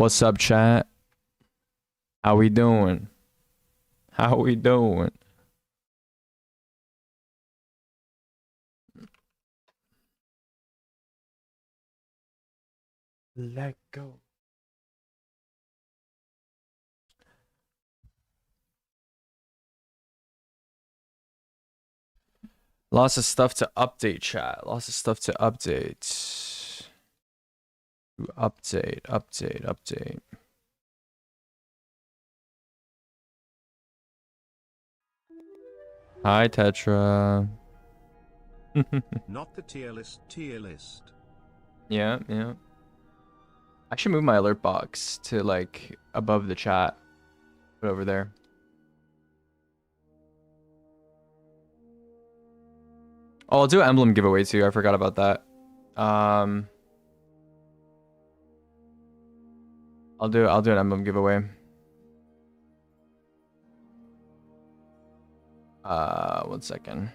What's up, chat? How we doing? How we doing? Let go. Lots of stuff to update, chat. Lots of stuff to update. Update. Hi, Tetra. Not the tier list. Yeah. I should move my alert box to like above the chat. Put it over there. Oh, I'll do an emblem giveaway too. I forgot about that. I'll do an emblem giveaway. 1 second.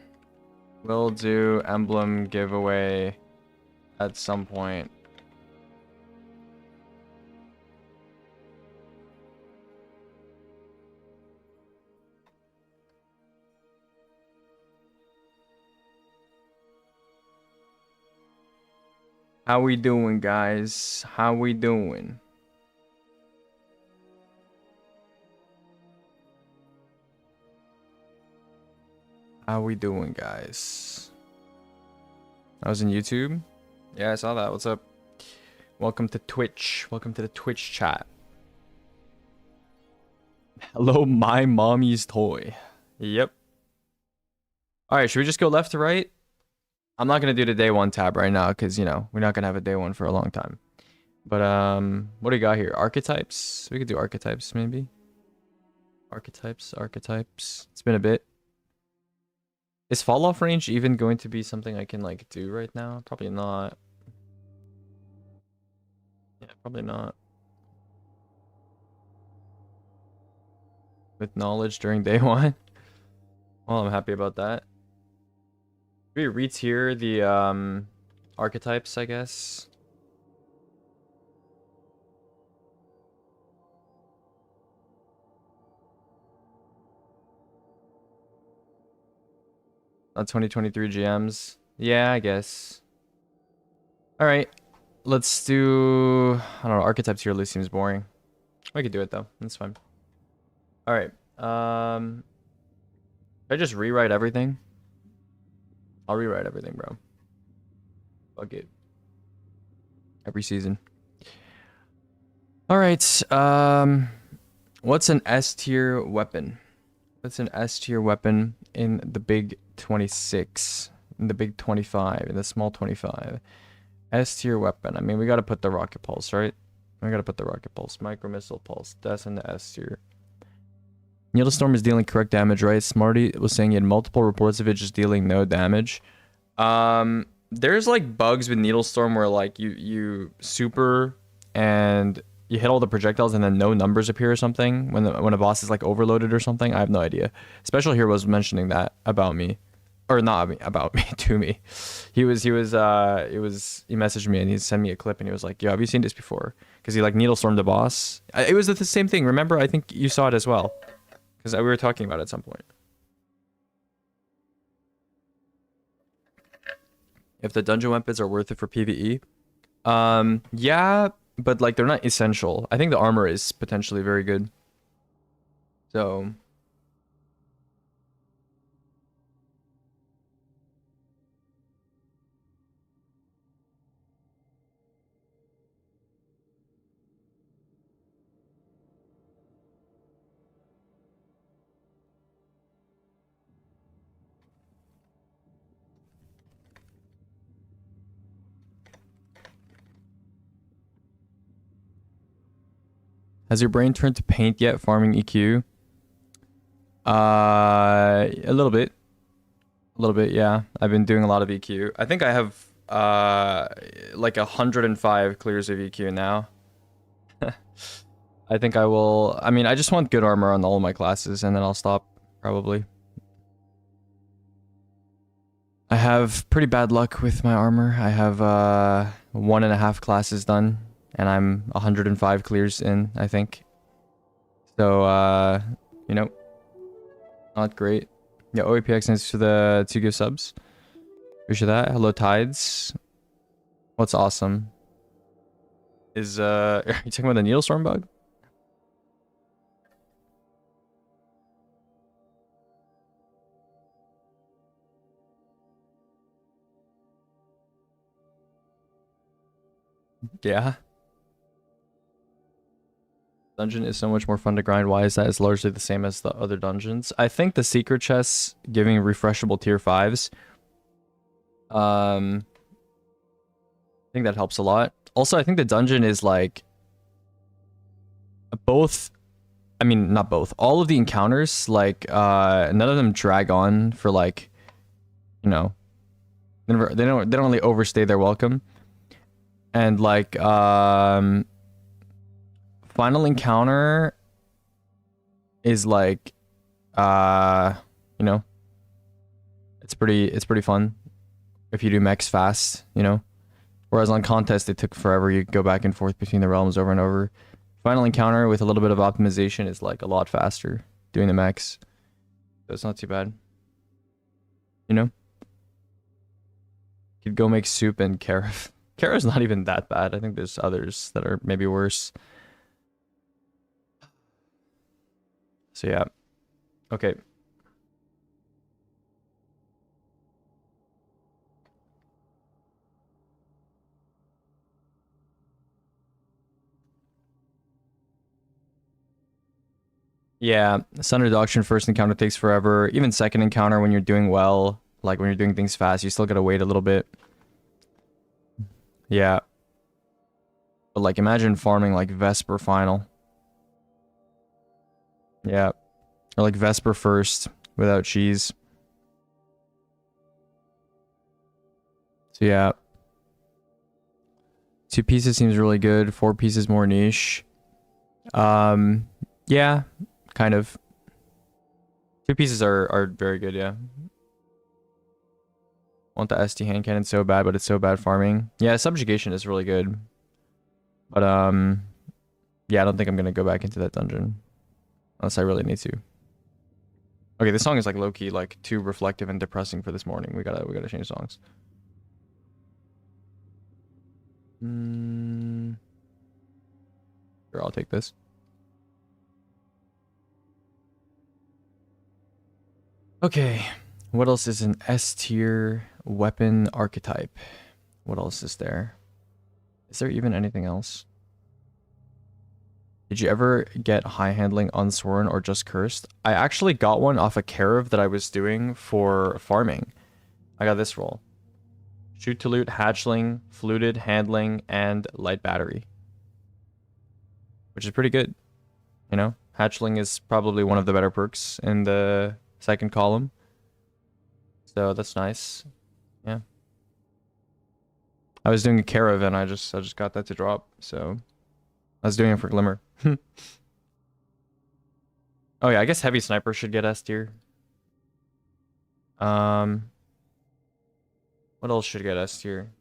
We'll do emblem giveaway at some point. How we doing, guys? How we doing? How we doing, guys? I was in YouTube. Yeah, I saw that. What's up? Welcome to Twitch. Welcome to the Twitch chat. Hello, my mommy's toy. Yep. All right, should we just go left to right? I'm not going to do the day one tab right now because, you know, we're not going to have a day one for a long time. But, what do you got here? Archetypes? We could do archetypes, maybe. Archetypes. It's been a bit. Is fall off range even going to be something I can, like, do right now? Probably not. Yeah, probably not. With knowledge during day one. Well, I'm happy about that. We re-tier the archetypes, I guess. Not 2023 GMs. Yeah, I guess. All right, let's do. I don't know. Archetypes here list seems boring. We could do it though. That's fine. All right. Should I just rewrite everything? I'll rewrite everything, bro. Fuck it. Every season. All right. What's an S tier weapon? What's an S tier weapon in the big 26, in the big 25, in the small 25? S tier weapon. I mean, we got to put the rocket pulse, right? We got to put the rocket pulse, micro missile pulse. That's in the S tier. Needlestorm is dealing correct damage, right? Smarty was saying he had multiple reports of it just dealing no damage. There's like bugs with Needlestorm where like you super and you hit all the projectiles and then no numbers appear or something when a boss is like overloaded or something. I have no idea. Special Hero was mentioning that about me, or not about me, to me. He messaged me and he sent me a clip and he was like, "Yo, have you seen this before?" Because he like Needlestormed the boss. It was the same thing. Remember? I think you saw it as well. Because we were talking about it at some point. If the dungeon weapons are worth it for PvE. Yeah, but like they're not essential. I think the armor is potentially very good. So has your brain turned to paint yet, farming EQ? A little bit. A little bit, yeah. I've been doing a lot of EQ. I think I have like 105 clears of EQ now. I think I will. I mean, I just want good armor on all of my classes and then I'll stop probably. I have pretty bad luck with my armor. I have 1.5 classes done and I'm 105 clears in, I think. So, you know, not great. Yeah, OAPX, thanks for the 2 gift subs. Appreciate that. Hello, Tides. What's awesome? Is, are you talking about the needle storm bug? Yeah. Dungeon is so much more fun to grind. Why is that? It's largely the same as the other dungeons. I think the secret chests giving refreshable tier 5s. I think that helps a lot. Also, I think the dungeon is like both. I mean, not both. All of the encounters, like, none of them drag on for like, you know, they don't really overstay their welcome. And like, final encounter is like, you know, it's pretty fun if you do mechs fast, you know. Whereas on contest, it took forever. You go back and forth between the realms over and over. Final encounter with a little bit of optimization is like a lot faster doing the mechs. So it's not too bad. You know? Could go make soup and Kara. Kara's not even that bad. I think there's others that are maybe worse. So yeah. Okay. Yeah, Sunder Doctrine first encounter takes forever. Even second encounter when you're doing well, like when you're doing things fast, you still gotta wait a little bit. Yeah. But like imagine farming like Vesper final. Yeah. Or like Vesper first without cheese. So yeah. 2 pieces seems really good. 4 pieces more niche. Yeah, kind of. 2 pieces are very good, yeah. Want the ST hand cannon so bad, but it's so bad farming. Yeah, subjugation is really good. But yeah, I don't think I'm gonna go back into that dungeon. Unless I really need to. Okay, this song is like low-key, like too reflective and depressing for this morning. We gotta change songs. Sure, I'll take this. Okay, what else is an S tier weapon archetype? What else is there? Is there even anything else? Did you ever get high handling unsworn or just cursed? I actually got one off a carav that I was doing for farming. I got this roll. Shoot to loot, hatchling, fluted, handling, and light battery. Which is pretty good. You know, hatchling is probably one of the better perks in the second column. So that's nice. Yeah. I was doing a carav and I just got that to drop, so I was doing it for Glimmer. Oh yeah, I guess heavy sniper should get S tier. What else should get S tier?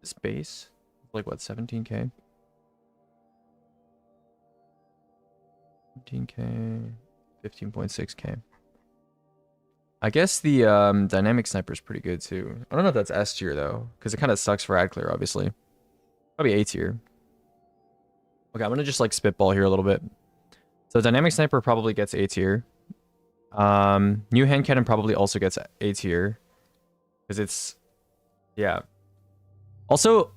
Space? Like what, 17k? 17k, 15.6k. I guess the dynamic sniper is pretty good too. I don't know if that's S tier though, because it kind of sucks for ad clear, obviously. Probably A tier. Okay, I'm gonna just like spitball here a little bit. So dynamic sniper probably gets A tier. New hand cannon probably also gets A tier, because it's, yeah. Also,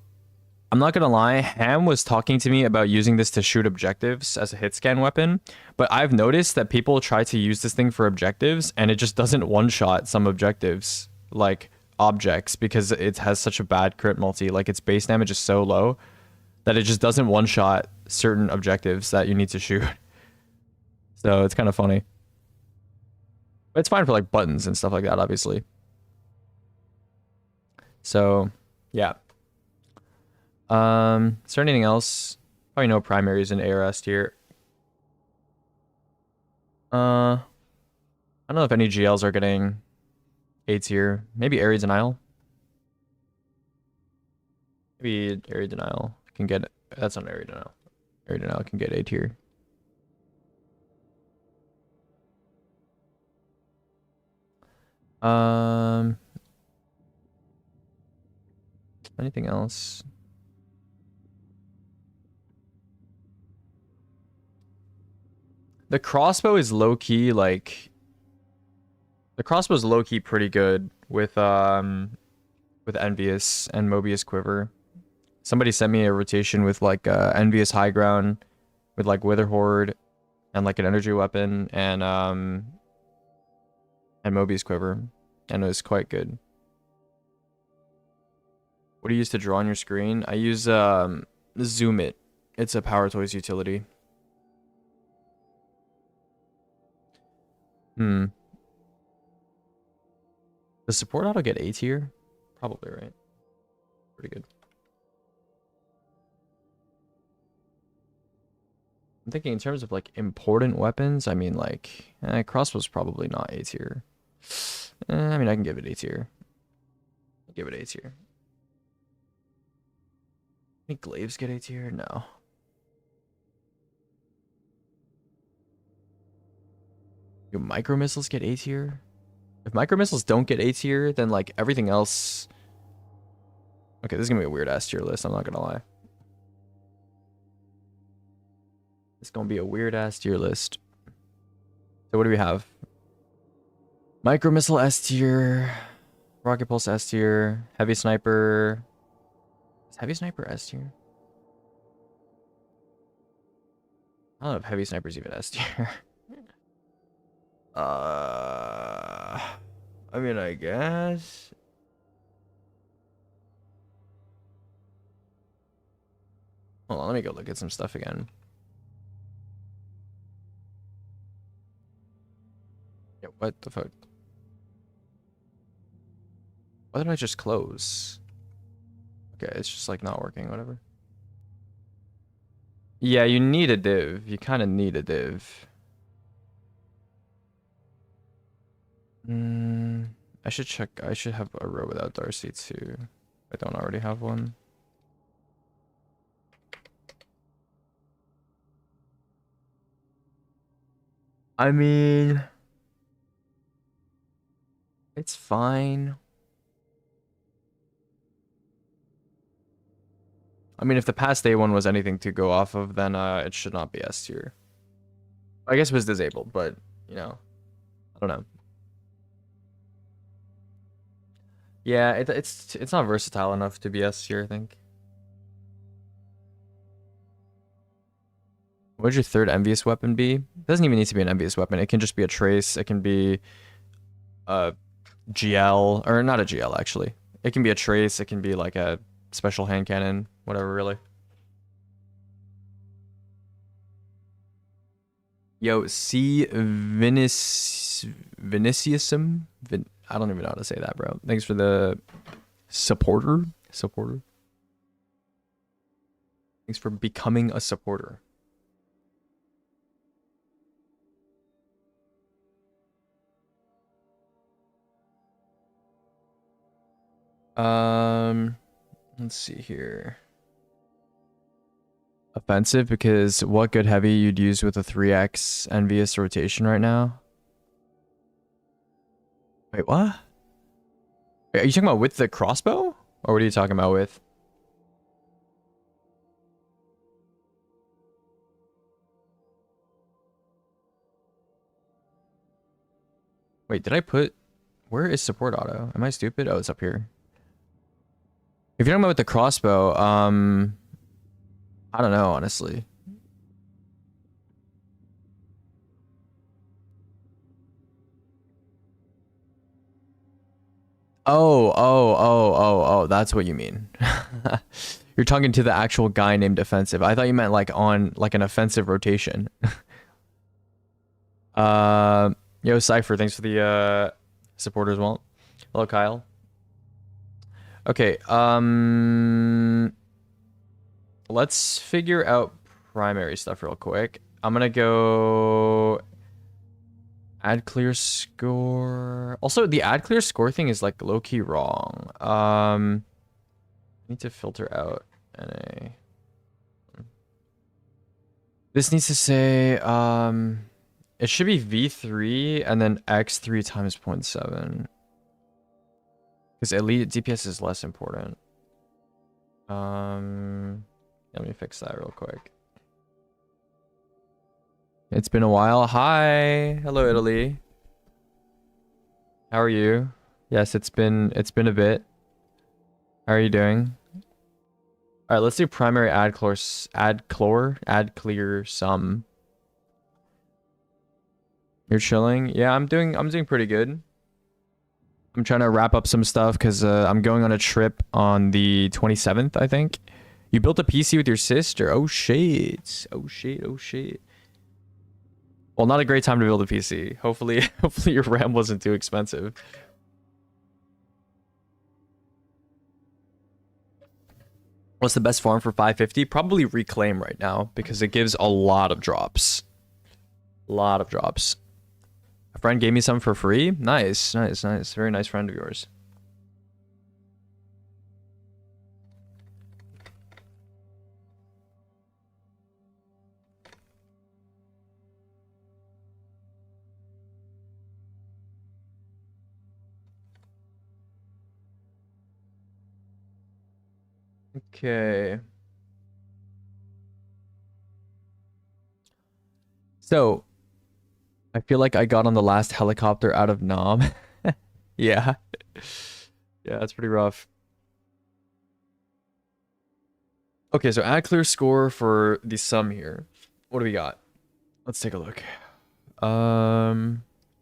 I'm not gonna lie, Ham was talking to me about using this to shoot objectives as a hit scan weapon, but I've noticed that people try to use this thing for objectives and it just doesn't one-shot some objectives, like objects, because it has such a bad crit multi. Like its base damage is so low that it just doesn't one-shot certain objectives that you need to shoot. So it's kind of funny. But it's fine for like buttons and stuff like that, obviously. So, yeah. Is there anything else? Probably no primaries in ARS tier. I don't know if any GLs are getting A tier. Maybe Ares and Isle. Maybe area denial can get. That's not area denial. Area denial can get A tier. Anything else? The crossbow is low key like. The crossbow is low key pretty good with Envious and Mobius Quiver. Somebody sent me a rotation with like Envious High Ground with like Wither Horde and like an energy weapon and Mobius Quiver, and it was quite good. What do you use to draw on your screen? I use Zoom It. It's a Power Toys utility. Does support auto get A tier? Probably, right? Pretty good. I'm thinking in terms of like important weapons, I mean like crossbow's probably not A tier. I mean I can give it A tier. Give it A tier. Think glaives get A tier? No. Do micro missiles get A tier? If micro missiles don't get A tier, then like everything else. Okay, this is gonna be a weird ass tier list, I'm not gonna lie. It's gonna be a weird ass tier list. So what do we have? Micro missile S tier, rocket pulse S tier, heavy sniper. Is heavy sniper S tier? I don't know if heavy sniper's even S tier. I mean, I guess. Hold on, let me go look at some stuff again. Yeah, what the fuck? Why did I just close? Okay, it's just like not working, whatever. Yeah, you need a div. You kind of need a div. I should check. I should have a row without Darcy too. I don't already have one. I mean, it's fine. I mean, if the past day one was anything to go off of, then it should not be S tier. I guess it was disabled, but you know, I don't know. Yeah, it's not versatile enough to be S tier, I think. What would your third envious weapon be? It doesn't even need to be an envious weapon. It can just be a trace. It can be a GL, or not a GL actually. It can be a trace. It can be like a special hand cannon, whatever, really. Yo, C Viniciusum. I don't even know how to say that, bro. Thanks for the supporter. Thanks for becoming a supporter. Let's see here. Offensive, because what good heavy you'd use with a 3x envious rotation right now? Wait, what? Wait, are you talking about with the crossbow? Or what are you talking about with? Wait, did I put... Where is support auto? Am I stupid? Oh, it's up here. If you're talking about with the crossbow, I don't know, honestly. Oh, that's what you mean. You're talking to the actual guy named offensive. I thought you meant like on like an offensive rotation. Yo, Cypher, thanks for the supporters wallet. Hello, Kyle. Okay, let's figure out primary stuff real quick. I'm gonna go add clear score. Also, the add clear score thing is like low-key wrong. Need to filter out NA. This needs to say, it should be V3 and then X3 times 0.7. Because elite DPS is less important. Let me fix that real quick. It's been a while. Hi. Hello, Italy. How are you? Yes, it's been a bit. How are you doing? All right, let's do primary add clear sum. You're chilling? Yeah, I'm doing pretty good. I'm trying to wrap up some stuff because I'm going on a trip on the 27th, I think. You built a PC with your sister? Oh shit. Oh shit. Oh shit. Well, not a great time to build a PC. Hopefully your RAM wasn't too expensive. What's the best farm for 550? Probably Reclaim right now because it gives a lot of drops. A lot of drops. A friend gave me some for free. Nice, nice, nice. Very nice friend of yours. Okay. So, I feel like I got on the last helicopter out of Nam. Yeah. Yeah, that's pretty rough. Okay, so add clear score for the sum here. What do we got? Let's take a look.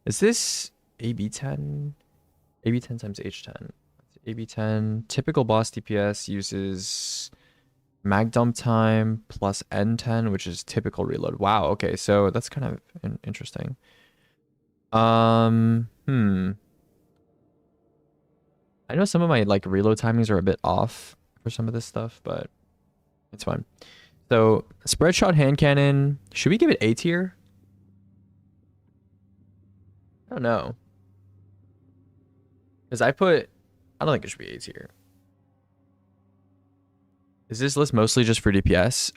Is this AB10? AB10 times H10. AB10. Typical boss DPS uses mag dump time plus N10, which is typical reload. Wow, okay, so that's kind of interesting. I know some of my like reload timings are a bit off for some of this stuff, but it's fine. So spread shot hand cannon, should we give it A tier? I don't know. Because I don't think it should be A tier. Is this list mostly just for DPS?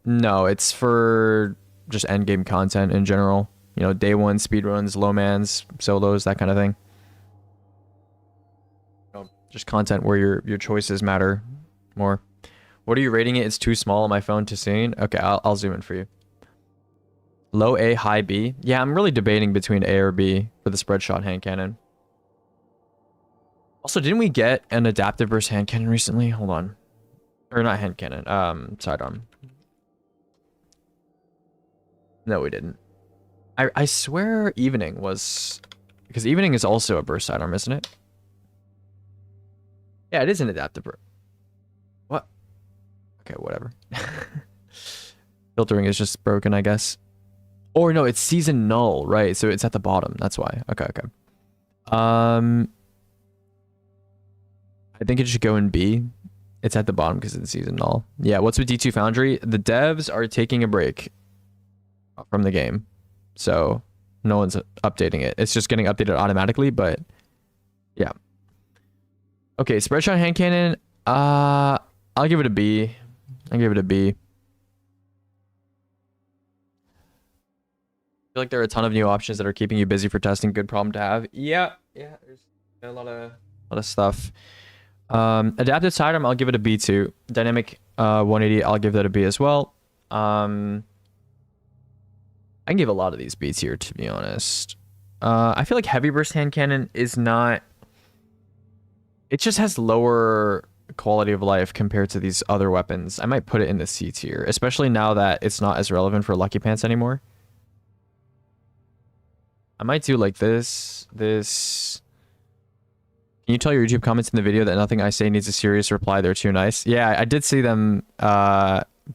No, it's for just endgame content in general. You know, day one speedruns, low mans, solos, that kind of thing. Just content where your choices matter more. What are you rating it? It's too small on my phone to see. Okay, I'll zoom in for you. Low A, high B. Yeah, I'm really debating between A or B for the spread shot hand cannon. Also, didn't we get an adaptive burst hand cannon recently? Hold on. Or not hand cannon, sidearm. No, we didn't. I swear evening was... Because evening is also a burst sidearm, isn't it? Yeah, it is an adaptive burst. What? Okay, whatever. Filtering is just broken, I guess. Or no, it's season null, right? So it's at the bottom. That's why. Okay, okay. I think it should go in B. It's at the bottom because it's season null. Yeah, what's with D2 Foundry? The devs are taking a break from the game. So no one's updating it. It's just getting updated automatically, but yeah. Okay, spread shot hand cannon. I'll give it a B. I'll give it a B. I feel like there are a ton of new options that are keeping you busy for testing. Good problem to have. Yeah, there's a lot of stuff. Adaptive sidearm, I'll give it a B too. Dynamic 180, I'll give that a B as well. I can give a lot of these Bs here, to be honest. I feel like heavy burst hand cannon is not... It just has lower quality of life compared to these other weapons. I might put it in the C tier, especially now that it's not as relevant for Lucky Pants anymore. I might do like this. Can you tell your YouTube comments in the video that nothing I say needs a serious reply? They're too nice. Yeah, I did see them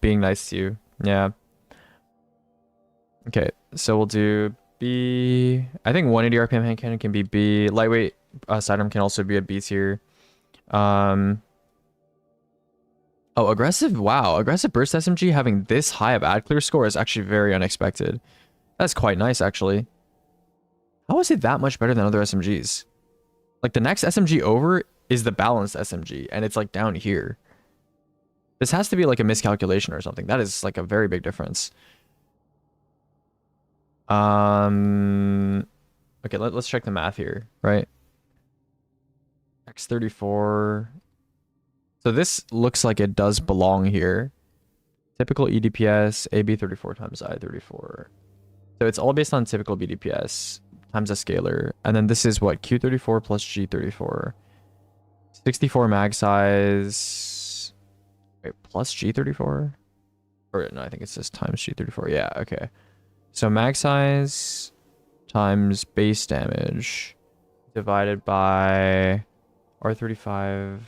being nice to you. Yeah. Okay, so we'll do B. I think 180 RPM hand cannon can be B. Lightweight sidearm can also be a B tier. Oh, aggressive. Wow, aggressive burst SMG having this high of ad clear score is actually very unexpected. That's quite nice, actually. How is it that much better than other SMGs? Like the next SMG over is the balanced SMG, and it's like down here. This has to be like a miscalculation or something. That is like a very big difference. Okay, let's check the math here, right? X34. So this looks like it does belong here. Typical EDPS, AB34 times I34. So it's all based on typical BDPS times a scalar. And then this is what? Q34 plus G34. 64 mag size. Wait, plus G34? Or no, I think it's just times G34. Yeah, okay. So mag size times base damage divided by R35.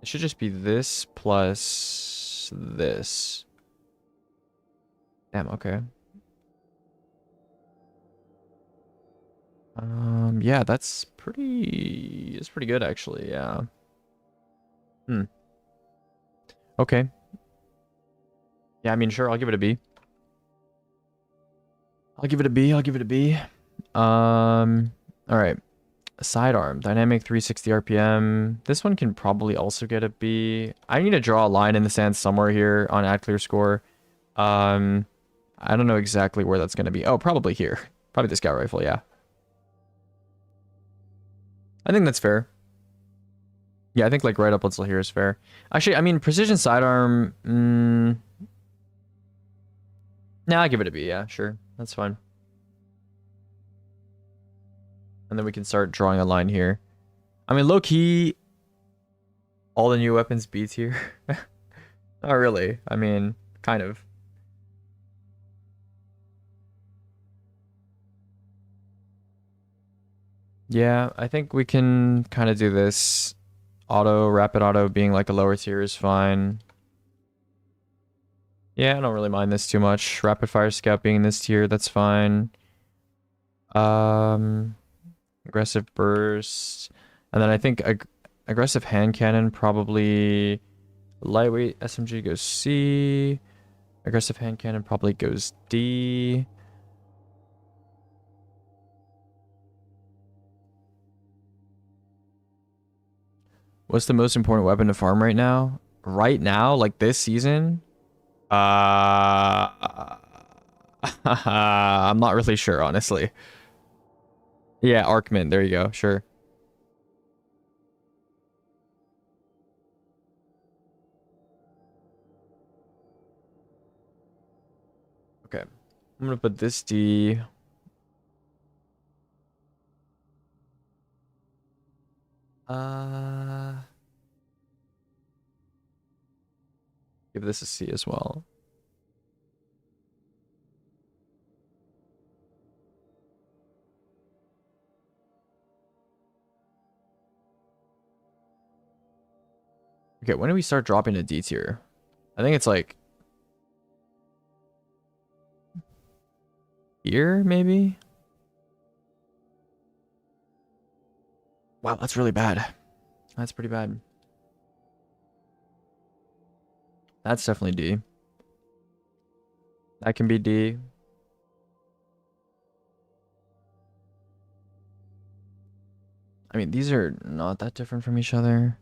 It should just be this plus this. Damn, okay. Yeah, that's pretty good actually, yeah. Okay. Yeah, I mean, sure, I'll give it a B. I'll give it a B, I'll give it a B. All right. Sidearm, dynamic 360 RPM. This one can probably also get a B. I need to draw a line in the sand somewhere here on add clear score. I don't know exactly where that's going to be. Oh, probably here. Probably the scout rifle, yeah. I think that's fair. Yeah, I think like right up until here is fair. Actually, I mean, precision sidearm. Nah, I'll give it a B. Yeah, sure. That's fine. And then we can start drawing a line here. I mean, low key, all the new weapons B tier. Not really. I mean, kind of. Yeah, I think we can kind of do this. Rapid auto being like a lower tier is fine. Yeah, I don't really mind this too much. Rapid fire scout being in this tier, that's fine. Aggressive burst. And then I think aggressive hand cannon, probably lightweight SMG goes C. Aggressive hand cannon probably goes D. What's the most important weapon to farm right now? Right now, like this season? I'm not really sure, honestly. Yeah, Arkman, there you go, sure. Okay. I'm gonna put this D. Give this a C as well. Okay, when do we start dropping to D tier? I think it's like here, maybe? Wow, that's really bad. That's pretty bad. That's definitely D. That can be D. I mean, these are not that different from each other.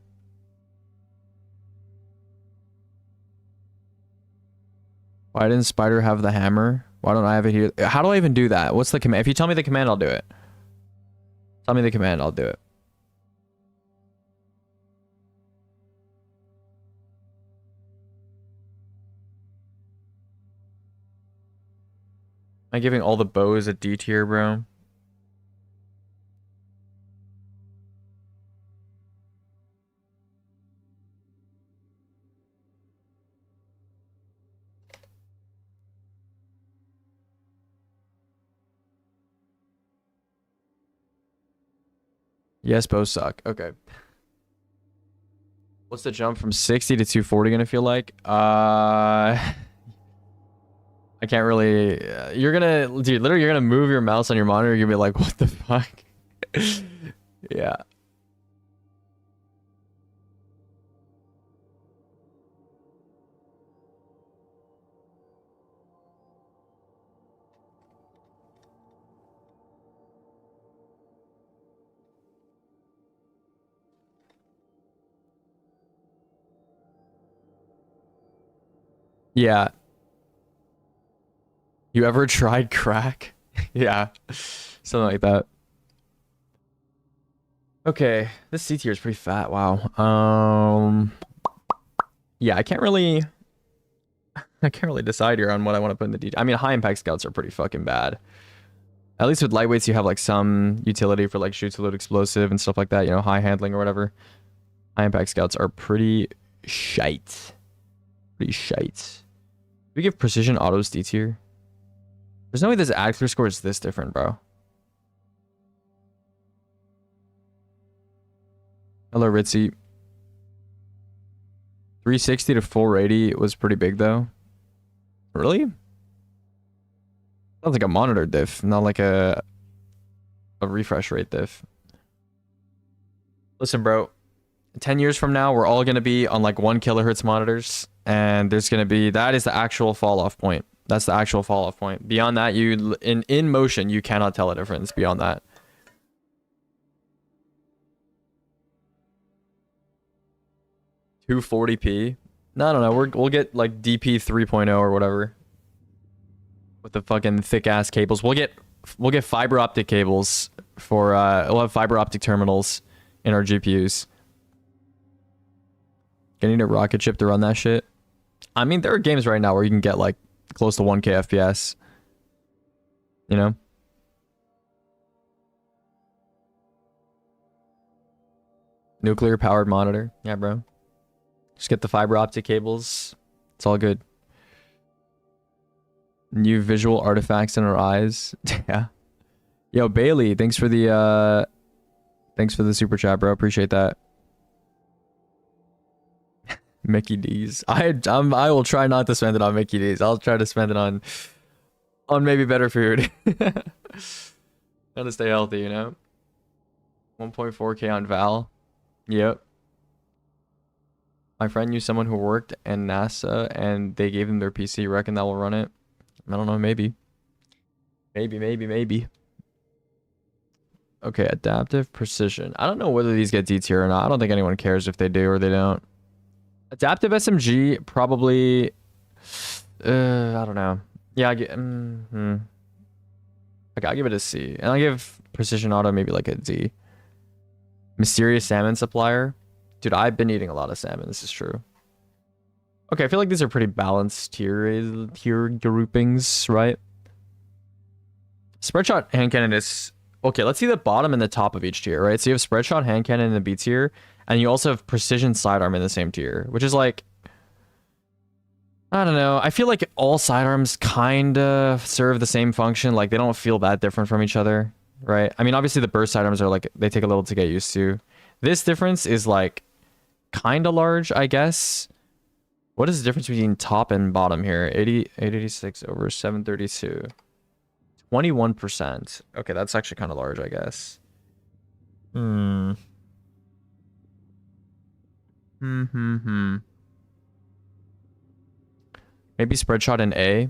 Why didn't Spider have the hammer? Why don't I have it here? How do I even do that? What's the command? If you tell me the command, I'll do it. Tell me the command, I'll do it. Am I giving all the bows a D tier, bro? Yes, bows suck. Okay. What's the jump from 60 to 240 gonna feel like? I can't really. You're gonna, dude. Literally, you're gonna move your mouse on your monitor. You're gonna be like, "What the fuck?" Yeah. Yeah. You ever tried crack? Yeah. Something like that. Okay, this C tier is pretty fat. Wow. Yeah, I can't really decide here on what I want to put in the D. I mean, high impact scouts are pretty fucking bad. At least with lightweights, you have like some utility for like shoot to load explosive and stuff like that. You know, high handling or whatever. High impact scouts are pretty shite. Pretty shite. We give precision autos D tier. There's no way this ad clear score is this different, bro. Hello, Ritzy. 360 to 480 was pretty big though. Really? Sounds like a monitor diff, not like a refresh rate diff. Listen, bro. 10 years from now, we're all gonna be on like 1 kilohertz monitors, and there's gonna be that is the actual fall off point. That's the actual fall off point. Beyond that, you in motion, you cannot tell a difference beyond that. $240p. No, I don't know. We'll get like DP 3.0 or whatever with the fucking thick ass cables. We'll get fiber optic cables for we'll have fiber optic terminals in our GPUs. Getting a rocket ship to run that shit. I mean, there are games right now where you can get like close to 1K FPS. You know? Nuclear powered monitor. Yeah, bro. Just get the fiber optic cables. It's all good. New visual artifacts in our eyes. Yeah. Yo, Bailey, thanks for the super chat, bro. Appreciate that. Mickey D's. I will try not to spend it on Mickey D's. I'll try to spend it on maybe better food. Gotta stay healthy, you know? 1.4K on Val. Yep. My friend used someone who worked in NASA and they gave him their PC. Reckon that will run it? I don't know, maybe. Maybe. Okay, adaptive precision. I don't know whether these get D tier or not. I don't think anyone cares if they do or they don't. Adaptive SMG, probably... I don't know. Yeah, okay, I'll give it a C. And I'll give precision auto maybe like a D. Mysterious salmon supplier. Dude, I've been eating a lot of salmon. This is true. Okay, I feel like these are pretty balanced tier groupings, right? Spread shot hand cannon is... Okay, let's see the bottom and the top of each tier, right? So you have spread shot hand cannon in the B tier, and you also have precision sidearm in the same tier, which is like... I don't know. I feel like all sidearms kind of serve the same function. Like, they don't feel that different from each other, right? I mean, obviously the burst sidearms are like... They take a little to get used to. This difference is like... kind of large, I guess. What is the difference between top and bottom here? 886 over 732. 21%. Okay, that's actually kind of large, I guess. Maybe spread shot in A.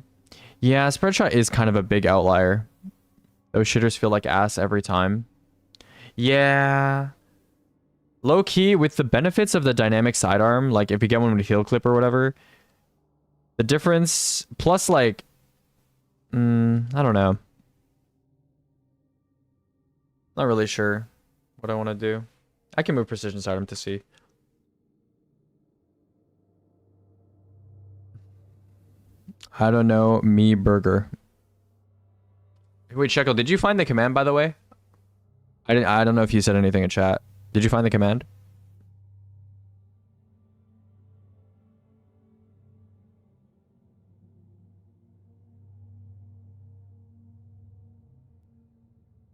Yeah, spread shot is kind of a big outlier. Those shitters feel like ass every time. Yeah. Low key, with the benefits of the dynamic sidearm, like if you get one with a heel clip or whatever, the difference, plus like, I don't know. Not really sure what I want to do. I can move precision sidearm to C. I don't know, me burger. Wait, Shekel, did you find the command, by the way? I don't know if you said anything in chat. Did you find the command?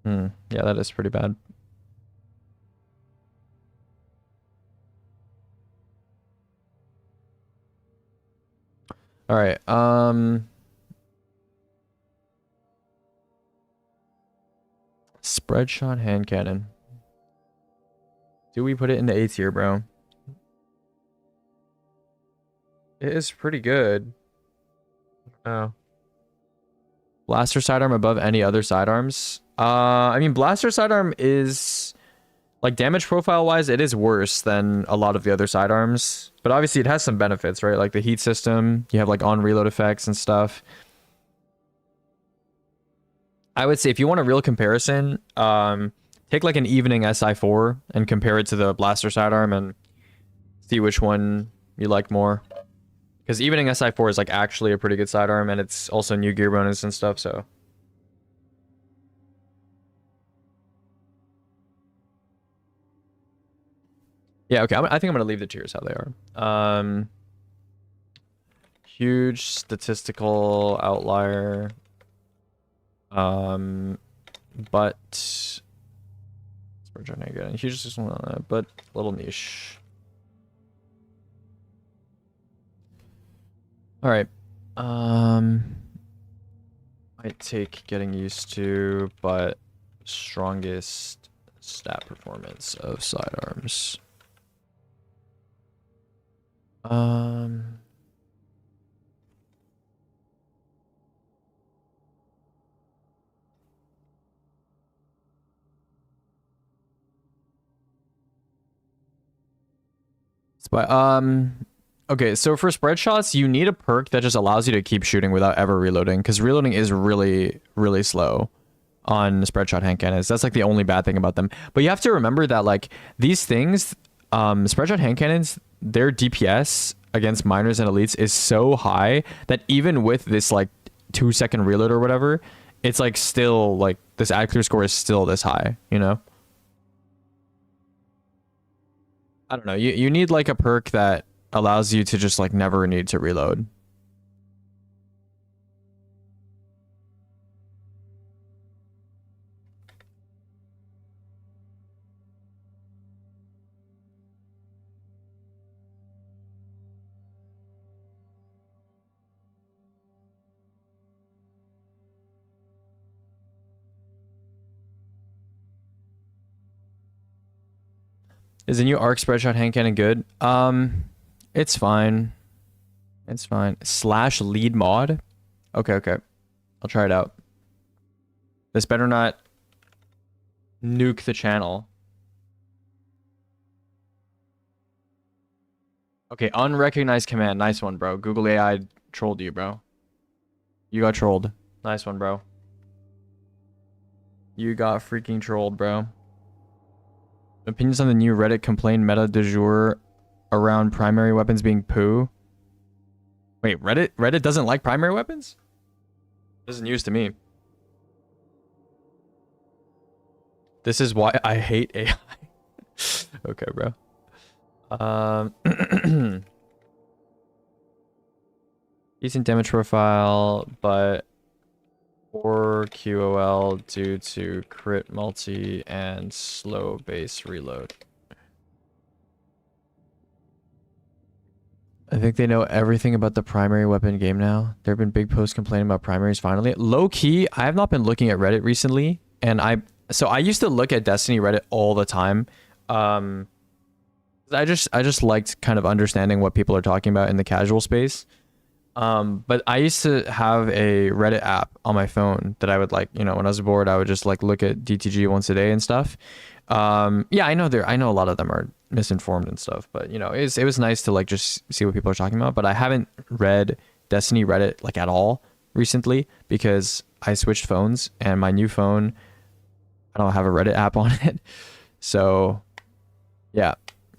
Yeah, that is pretty bad. All right. Spread shot hand cannon. Do we put it in the A tier, bro? It is pretty good. Oh. Blaster sidearm above any other sidearms? I mean, blaster sidearm is Like damage profile wise, it is worse than a lot of the other sidearms. But obviously it has some benefits, right? Like the heat system, you have like on reload effects and stuff. I would say if you want a real comparison, take like an evening SI4 and compare it to the blaster sidearm and see which one you like more. Because evening SI4 is like actually a pretty good sidearm, and it's also new gear bonus and stuff, so. Yeah, okay, I think I'm gonna leave the tiers how they are. Huge statistical outlier. But we're trying to get a huge statistical outlier, but a little niche. All right. Might take getting used to, but strongest stat performance of sidearms. But okay, so for spread shots, you need a perk that just allows you to keep shooting without ever reloading, because reloading is really, really slow on spread shot hand cannons. That's like the only bad thing about them. But you have to remember that like these things, spread shot hand cannons, their DPS against minors and elites is so high that even with this like 2-second reload or whatever, it's like still like this ad clear score is still this high, you know? I don't know. You need like a perk that allows you to just like never need to reload. Is the new arc spread shot hand cannon good? It's fine. It's fine. Slash lead mod. Okay, okay. I'll try it out. This better not nuke the channel. Okay, unrecognized command. Nice one, bro. Google AI trolled you, bro. You got trolled. Nice one, bro. You got freaking trolled, bro. Opinions on the new Reddit complaint meta du jour around primary weapons being poo. Wait, Reddit doesn't like primary weapons? This is news to me. This is why I hate AI. Okay, bro. Decent damage profile, but poor QOL due to crit multi and slow base reload. I think they know everything about the primary weapon game now. There have been big posts complaining about primaries finally. Low key, I have not been looking at Reddit recently, and I used to look at Destiny Reddit all the time. I just liked kind of understanding what people are talking about in the casual space. But I used to have a Reddit app on my phone that I would like, you know, when I was bored, I would just like look at DTG once a day and stuff. Yeah, I know a lot of them are misinformed and stuff, but you know, it was nice to like just see what people are talking about. But I haven't read Destiny Reddit like at all recently because I switched phones and my new phone, I don't have a Reddit app on it. So yeah,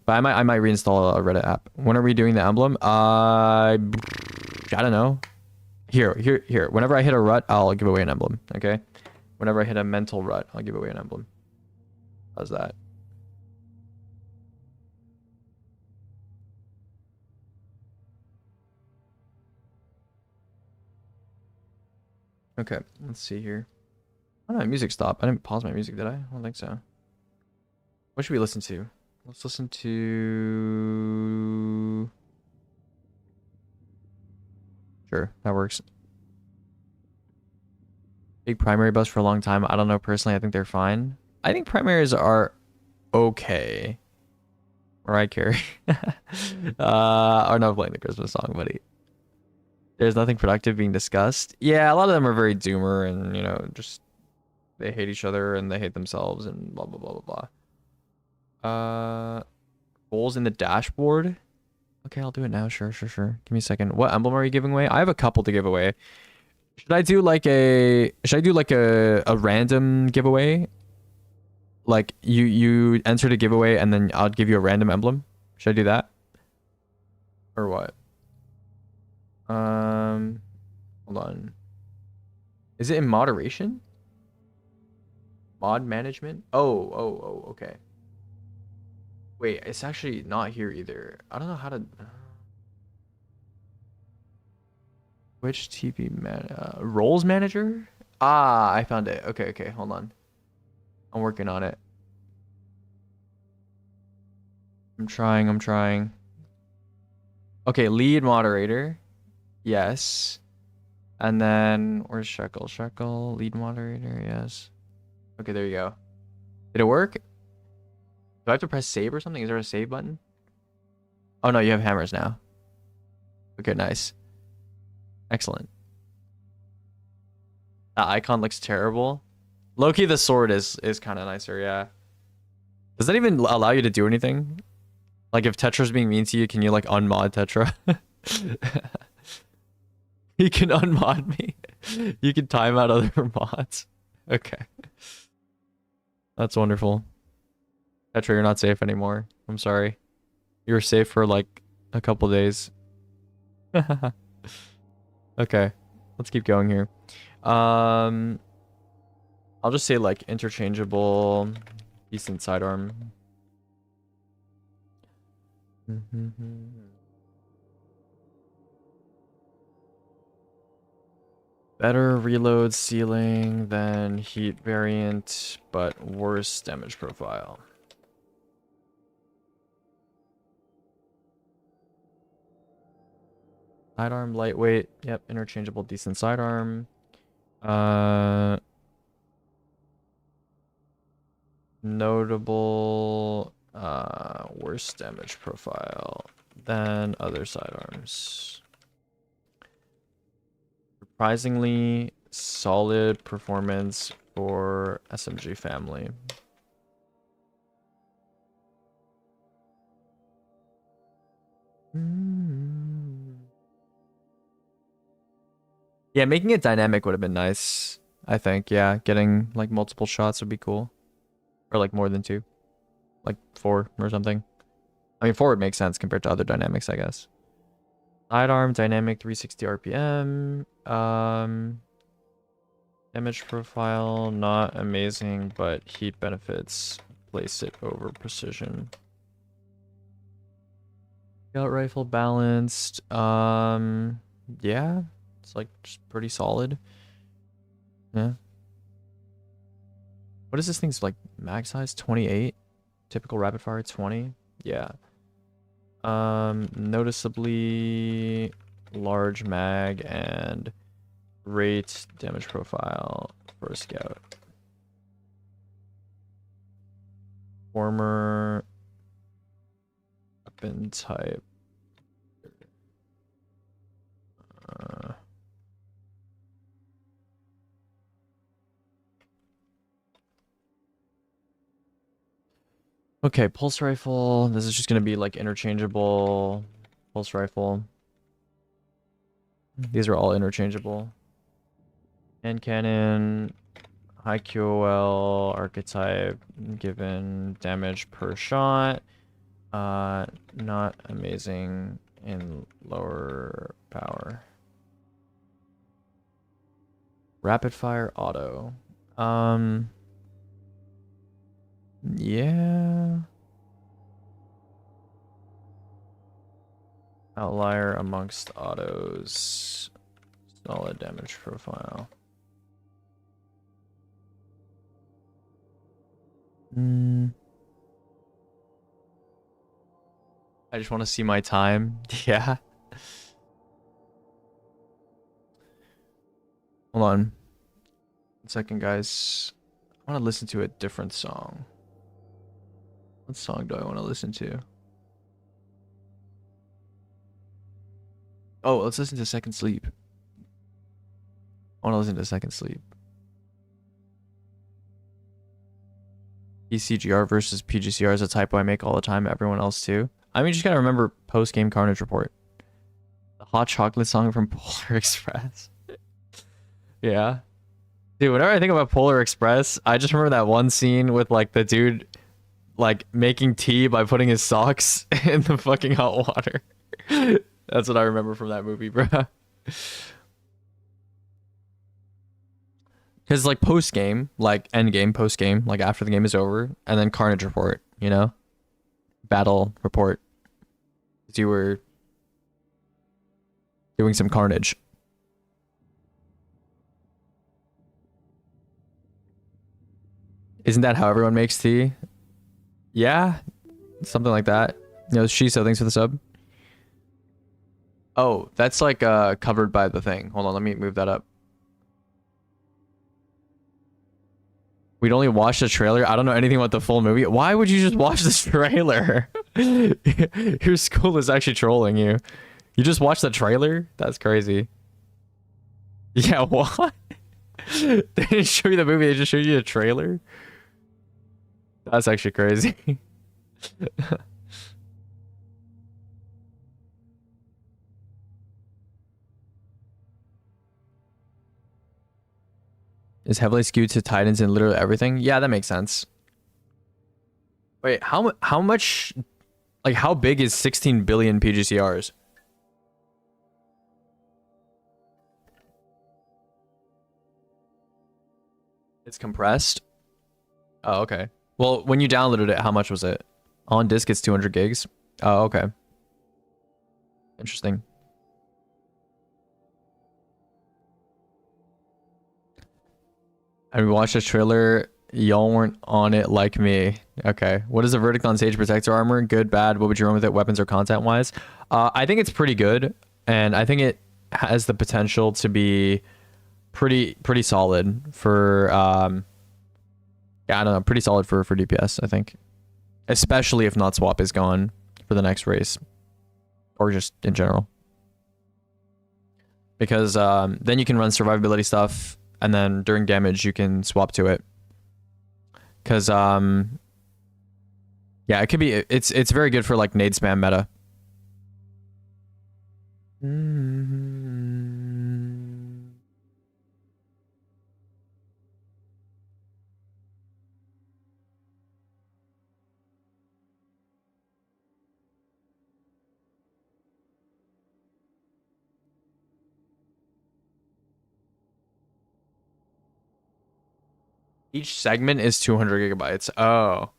but I might reinstall a Reddit app. When are we doing the emblem? I don't know. Here. Whenever I hit a rut, I'll give away an emblem. Okay. Whenever I hit a mental rut, I'll give away an emblem. How's that? Okay. Let's see here. Why did my music stop? I didn't pause my music, did I? I don't think so. What should we listen to? Let's listen to... Sure, that works. Big primary bus for a long time. I don't know personally. I think they're fine. I think primaries are okay. Mariah Carey. Or not playing the Christmas song, buddy. There's nothing productive being discussed. Yeah, a lot of them are very doomer and, you know, just they hate each other and they hate themselves and blah, blah, blah, blah, blah. Goals in the dashboard. Okay, I'll do it now. Sure. Give me a second. What emblem are you giving away? I have a couple to give away. Should I do like a random giveaway? Like you enter the giveaway and then I'll give you a random emblem. Should I do that? Or what? Hold on. Is it in moderation? Mod management? Oh, okay. Wait, it's actually not here either. I don't know how to. Which TP man? Roles manager? Ah, I found it. Okay, hold on. I'm working on it. I'm trying. Okay, lead moderator. Yes. And then where's Shekel? Shekel, lead moderator, yes. Okay, there you go. Did it work? Do I have to press save or something? Is there a save button? Oh no, you have hammers now. Okay, nice. Excellent. That icon looks terrible. Loki, the sword is kind of nicer, yeah. Does that even allow you to do anything? Like if Tetra's being mean to you, can you like unmod Tetra? You can unmod me. You can time out other mods. Okay. That's wonderful. Tetra, you're not safe anymore. I'm sorry. You were safe for like a couple days. Okay. Let's keep going here. I'll just say like interchangeable, decent sidearm. Better reload ceiling than heat variant, but worse damage profile. Sidearm lightweight. Yep, interchangeable, decent sidearm. Notable worse damage profile than other sidearms. Surprisingly solid performance for SMG family. Yeah, making it dynamic would have been nice. I think, yeah, getting like multiple shots would be cool. Or like more than 2. Like 4 or something. I mean, 4 would make sense compared to other dynamics, I guess. Sidearm, dynamic, 360 RPM. Damage profile, not amazing, but heat benefits place it over precision. Scout rifle balanced. Yeah, it's like just pretty solid. Yeah. What is this thing's like mag size? 28. Typical rapid fire 20. Yeah. Noticeably large mag and great damage profile for a scout. Former weapon type. Okay, pulse rifle. This is just gonna be like interchangeable pulse rifle. These are all interchangeable. Hand cannon, high QOL, archetype, given damage per shot. Not amazing in lower power. Rapid fire auto. Yeah. Outlier amongst autos. Solid damage profile. I just want to see my time. Yeah. Hold on. 1 second, guys. I want to listen to a different song. What song do I want to listen to? Oh, let's listen to Second Sleep. I want to listen to Second Sleep. PCGR versus PGCR is a typo I make all the time. Everyone else too. I mean, you just gotta remember post-game Carnage Report. The hot chocolate song from Polar Express. Yeah. Dude, whenever I think about Polar Express, I just remember that one scene with like the dude like making tea by putting his socks in the fucking hot water. That's what I remember from that movie, bro. Because like post game, like end game, post game, like after the game is over, and then Carnage Report, you know, battle report. 'Cause you were doing some carnage. Isn't that how everyone makes tea? Yeah, something like that. You know, Shiso, thanks for the sub. Oh, that's like covered by the thing. Hold on, let me move that up. We'd only watch the trailer. I don't know anything about the full movie. Why would you just watch this trailer? Your school is actually trolling you. You just watched the trailer? That's crazy. Yeah, what? They didn't show you the movie, they just showed you a trailer? That's actually crazy. Is heavily skewed to Titans and literally everything? Yeah, that makes sense. Wait, how much, like how big is 16 billion PGCRs? It's compressed? Oh, okay. Well, when you downloaded it, how much was it? On disk, it's 200 gigs. Oh, okay. Interesting. I watched the trailer. Y'all weren't on it like me. Okay. What is the verdict on Sage Protector armor? Good, bad? What would you run with it, weapons or content-wise? I think it's pretty good, and I think it has the potential to be pretty solid for yeah, I don't know, pretty solid for DPS, I think. Especially if not swap is gone for the next race. Or just in general. Because then you can run survivability stuff, and then during damage you can swap to it. Because yeah, it could be, it's very good for like nade spam meta. Each segment is 200 gigabytes. Oh.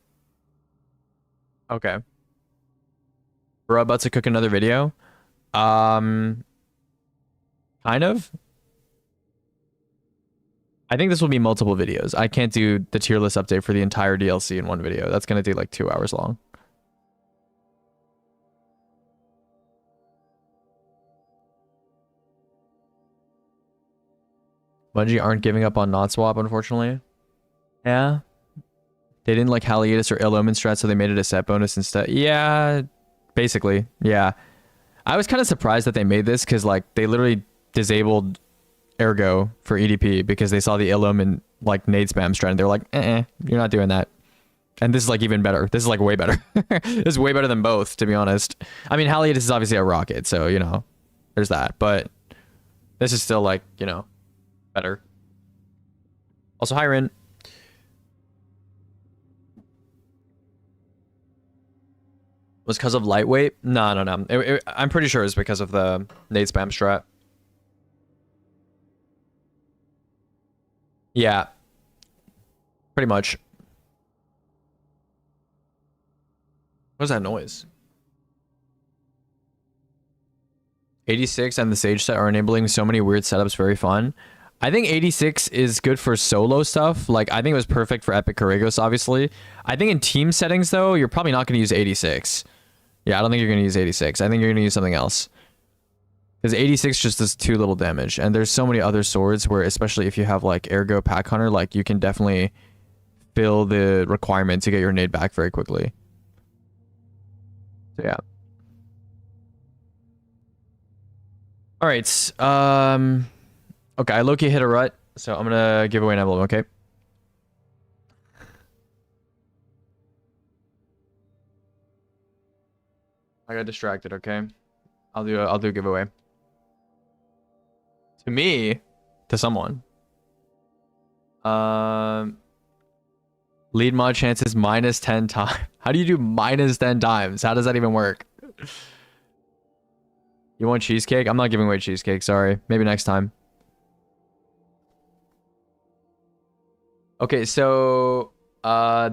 Okay. We're about to cook another video. Kind of. I think this will be multiple videos. I can't do the tier list update for the entire DLC in one video. That's going to take like 2 hours long. Bungie aren't giving up on not swap, unfortunately. Yeah. They didn't like Haliatus or Ill Omen strat, so they made it a set bonus instead. Yeah, basically. Yeah. I was kind of surprised that they made this because like they literally disabled Ergo for EDP because they saw the Ill Omen like nade spam strat and they were like, you're not doing that. And this is like even better. This is like way better. This is way better than both, to be honest. I mean, Haliatus is obviously a rocket, so you know, there's that. But this is still like, you know, better. Also, hi Rin. Was because of lightweight? No. I'm pretty sure it's because of the nade spam strat. Yeah. Pretty much. What is that noise? 86 and the Sage set are enabling so many weird setups, very fun. I think 86 is good for solo stuff. Like, I think it was perfect for Epic Corregos, obviously. I think in team settings, though, you're probably not going to use 86. Yeah, I don't think you're going to use 86. I think you're going to use something else. Because 86 just does too little damage. And there's so many other swords where, especially if you have, like, Ergo Pack Hunter, like, you can definitely fill the requirement to get your nade back very quickly. So, yeah. Alright, okay, I low-key hit a rut, so I'm gonna give away an emblem, okay? I got distracted, okay? I'll do a giveaway. To me, to someone. Lead mod chances minus 10 times. How do you do minus 10 times? How does that even work? You want cheesecake? I'm not giving away cheesecake, sorry. Maybe next time. Okay, so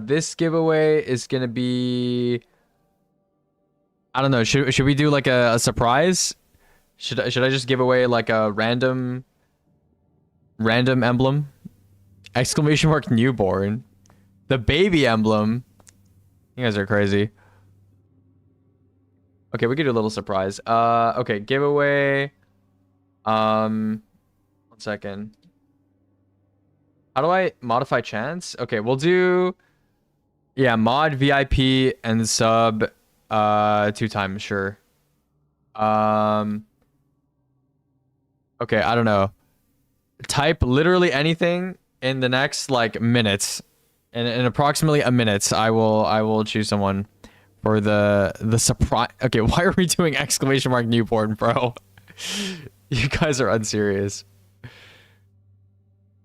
this giveaway is gonna be, I don't know, should we do like a surprise? Should I just give away like a random emblem? Exclamation mark newborn. The baby emblem. You guys are crazy. Okay, we could do a little surprise. Okay, giveaway. 1 second. How do I modify chance? Okay, we'll do, yeah, mod VIP and sub 2 times, sure. Okay, I don't know. Type literally anything in the next like minutes. In approximately a minute, I will choose someone for the surprise. Okay, why are we doing exclamation mark newborn, bro? You guys are unserious.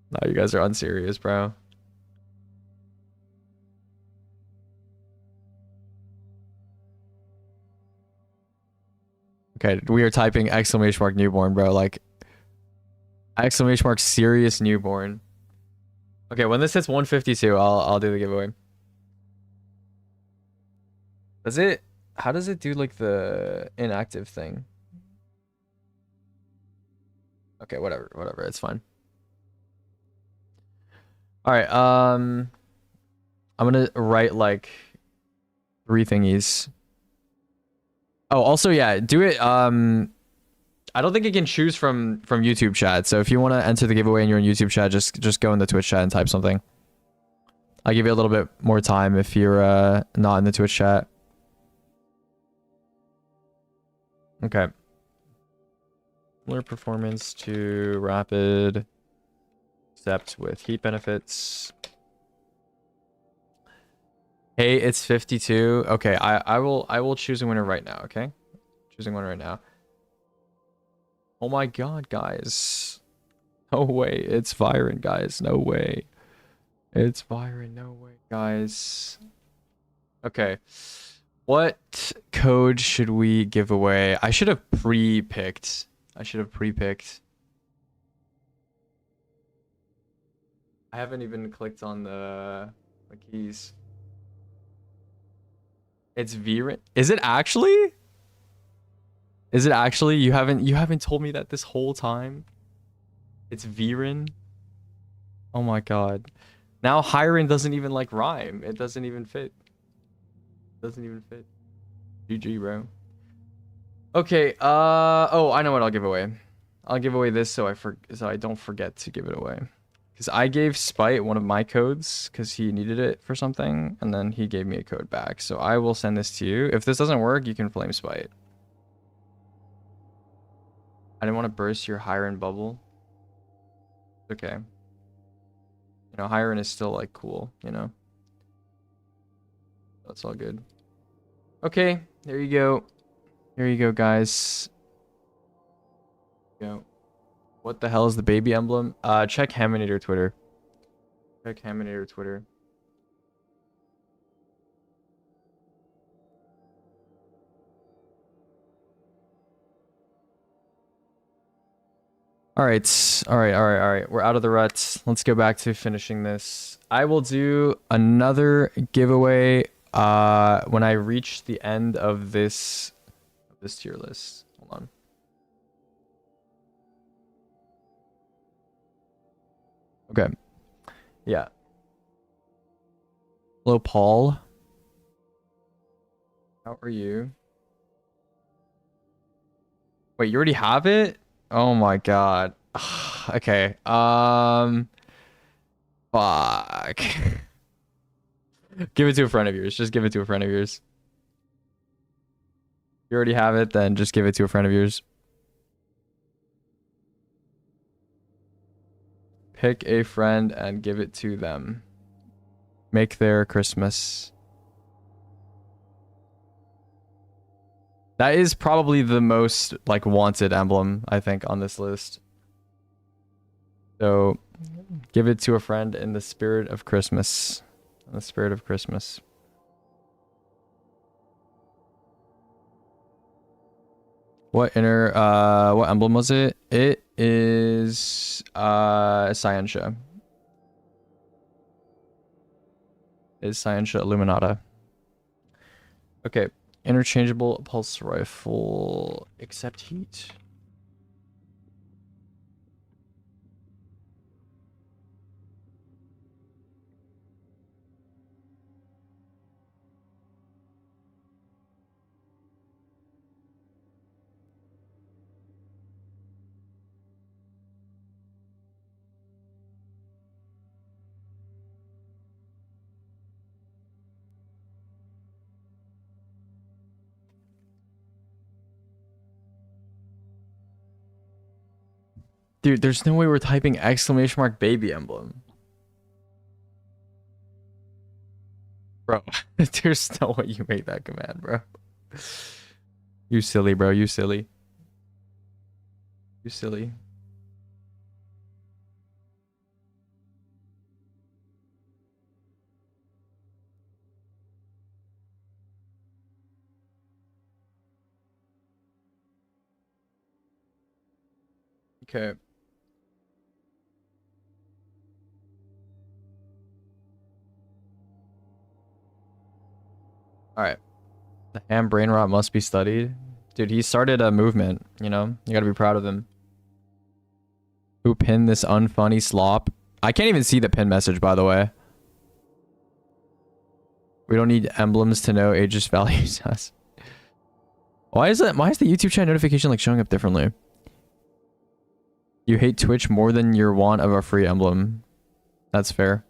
No, you guys are unserious, bro. Okay, we are typing exclamation mark newborn, bro. Like exclamation mark serious newborn. Okay, when this hits 152, I'll do the giveaway. Does it? How does it do like the inactive thing? Okay, whatever, it's fine. All right, I'm gonna write like 3 thingies. Oh, also, yeah, do it. I don't think you can choose from YouTube chat. So if you want to enter the giveaway and you're in YouTube chat, just go in the Twitch chat and type something. I'll give you a little bit more time if you're not in the Twitch chat. Okay. Similar performance to rapid, except with heat benefits. Hey, it's 52. Okay, I will choose a winner right now, okay? Choosing one right now. Oh my god, guys. No way. It's Viren, guys. No way. It's Viren. No way, guys. Okay. What code should we give away? I should have pre-picked. I haven't even clicked on the keys. It's Viren. Is it actually? Is it actually? You haven't told me that this whole time? It's Viren? Oh my god. Now Hiren doesn't even like rhyme. It doesn't even fit. GG, bro. Okay, oh, I know what I'll give away. I'll give away this so I don't forget to give it away. Because I gave Spite one of my codes because he needed it for something, and then he gave me a code back. So I will send this to you. If this doesn't work, you can flame Spite. I didn't want to burst your Hiren bubble. Okay. You know, Hiren is still like cool, you know? That's all good. Okay, there you go. There you go, guys. Go. What the hell is the baby emblem? Check Haminator Twitter. Check Haminator Twitter. All right. We're out of the ruts. Let's go back to finishing this. I will do another giveaway when I reach the end of this tier list. Hold on. Okay. Yeah. Hello, Paul. How are you? Wait, you already have it? Oh my god. Okay. Fuck. Give it to a friend of yours. Just give it to a friend of yours. You already have it, then just give it to a friend of yours. Pick a friend and give it to them. Make their Christmas. That is probably the most like wanted emblem, I think, on this list. So give it to a friend in the spirit of Christmas. In the spirit of Christmas. What emblem was it? It is Scientia. Is Scientia Illuminata. Okay. Interchangeable pulse rifle. Except heat. Dude, there's no way we're typing exclamation mark baby emblem. Bro, there's no way you made that command, bro. You silly, bro. You silly. You silly. Okay. All right. The ham brain rot must be studied. Dude, he started a movement, you know? You gotta be proud of him. Who pinned this unfunny slop? I can't even see the pin message, by the way. We don't need emblems to know Aegis values us. Why is the YouTube chat notification like showing up differently? You hate Twitch more than your want of a free emblem. That's fair.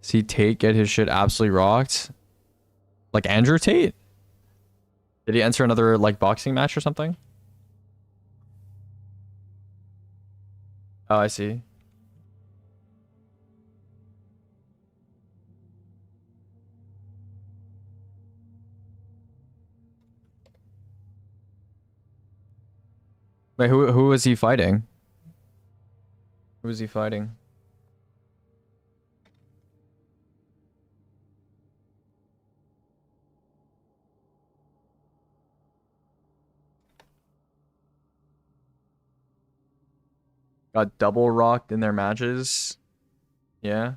See Tate get his shit absolutely rocked. Like Andrew Tate? Did he enter another like boxing match or something? Oh, I see. Wait, who was he fighting? Who was he fighting? Got double rocked in their matches. Yeah.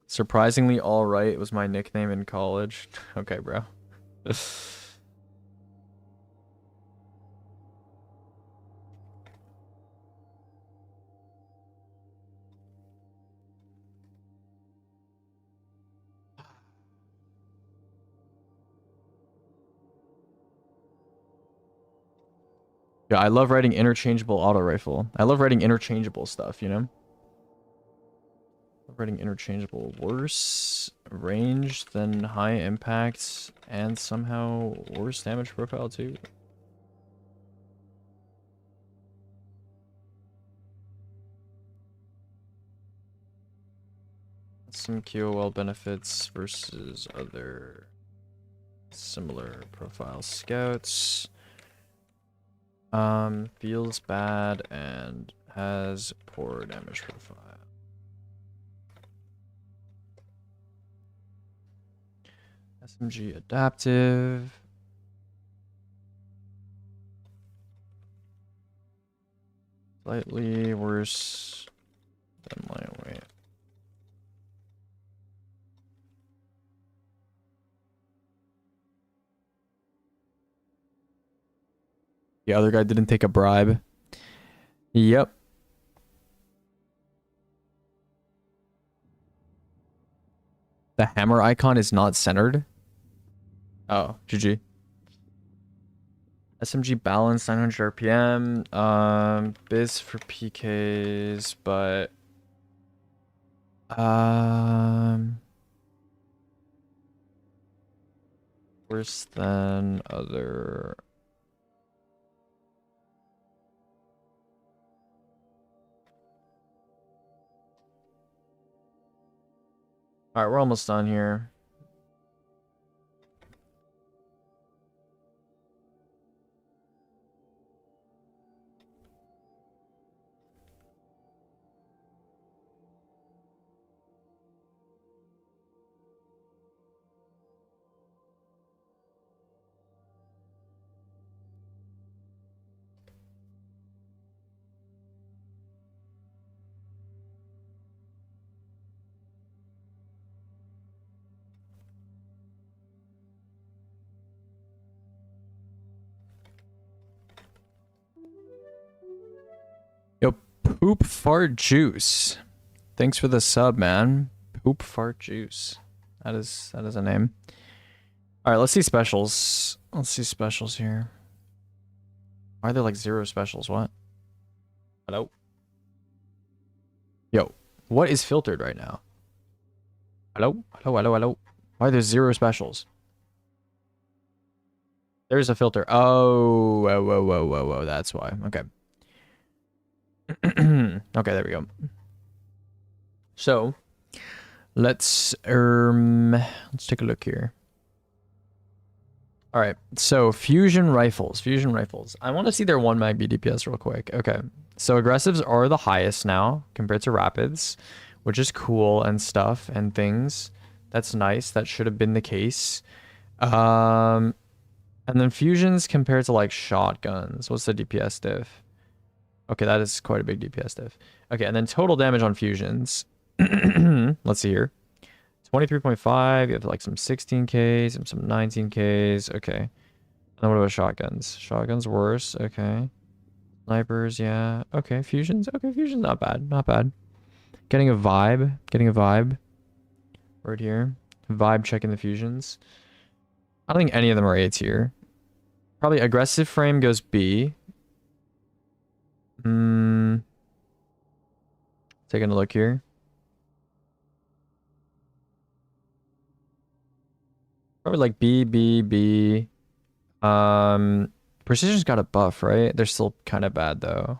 Surprisingly all right was my nickname in college. Okay, bro. Yeah, I love writing interchangeable auto rifle. I love writing interchangeable stuff, you know? Writing interchangeable worse range than high impact and somehow worse damage profile too. Some QOL benefits versus other similar profile scouts. Feels bad and has poor damage profile. SMG adaptive. Slightly worse than lightweight. The other guy didn't take a bribe. Yep. The hammer icon is not centered. Oh, GG. SMG balance 900 RPM. Biz for PKs, but worse than other. All right, we're almost done here. Poop fart juice. Thanks for the sub, man. Poop fart juice. That is a name. All right, let's see specials. Let's see specials here. Why are there like 0 specials? What? Hello? Yo, what is filtered right now? Hello? Hello, hello, hello. Why are there 0 specials? There's a filter. Oh, whoa, whoa, whoa, whoa, whoa. That's why. Okay. Okay, there we go. So, let's take a look here. All right. So, fusion rifles. Fusion rifles. I want to see their 1 mag BDPS real quick. Okay. So, aggressives are the highest now compared to rapids, which is cool and stuff and things. That's nice. That should have been the case. And then fusions compared to like shotguns. What's the DPS diff? Okay, that is quite a big DPS diff. Okay, and then total damage on fusions. Let's see here. 23.5. You have like some 16Ks and some 19Ks. Okay. And then what about shotguns? Shotguns worse. Okay. Snipers, yeah. Okay, fusions. Okay, fusions not bad. Not bad. Getting a vibe. Getting a vibe. Right here. Vibe checking the fusions. I don't think any of them are A tier. Probably aggressive frame goes B. Taking a look here. Probably like B, B, B. Precision's got a buff, right? They're still kind of bad though.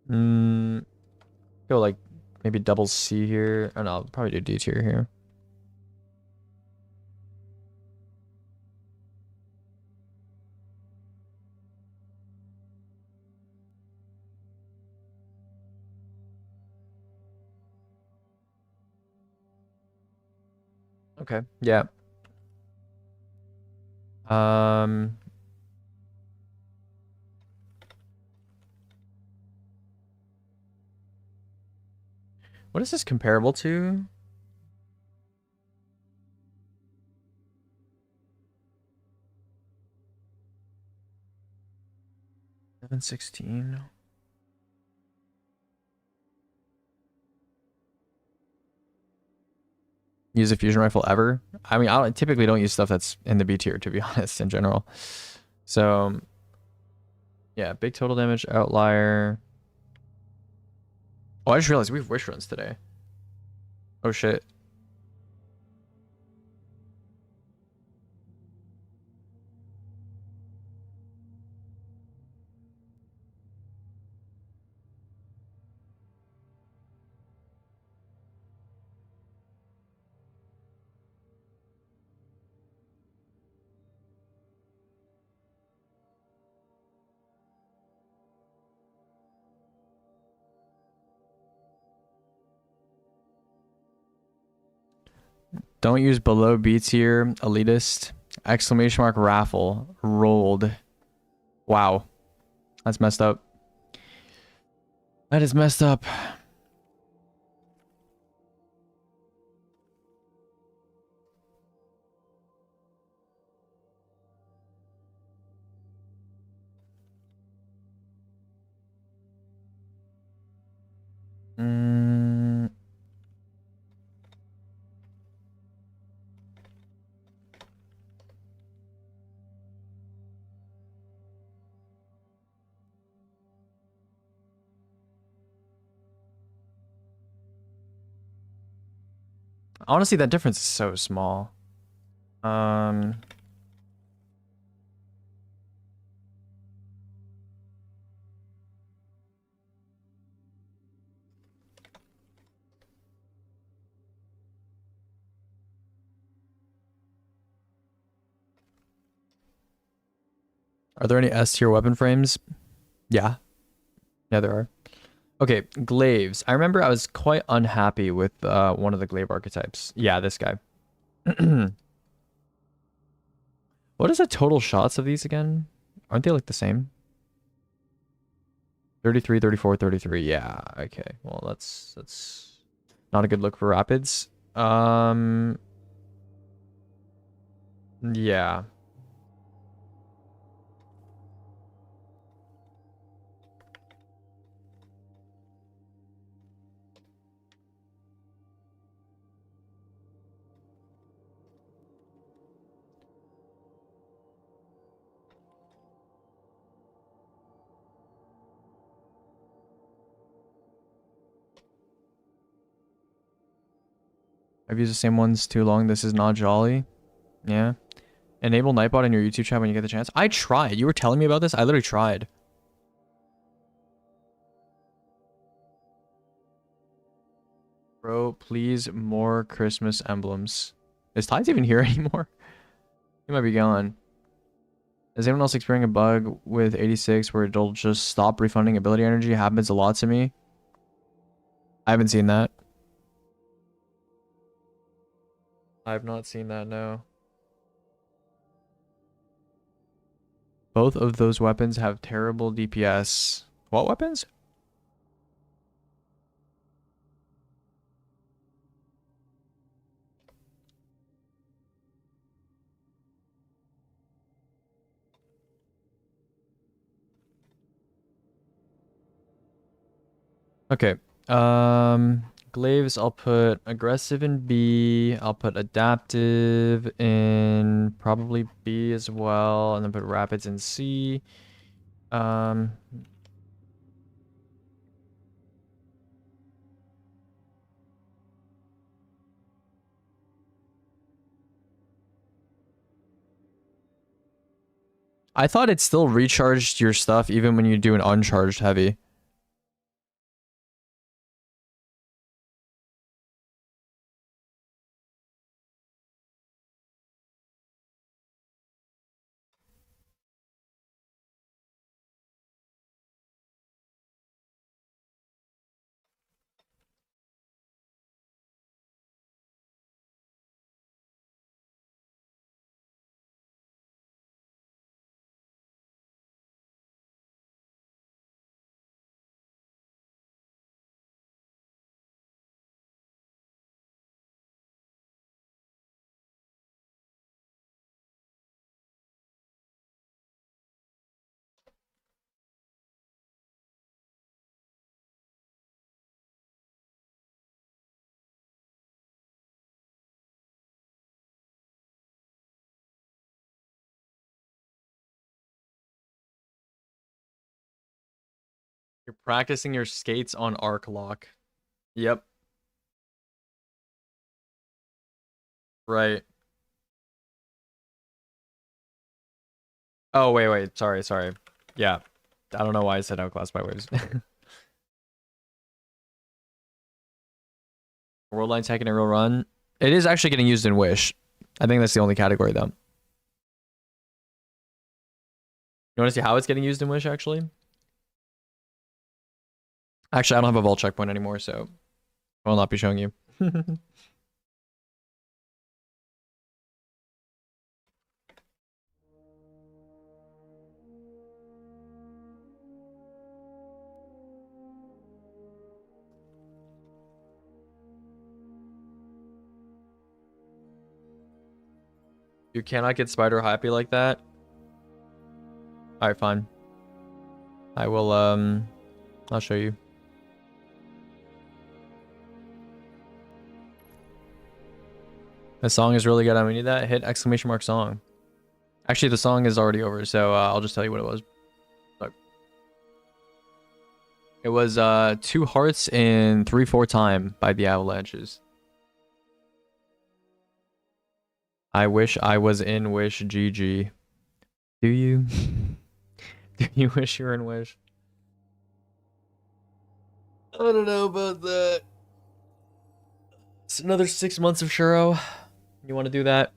Go like maybe double C here. Oh no, I'll probably do D tier here. Okay, yeah. What is this comparable to? $716. Use a fusion rifle ever? I mean, I typically don't use stuff that's in the B tier, to be honest, in general. So, yeah, big total damage, outlier. Oh, I just realized we have wish runs today. Oh, shit. Don't use below B tier, elitist. Exclamation mark raffle. Rolled. Wow. That's messed up. That is messed up. Honestly, that difference is so small. Are there any S tier weapon frames? Yeah. Yeah, there are. Okay, glaives. I remember I was quite unhappy with one of the glaive archetypes. Yeah, this guy. What is the total shots of these again? Aren't they like the same? 33, 34, 33. Yeah, okay. Well, that's not a good look for rapids. Yeah. I've used the same ones too long. This is not jolly. Yeah. Enable Nightbot in your YouTube chat when you get the chance. I tried. You were telling me about this? I literally tried. Bro, please, more Christmas emblems. Is Tides even here anymore? He might be gone. Is anyone else experiencing a bug with 86 where it'll just stop refunding ability energy? It happens a lot to me. I haven't seen that. I've not seen that, no. Both of those weapons have terrible DPS. What weapons? Okay. Glaives, I'll put aggressive in B. I'll put adaptive in probably B as well, and then put rapids in C. I thought it still recharged your stuff even when you do an uncharged heavy. You're practicing your skates on arc lock. Yep. Right. Oh, wait. Sorry. Yeah. I don't know why I said outclassed by waves. World line taking a real run. It is actually getting used in Wish. I think that's the only category though. You want to see how it's getting used in Wish actually? Actually, I don't have a vault checkpoint anymore, so I will not be showing you. You cannot get spider happy like that. Alright, fine. I will, I'll show you. The song is really good. I need that. Hit exclamation mark song. Actually, the song is already over, so I'll just tell you what it was. Look. It was 2 hearts in 3/4 time by the Avalanches. I wish I was in Wish GG. Do you? Do you wish you were in Wish? I don't know about that. It's another 6 months of Shuro. You want to do that?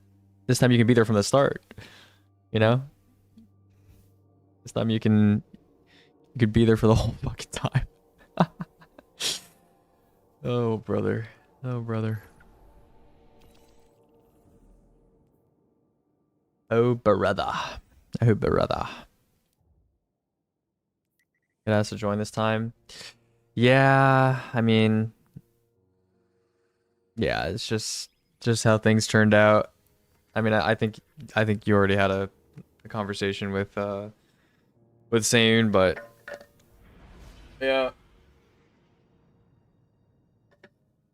This time you can be there from the start. You know? This time you could be there for the whole fucking time. Oh, brother. Oh, brother. Oh, brother. Oh, brother. It has to join this time. Yeah, I mean, yeah, it's just how things turned out. I mean, I think you already had a conversation with Sayun, but yeah.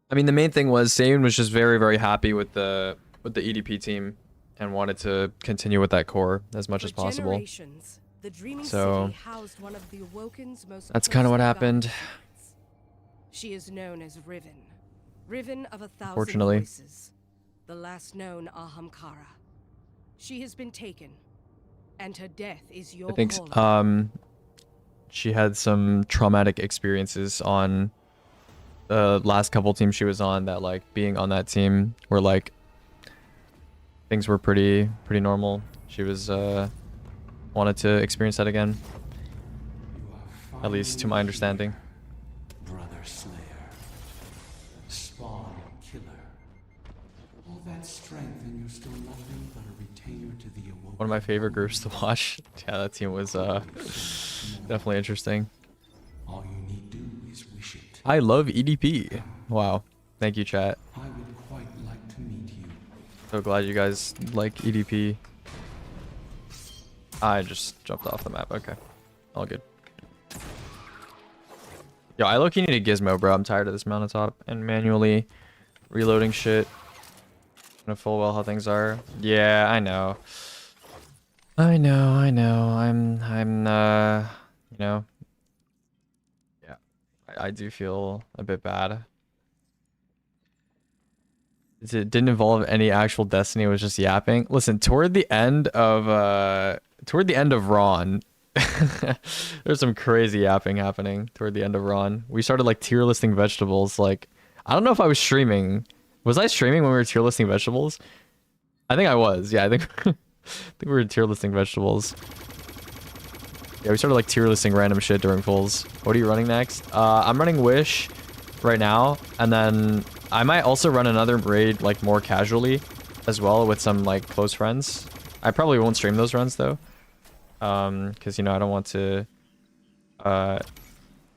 I mean, the main thing was Sayun was just very, very happy with the EDP team and wanted to continue with that core as much as possible. So that's kind of what happened. She is known as Riven, Riven of 1,000 Unfortunately. voices, the last known Ahamkara. She has been taken, and her death is your I think calling. she had some traumatic experiences on the last couple teams she was on, that like being on that team where like things were pretty normal. She was wanted to experience that again, at least to my understanding. Brother Slayer, Spawn Killer. All that strength and you're still nothing but a retainer to the awoken. One of my favorite groups to watch. Yeah, that team was definitely interesting. All you need do is wish it. I love EDP. Wow. Thank you, chat. I would quite like to meet you. So glad you guys like EDP. I just jumped off the map. Okay. All good. Yo, I low-key need a gizmo, bro. I'm tired of this mountaintop and manually reloading shit. I know full well how things are. Yeah, I know. I know. I'm you know. Yeah. I do feel a bit bad. It didn't involve any actual destiny, it was just yapping. Listen, toward the end of Ron, there's some crazy yapping happening toward the end of Ron. We started like tier listing vegetables. Like, I don't know if I was streaming. Was I streaming when we were tier listing vegetables? I think I was. Yeah, I think I think we were tier listing vegetables. Yeah, we started like tier listing random shit during fulls. What are you running next? I'm running Wish right now, and then I might also run another raid like more casually as well with some like close friends. I probably won't stream those runs though, because you know I don't want to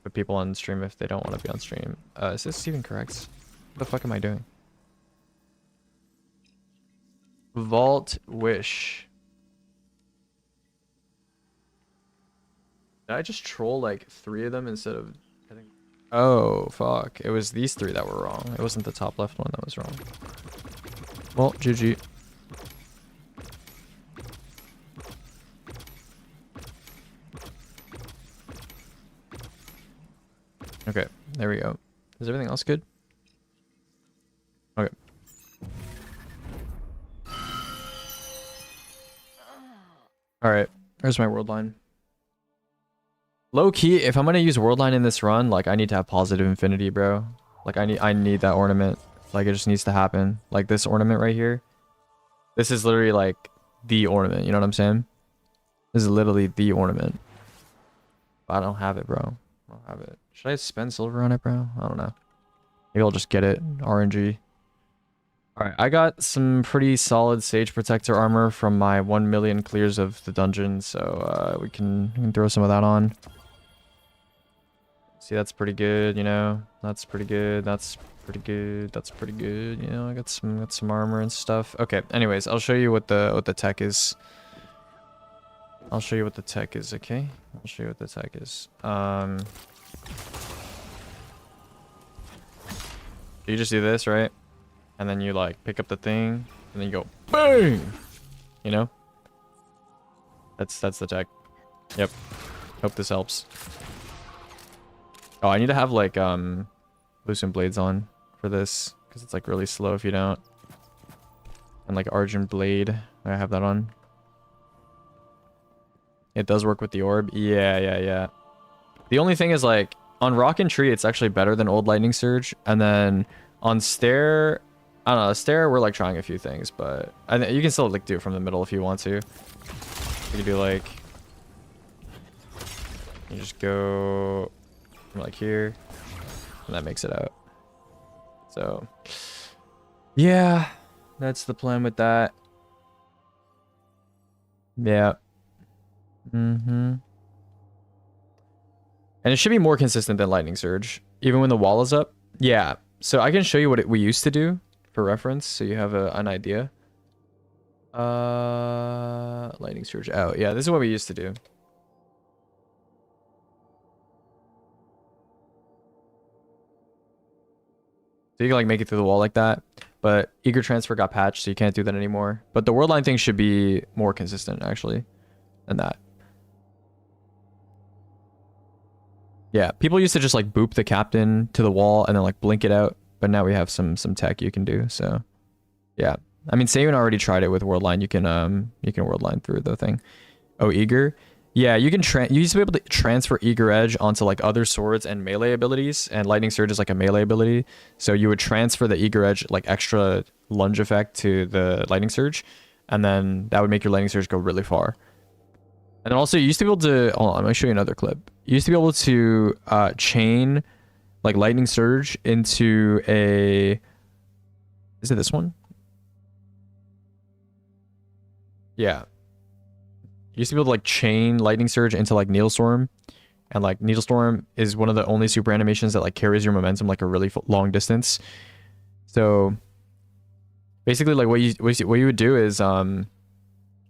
put people on stream if they don't want to be on stream. Is this even correct? What the fuck am I doing? Vault Wish. Did I just troll like 3 of them instead of, I think? Oh fuck, it was these 3 that were wrong. It wasn't the top left one that was wrong. Well, GG. Okay, there we go. Is everything else good? Okay. Alright, there's my world line. Low key, if I'm gonna use world line in this run, like I need to have positive infinity, bro. Like I need that ornament. Like it just needs to happen. Like this ornament right here. This is literally like the ornament, you know what I'm saying? This is literally the ornament. But I don't have it, bro. I don't have it. Should I spend silver on it, bro? I don't know. Maybe I'll just get it. RNG. Alright, I got some pretty solid Sage Protector armor from my 1 million clears of the dungeon, so we can throw some of that on. See, that's pretty good, you know? That's pretty good, that's pretty good, that's pretty good, you know? I got some armor and stuff. Okay, anyways, I'll show you what the tech is. I'll show you what the tech is, okay? I'll show you what the tech is. You just do this, right? And then you like pick up the thing, and then you go bang. You know? That's the tech. Yep. Hope this helps. Oh, I need to have like loosened blades on for this, because it's like really slow if you don't. And like Argent Blade, I have that on. It does work with the orb. Yeah. The only thing is like on Rock and Tree, it's actually better than Old Lightning Surge, and then on Stair, I don't know, Stair, we're like trying a few things, but you can still like do it from the middle if you want to. You can do like, you just go from like here, and that makes it out. So yeah, that's the plan with that. Yeah. And it should be more consistent than Lightning Surge, even when the wall is up. Yeah, so I can show you what we used to do for reference, so you have an idea. Lightning Surge out. Yeah, this is what we used to do. So you can like make it through the wall like that, but Eager Transfer got patched, so you can't do that anymore. But the World Line thing should be more consistent, actually, than that. Yeah, people used to just like boop the captain to the wall and then like blink it out but now we have some tech you can do. So yeah, I mean, Sayun already tried it with Worldline. You can Worldline through the thing. Oh, Eager. Yeah, you used to be able to transfer Eager Edge onto like other swords and melee abilities, and Lightning Surge is like a melee ability. So you would transfer the Eager Edge like extra lunge effect to the Lightning Surge, and then that would make your Lightning Surge go really far. And then also you used to be able to, hold on, I'm gonna show you another clip. You used to be able to chain like Lightning Surge into a, is it this one? Yeah. You used to be able to like chain Lightning Surge into like Needlestorm, and like Needlestorm is one of the only super animations that like carries your momentum like a really long distance. So basically, like what you would do is you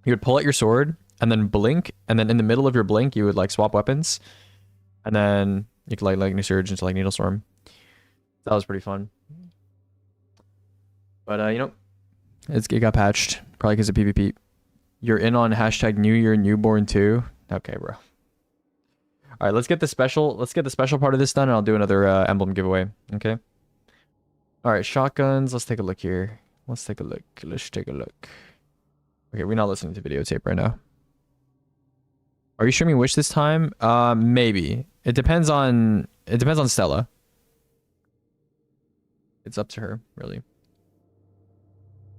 would pull out your sword and then blink, and then in the middle of your blink you would like swap weapons, and then you could like Lightning Surge into like Needlestorm. That was pretty fun. But you know, it got patched probably because of PvP. You're in on hashtag New Year Newborn too. Okay, bro. All right, let's get the special part of this done, and I'll do another emblem giveaway. Okay. All right, shotguns. Let's take a look here. Let's take a look. Okay, we're not listening to videotape right now. Are you streaming Wish this time? Maybe. It depends on Stella. It's up to her, really.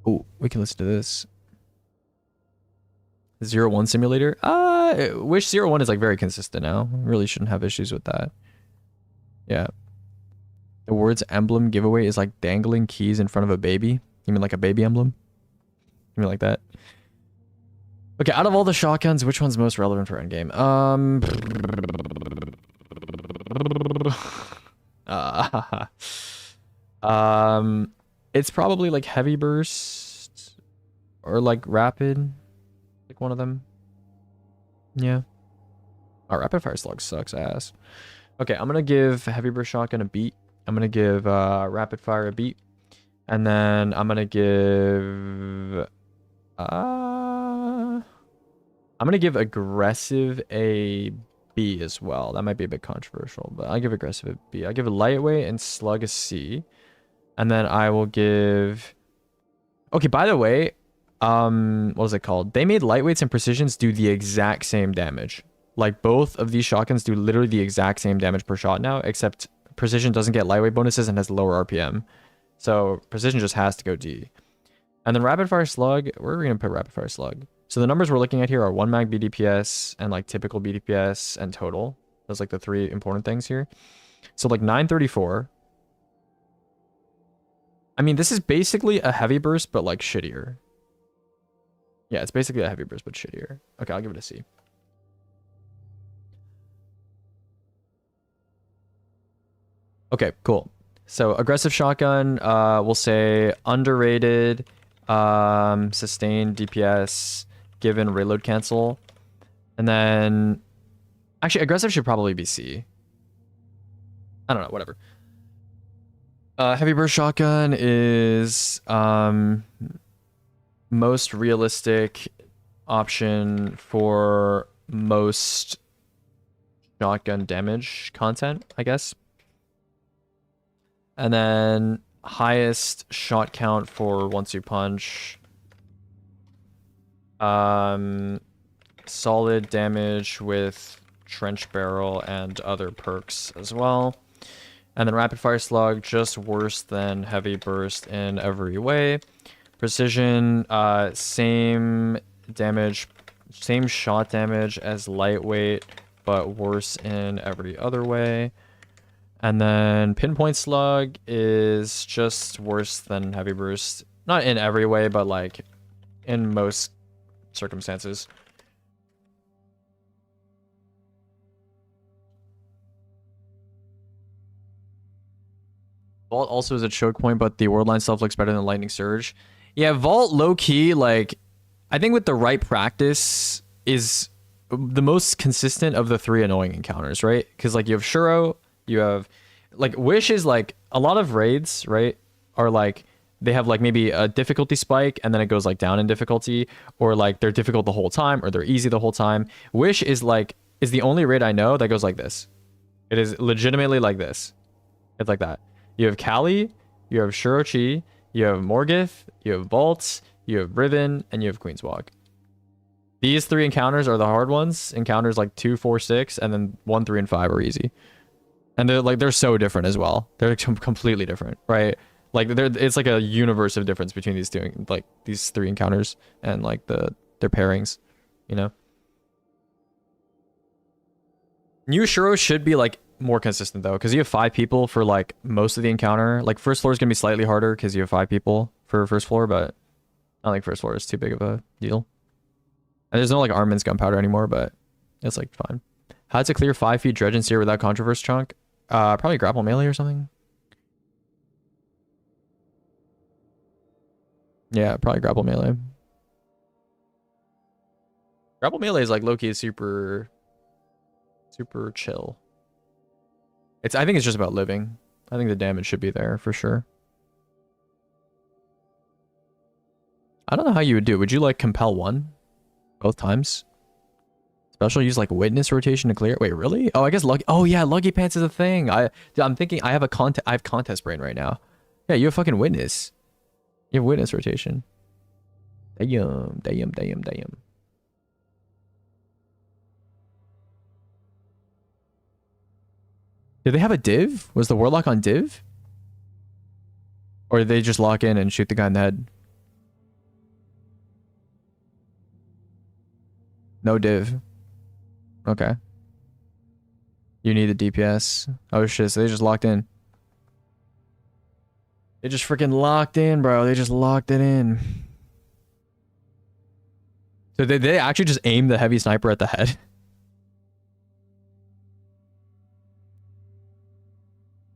Oh, we can listen to this. 0-1 simulator. Wish 0-1 is like very consistent now. Really shouldn't have issues with that. Yeah. The words emblem giveaway is like dangling keys in front of a baby. You mean like a baby emblem? You mean like that? Okay, out of all the shotguns, which one's most relevant for endgame? It's probably like heavy burst or like rapid. Like one of them. Yeah. Oh, rapid fire slug sucks ass. Okay, I'm gonna give heavy burst shotgun a beat. I'm gonna give rapid fire a beat, and then I'm gonna give aggressive a B as well. That might be a bit controversial, but I'll give aggressive a B. I'll give a lightweight and slug a C, and then I will give. Okay, by the way, what was it called? They made lightweights and precisions do the exact same damage. Like both of these shotguns do literally the exact same damage per shot now, except precision doesn't get lightweight bonuses and has lower RPM. So precision just has to go D. And then rapid fire slug, where are we gonna put rapid fire slug? So the numbers we're looking at here are 1 mag BDPS and like typical BDPS and total. Those like the three important things here. So like 934. I mean, this is basically a heavy burst, but like shittier. Yeah, it's basically a heavy burst, but shittier. Okay, I'll give it a C. Okay, cool. So aggressive shotgun, we'll say underrated, sustained DPS, given reload cancel. And then, actually aggressive should probably be C. I don't know, whatever. Heavy burst shotgun is most realistic option for most shotgun damage content, I guess. And then highest shot count for once you punch. Solid damage with trench barrel and other perks as well. And then rapid fire slug, just worse than heavy burst in every way. Precision, same damage, same shot damage as lightweight, but worse in every other way. And then pinpoint slug is just worse than heavy burst. Not in every way, but like in most circumstances. Vault also is a choke point, but the Worldline stuff looks better than Lightning Surge. Yeah, Vault low-key, like, I think with the right practice is the most consistent of the three annoying encounters, right? Because, like, you have Shuro, you have, like, Wish is, like, a lot of raids, right, are, like, they have, like, maybe a difficulty spike, and then it goes, like, down in difficulty, or, like, they're difficult the whole time, or they're easy the whole time. Wish is, like, is the only raid I know that goes like this. It is legitimately like this. It's like that. You have Kali, you have Shirochi, you have Morgith, you have Bolts, you have Riven, and you have Queenswalk. These 3 encounters are the hard ones. Encounters like 2, 4, 6, and then 1, 3, and 5 are easy. And they're so different as well. They're completely different, right? Like it's like a universe of difference between these two, like these 3 encounters and like their pairings, you know. New Shuro should be like more consistent though, because you have 5 people for like most of the encounter. Like first floor is gonna be slightly harder because you have 5 people for first floor, but I don't think first floor is too big of a deal. And there's no like Armin's gunpowder anymore, but it's like fine. How to clear 5 feet dredge and seer without controverse chunk? Probably grapple melee or something. Yeah, probably grapple melee. Grapple melee is like low-key super chill. I think it's just about living. I think the damage should be there for sure. I don't know how you would do it. Would you like compel 1 both times? Special use like witness rotation to clear. Wait, really? Oh, I guess lucky. Oh yeah, lucky pants is a thing. I'm thinking I have contest brain right now. Yeah, you have fucking witness. You have witness rotation. Damn. Did they have a div? Was the warlock on div? Or did they just lock in and shoot the guy in the head? No div. Okay. You need the DPS. Oh shit, so they just locked in. They just freaking locked in, bro. They just locked it in. So did they actually just aim the heavy sniper at the head?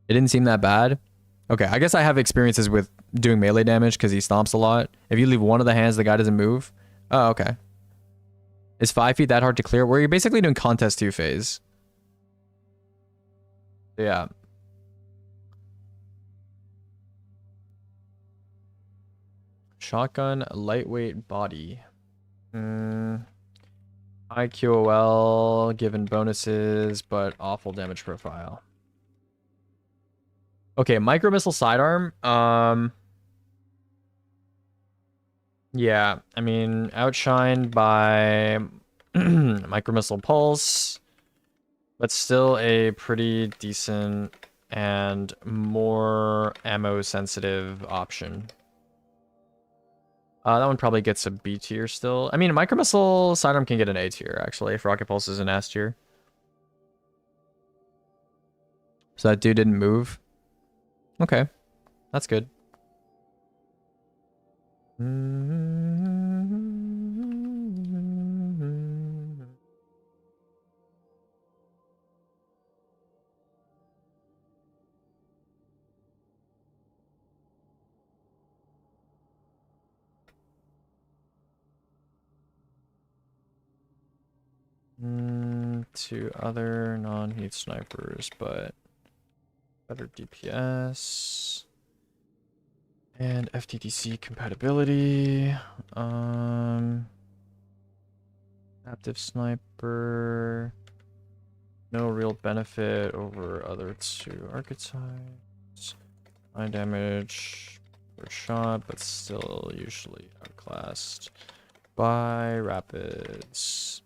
It didn't seem that bad. Okay, I guess I have experiences with doing melee damage because he stomps a lot. If you leave one of the hands, the guy doesn't move. Oh, okay. Is 5 feet that hard to clear? Where you're basically doing contest 2 phase. Yeah. Shotgun, lightweight body. High QOL, given bonuses, but awful damage profile. Okay, micro missile sidearm. Yeah, I mean, outshined by micro missile pulse, but still a pretty decent and more ammo sensitive option. That one probably gets a B tier still. I mean, micro missile sidearm can get an A tier actually if rocket pulse is an S tier. So that dude didn't move. Okay, that's good. 2 other non-heat snipers, but better DPS and FTDC compatibility. Active sniper, no real benefit over other 2 archetypes. High damage per shot, but still usually outclassed by rapids.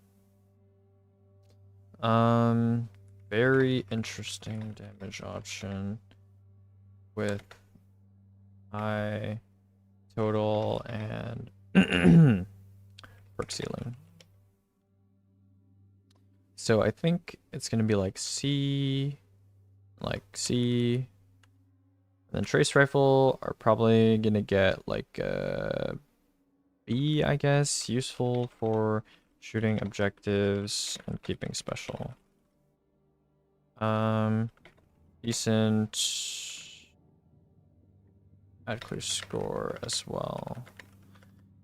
Very interesting damage option with high total and perk ceiling. So I think it's gonna be like C, and then trace rifle are probably gonna get like B, I guess, useful for shooting objectives and keeping special. Decent at clear score as well.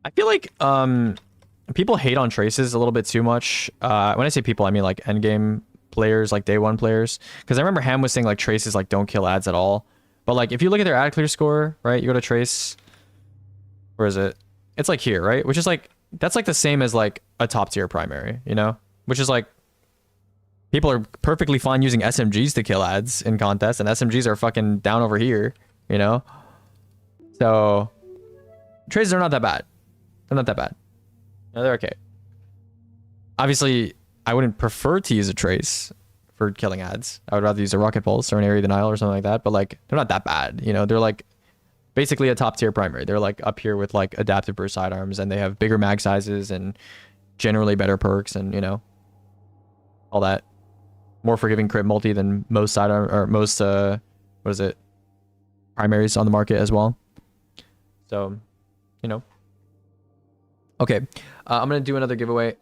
I feel like people hate on traces a little bit too much. When I say people, I mean like endgame players, like day 1 players. Because I remember Ham was saying like traces like don't kill ads at all. But like if you look at their ad clear score, right? You go to trace. Where is it? It's like here, right? Which is like that's like the same as like a top tier primary, you know? Which is like people are perfectly fine using SMGs to kill ads in contests, and SMGs are fucking down over here, you know? So traces are not that bad. They're not that bad. No, they're okay. Obviously, I wouldn't prefer to use a trace for killing ads. I would rather use a rocket pulse or an area denial or something like that. But like, they're not that bad. You know, they're like basically a top tier primary. They're like up here with like adaptive burst sidearms, and they have bigger mag sizes and generally better perks, and you know, all that. More forgiving crit multi than most sidearm or most what is it, primaries on the market as well. So, you know. Okay, I'm gonna do another giveaway.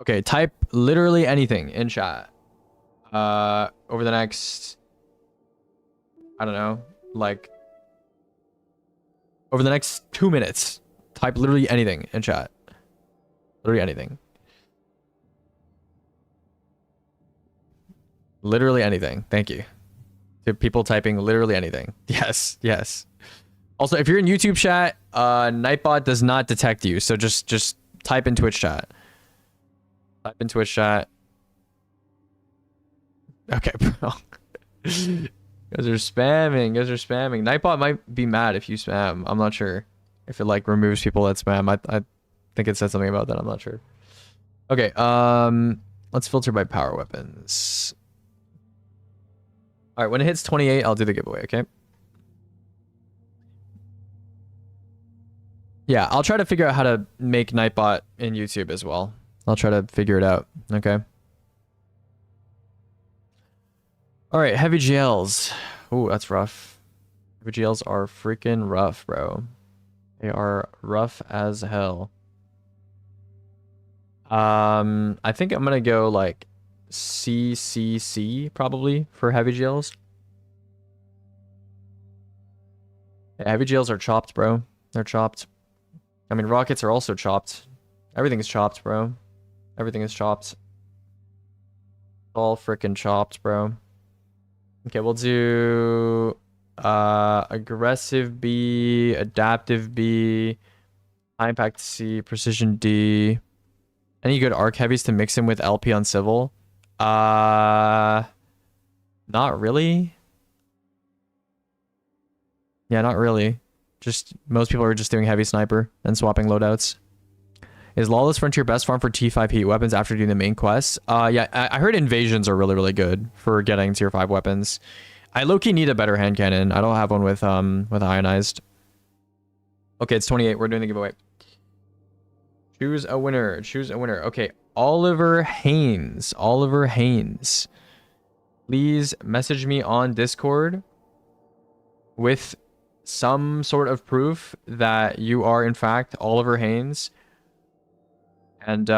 Okay, type literally anything in chat. Over the next, I don't know, like over the next 2 minutes, type literally anything in chat. Literally anything. Literally anything. Thank you. To people typing literally anything. Yes, yes. Also, if you're in YouTube chat, Nightbot does not detect you, so just type in Twitch chat. Type in Twitch chat. Okay, bro. You guys are spamming. You guys are spamming. Nightbot might be mad if you spam. I'm not sure if it like removes people that spam. I think it said something about that. I'm not sure. Okay. Let's filter by power weapons. All right, when it hits 28, I'll do the giveaway, okay? Yeah, I'll try to figure out how to make Nightbot in YouTube as well. I'll try to figure it out, okay? All right, heavy GLs. Ooh, that's rough. Heavy GLs are freaking rough, bro. They are rough as hell. I think I'm gonna go like CCC probably for heavy GLs. Yeah, heavy GLs are chopped, bro. They're chopped. I mean, rockets are also chopped. Everything is chopped, bro. Everything is chopped. All freaking chopped, bro. Okay, we'll do aggressive B, adaptive B, high impact C, precision D. Any good arc heavies to mix in with LP on civil? Not really. Yeah, not really. Just most people are just doing heavy sniper and swapping loadouts. Is Lawless Frontier best farm for T5 heat weapons after doing the main quests? Yeah, I heard invasions are really, really good for getting tier 5 weapons. I low-key need a better hand cannon. I don't have one with ionized. Okay, it's 28. We're doing the giveaway. Choose a winner. Choose a winner. Okay, Oliver Haynes. Oliver Haynes. Please message me on Discord with some sort of proof that you are in fact Oliver Haynes. And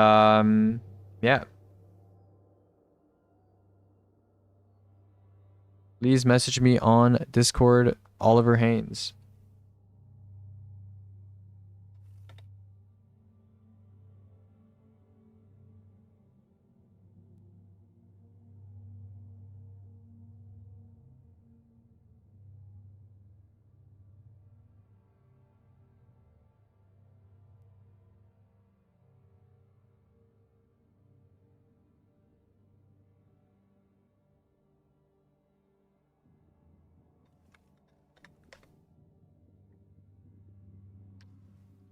yeah. Please message me on Discord, Oliver Haynes.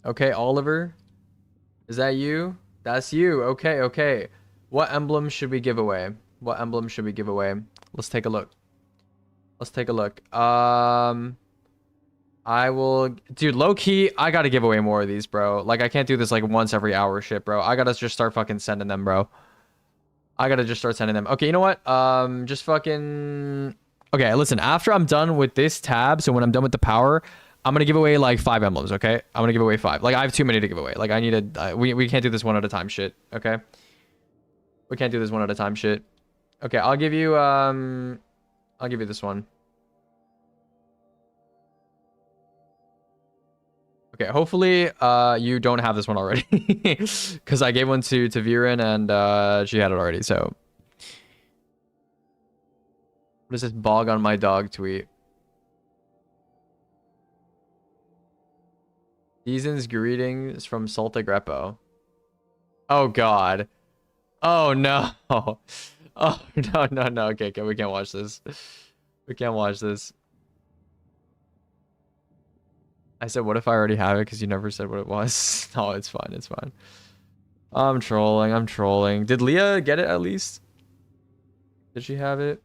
Okay, Oliver. Is that you? That's you. Okay, okay. What emblem should we give away? What emblem should we give away? Let's take a look. Let's take a look. I will... Dude, low-key, I gotta give away more of these, bro. Like, I can't do this, like, once every hour shit, bro. I gotta just start fucking sending them, bro. I gotta just start sending them. Okay, you know what? Just fucking... Okay, listen. After I'm done with this tab, so when I'm done with the power... I'm gonna give away like 5 emblems, okay? I'm gonna give away 5. Like I have too many to give away. Like I need to. We can't do this one at a time, shit. Okay. We can't do this one at a time, shit. Okay, I'll give you this one. Okay, hopefully you don't have this one already, because I gave one to Viren and she had it already. So what is this bog on my dog tweet? Season's greetings from Salta Greppo. Oh god. Oh no. Oh no. Okay, we can't watch this. We can't watch this. I said, what if I already have it? Because you never said what it was. Oh, it's fine. It's fine. I'm trolling. I'm trolling. Did Leah get it at least? Did she have it?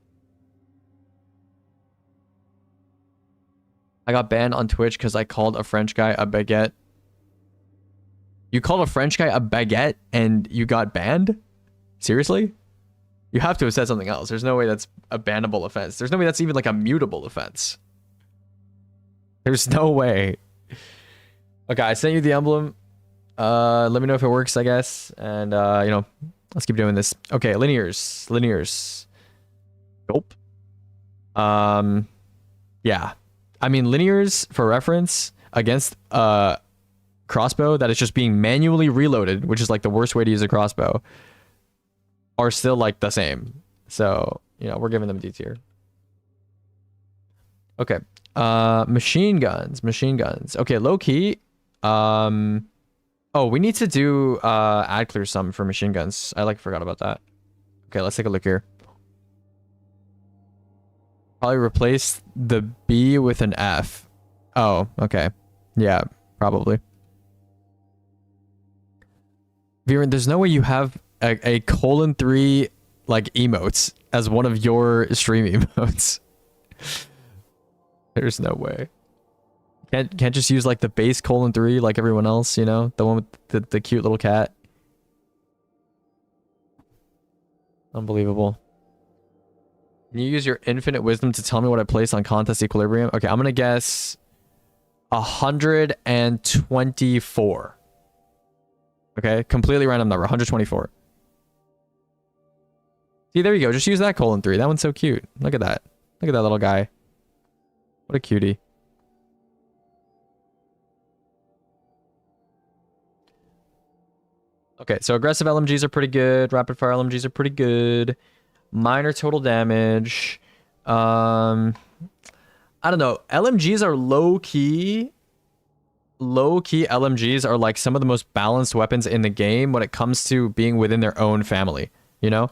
I got banned on Twitch because I called a French guy a baguette. You called a French guy a baguette and you got banned? Seriously? You have to have said something else. There's no way that's a bannable offense. There's no way that's even like a mutable offense. There's no way. Okay, I sent you the emblem. Let me know if it works, I guess. And, you know, let's keep doing this. Okay, linears. Linears. Nope. Yeah. I mean, linears, for reference, against crossbow that is just being manually reloaded, which is like the worst way to use a crossbow, are still like the same. So, you know, we're giving them D tier. Okay. Machine guns. Machine guns. Okay, low key. Oh, we need to do ad clear sum for machine guns. I like forgot about that. Okay, let's take a look here. Probably replace the B with an F. Oh, okay. Yeah, probably. Viren, there's no way you have a :3 like emotes as one of your stream emotes. There's no way. Can't just use like the base :3 like everyone else, you know? The one with the cute little cat. Unbelievable. Can you use your infinite wisdom to tell me what I placed on contest equilibrium? Okay, I'm gonna guess 124. Okay, completely random number, 124. See, there you go. Just use that :3. That one's so cute. Look at that. Look at that little guy. What a cutie. Okay, so aggressive LMGs are pretty good. Rapid fire LMGs are pretty good. Minor total damage. I don't know. LMGs are low key. Low key LMGs are like some of the most balanced weapons in the game when it comes to being within their own family, you know?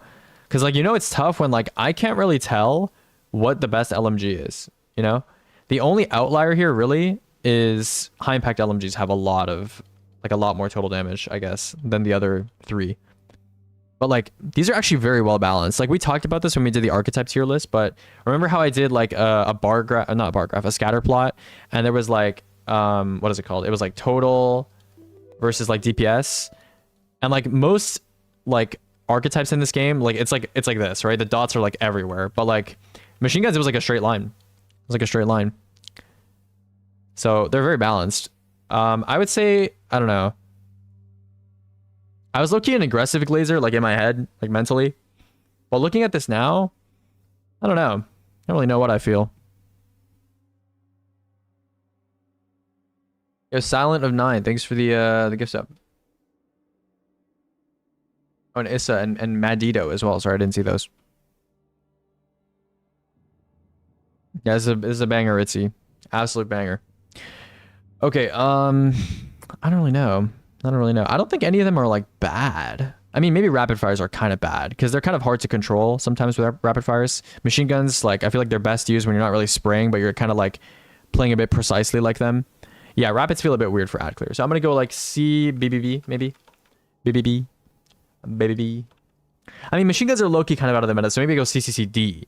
Because like, you know, it's tough when like I can't really tell what the best LMG is, you know? The only outlier here really is high impact LMGs have a lot more total damage, I guess, than the other three. But like, these are actually very well balanced. Like we talked about this when we did the archetype tier list, but remember how I did like a bar graph, not a bar graph, a scatter plot, and there was like, what is it called? It was like total versus like DPS, and like most like archetypes in this game, like it's like this, right? The dots are like everywhere, but like machine guns, it was like a straight line. It was like a straight line. So they're very balanced. I would say, I don't know. I was looking at an aggressive glazer, like in my head, like mentally. But looking at this now, I don't know. I don't really know what I feel. Yo, Silent of 9, thanks for the gift sub. Oh, and Issa and Madito as well. Sorry, I didn't see those. Yeah, this is a banger, Itzy. Absolute banger. Okay, I don't really know. I don't think any of them are like bad. I mean, maybe rapid fires are kind of bad because they're kind of hard to control sometimes with rapid fires. Machine guns, like I feel like they're best used when you're not really spraying, but you're kind of like playing a bit precisely like them. Yeah, rapids feel a bit weird for ad clear. So I'm gonna go like C, BBB, maybe. BBB. BBB. I mean, machine guns are low-key kind of out of the meta, so maybe I go CCCD.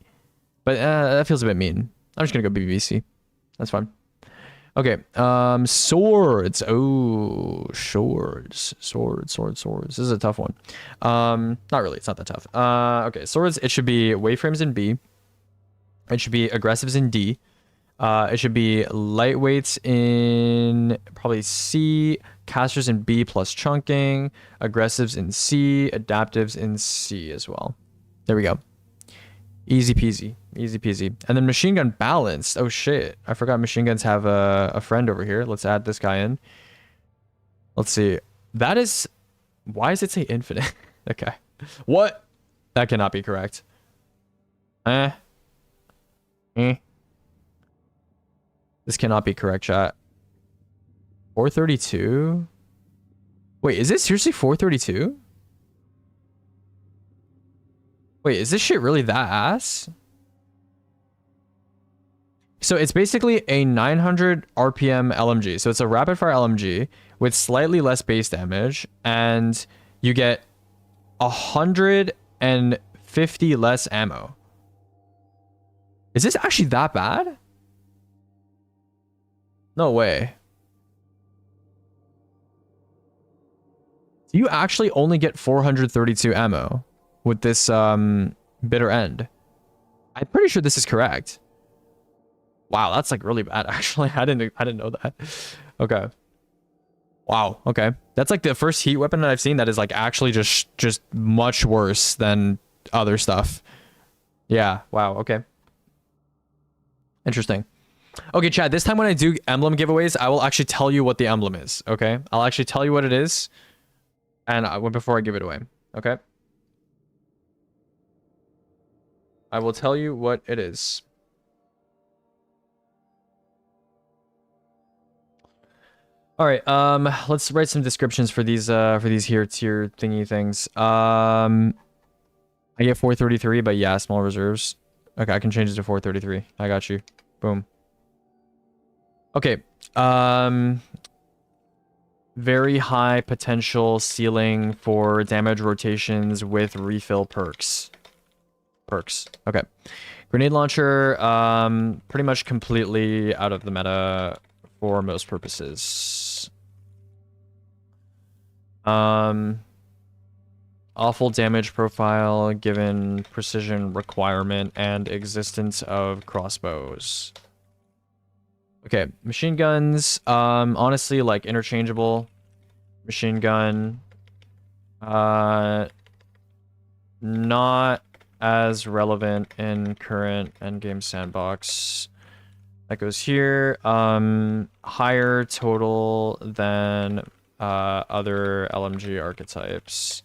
But that feels a bit mean. I'm just gonna go BBBC. That's fine. Okay, swords. Oh, swords. This is a tough one. Not really, it's not that tough. Okay, swords, it should be waveframes in B. It should be aggressives in D. It should be lightweights in probably C, casters in B plus chunking, aggressives in C, adaptives in C as well. There we go. Easy peasy. Easy peasy. And then machine gun balanced. Oh shit. I forgot machine guns have a friend over here. Let's add this guy in. Let's see. That is... Why does it say infinite? Okay. What? That cannot be correct. This cannot be correct, chat. 432? Wait, is this seriously 432? Wait, is this shit really that ass? So it's basically a 900 RPM LMG. So it's a rapid fire LMG with slightly less base damage, and you get 150 less ammo. Is this actually that bad? No way. You actually only get 432 ammo with this bitter end. I'm pretty sure this is correct. Wow, that's like really bad actually. I didn't know that. Okay. Wow, okay. That's like the first heat weapon that I've seen that is like actually just much worse than other stuff. Yeah, wow, okay. Interesting. Okay, Chad, this time when I do emblem giveaways, I will actually tell you what the emblem is, okay? I'll actually tell you what it is and before I give it away, okay? I will tell you what it is. All right, let's write some descriptions for these here tier thingy things. I get 433, but yeah, small reserves. Okay, I can change it to 433. I got you. Boom. Okay. Very high potential ceiling for damage rotations with refill perks. Okay. Grenade launcher, pretty much completely out of the meta for most purposes. Awful damage profile given precision requirement and existence of crossbows. Okay, machine guns, honestly, like interchangeable. Machine gun, not as relevant in current endgame sandbox. That goes here. Higher total than other LMG archetypes.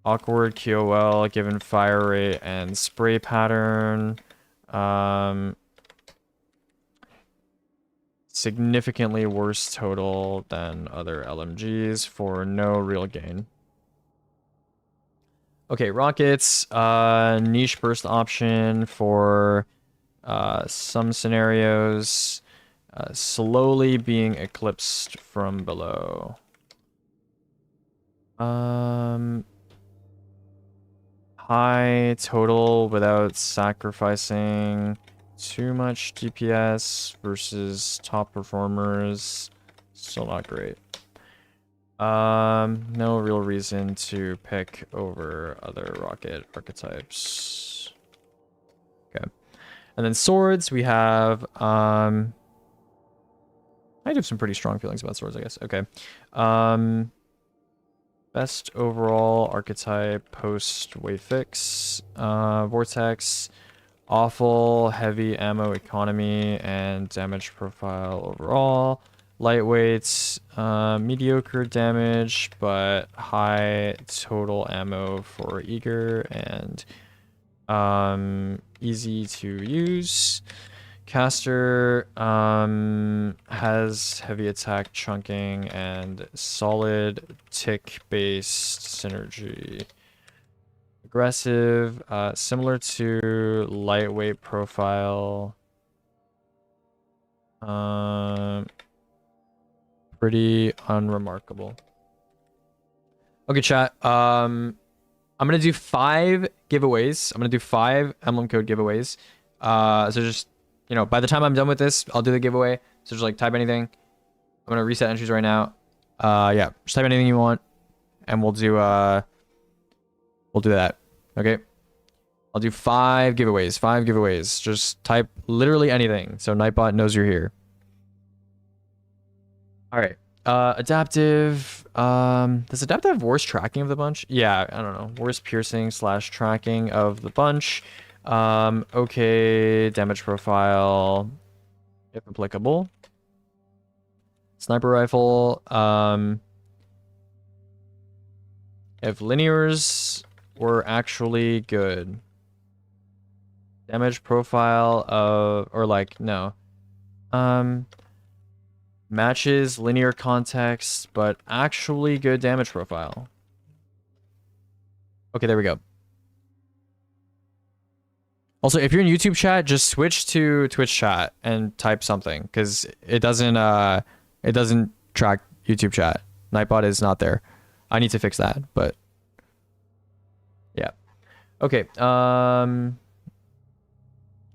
Awkward QOL given fire rate and spray pattern. Significantly worse total than other LMGs for no real gain. Okay, rockets, niche burst option for some scenarios, slowly being eclipsed from below. High total without sacrificing too much DPS versus top performers. Still not great. No real reason to pick over other rocket archetypes. Okay. And then swords, we have I have some pretty strong feelings about swords, I guess. Okay. Best overall archetype post wave fix. Vortex, awful heavy ammo economy and damage profile overall. Lightweight, mediocre damage, but high total ammo for eager and easy to use. Caster has heavy attack chunking and solid tick-based synergy. Aggressive, similar to lightweight profile. Pretty unremarkable. Okay, chat. I'm gonna do 5 giveaways. I'm gonna do 5 emblem code giveaways. So just, you know, by the time I'm done with this, I'll do the giveaway. So just like type anything. I'm gonna reset entries right now. Yeah, just type anything you want, and we'll do that. Okay. I'll do 5 giveaways. 5 giveaways. Just type literally anything, so Nightbot knows you're here. All right. Adaptive. Does adaptive have worst tracking of the bunch? Yeah, I don't know. Worst piercing / tracking of the bunch. Okay, damage profile, if applicable. Sniper rifle. If linears were actually good. Damage profile of, or like, no. Matches linear context, but actually good damage profile. Okay, there we go. Also, if you're in YouTube chat, just switch to Twitch chat and type something because it doesn't track YouTube chat. Nightbot is not there. I need to fix that, but yeah. Okay.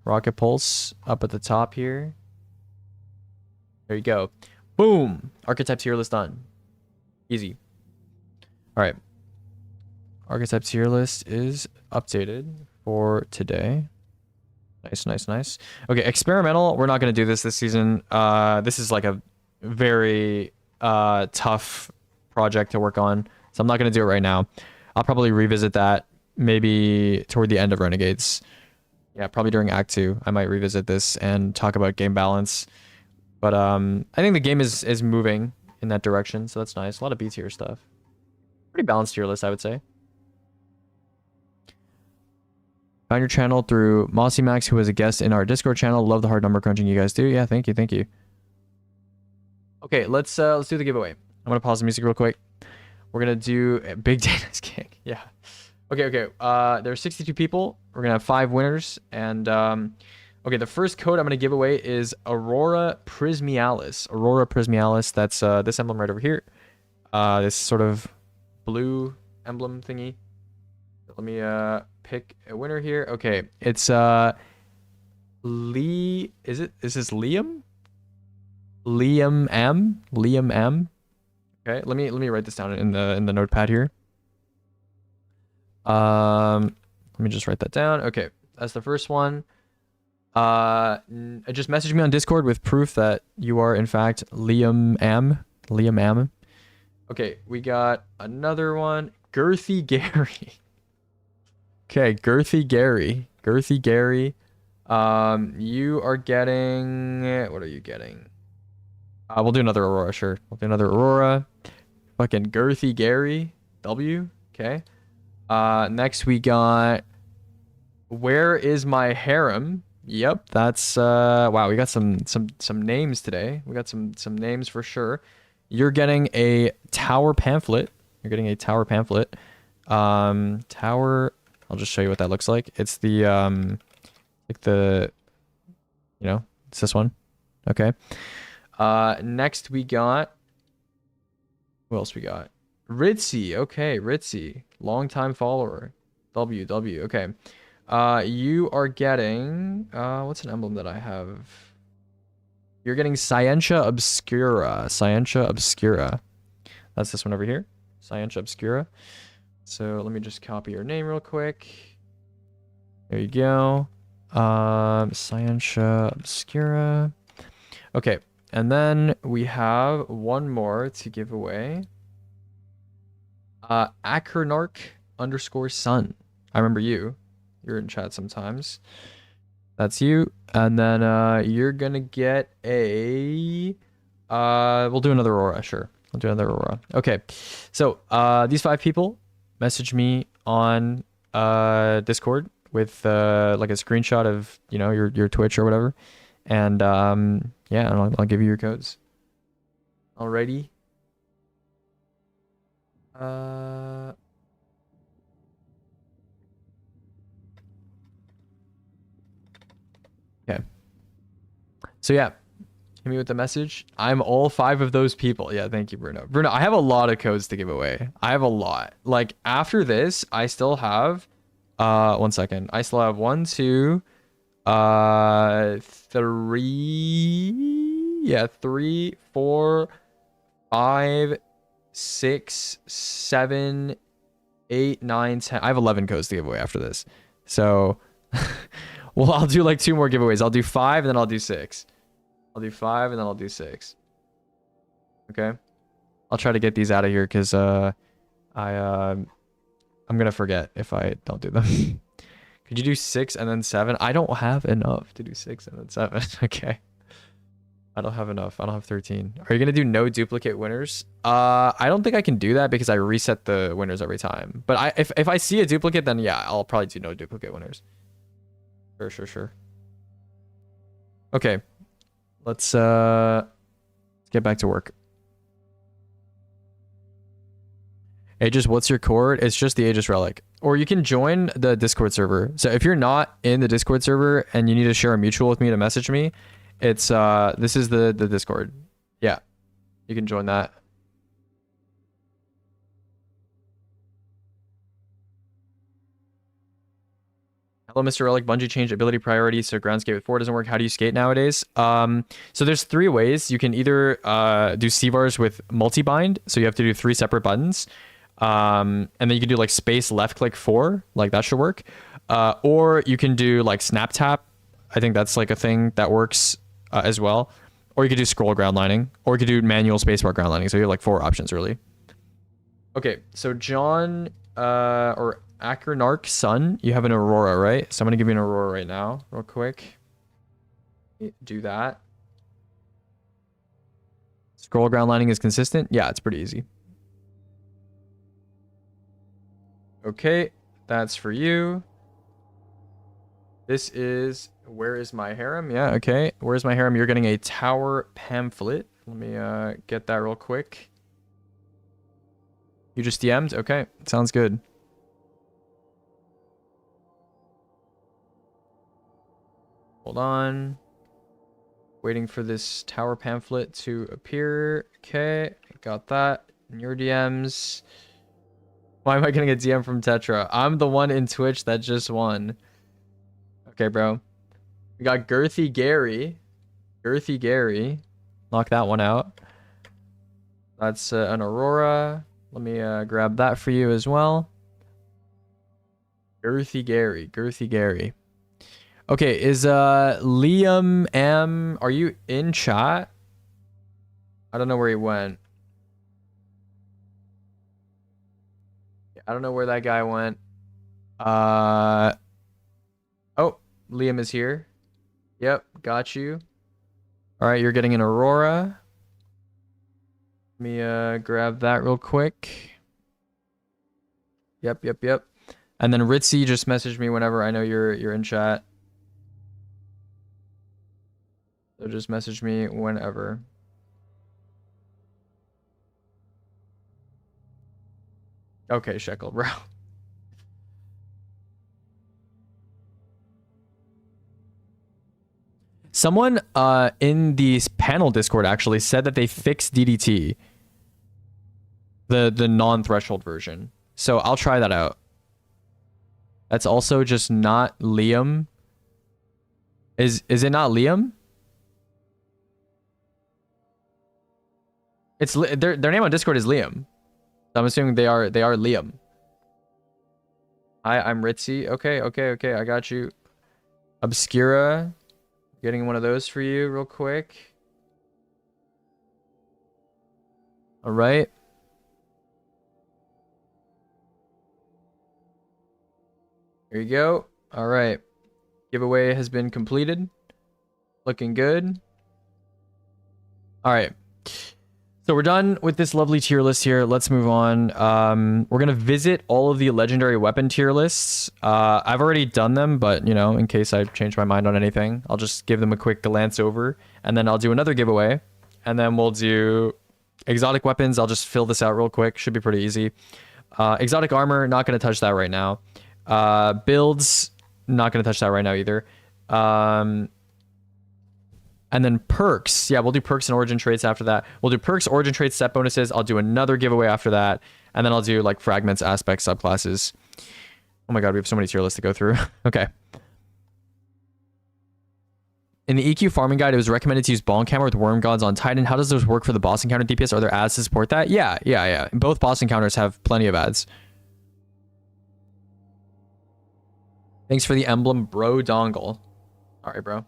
Rocket Pulse up at the top here. There you go. Boom. Archetype tier list done. Easy. All right. Archetype tier list is updated for today. Nice, nice, nice. Okay, experimental. We're not going to do this season. This is like a very tough project to work on, so I'm not going to do it right now. I'll probably revisit that maybe toward the end of Renegades. Yeah, probably during Act 2. I might revisit this and talk about game balance. But I think the game is moving in that direction, so that's nice. A lot of B tier stuff. Pretty balanced tier list, I would say. Found your channel through Mossy Max, who was a guest in our Discord channel. Love the hard number crunching you guys do. Yeah, thank you, thank you. Okay, let's do the giveaway. I'm gonna pause the music real quick. We're gonna do a Big Data's King. Yeah. Okay. There are 62 people. We're gonna have 5 winners, and okay, the first code I'm gonna give away is Aurora Prismialis. Aurora Prismialis. That's this emblem right over here. This sort of blue emblem thingy. Let me pick a winner here. Okay, it's Lee. Is this Liam? Liam M. Okay, let me write this down in the notepad here. Let me just write that down. Okay, that's the first one. Just message me on Discord with proof that you are in fact Liam M. Okay, we got another one. Girthy Gary. Okay, Girthy Gary. You are getting... What are you getting? We'll do another Aurora, sure. We'll do another Aurora. Fucking Girthy Gary. W. Okay. Next we got... Where is my harem? Yep, that's... wow, we got some names today. We got some names for sure. You're getting a tower pamphlet. Tower... I'll just show you what that looks like. It's the, like the, you know, it's this one. Okay. Next we got, who else we got? Ritzy. Okay, Ritzy. Longtime follower. WW. Okay. You are getting, what's an emblem that I have? You're getting Scientia Obscura. That's this one over here. Scientia Obscura. So let me just copy your name real quick. There you go. Scientia Obscura. Okay, and then we have one more to give away. Acronarch_sun. I remember you. You're in chat sometimes. That's you. And then you're gonna get a... we'll do another Aurora, sure. We'll do another Aurora. Okay, so these 5 people message me on Discord with like a screenshot of, you know, your Twitch or whatever, and yeah, I'll give you your codes. Alrighty. Okay. So yeah, hit me with the message. I'm all 5 of those people. Yeah, thank you, Bruno. Bruno, I have a lot of codes to give away. I have a lot. Like after this, I still have 1 second. I still have 1, 2, 3. Yeah, 3, 4, 5, 6, 7, 8, 9, 10. I have 11 codes to give away after this. So, well, I'll do like 2 more giveaways. I'll do 5 and then I'll do 6. I'll do 5 and then I'll do 6. Okay. I'll try to get these out of here because I'm gonna forget if I don't do them. Could you do 6 and then 7? I don't have enough to do 6 and then 7. Okay. I don't have enough. I don't have 13. Are you gonna do no duplicate winners? I don't think I can do that because I reset the winners every time. But if I see a duplicate, then yeah, I'll probably do no duplicate winners. Sure. Okay. Let's get back to work. Aegis, what's your chord? It's just the Aegis relic. Or you can join the Discord server. So if you're not in the Discord server and you need to share a mutual with me to message me, it's this is the Discord. Yeah. You can join that. Hello, Mr. Relic. Bungie changed ability priority, so groundscape at 4 doesn't work. How do you skate nowadays? So there's 3 ways. You can either do C-bars with multi-bind, so you have to do 3 separate buttons. And then you can do like space left click 4, like that should work. Or you can do like snap tap. I think that's like a thing that works as well. Or you could do scroll ground lining, or you could do manual spacebar ground lining. So you have like 4 options really. Okay, so John or Akernark Sun, you have an Aurora, right? So I'm gonna give you an Aurora right now, real quick. Do that. Scroll ground lining is consistent. Yeah, it's pretty easy. Okay, that's for you. This is Where is My Harem? Yeah, okay. Where's My Harem? You're getting a tower pamphlet. Let me get that real quick. You just DM'd? Okay, sounds good. Hold on. Waiting for this tower pamphlet to appear. Okay, got that. In your DMs. Why am I getting a DM from Tetra? I'm the one in Twitch that just won. Okay, bro. We got Girthy Gary. Girthy Gary. Knock that one out. That's an Aurora. Let me grab that for you as well. Girthy Gary. Girthy Gary. Okay, is Liam M... Are you in chat? I don't know where he went. I don't know where that guy went. Oh, Liam is here. Yep, got you. All right, you're getting an Aurora. Let me grab that real quick. Yep. And then Ritzy, just message me whenever I know you're in chat. So just message me whenever. Okay, Shekel, bro. Someone in the panel Discord actually said that they fixed DDT. The non-threshold version. So I'll try that out. That's also just not Liam. Is it not Liam? It's their name on Discord is Liam. I'm assuming they are Liam. Hi, I'm Ritzy. Okay. I got you. Obscura. Getting one of those for you real quick. All right. Here you go. All right. Giveaway has been completed. Looking good. All right. So we're done with this lovely tier list here. Let's move on. We're going to visit all of the legendary weapon tier lists. I've already done them, but, you know, in case I change my mind on anything, I'll just give them a quick glance over. And then I'll do another giveaway. And then we'll do exotic weapons. I'll just fill this out real quick. Should be pretty easy. Exotic armor, not going to touch that right now. Builds, not going to touch that right now either. And then perks. Yeah, we'll do perks and origin traits after that. We'll do perks, origin traits, set bonuses. I'll do another giveaway after that. And then I'll do like fragments, aspects, subclasses. Oh my god, we have so many tier lists to go through. Okay. In the EQ farming guide, it was recommended to use Ball Encounter with Worm Gods on Titan. How does those work for the boss encounter DPS? Are there ads to support that? Yeah. Both boss encounters have plenty of ads. Thanks for the emblem, bro dongle. All right, bro.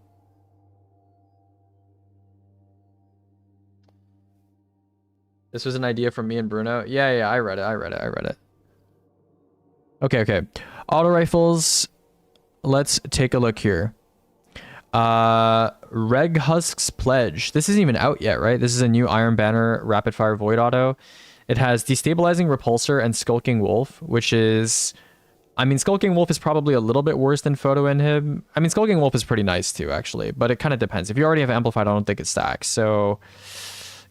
This was an idea from me and Bruno. Yeah, I read it. Okay. Auto rifles. Let's take a look here. Reg Husk's Pledge. This isn't even out yet, right? This is a new Iron Banner Rapid Fire Void Auto. It has Destabilizing Repulsor and Skulking Wolf, which is... I mean, Skulking Wolf is probably a little bit worse than Photo Inhib. I mean, Skulking Wolf is pretty nice too, actually, but it kind of depends. If you already have Amplified, I don't think it stacks, so...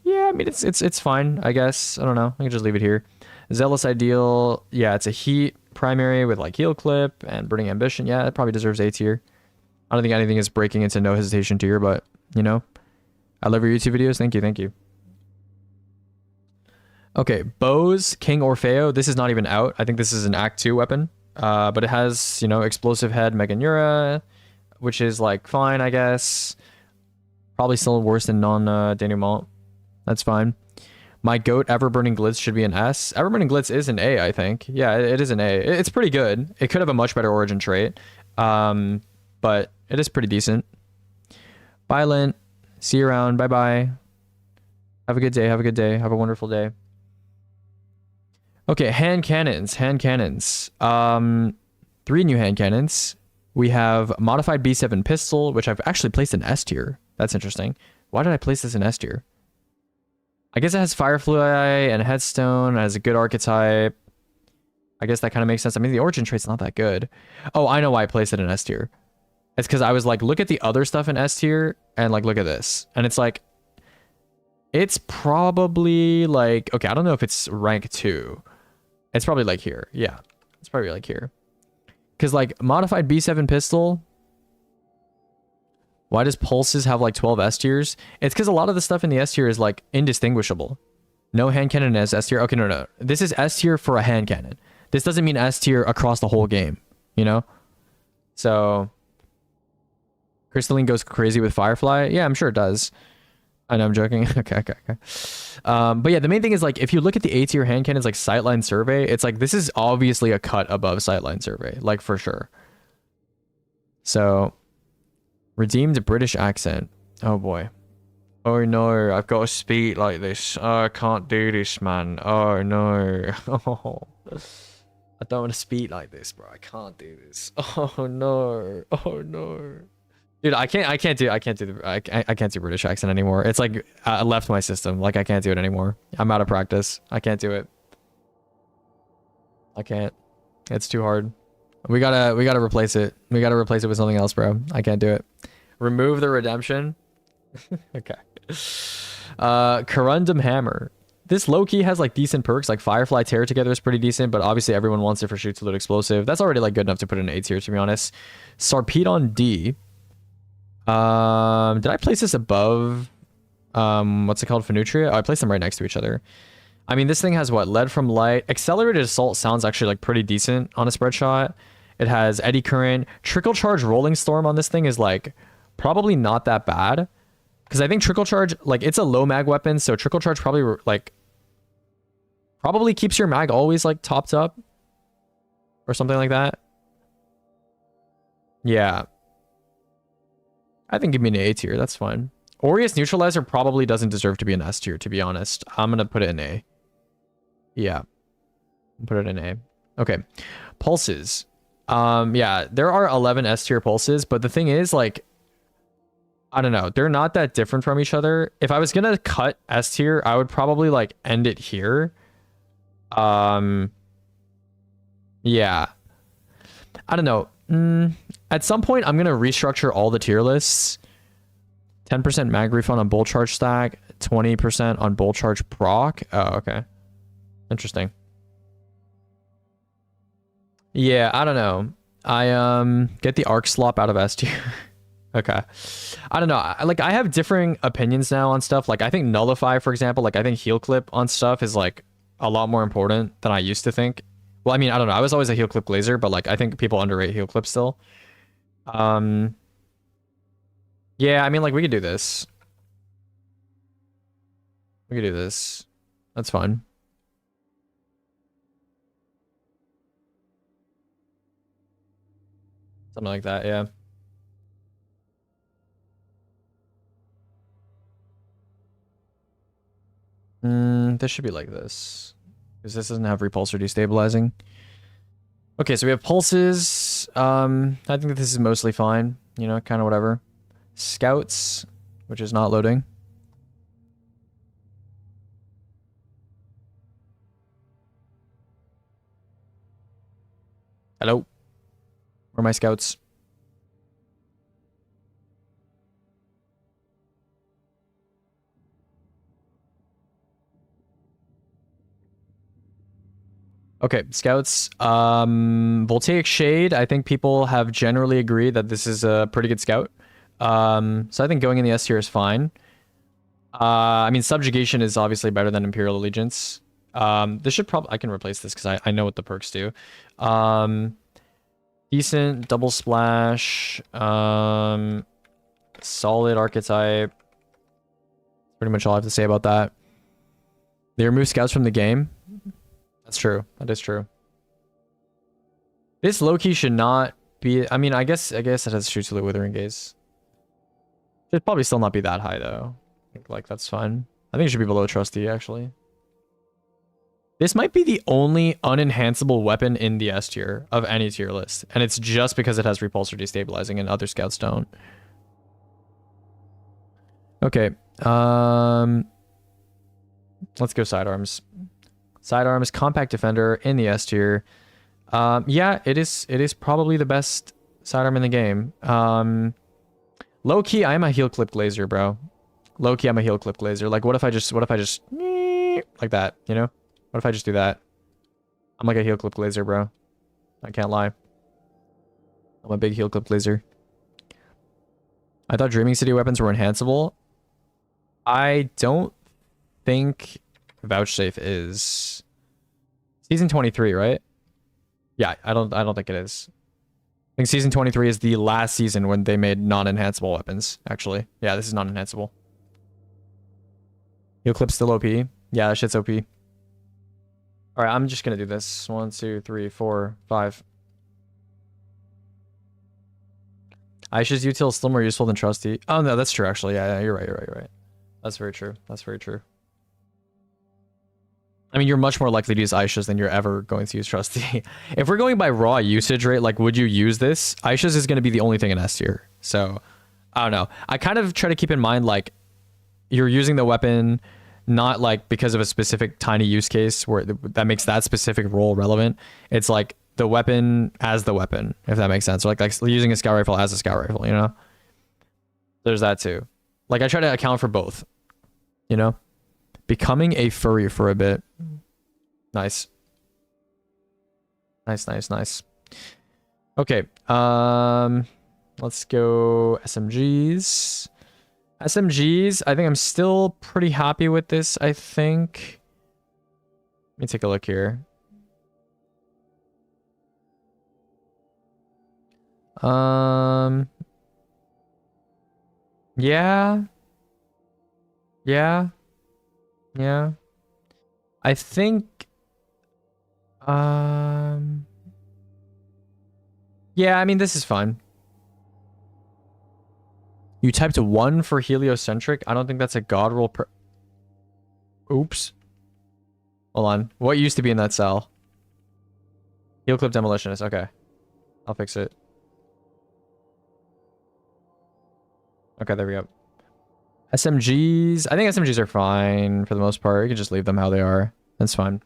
Yeah, I mean, it's fine, I guess. I don't know. I can just leave it here. Zealous Ideal, yeah, it's a heat primary with like heal clip and burning ambition. Yeah, it probably deserves A tier. I don't think anything is breaking into no hesitation tier, but you know, I love your YouTube videos. Thank you, thank you. Okay, bows, King Orfeo. This is not even out. I think this is an Act 2 weapon. But it has, you know, explosive head Meganura, which is like fine, I guess. Probably still worse than non-denouement. That's fine. My goat Everburning Glitz should be an S. Everburning Glitz is an A, I think. Yeah, it is an A. It's pretty good. It could have a much better origin trait. But it is pretty decent. Bye, Lint. See you around. Bye-bye. Have a good day. Have a good day. Have a wonderful day. Okay, hand cannons. Hand cannons. 3 new hand cannons. We have modified B7 pistol, which I've actually placed in S tier. That's interesting. Why did I place this in S tier? I guess it has Firefly and Headstone. It has a good archetype. I guess that kind of makes sense. I mean, the origin trait's not that good. Oh, I know why I placed it in S tier. It's because I was like, look at the other stuff in S tier and like, look at this. And it's like, it's probably like, okay, I don't know if it's rank 2. It's probably like here. Yeah, it's probably like here. Because like modified B7 pistol. Why does pulses have like 12 S tiers? It's because a lot of the stuff in the S tier is like indistinguishable. No hand cannon as S tier. Okay, no. This is S tier for a hand cannon. This doesn't mean S tier across the whole game, you know? So Crystalline goes crazy with Firefly. Yeah, I'm sure it does. I know I'm joking. Okay. But yeah, the main thing is like, if you look at the A tier hand cannons like Sightline Survey, it's like, this is obviously a cut above Sightline Survey, like for sure. So, redeemed British accent. Oh boy. Oh no, I've got to speak like this. Oh, I can't do this, man. Oh no. Oh, I don't want to speak like this, bro. I can't do this. Oh no. Oh no. Dude, I can't do British accent anymore. It's like I left my system. Like I can't do it anymore. I'm out of practice. I can't do it. I can't. It's too hard. We gotta replace it. We gotta replace it with something else, bro. I can't do it. Remove the redemption. Okay. Corundum Hammer. This low-key has like decent perks, like Firefly Tear Together is pretty decent, but obviously everyone wants it for Shoot to Loot Explosive. That's already like good enough to put in A tier, to be honest. Sarpedon D. Did I place this above what's it called, Fenutria? Oh, I placed them right next to each other. I mean, this thing has what? Lead from Light. Accelerated Assault sounds actually like pretty decent on a spread shot. It has Eddy Current. Trickle Charge Rolling Storm on this thing is like probably not that bad. Because I think Trickle Charge, like it's a low mag weapon, so Trickle Charge probably keeps your mag always like topped up. Or something like that. Yeah. I think give me an A tier. That's fine. Aureus Neutralizer probably doesn't deserve to be an S tier, to be honest. I'm going to put it in A. Yeah. Put it in A. Okay. Pulses. Yeah, there are 11 S tier pulses, but the thing is, like, I don't know. They're not that different from each other. If I was going to cut S tier, I would probably, like, end it here. Yeah. I don't know. At some point, I'm going to restructure all the tier lists. 10% mag refund on Bolt Charge stack. 20% on Bolt Charge proc. Oh, okay. Interesting. Yeah, I don't know. I get the arc slop out of S tier. Okay. I don't know. I have differing opinions now on stuff. Like, I think Nullify, for example, like, I think Heal Clip on stuff is, like, a lot more important than I used to think. Well, I mean, I don't know. I was always a Heal Clip glazer, but, like, I think people underrate Heal Clip still. Yeah, I mean, like, we could do this. We could do this. That's fine. Something like that, yeah. This should be like this. Because this doesn't have repulsor destabilizing. Okay, so we have pulses. I think that this is mostly fine. You know, kind of whatever. Scouts, which is not loading. Hello? Where are my scouts? Okay, scouts. Voltaic Shade. I think people have generally agreed that this is a pretty good scout. So I think going in the S tier is fine. I mean, Subjugation is obviously better than Imperial Allegiance. This should probably... I can replace this because I know what the perks do. Decent, double splash. Solid archetype. Pretty much all I have to say about that. They remove scouts from the game. That's true. That is true. This low-key should not be... I mean, I guess it has shoots to the Withering Gaze. Should probably still not be that high, though. I think, like, that's fine. I think it should be below Trusty, actually. This might be the only unenhanceable weapon in the S tier of any tier list. And it's just because it has repulsor destabilizing and other scouts don't. Okay. Let's go sidearms. Sidearms, compact defender in the S tier. Yeah, it is probably the best sidearm in the game. Low key, I'm a heel clip glazer, bro. Low key, I'm a heel clip glazer. Like, what if I just like that, you know? What if I just do that? I'm like a heel clip glazer, bro. I can't lie. I'm a big heel clip glazer. I thought Dreaming City weapons were enhanceable. I don't think Vouchsafe is. Season 23, right? Yeah, I don't think it is. I think season 23 is the last season when they made non-enhanceable weapons, actually. Yeah, this is non-enhanceable. Heel clip's still OP. Yeah, that shit's OP. Alright, I'm just gonna do this. 1, 2, 3, 4, 5. Aisha's util is still more useful than Trusty. Oh no, that's true actually. Yeah, you're right. That's very true. That's very true. I mean, you're much more likely to use Aisha's than you're ever going to use Trusty. If we're going by raw usage rate, like, would you use this? Aisha's is going to be the only thing in S tier. So, I don't know. I kind of try to keep in mind, like, you're using the weapon not, like, because of a specific tiny use case where that makes that specific role relevant. It's, like, the weapon as the weapon, if that makes sense. Or, like using a scout rifle as a scout rifle, you know? There's that, too. Like, I try to account for both, you know? Becoming a furry for a bit. Nice. Nice. Okay. Let's go SMGs. SMGs, I think I'm still pretty happy with this, I think. Let me take a look here. Yeah. I think yeah, I mean, this is fine. You typed 1 for heliocentric. I don't think that's a god roll per... Oops. Hold on. What used to be in that cell? Heel clip demolitionist. Okay. I'll fix it. Okay, there we go. SMGs. I think SMGs are fine for the most part. You can just leave them how they are. That's fine.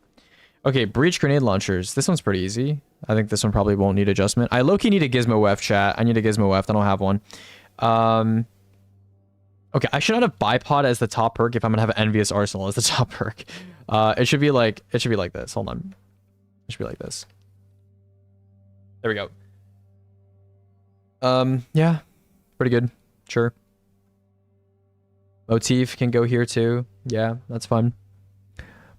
Okay, breach grenade launchers. This one's pretty easy. I think this one probably won't need adjustment. I low-key need a gizmo weft, chat. I need a gizmo weft. I don't have one. Okay, I should not have bipod as the top perk if I'm gonna have envious arsenal as the top perk. It should be like this. Hold on. It should be like this. There we go. Yeah. Pretty good. Sure. Motif can go here too. Yeah, that's fun.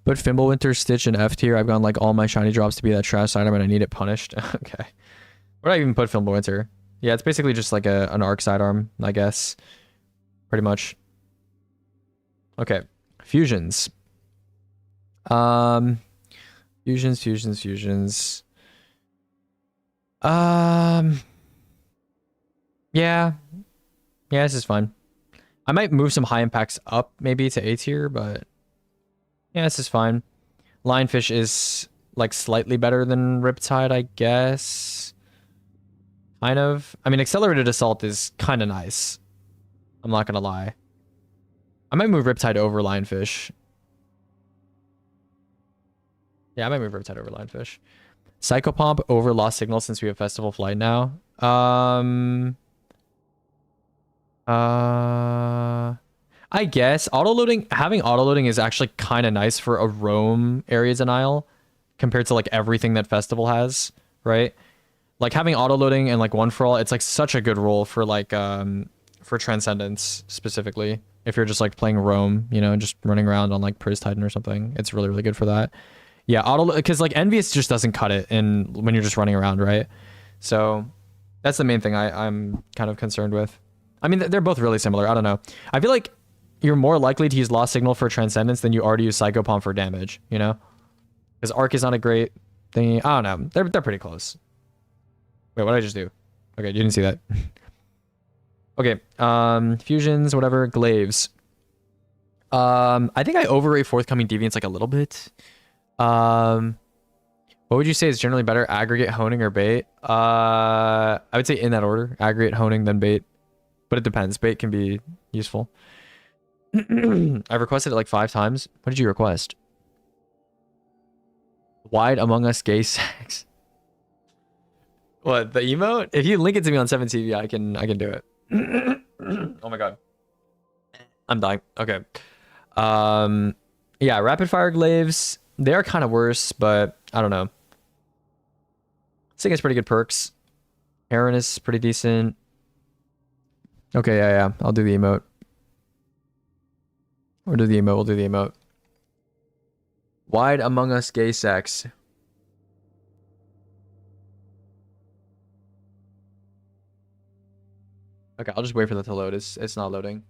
But Fimbulwinter, Stitch, and F tier. I've gone like all my shiny drops to be that trash item and I need it punished. Okay. Where do I even put Fimbulwinter? Yeah, it's basically just like an arc sidearm, I guess. Pretty much. Okay. Fusions. Fusions. Yeah. Yeah, this is fine. I might move some high impacts up maybe to A tier, but yeah, this is fine. Lionfish is like slightly better than Riptide, I guess. Kind of. I mean, Accelerated Assault is kind of nice. I'm not gonna lie. I might move Riptide over Lionfish. Yeah, I might move Riptide over Lionfish. Psychopomp over Lost Signal since we have Festival Flight now. I guess having autoloading is actually kind of nice for a roam area denial. compared to like everything that Festival has, right? Like having auto loading and like one for all, it's like such a good role for like for Transcendence specifically. If you're just like playing Roam, you know, just running around on like Priz Titan or something, it's really really good for that. Yeah, auto, because like Envious just doesn't cut it in when you're just running around, right? So that's the main thing I'm kind of concerned with. I mean, they're both really similar. I don't know. I feel like you're more likely to use Lost Signal for Transcendence than you are to use Psychopomp for damage, you know? Because Arc is not a great thing. I don't know. They're pretty close. Wait, what did I just do? Okay, you didn't see that. Okay, fusions, whatever, glaives. I think I overrate Forthcoming Deviants like a little bit. What would you say is generally better, aggregate, honing, or bait? I would say in that order, aggregate, honing, then bait. But it depends. Bait can be useful. I've requested it like 5 times. What did you request? Wide Among Us gay sex. What, the emote? If you link it to me on 7TV, I can do it. Oh my god. I'm dying. Okay. Yeah, rapid fire glaives. They are kind of worse, but I don't know. I think it's pretty good perks. Heron is pretty decent. Okay, yeah. I'll do the emote. We'll do the emote. Wide Among Us gay sex. Okay, I'll just wait for that to load. It's not loading.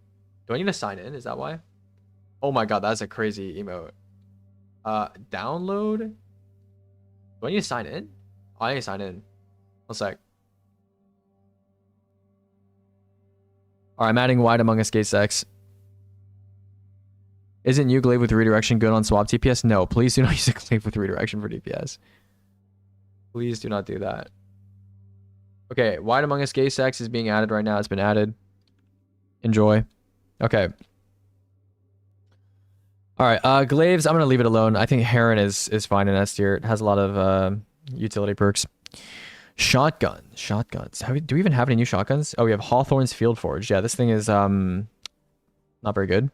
Do I need to sign in? Is that why? Oh my god, that's a crazy emote. Download? Do I need to sign in? Oh, I need to sign in. 1 sec. Alright, I'm adding Wide Among Us gay sex. Isn't new glaive with redirection good on swap TPS? No, please do not use a glaive with redirection for DPS. Please do not do that. Okay, Wide Among Us gay sex is being added right now. It's been added. Enjoy. Okay. Alright, glaives, I'm gonna leave it alone. I think Heron is fine in S tier. It has a lot of utility perks. Shotguns. Do we even have any new shotguns? Oh, we have Hawthorne's Field Forge. Yeah, this thing is not very good.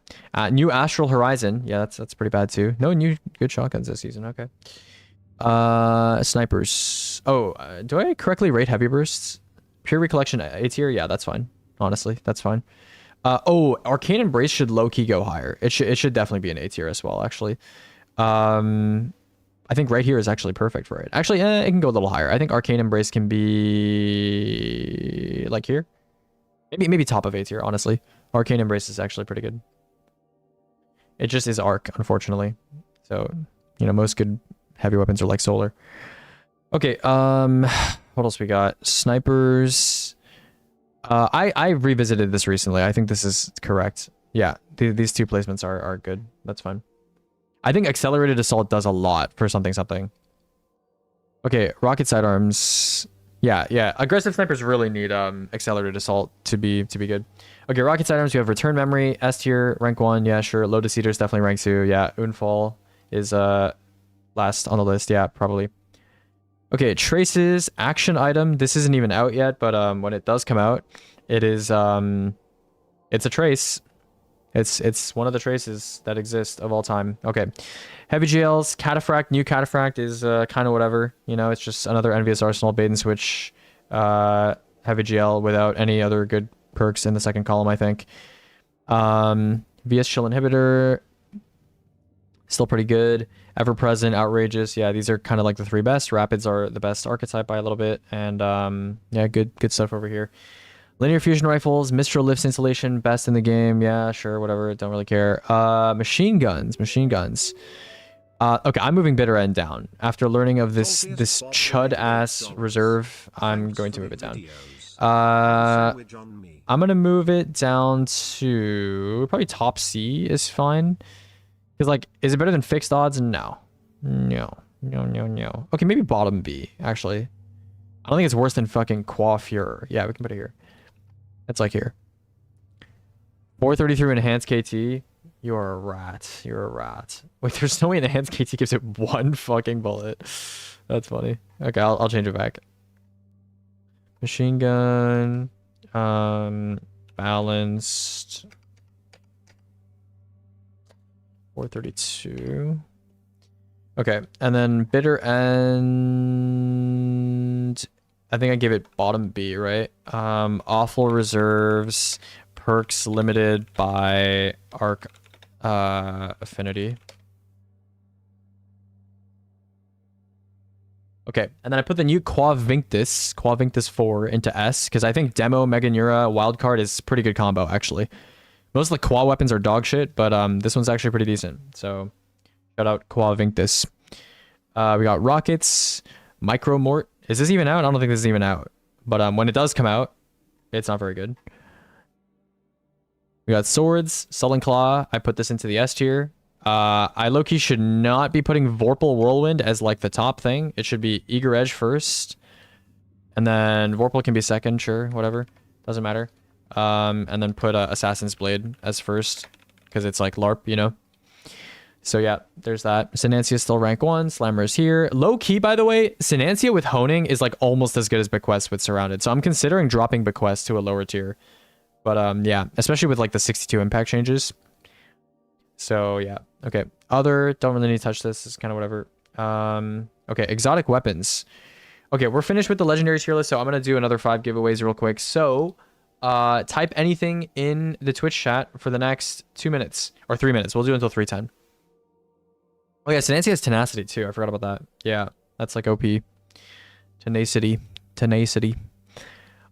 New Astral Horizon. Yeah, that's pretty bad too. No new good shotguns this season. Okay. Snipers. Oh, do I correctly rate heavy bursts? Pure Recollection A tier. Yeah, that's fine. Honestly, that's fine. Oh, Arcane Embrace should low-key go higher. It should definitely be an A tier as well, actually. I think right here is actually perfect for it. Actually, it can go a little higher. I think Arcane Embrace can be like here. Maybe top of A tier, honestly. Arcane Embrace is actually pretty good. It just is Arc, unfortunately. So, you know, most good heavy weapons are like Solar. Okay, what else we got? Snipers. I revisited this recently. I think this is correct. Yeah, these 2 placements are good. That's fine. I think Accelerated Assault does a lot for something. Okay, Rocket Sidearms. Yeah. Aggressive snipers really need Accelerated Assault to be good. Okay, Rocket Sidearms, we have Return Memory, S tier, rank 1, yeah, sure. Lotus Eater is definitely rank 2. Yeah, Unfall is last on the list. Yeah, probably. Okay, Traces, action item. This isn't even out yet, but when it does come out, it is it's a trace. It's one of the traces that exist of all time. Okay. Heavy GLs, Cataphract, new Cataphract is kind of whatever. You know, it's just another Envious Arsenal bait and switch Heavy GL without any other good perks in the second column, I think. VS Chill Inhibitor, still pretty good. Ever Present, Outrageous. Yeah, these are kind of like the 3 best. Rapids are the best archetype by a little bit. And yeah, good stuff over here. Linear fusion rifles, Mistral lifts installation, best in the game. Yeah, sure, whatever. Don't really care. Machine guns. Okay, I'm moving bitter end down. After learning of this chud ass reserve, I'm going to move it down. I'm gonna move it down to probably top C is fine. Because like, is it better than fixed odds? No. Okay, maybe bottom B actually. I don't think it's worse than fucking Coiffure. Yeah, we can put it here. It's like here. 433 enhanced KT. You're a rat. Wait, there's no way enhanced KT gives it 1 fucking bullet. That's funny. Okay, I'll change it back. Machine gun. Balanced. 432. Okay, and then bitter end. I think I gave it bottom B, right? Awful reserves, perks limited by arc affinity. Okay, and then I put the new Quavinctus 4 into S, because I think Demo, Mega Neura, Wildcard is pretty good combo, actually. Most of the Qua weapons are dog shit, but this one's actually pretty decent. So, shout out Quavinctus. We got Rockets, Micro Mort. Is this even out? I don't think this is even out. But when it does come out, it's not very good. We got Swords, Sullen Claw. I put this into the S tier. I low-key should not be putting Vorpal Whirlwind as like the top thing. It should be Eager Edge first. And then Vorpal can be second, sure, whatever. Doesn't matter. And then put Assassin's Blade as first. Because it's like LARP, you know? So yeah, there's that. Synancia is still rank 1. Slammer is here. Low-key, by the way, Synancia with Honing is like almost as good as Bequest with Surrounded. So I'm considering dropping Bequest to a lower tier. But yeah, especially with like the 62 impact changes. So yeah, okay. Other, don't really need to touch this. It's kind of whatever. Okay, exotic weapons. Okay, we're finished with the legendary tier list, so I'm gonna do another 5 giveaways real quick. So, type anything in the Twitch chat for the next 2 minutes or 3 minutes. We'll do it until 3:10. Oh yeah, Nancy has tenacity too. I forgot about that. Yeah, that's like OP. Tenacity.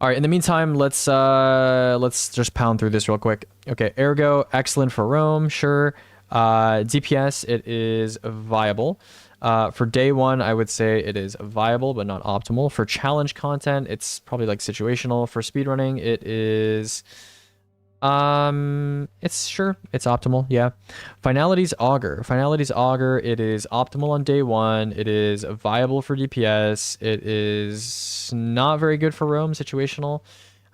All right, in the meantime, let's just pound through this real quick. Okay, Ergo, excellent for Rome, sure. DPS, it is viable. For day 1, I would say it is viable, but not optimal. For challenge content, it's probably like situational. For speedrunning, it is... it's optimal, yeah. Finality's Augur, it is optimal on day 1. It is viable for DPS. It is not very good for roam, situational.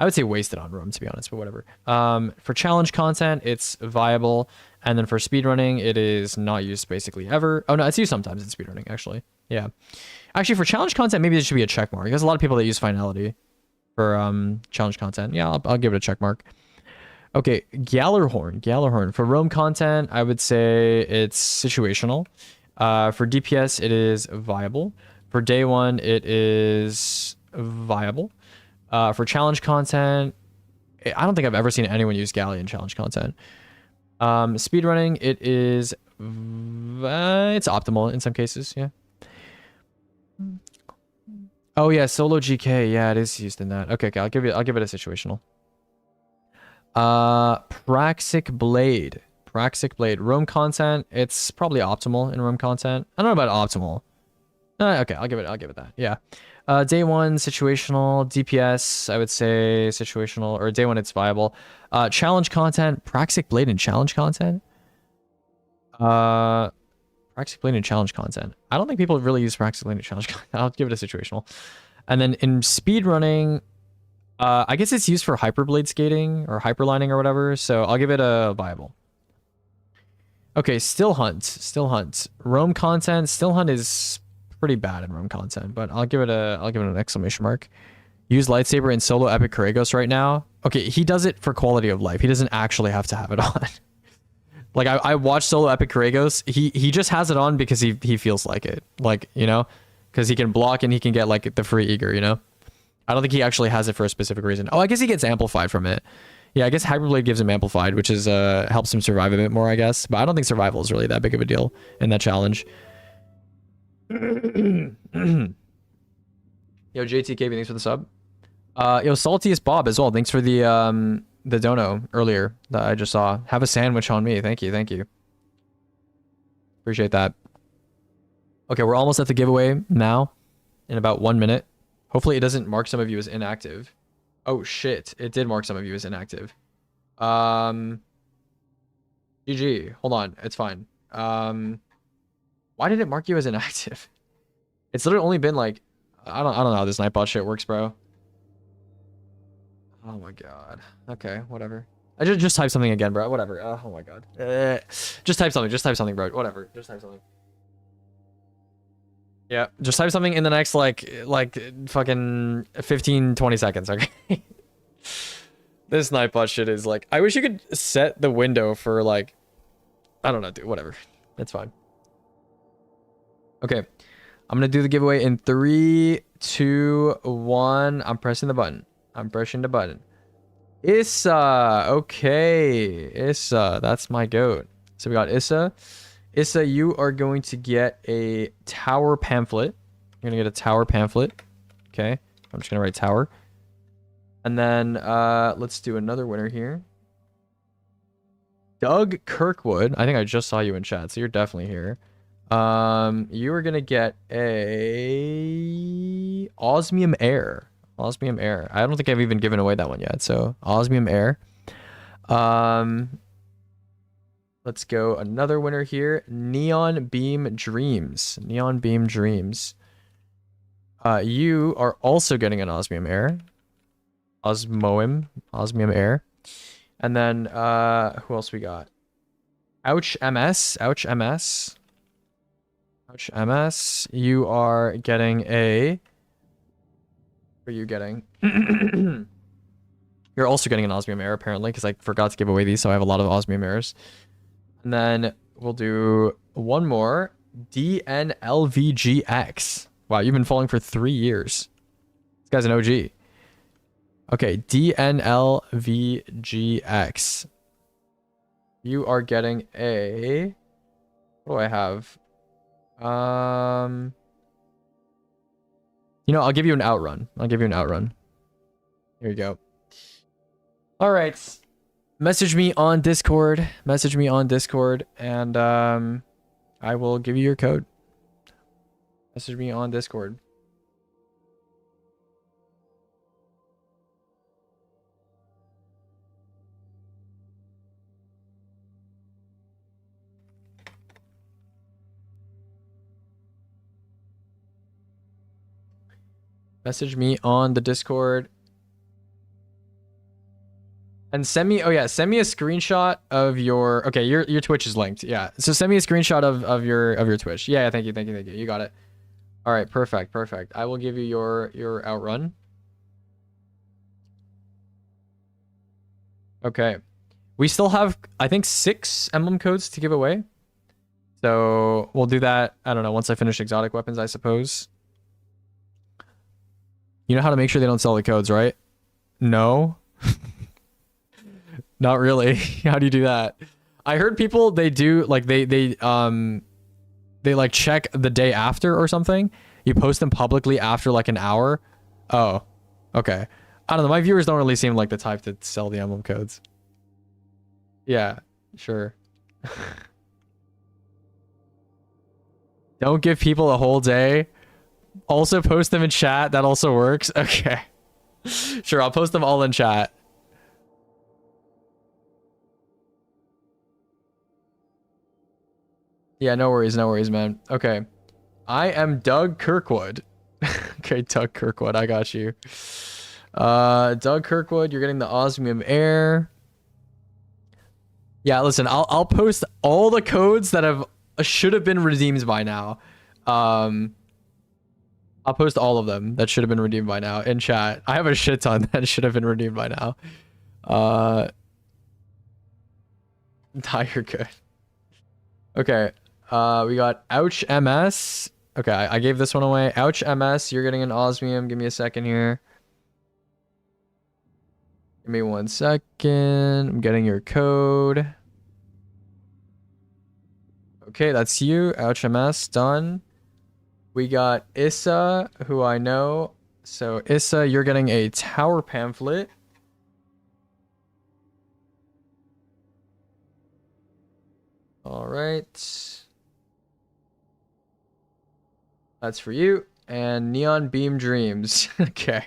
I would say wasted on roam, to be honest, but whatever. For challenge content, it's viable. And then for speedrunning, it is not used basically ever. Oh no, it's used sometimes in speedrunning, actually. Yeah. Actually, for challenge content, maybe it should be a check mark. There's a lot of people that use finality for challenge content. Yeah, I'll give it a check mark. Okay, Gallarhorn. For roam content, I would say it's situational. For DPS, it is viable. For day 1, it is viable. For challenge content, I don't think I've ever seen anyone use Galley in challenge content. Speedrunning, it is... it's optimal in some cases, yeah. Oh yeah, solo GK, yeah, it is used in that. Okay, I'll give it a situational. Praxic Blade. Roam content, it's probably optimal in roam content. I don't know about optimal. Okay, I'll give it that. Yeah. Day 1 situational, DPS, I would say situational, or day 1 it's viable. Challenge content, Praxic Blade and challenge content. Praxic Blade and challenge content. I don't think people really use Praxic Blade and challenge content. I'll give it a situational. And then in speedrunning, I guess it's used for hyperblade skating or hyperlining or whatever, so I'll give it a viable. Okay, Still Hunt. Roam content, Still Hunt is pretty bad in roam content, but I'll give it an exclamation mark. Use lightsaber in solo epic Corregos right now. Okay, he does it for quality of life. He doesn't actually have to have it on. Like I watched solo epic Corregos. He just has it on because he feels like it. Like, you know, because he can block and he can get like the free eager, you know? I don't think he actually has it for a specific reason. Oh, I guess he gets amplified from it. Yeah, I guess Hyperblade gives him amplified, which is helps him survive a bit more, I guess. But I don't think survival is really that big of a deal in that challenge. Yo, JTKB, thanks for the sub. Yo, Saltiest Bob as well. Thanks for the dono earlier that I just saw. Have a sandwich on me. Thank you. Appreciate that. Okay, we're almost at the giveaway now in about 1 minute. Hopefully it doesn't mark some of you as inactive. Oh shit, it did mark some of you as inactive. GG. Hold on, it's fine. Why did it mark you as inactive? It's literally only been like, I don't know how this Nightbot shit works, bro. Oh my god. Okay, whatever. I just type something again, bro. Whatever. Oh my god. Just type something, bro. Whatever. Just type something. Yeah, just type something in the next like fucking 15-20 seconds, okay? This Nightbot shit is like, I wish you could set the window for like, I don't know, dude, whatever. It's fine. Okay, I'm gonna do the giveaway in 3, 2, 1. I'm pressing the button. I'm pressing the button. Issa, okay, Issa, that's my goat. So we got Issa. Issa, you are going to get a tower pamphlet. You're gonna get a tower pamphlet. Okay, I'm just gonna write tower. And then let's do another winner here. Doug Kirkwood. I think I just saw you in chat, so you're definitely here. You are gonna get a osmium air. Osmium air. I don't think I've even given away that one yet. So osmium air. Let's go another winner here. Neon Beam Dreams. Neon Beam Dreams. You are also getting an osmium air. Osmium air. And then who else we got? Ouch MS. Ouch MS. Ouch MS. You are getting a. What are you getting? You're also getting an osmium air apparently, because I forgot to give away these, so I have a lot of osmium airs. And then we'll do one more. DNLVGX. Wow, you've been following for 3 years. This guy's an OG. Okay, DNLVGX. You are getting a. What do I have? You know, I'll give you an outrun. I'll give you an outrun. Here you go. All right. Message me on Discord. Message me on Discord, and I will give you your code. Message me on Discord. Message me on the Discord. And send me, oh yeah, send me a screenshot of your, okay, your Twitch is linked. Yeah. So send me a screenshot of your Twitch. Yeah, thank you. You got it. All right, perfect. I will give you your outrun. Okay. We still have, I think, 6 emblem codes to give away. So we'll do that, I don't know, once I finish exotic weapons, I suppose. You know how to make sure they don't sell the codes, right? No. Not really. How do you do that? I heard people, they do, like, they like check the day after or something. You post them publicly after like an hour. Oh, okay. I don't know. My viewers don't really seem like the type to sell the emblem codes. Yeah, sure. Don't give people a whole day. Also post them in chat. That also works. Okay. Sure, I'll post them all in chat. Yeah, no worries, man. Okay. I am Doug Kirkwood. Okay, Doug Kirkwood, I got you. Doug Kirkwood, you're getting the osmium air. Yeah, listen, I'll post all the codes that should have been redeemed by now. I'll post all of them that should have been redeemed by now in chat. I have a shit ton that should have been redeemed by now. You're good. Okay. We got Ouch MS. Okay, I gave this one away. Ouch MS, you're getting an osmium. Give me a second here. Give me 1 second. I'm getting your code. Okay, that's you. Ouch MS, done. We got Issa, who I know. So Issa, you're getting a tower pamphlet. All right. That's for you. And Neon Beam Dreams. Okay.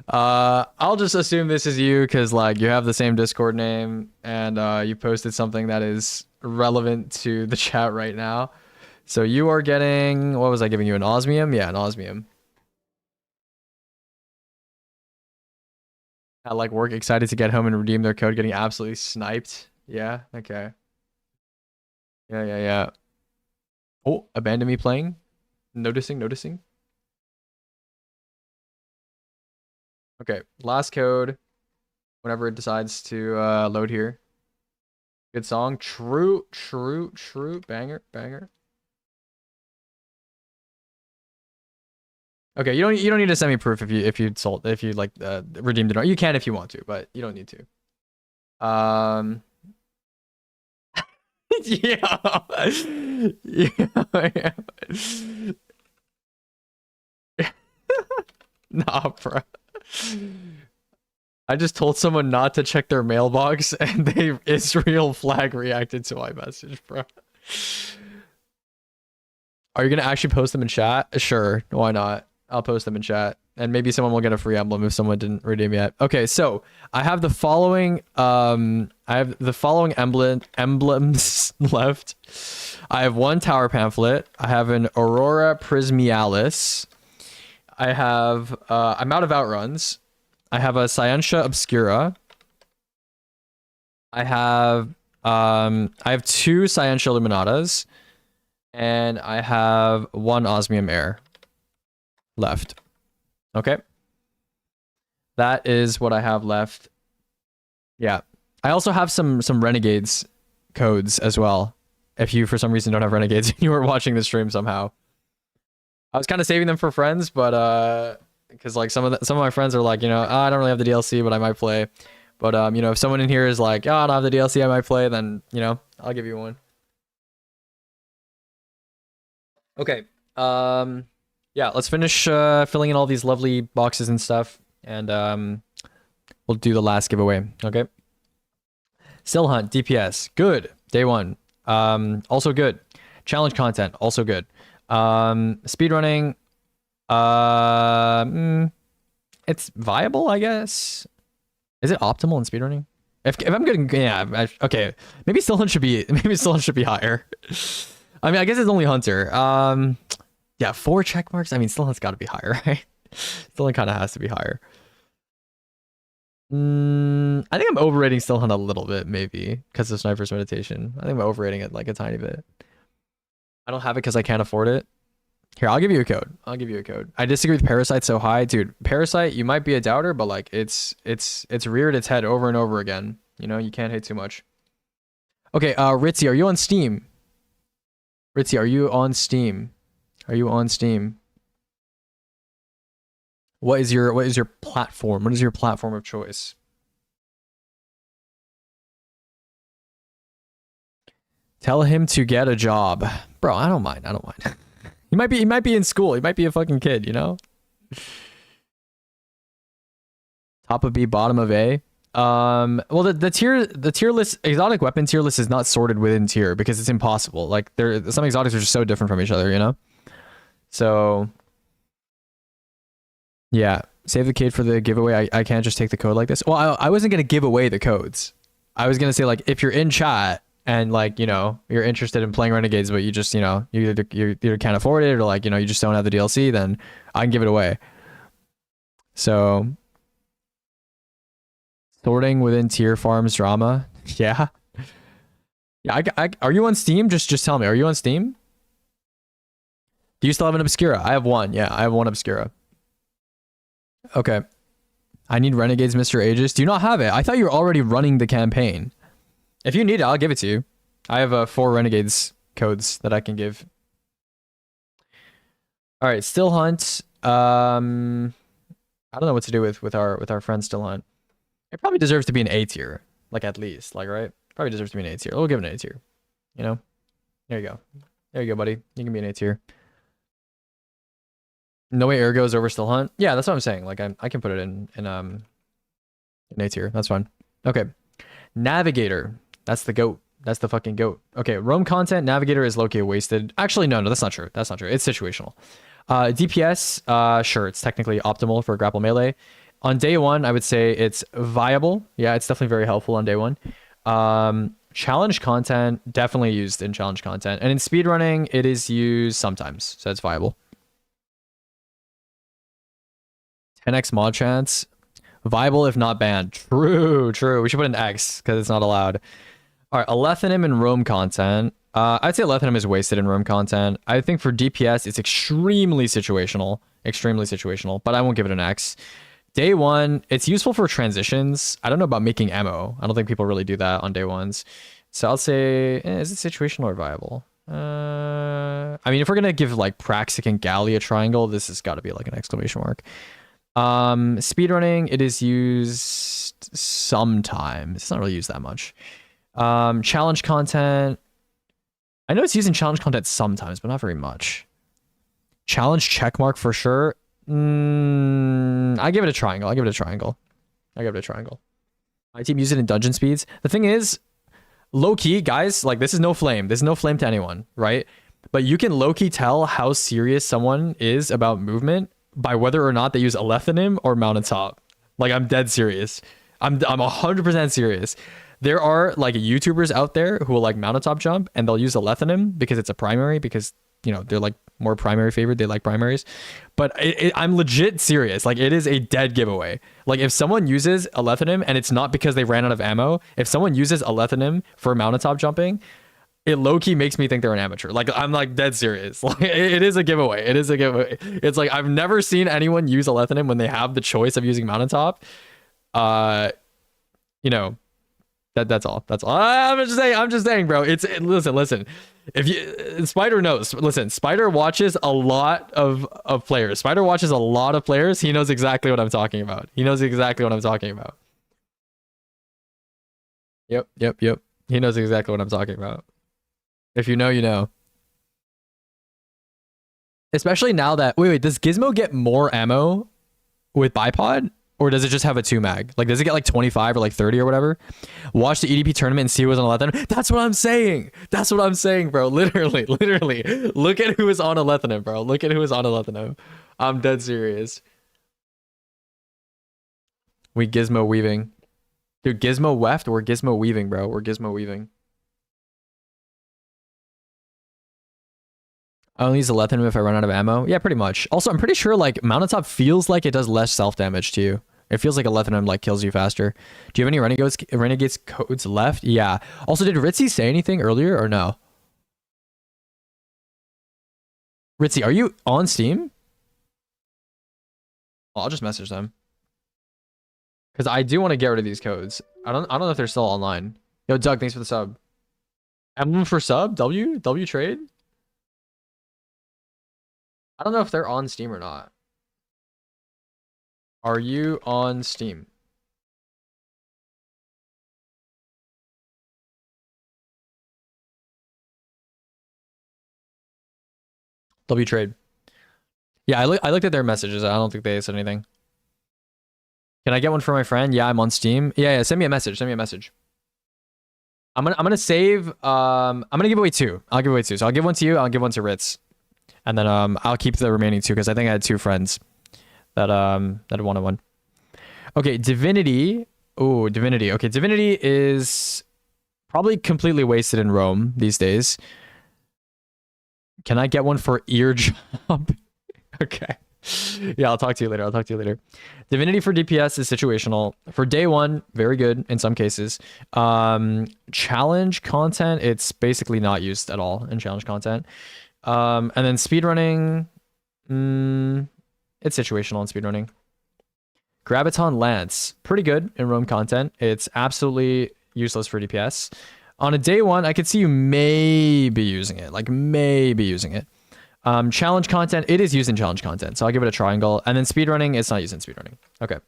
I'll just assume this is you because like you have the same Discord name and you posted something that is relevant to the chat right now. So you are getting, what was I giving you? An osmium? Yeah, an osmium. At like work, excited to get home and redeem their code, getting absolutely sniped. Yeah, okay. Yeah. Oh, abandon me playing. Noticing. Okay, last code. Whenever it decides to load here. Good song. True. Banger. Okay, you don't need to send me proof if you like redeemed it. You can if you want to, but you don't need to. Yeah. Yeah. Nah, bro. I just told someone not to check their mailbox and they Israel flag reacted to my message, bro. Are you gonna actually post them in chat? Sure, why not? I'll post them in chat. And maybe someone will get a free emblem if someone didn't redeem yet. Okay, so I have the following emblems left. I have one tower pamphlet. I have an Aurora Prismialis. I have I'm out of outruns. I have a Scientia Obscura. I have two Scientia Illuminatas. And I have one Osmium Air left. Okay. That is what I have left. Yeah. I also have some Renegades codes as well. If you for some reason don't have Renegades and you were watching the stream somehow. I was kind of saving them for friends, but because like some of my friends are like, you know, oh, I don't really have the DLC, but I might play. But you know, if someone in here is like, oh, I don't have the DLC, I might play, then you know, I'll give you one. Okay. Yeah, let's finish filling in all these lovely boxes and stuff, and we'll do the last giveaway. Okay. Still Hunt DPS good. Day 1. Also good. Challenge content also good. Speedrunning. It's viable, I guess. Is it optimal in speedrunning? If I'm getting okay, maybe Still Hunt should be higher. I mean, I guess it's only Hunter. Yeah, 4 check marks. I mean, Still Hunt's got to be higher, right? Still Hunt kind of has to be higher. I think I'm overrating Still Hunt a little bit, maybe, because of Sniper's Meditation. I think I'm overrating it like a tiny bit. I don't have it because I can't afford it. Here, I'll give you a code. I disagree with Parasite so high. Dude, Parasite, you might be a doubter, but like it's reared its head over and over again. You know, you can't hate too much. Okay, Ritzy, are you on Steam? Ritzy, are you on Steam? What is your platform? What is your platform of choice? Tell him to get a job. Bro, I don't mind. He might be in school. He might be a fucking kid, you know? Top of B, bottom of A. Well, the tier list, exotic weapon tier list is not sorted within tier because it's impossible. Like some exotics are just so different from each other, you know? So yeah, save the kid for the giveaway. I can't just take the code like this. Well, I wasn't gonna give away the codes. I was gonna say, like, if you're in chat and like, you know, you're interested in playing Renegades, but you just, you know, you either can't afford it or like, you know, you just don't have the DLC, then I can give it away. So sorting within tier farms drama. Yeah. Yeah, are you on Steam? Just tell me. Are you on Steam? Do you still have an Obscura? I have one. Yeah, I have one Obscura. Okay. I need Renegades, Mr. Aegis. Do you not have it? I thought you were already running the campaign. If you need it, I'll give it to you. I have 4 Renegades codes that I can give. All right, Still Hunt. I don't know what to do with our friend Still Hunt. It probably deserves to be an A tier, like at least, like, right? Probably deserves to be an A tier. We'll give it an A tier. You know, there you go, buddy. You can be an A tier. No way Ergo is over Still Hunt. Yeah, that's what I'm saying. Like I can put it in A tier. That's fine. Okay, Navigator. That's the goat. That's the fucking goat. Okay, roam content. Navigator is low-key wasted. Actually, no, that's not true. That's not true. It's situational. DPS. Sure, it's technically optimal for grapple melee. On day 1, I would say it's viable. Yeah, it's definitely very helpful on day 1. Challenge content, definitely used in challenge content. And in speedrunning, it is used sometimes. So it's viable. 10x mod chance. Viable if not banned. True. We should put an X because it's not allowed. All right, Alethanum and roam content. I'd say Alethanum is wasted in roam content. I think for DPS, it's extremely situational. But I won't give it an X. Day 1, it's useful for transitions. I don't know about making ammo. I don't think people really do that on day 1s. So I'll say, is it situational or viable? I mean, if we're gonna give like Praxic and Galley a triangle, this has got to be like an exclamation mark. Speedrunning, it is used sometimes. It's not really used that much. Challenge content. I know it's used in challenge content sometimes, but not very much. Challenge checkmark for sure. I give it a triangle. I give it a triangle. I give it a triangle. My team used it in dungeon speeds. The thing is, low key, guys, like this is no flame. This is no flame to anyone, right? But you can low key tell how serious someone is about movement by whether or not they use Alethanim or Mountaintop. Like I'm dead serious. I'm 100% serious. There are like YouTubers out there who will like Mountaintop jump and they'll use Alethanim because it's a primary, because you know they're like more primary favored. They like primaries. But I'm legit serious. Like it is a dead giveaway. Like if someone uses Alethanim and it's not because they ran out of ammo, if someone uses Alethanim for Mountaintop jumping, it low-key makes me think they're an amateur. Like I'm like dead serious. Like it is a giveaway. It is a giveaway. It's like I've never seen anyone use Alethanim when they have the choice of using Mountaintop. You know, that's all. That's all. I'm just saying, bro. Listen. If you Spider knows, listen, Spider watches a lot of players. Spider watches a lot of players. He knows exactly what I'm talking about. He knows exactly what I'm talking about. Yep. He knows exactly what I'm talking about. If you know, you know. Especially now that wait, does Gizmo get more ammo with bipod? Or does it just have a 2 mag? Like, does it get like 25 or like 30 or whatever? Watch the EDP tournament and see who was on Alethanim. That's what I'm saying. That's what I'm saying, bro. Literally. Look at who is on Alethanim, bro. Look at who is on Alethanim. I'm dead serious. We Gizmo weaving. Dude, Gizmo weft. We're Gizmo weaving, bro. We're Gizmo weaving. I only use Alethanim if I run out of ammo. Yeah, pretty much. Also, I'm pretty sure like Mountaintop feels like it does less self-damage to you. It feels like Alethanim like kills you faster. Do you have any Renegades codes left? Yeah. Also, did Ritzy say anything earlier or no? Ritzy, are you on Steam? Well, I'll just message them. Because I do want to get rid of these codes. I don't know if they're still online. Yo, Doug, thanks for the sub. Emblem for sub? W trade? I don't know if they're on Steam or not. Are you on Steam? W trade. Yeah, I looked at their messages. I don't think they said anything. Can I get one for my friend? Yeah, I'm on Steam. Yeah, send me a message. I'm gonna save I'm gonna give away 2. I'll give away 2. So I'll give one to you, I'll give one to Ritz. And then I'll keep the remaining 2 because I think I had 2 friends that wanted one. Okay, Divinity. Oh, Divinity. Okay, Divinity is probably completely wasted in Rome these days. Can I get one for ear job? Okay. Yeah, I'll talk to you later. Divinity for DPS is situational. For day 1, very good in some cases. Challenge content, it's basically not used at all in challenge content. And then speedrunning, it's situational in speedrunning. Graviton Lance, pretty good in roam content. It's absolutely useless for DPS. On a day 1, I could see you maybe using it. Challenge content, it is used in challenge content, so I'll give it a triangle. And then speedrunning, it's not used in speedrunning. Okay.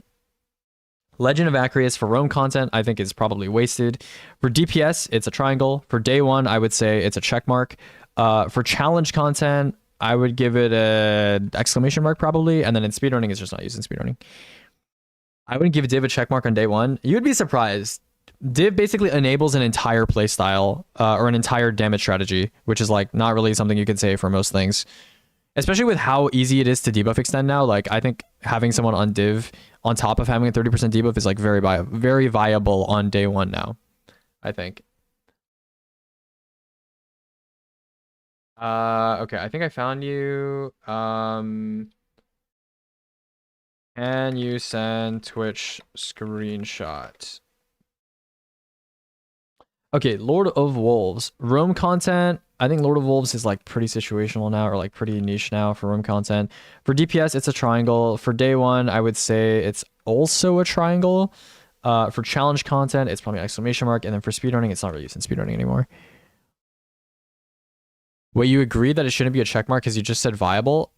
Legend of Acreus for roam content, I think is probably wasted. For DPS, it's a triangle. For day 1, I would say it's a check mark. For challenge content, I would give it an exclamation mark probably. And then in speedrunning, it's just not used in speedrunning. I wouldn't give Div a check mark on day 1. You'd be surprised. Div basically enables an entire playstyle or an entire damage strategy, which is like not really something you can say for most things. Especially with how easy it is to debuff extend now. Like I think having someone on Div on top of having a 30% debuff is like very viable on day 1 now, I think. Okay, I think I found you. Can you send Twitch screenshot? Okay, Lord of Wolves. Roam content, I think Lord of Wolves is like pretty situational now, or like pretty niche now for roam content. For DPS, it's a triangle. For day 1, I would say it's also a triangle. For challenge content, it's probably an exclamation mark. And then for speedrunning, it's not really used in speedrunning anymore. Wait, you agree that it shouldn't be a check mark because you just said viable?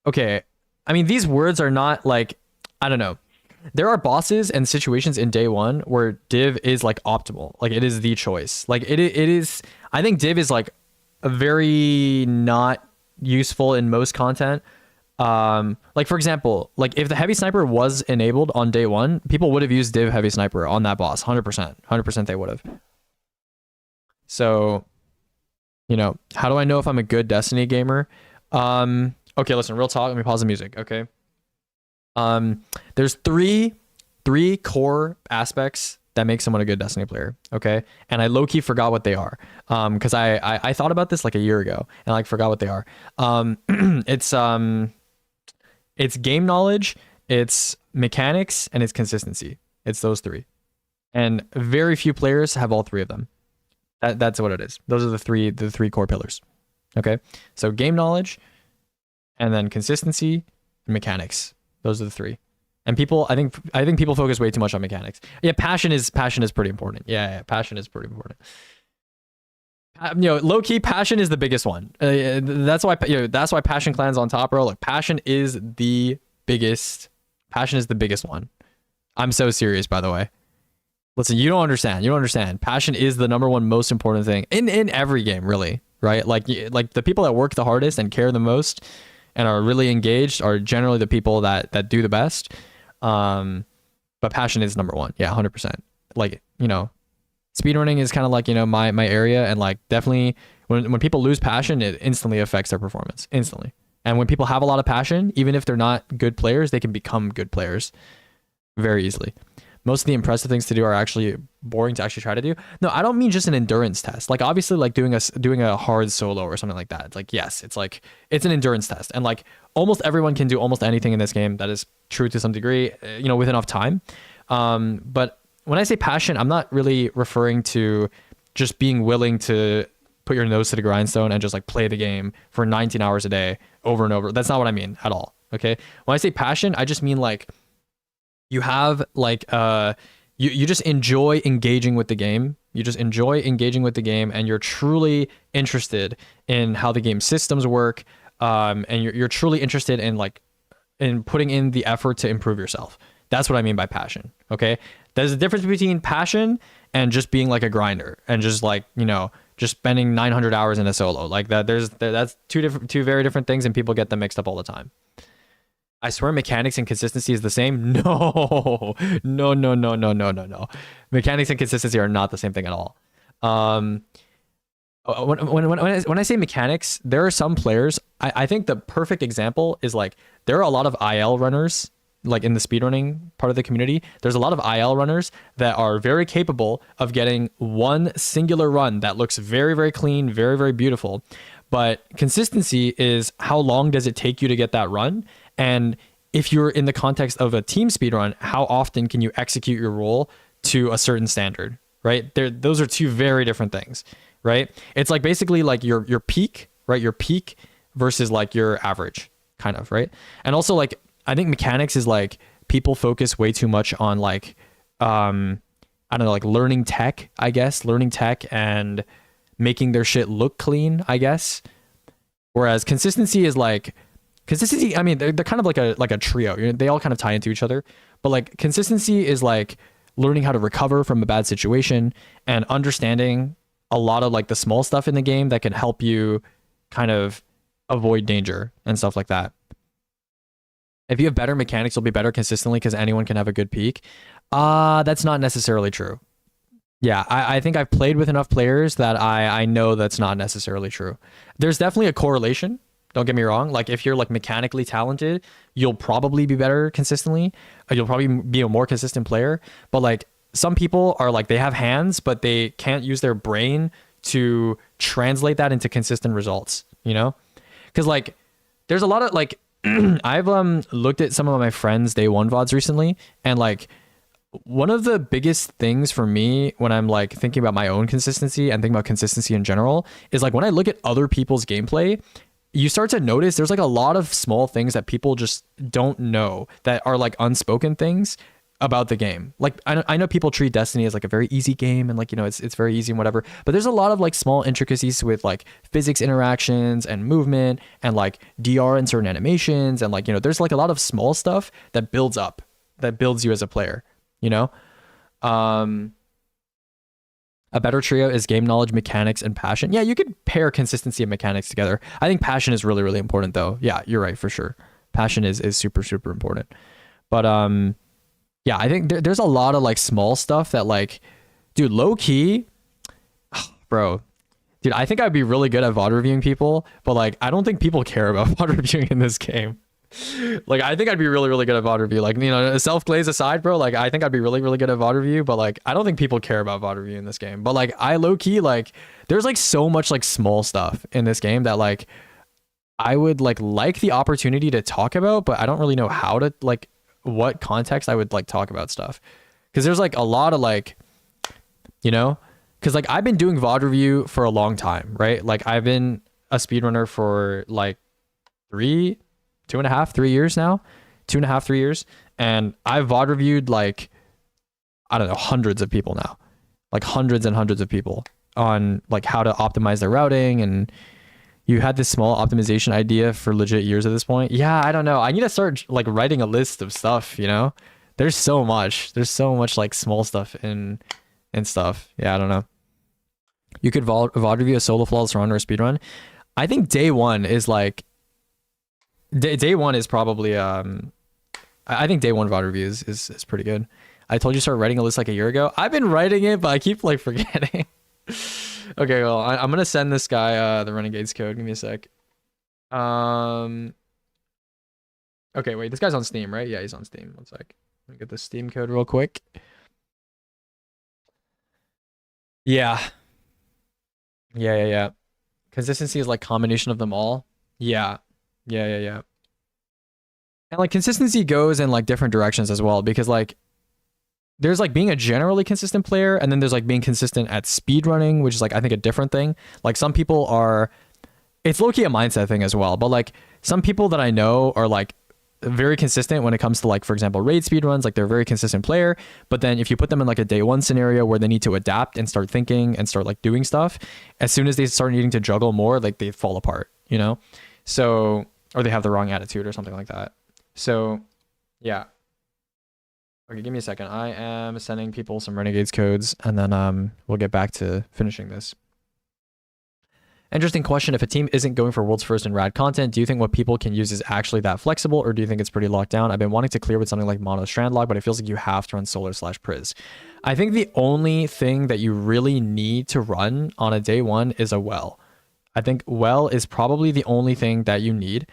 Okay. I mean, these words are not like, I don't know. There are bosses and situations in day one where div is like optimal. Like it is the choice. Like it is, I think div is like a very not useful in most content. Like for example, like if the heavy sniper was enabled on day one, people would have used div heavy sniper on that boss. 100% they would have. So, you know, how do I know if I'm a good Destiny gamer? Okay, listen, real talk. Let me pause the music. Okay. There's three core aspects that make someone a good Destiny player. Okay. And I low key forgot what they are. Cause I thought about this like a year ago and like forgot what they are. It's game knowledge, it's mechanics, and it's consistency. It's those three. And very few players have all three of them. That's what it is. Those are the three core pillars. Okay. So game knowledge, and then consistency and mechanics. Those are the three. And people, I think people focus way too much on mechanics. Yeah, passion is pretty important. Yeah, passion is pretty important. You know, low key, passion is the biggest one. That's why passion clan's on top, bro. Like passion is the biggest. Passion is the biggest one. I'm so serious, by the way. Listen, you don't understand. You don't understand. Passion is the number one most important thing in every game, really. Right? Like the people that work the hardest and care the most and are really engaged are generally the people that do the best. But passion is number one. Yeah, 100%. Like, you know, speedrunning is kind of like, you know, my area, and like definitely when people lose passion, it instantly affects their performance. Instantly. And when people have a lot of passion, even if they're not good players, they can become good players very easily. Most of the impressive things to do are actually boring to actually try to do. No, I don't mean just an endurance test. Like obviously like doing a hard solo or something like that. It's like, yes, it's an endurance test. And like almost everyone can do almost anything in this game. That is true to some degree, you know, with enough time. But when I say passion, I'm not really referring to just being willing to put your nose to the grindstone and just like play the game for 19 hours a day over and over. That's not what I mean at all. Okay. When I say passion, I just mean like, you have like you just enjoy engaging with the game. You just enjoy engaging with the game, and you're truly interested in how the game systems work. And you're truly interested in putting in the effort to improve yourself. That's what I mean by passion. Okay, there's a difference between passion and just being like a grinder and just like, you know, just spending 900 hours in a solo like that. That's two very different things, and people get them mixed up all the time. I swear mechanics and consistency is the same. No. Mechanics and consistency are not the same thing at all. When I say mechanics, there are some players, I think the perfect example is like, there are a lot of IL runners, like in the speedrunning part of the community, there's a lot of IL runners that are very capable of getting one singular run that looks very, very clean, very, very beautiful. But consistency is how long does it take you to get that run? And if you're in the context of a team speedrun, how often can you execute your role to a certain standard, right? Those are two very different things, right? It's like basically like your peak, right? Your peak versus like your average, kind of, right? And also like, I think mechanics is like, people focus way too much on like, I don't know, like learning tech, I guess, and making their shit look clean, I guess. Whereas consistency is like, I mean, they're kind of like a trio. You know, they all kind of tie into each other. But like consistency is like learning how to recover from a bad situation and understanding a lot of like the small stuff in the game that can help you kind of avoid danger and stuff like that. If you have better mechanics, you'll be better consistently because anyone can have a good peak. That's not necessarily true. Yeah, I think I've played with enough players that I know that's not necessarily true. There's definitely a correlation. Don't get me wrong. Like if you're like mechanically talented, you'll probably be better consistently. You'll probably be a more consistent player. But like some people are like, they have hands, but they can't use their brain to translate that into consistent results, you know? Because like there's a lot of like, I've looked at some of my friends' day one VODs recently, and like one of the biggest things for me when I'm like thinking about my own consistency and thinking about consistency in general is like when I look at other people's gameplay, you start to notice there's like a lot of small things that people just don't know that are like unspoken things about the game. Like I know people treat Destiny as like a very easy game and like, you know, it's very easy and whatever, but there's a lot of like small intricacies with like physics interactions and movement and like DR and certain animations, and like, you know, there's like a lot of small stuff that builds you as a player, you know. A better trio is game knowledge, mechanics, and passion. Yeah, you could pair consistency and mechanics together. I think passion is really, really important though. Yeah, you're right, for sure. Passion is super, super important. But yeah, I think there's a lot of like small stuff that like, dude, low key, bro, dude, I think I'd be really good at VOD reviewing people, but like, I don't think people care about VOD reviewing in this game. Like, I think I'd be really, really good at VOD review. Like, you know, self-glaze aside, bro, like, I think I'd be really, really good at VOD review, but like, I don't think people care about VOD review in this game. But like, I low key, like, there's like so much like small stuff in this game that like, I would like the opportunity to talk about, but I don't really know how to like, what context I would like talk about stuff, because there's like a lot of like, you know, because like I've been doing VOD review for a long time, right? Like I've been a speedrunner for like 3 years now, 2.5, 3 years, and I've VOD reviewed like, I don't know, hundreds of people now, like hundreds and hundreds of people on like how to optimize their routing. And you had this small optimization idea for legit years at this point. Yeah, I don't know. I need to start like writing a list of stuff, you know? There's so much like small stuff and stuff. Yeah, I don't know. You could VOD review a solo flawless run or a speedrun. I think day one is like, day one is probably, I think day one VOD reviews is pretty good. I told you to start writing a list like a year ago. I've been writing it, but I keep like forgetting. Okay, well, I'm gonna send this guy the Renegades code. Give me a sec. Okay, wait, this guy's on Steam, right? Yeah, he's on Steam. One sec. Let me get the Steam code real quick. Yeah. Consistency is like combination of them all. Yeah. And like consistency goes in like different directions as well, because like there's like being a generally consistent player, and then there's like being consistent at speedrunning, which is like I think a different thing. Like some people are, it's low-key a mindset thing as well, but like some people that I know are like very consistent when it comes to like, for example, raid speedruns. Like they're a very consistent player, but then if you put them in like a day one scenario where they need to adapt and start thinking and start like doing stuff, as soon as they start needing to juggle more, like they fall apart, you know? So, or they have the wrong attitude or something like that. So yeah. Okay, give me a second. I am sending people some Renegades codes, and then we'll get back to finishing this. Interesting question. If a team isn't going for world's first and rad content, do you think what people can use is actually that flexible, or do you think it's pretty locked down? I've been wanting to clear with something like mono strand lock, but it feels like you have to run solar/priz. I think the only thing that you really need to run on a day one is a well. I think well is probably the only thing that you need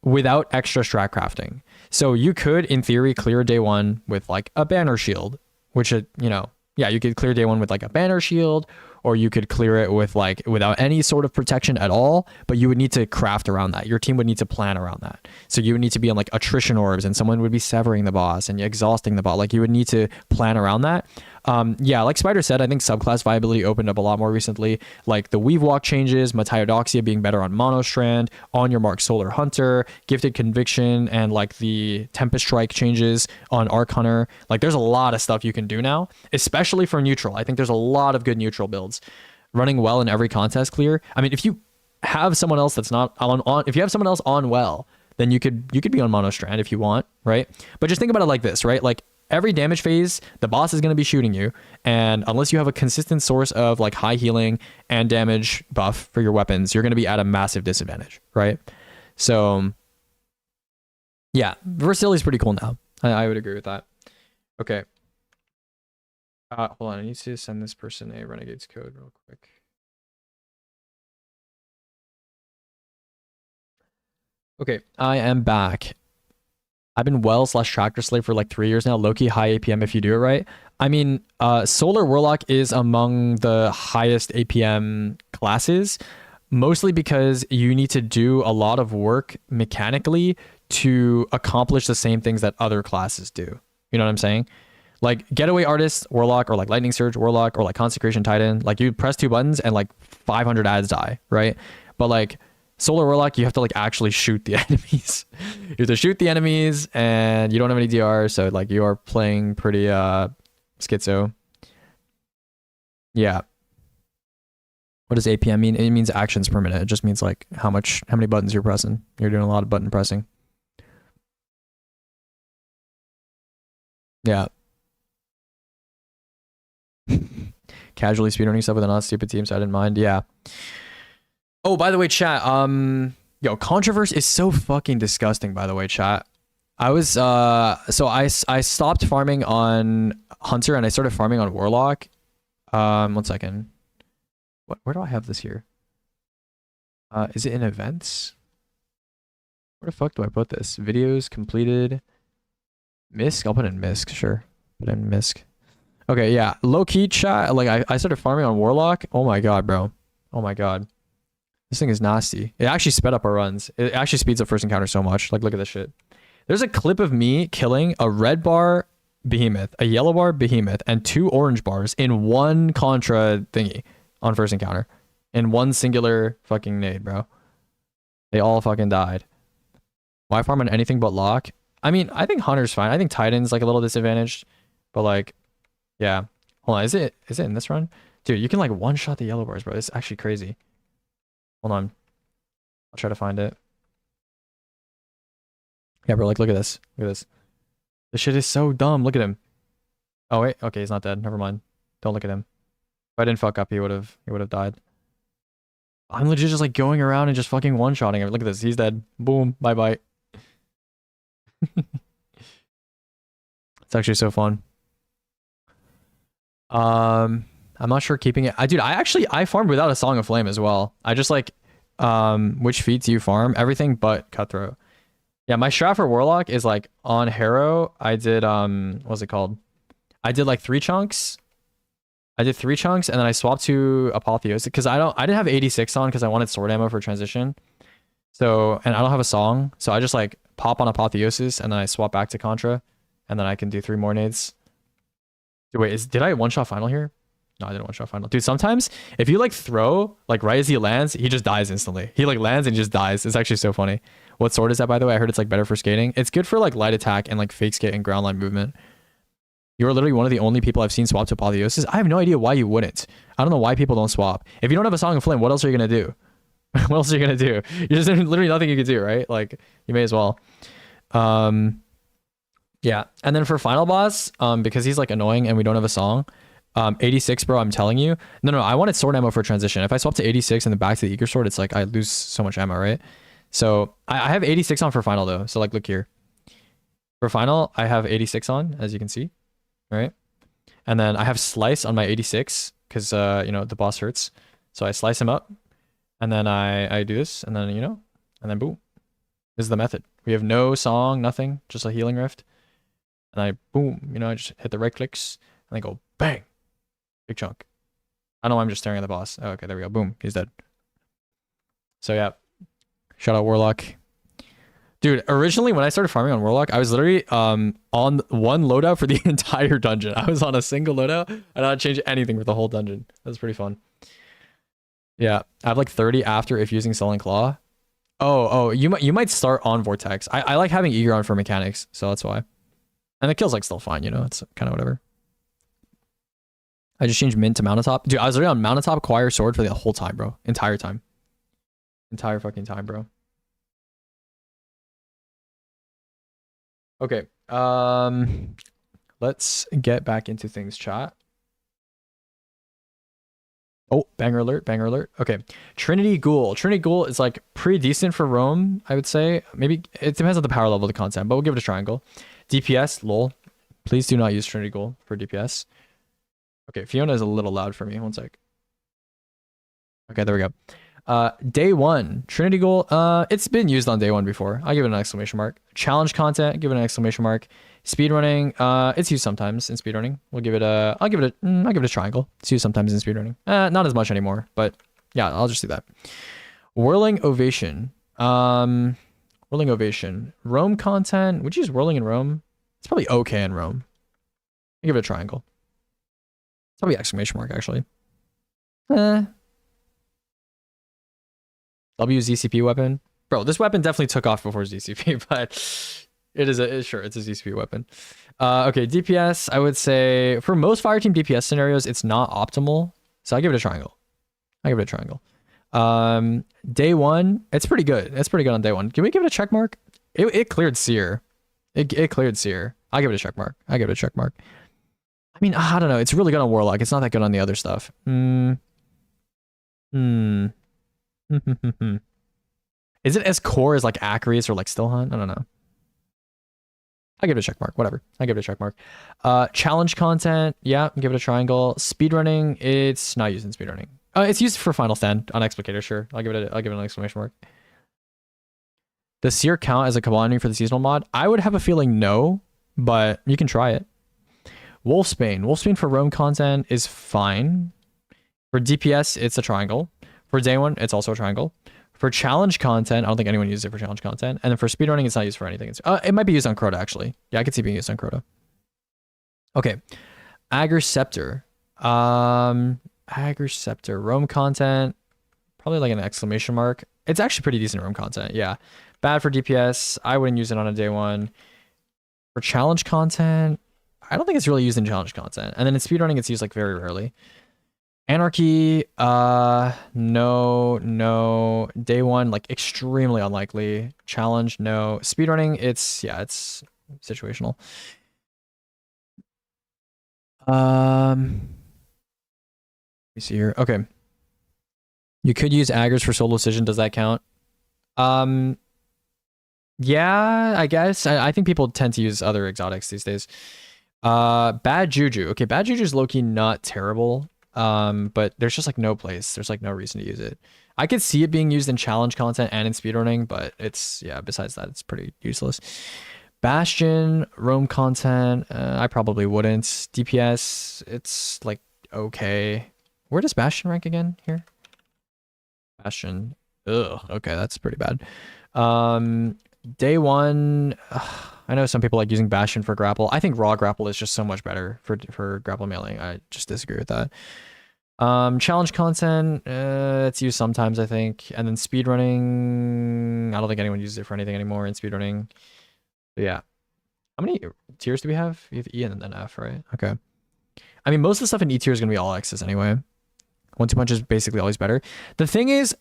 without extra strat crafting. So you could, in theory, clear day one with like a banner shield, which, you know, yeah, you could clear day one with like a banner shield, or you could clear it with like without any sort of protection at all, but you would need to craft around that. Your team would need to plan around that. So you would need to be on like attrition orbs, and someone would be severing the boss and exhausting the bot. Like you would need to plan around that. Yeah, like Spider said, I think subclass viability opened up a lot more recently. Like the weave walk changes, Matiodoxia being better on monostrand, on your mark Solar Hunter, Gifted Conviction, and like the Tempest Strike changes on Arc Hunter. Like there's a lot of stuff you can do now, especially for neutral. I think there's a lot of good neutral builds. Running well in every contest clear. I mean, if you have someone else that's not on if you have someone else on well, then you could be on monostrand if you want, right? But just think about it like this, right? Like every damage phase, the boss is going to be shooting you, and unless you have a consistent source of like high healing and damage buff for your weapons, you're going to be at a massive disadvantage, right? So yeah, versatility is pretty cool now. I would agree with that. Okay. Hold on, I need to send this person a Renegades code real quick. Okay, I am back. I've been well/tractor slave for like 3 years now. Low-key high APM if you do it right. I mean, Solar Warlock is among the highest APM classes, mostly because you need to do a lot of work mechanically to accomplish the same things that other classes do. You know what I'm saying? Like Getaway Artist Warlock, or like Lightning Surge Warlock, or like Consecration Titan, like you press 2 buttons and like 500 ads die, right? But like Solar Warlock, you have to like actually shoot the enemies. You have to shoot the enemies, and you don't have any DR, so like you are playing pretty schizo. Yeah. What does APM mean? It means actions per minute. It just means like how many buttons you're pressing. You're doing a lot of button pressing. Yeah. Casually speedrunning stuff with a non-stupid team, so I didn't mind. Yeah. Oh, by the way, chat. Yo, controversy is so fucking disgusting. By the way, chat. I was so I stopped farming on Hunter and I started farming on Warlock. 1 second. Where do I have this here? Is it in events? Where the fuck do I put this? Videos completed. Misk? I'll put in Misk, sure. Put in Misk. Okay, yeah. Low key chat. Like I started farming on Warlock. Oh my god, bro. Oh my god. This thing is nasty. It actually sped up our runs. It actually speeds up first encounter so much. Like, look at this shit. There's a clip of me killing a red bar behemoth, a yellow bar behemoth, and 2 orange bars in one contra thingy on first encounter. In one singular fucking nade, bro. They all fucking died. Why farm on anything but lock? I mean, I think Hunter's fine. I think Titan's like a little disadvantaged. But like, yeah. Hold on, is it in this run? Dude, you can like one-shot the yellow bars, bro. It's actually crazy. Hold on. I'll try to find it. Yeah, bro, like, look at this. Look at this. This shit is so dumb. Look at him. Oh, wait. Okay, he's not dead. Never mind. Don't look at him. If I didn't fuck up, he would have died. I'm legit just, like, going around and just fucking one-shotting him. Look at this. He's dead. Boom. Bye-bye. It's actually so fun. I'm not sure keeping it. Dude, I farmed without a Song of Flame as well. I just like, which feat do you farm? Everything but Cutthroat. Yeah, my strat for Warlock is like on Harrow. I did, what's it called? I did like 3 chunks. I did 3 chunks and then I swapped to Apotheosis because I didn't have 86 on because I wanted sword ammo for transition. So, and I don't have a song. So I just like pop on Apotheosis and then I swap back to Contra and then I can do 3 more nades. Wait, did I one-shot final here? No, I didn't one-shot final. Dude, sometimes if you like throw, like right as he lands, he just dies instantly. He like lands and he just dies. It's actually so funny. What sword is that, by the way? I heard it's like better for skating. It's good for like light attack and like fake skate and ground line movement. You're literally one of the only people I've seen swap to Apotheosis. I have no idea why you wouldn't. I don't know why people don't swap. If you don't have a Song of Flame, what else are you going to do? What else are you going to do? There's literally nothing you can do, right? Like, you may as well. Yeah, and then for final boss, because he's like annoying and we don't have a song, 86, bro, I'm telling you. No, I wanted sword ammo for transition. If I swap to 86 and then back to the Eager Sword, it's like I lose so much ammo, right? So I have 86 on for final though. So like, look here. For final, I have 86 on, as you can see, right? And then I have slice on my 86 because, you know, the boss hurts. So I slice him up and then I do this and then, you know, and then boom. This is the method. We have no song, nothing, just a healing rift. And I, boom, you know, I just hit the right clicks and I go, bang, big chunk. I know I'm just staring at the boss. Oh, okay, there we go. Boom, he's dead. So yeah, shout out Warlock. Dude, originally when I started farming on Warlock, I was literally on one loadout for the entire dungeon. I was on a single loadout and I didn't change anything for the whole dungeon. That was pretty fun. Yeah, I have like 30 after if using Sullen Claw. Oh, you might start on Vortex. I like having Eager on for mechanics, so that's why. And the kill's like still fine, you know, it's kind of whatever. I just changed mint to Mountaintop. Dude, I was already on Mountaintop, Choir, Sword for the whole time, bro. Entire time. Entire fucking time, bro. Okay. Let's get back into things, chat. Oh, banger alert, banger alert. Okay. Trinity Ghoul. Trinity Ghoul is like pretty decent for roam, I would say. Maybe it depends on the power level of the content, but we'll give it a triangle. DPS, lol. Please do not use Trinity Ghoul for DPS. Okay, Fiona is a little loud for me. 1 sec. Okay, there we go. Day 1, Trinity Ghoul. It's been used on day 1 before. I'll give it an exclamation mark. Challenge content, give it an exclamation mark. Speedrunning, it's used sometimes in speedrunning. I'll give it a triangle. It's used sometimes in speedrunning. Not as much anymore, but yeah, I'll just do that. Whirling Ovation. Whirling Ovation. Roam content. Would you use Whirling in Roam? It's probably okay in Roam. I'll give it a triangle. It's probably exclamation mark, actually. WZCP weapon. Bro, this weapon definitely took off before ZCP, but sure, it's a ZCP weapon. Okay, DPS, I would say for most fireteam DPS scenarios, it's not optimal. So I give it a triangle. Day one, it's pretty good. It's pretty good on day one. Can we give it a check mark? It cleared Seer. It cleared Seer. I give it a check mark. I mean, I don't know. It's really good on Warlock. It's not that good on the other stuff. Is it as core as like Acreus or like Stillhunt? I don't know. I give it a check mark. Whatever. I give it a check mark. Challenge content. Yeah, give it a triangle. Speedrunning. It's not used in speedrunning. It's used for Final Stand on Explicator. Sure. I'll give it an exclamation mark. Does Seer count as a commodity for the seasonal mod? I would have a feeling no, but you can try it. Wolfsbane. Wolfsbane for roam content is fine. For DPS, it's a triangle. For day one, it's also a triangle. For challenge content, I don't think anyone uses it for challenge content. And then for speedrunning, it's not used for anything. It might be used on Crota, actually. Yeah, I could see it being used on Crota. Okay. Aegis Scepter. Aegis Scepter. Roam content. Probably like an exclamation mark. It's actually pretty decent roam content. Yeah. Bad for DPS. I wouldn't use it on a day one. For challenge content, I don't think it's really used in challenge content. And then in speedrunning, it's used like very rarely. Anarchy, no. Day one, like extremely unlikely. Challenge, no. Speedrunning, it's situational. Let me see here. Okay. You could use Aegis for solo decision. Does that count? Yeah, I guess. I think people tend to use other exotics these days. Bad Juju. Okay, Bad Juju is low-key not terrible. But there's just like no place. There's like no reason to use it. I could see it being used in challenge content and in speedrunning, but besides that, it's pretty useless. Bastion, roam content, I probably wouldn't. DPS, it's like okay. Where does Bastion rank again here? Bastion. Ugh, okay, that's pretty bad. Day one, I know some people like using Bastion for grapple. I think raw grapple is just so much better for grapple mailing. I just disagree with that. Challenge content, it's used sometimes, I think. And then speedrunning, I don't think anyone uses it for anything anymore in speedrunning. But yeah. How many tiers do we have? We have E and then F, right? Okay. I mean, most of the stuff in E tier is going to be all X's anyway. 1-2 punch is basically always better. The thing is,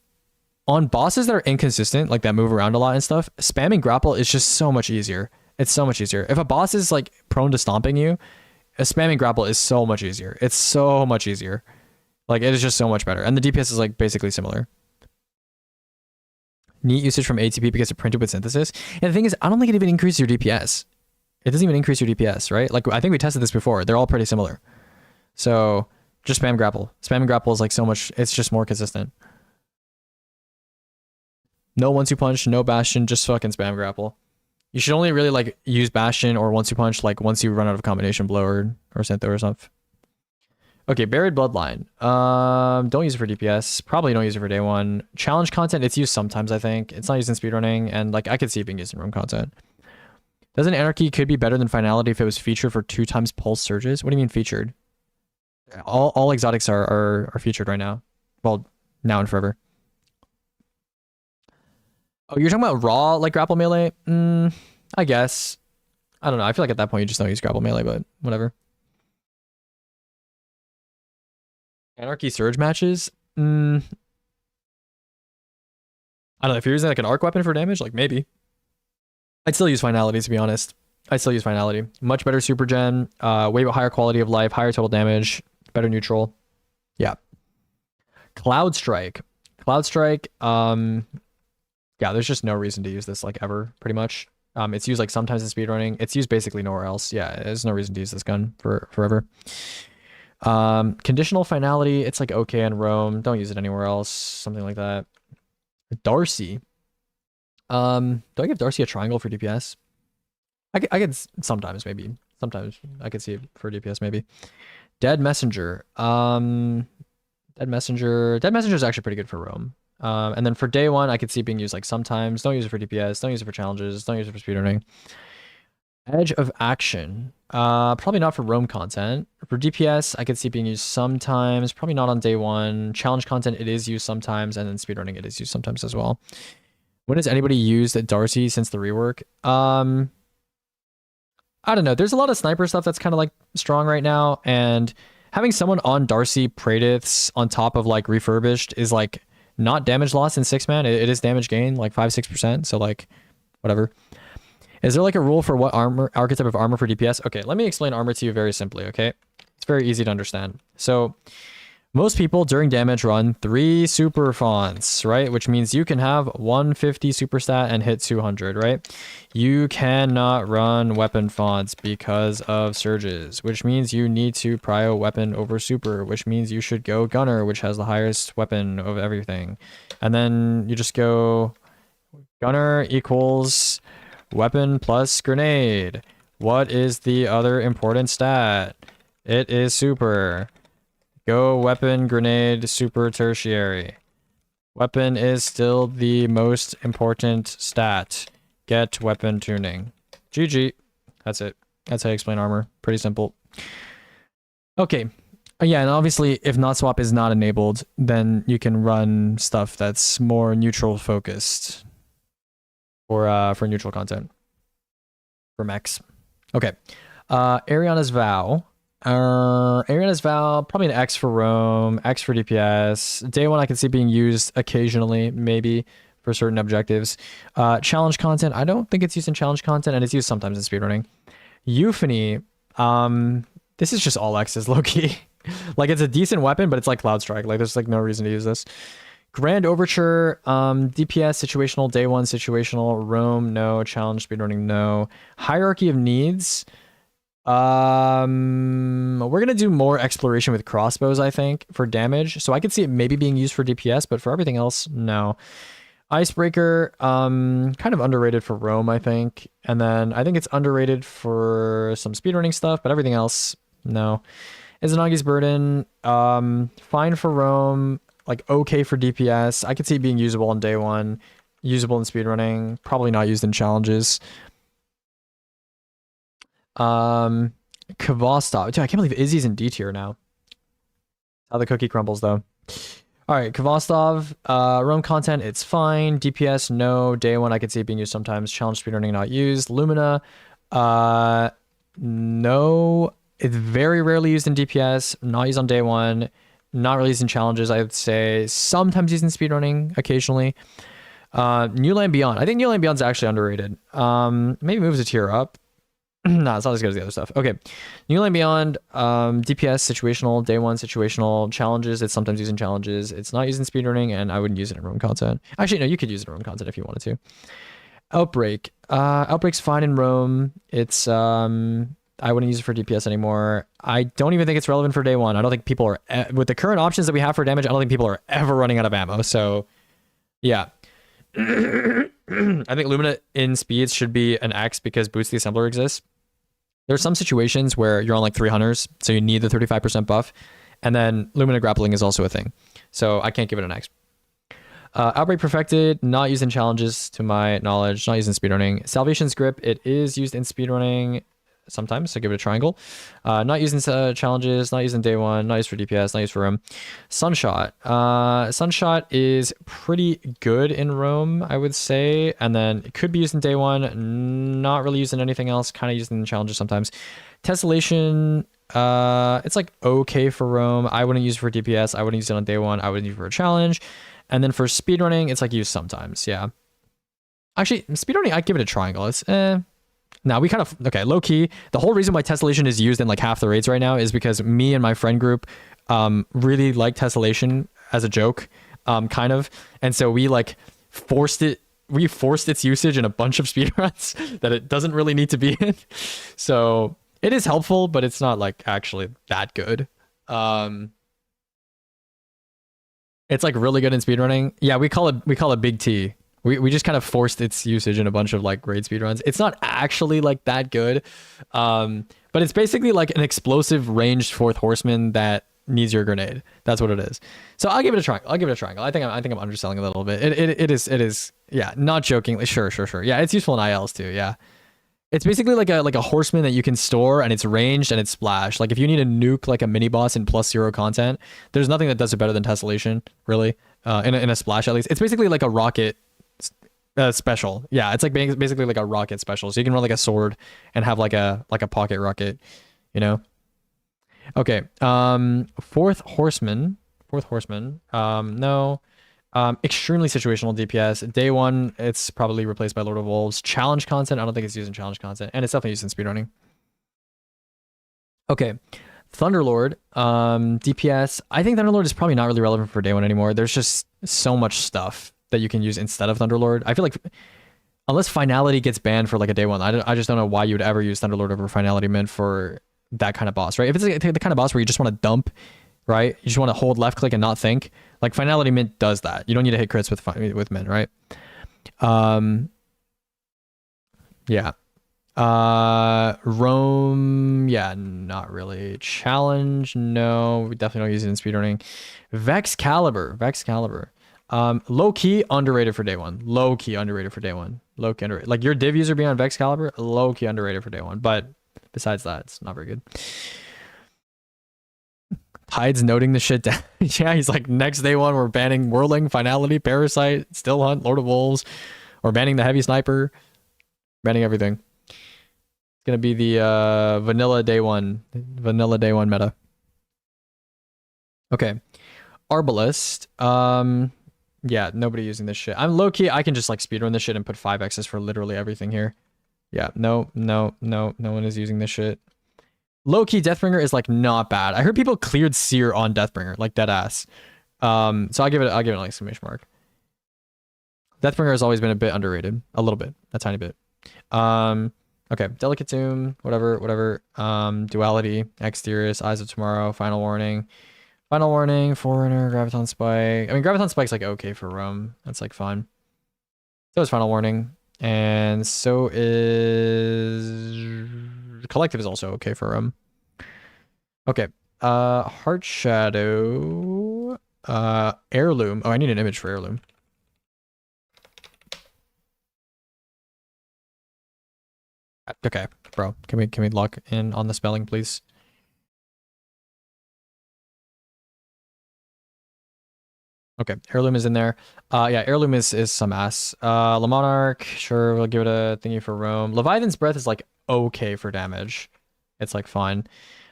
on bosses that are inconsistent, like that move around a lot and stuff, spamming grapple is just so much easier. It's so much easier. If a boss is like prone to stomping you, a spamming grapple is so much easier. It's so much easier. Like it is just so much better. And the DPS is like basically similar. Neat usage from ATP because it printed with synthesis. And the thing is, I don't think it even increases your DPS. It doesn't even increase your DPS, right? Like I think we tested this before. They're all pretty similar. So just spam grapple. Spamming grapple is like so much, it's just more consistent. No 1-2 punch, no Bastion, just fucking spam grapple. You should only really like use Bastion or 1-2 punch like once you run out of combination blow or Syntho or something. Okay, Buried Bloodline. Don't use it for DPS. Probably don't use it for day one. Challenge content, it's used sometimes, I think. It's not used in speedrunning, and like I could see it being used in room content. Doesn't Anarchy could be better than Finality if it was featured for 2 times pulse surges? What do you mean featured? All exotics are featured right now. Well, now and forever. Oh, you're talking about raw like grapple melee? I guess. I don't know. I feel like at that point you just don't use grapple melee, but whatever. Anarchy surge matches? I don't know. If you're using like an arc weapon for damage, like maybe. I'd still use Finality, to be honest. I'd still use Finality. Much better super gen, way higher quality of life, higher total damage, better neutral. Yeah. Cloud Strike. Yeah, there's just no reason to use this like ever, pretty much. It's used like sometimes in speedrunning. It's used basically nowhere else. Yeah, there's no reason to use this gun for forever. Conditional Finality, it's like okay in Rome. Don't use it anywhere else. Something like that. Darcy. Do I give Darcy a triangle for DPS? I could sometimes, maybe. Sometimes I could see it for DPS, maybe. Dead Messenger. Dead Messenger is actually pretty good for Rome. And then for day one, I could see it being used like sometimes. Don't use it for DPS. Don't use it for challenges. Don't use it for speedrunning. Edge of action. Probably not for roam content. For DPS, I could see it being used sometimes. Probably not on day one. Challenge content, it is used sometimes, and then speedrunning, it is used sometimes as well. When has anybody used Darcy since the rework? I don't know. There's a lot of sniper stuff that's kind of like strong right now, and having someone on Darcy Praedyths on top of like refurbished is like not damage loss in 6-man. It is damage gain, like 5-6%. So like whatever. Is there like a rule for what archetype of armor for DPS? Okay, let me explain armor to you very simply, okay? It's very easy to understand. So most people during damage run 3 super fonts, right? Which means you can have 150 super stat and hit 200, right? You cannot run weapon fonts because of surges, which means you need to prio weapon over super, which means you should go gunner, which has the highest weapon of everything. And then you just go gunner equals weapon plus grenade. What is the other important stat? It is super. Go weapon, grenade, super, tertiary. Weapon is still the most important stat. Get weapon tuning. GG. That's it. That's how you explain armor. Pretty simple. Okay. Yeah, and obviously if not swap is not enabled, then you can run stuff that's more neutral focused for neutral content. For mechs. Okay. Ariana's Vow. Ariana's Vow, probably an X for roam, X for DPS. Day one I can see being used occasionally, maybe for certain objectives. Challenge content, I don't think it's used in challenge content, and it's used sometimes in speedrunning. Euphony, this is just all X's, low-key. Like, it's a decent weapon, but it's like Cloud Strike. Like, there's like no reason to use this. Grand Overture, DPS, situational, day one, situational, roam, no, challenge, speedrunning, no. Hierarchy of needs, we're gonna do more exploration with crossbows, I think, for damage. So I could see it maybe being used for DPS, but for everything else, no. Icebreaker, kind of underrated for roam, I think. And then I think it's underrated for some speedrunning stuff, but everything else, no. Izanagi's Burden, fine for roam, like okay for DPS. I could see it being usable on day one, usable in speedrunning, probably not used in challenges. Kvostov. Dude, I can't believe Izzy's in D tier now. How the cookie crumbles though. Alright, Kvostov, roam content, it's fine. DPS, no. Day one I could see it being used sometimes. Challenge speedrunning not used. Lumina, no. It's very rarely used in DPS, not used on day one. Not really used in challenges, I would say. Sometimes used in speedrunning, occasionally. New Land Beyond. I think New Land Beyond's actually underrated. Maybe moves a tier up. Nah, it's not as good as the other stuff. Okay. New Land Beyond, DPS, situational, day one, situational, challenges. It's sometimes used in challenges. It's not used in speedrunning, and I wouldn't use it in roam content. Actually, no, you could use it in roam content if you wanted to. Outbreak. Outbreak's fine in roam. It's, I wouldn't use it for DPS anymore. I don't even think it's relevant for day one. I don't think people are, with the current options that we have for damage, I don't think people are ever running out of ammo. So, yeah. I think Lumina in speeds should be an X because Boots the Assembler exists. There's some situations where you're on like 300s, so you need the 35% buff. And then Lumina grappling is also a thing. So I can't give it an X. Outbreak Perfected, not used in challenges to my knowledge, not used in speedrunning. Salvation's Grip, it is used in speedrunning sometimes, so give it a triangle. Not used in challenges, not used in day one, not used for DPS, not used for roam. Sunshot. Sunshot is pretty good in roam, I would say, and then it could be used in day one, not really used in anything else, kind of used in challenges sometimes. Tessellation, it's like okay for roam. I wouldn't use it for DPS, I wouldn't use it on day one, I wouldn't use it for a challenge. And then for speedrunning, it's like used sometimes, yeah. Actually, speedrunning, I'd give it a triangle. It's now we kind of, okay, low key, the whole reason why Tessellation is used in like half the raids right now is because me and my friend group really like Tessellation as a joke, kind of. And so we like forced its usage in a bunch of speedruns that it doesn't really need to be in. So it is helpful, but it's not like actually that good. It's like really good in speedrunning. Yeah, we call it Big T. We just kind of forced its usage in a bunch of like raid speedruns. It's not actually like that good. But it's basically like an explosive ranged fourth horseman that needs your grenade. That's what it is. So I'll give it a triangle. I think I'm underselling a little bit. It is, yeah, not jokingly. Sure. Yeah, it's useful in ILs too. Yeah. It's basically like a horseman that you can store, and it's ranged and it's splash. Like if you need to nuke like a mini boss in +0 content, there's nothing that does it better than tessellation, really. In a splash at least. It's basically like a rocket special. Yeah, it's like basically like a rocket special. So you can run like a sword and have like a pocket rocket, you know. Okay. Fourth horseman. No. Extremely situational DPS. Day 1, it's probably replaced by Lord of Wolves. Challenge content, I don't think it's used in challenge content. And it's definitely used in speedrunning. Okay. Thunderlord, DPS. I think Thunderlord is probably not really relevant for Day 1 anymore. There's just so much stuff that you can use instead of Thunderlord. I feel like unless Finality gets banned for like a Day 1, I just don't know why you would ever use Thunderlord over Finality Mint for that kind of boss, right? If it's like the kind of boss where you just want to dump, right? You just want to hold left click and not think. Like Finality Mint does that. You don't need to hit crits with Mint, right? Yeah. Rome, yeah, not really. Challenge, no. We definitely don't use it in speedrunning. Vexcalibur. Low-key underrated for Day 1. Low-key underrated for Day 1. Low-key underrated. Like your div user being on Vexcalibur, low-key underrated for Day 1. But besides that, it's not very good. Tide's noting the shit down. Yeah, he's like, next Day 1, we're banning Whirling, Finality, Parasite, Still Hunt, Lord of Wolves. We're banning the Heavy Sniper. Banning everything. It's going to be the vanilla Day 1 meta. Okay. Arbalist. Yeah, nobody using this shit. I'm low-key, I can just like speedrun this shit and put 5x's for literally everything here. Yeah, no one is using this shit. Low-key, Deathbringer is like not bad. I heard people cleared Seer on Deathbringer, like dead ass. So I'll give it an exclamation mark. Deathbringer has always been a bit underrated. A little bit. A tiny bit. Okay, Delicate Tomb, whatever. Duality, Exterius, Eyes of Tomorrow, Final Warning, Forerunner, Graviton Spike. I mean, Graviton Spike's like okay for Rome. That's like fine. So is Final Warning. And so is Collective is also okay for Rome. Okay. Heart Shadow. Heirloom. Oh, I need an image for Heirloom. Okay, bro. Can we lock in on the spelling, please? Okay, Heirloom is in there. Yeah, Heirloom is some ass. Le Monarch, sure, we'll give it a thingy for Rome. Leviathan's Breath is like okay for damage. It's like fine.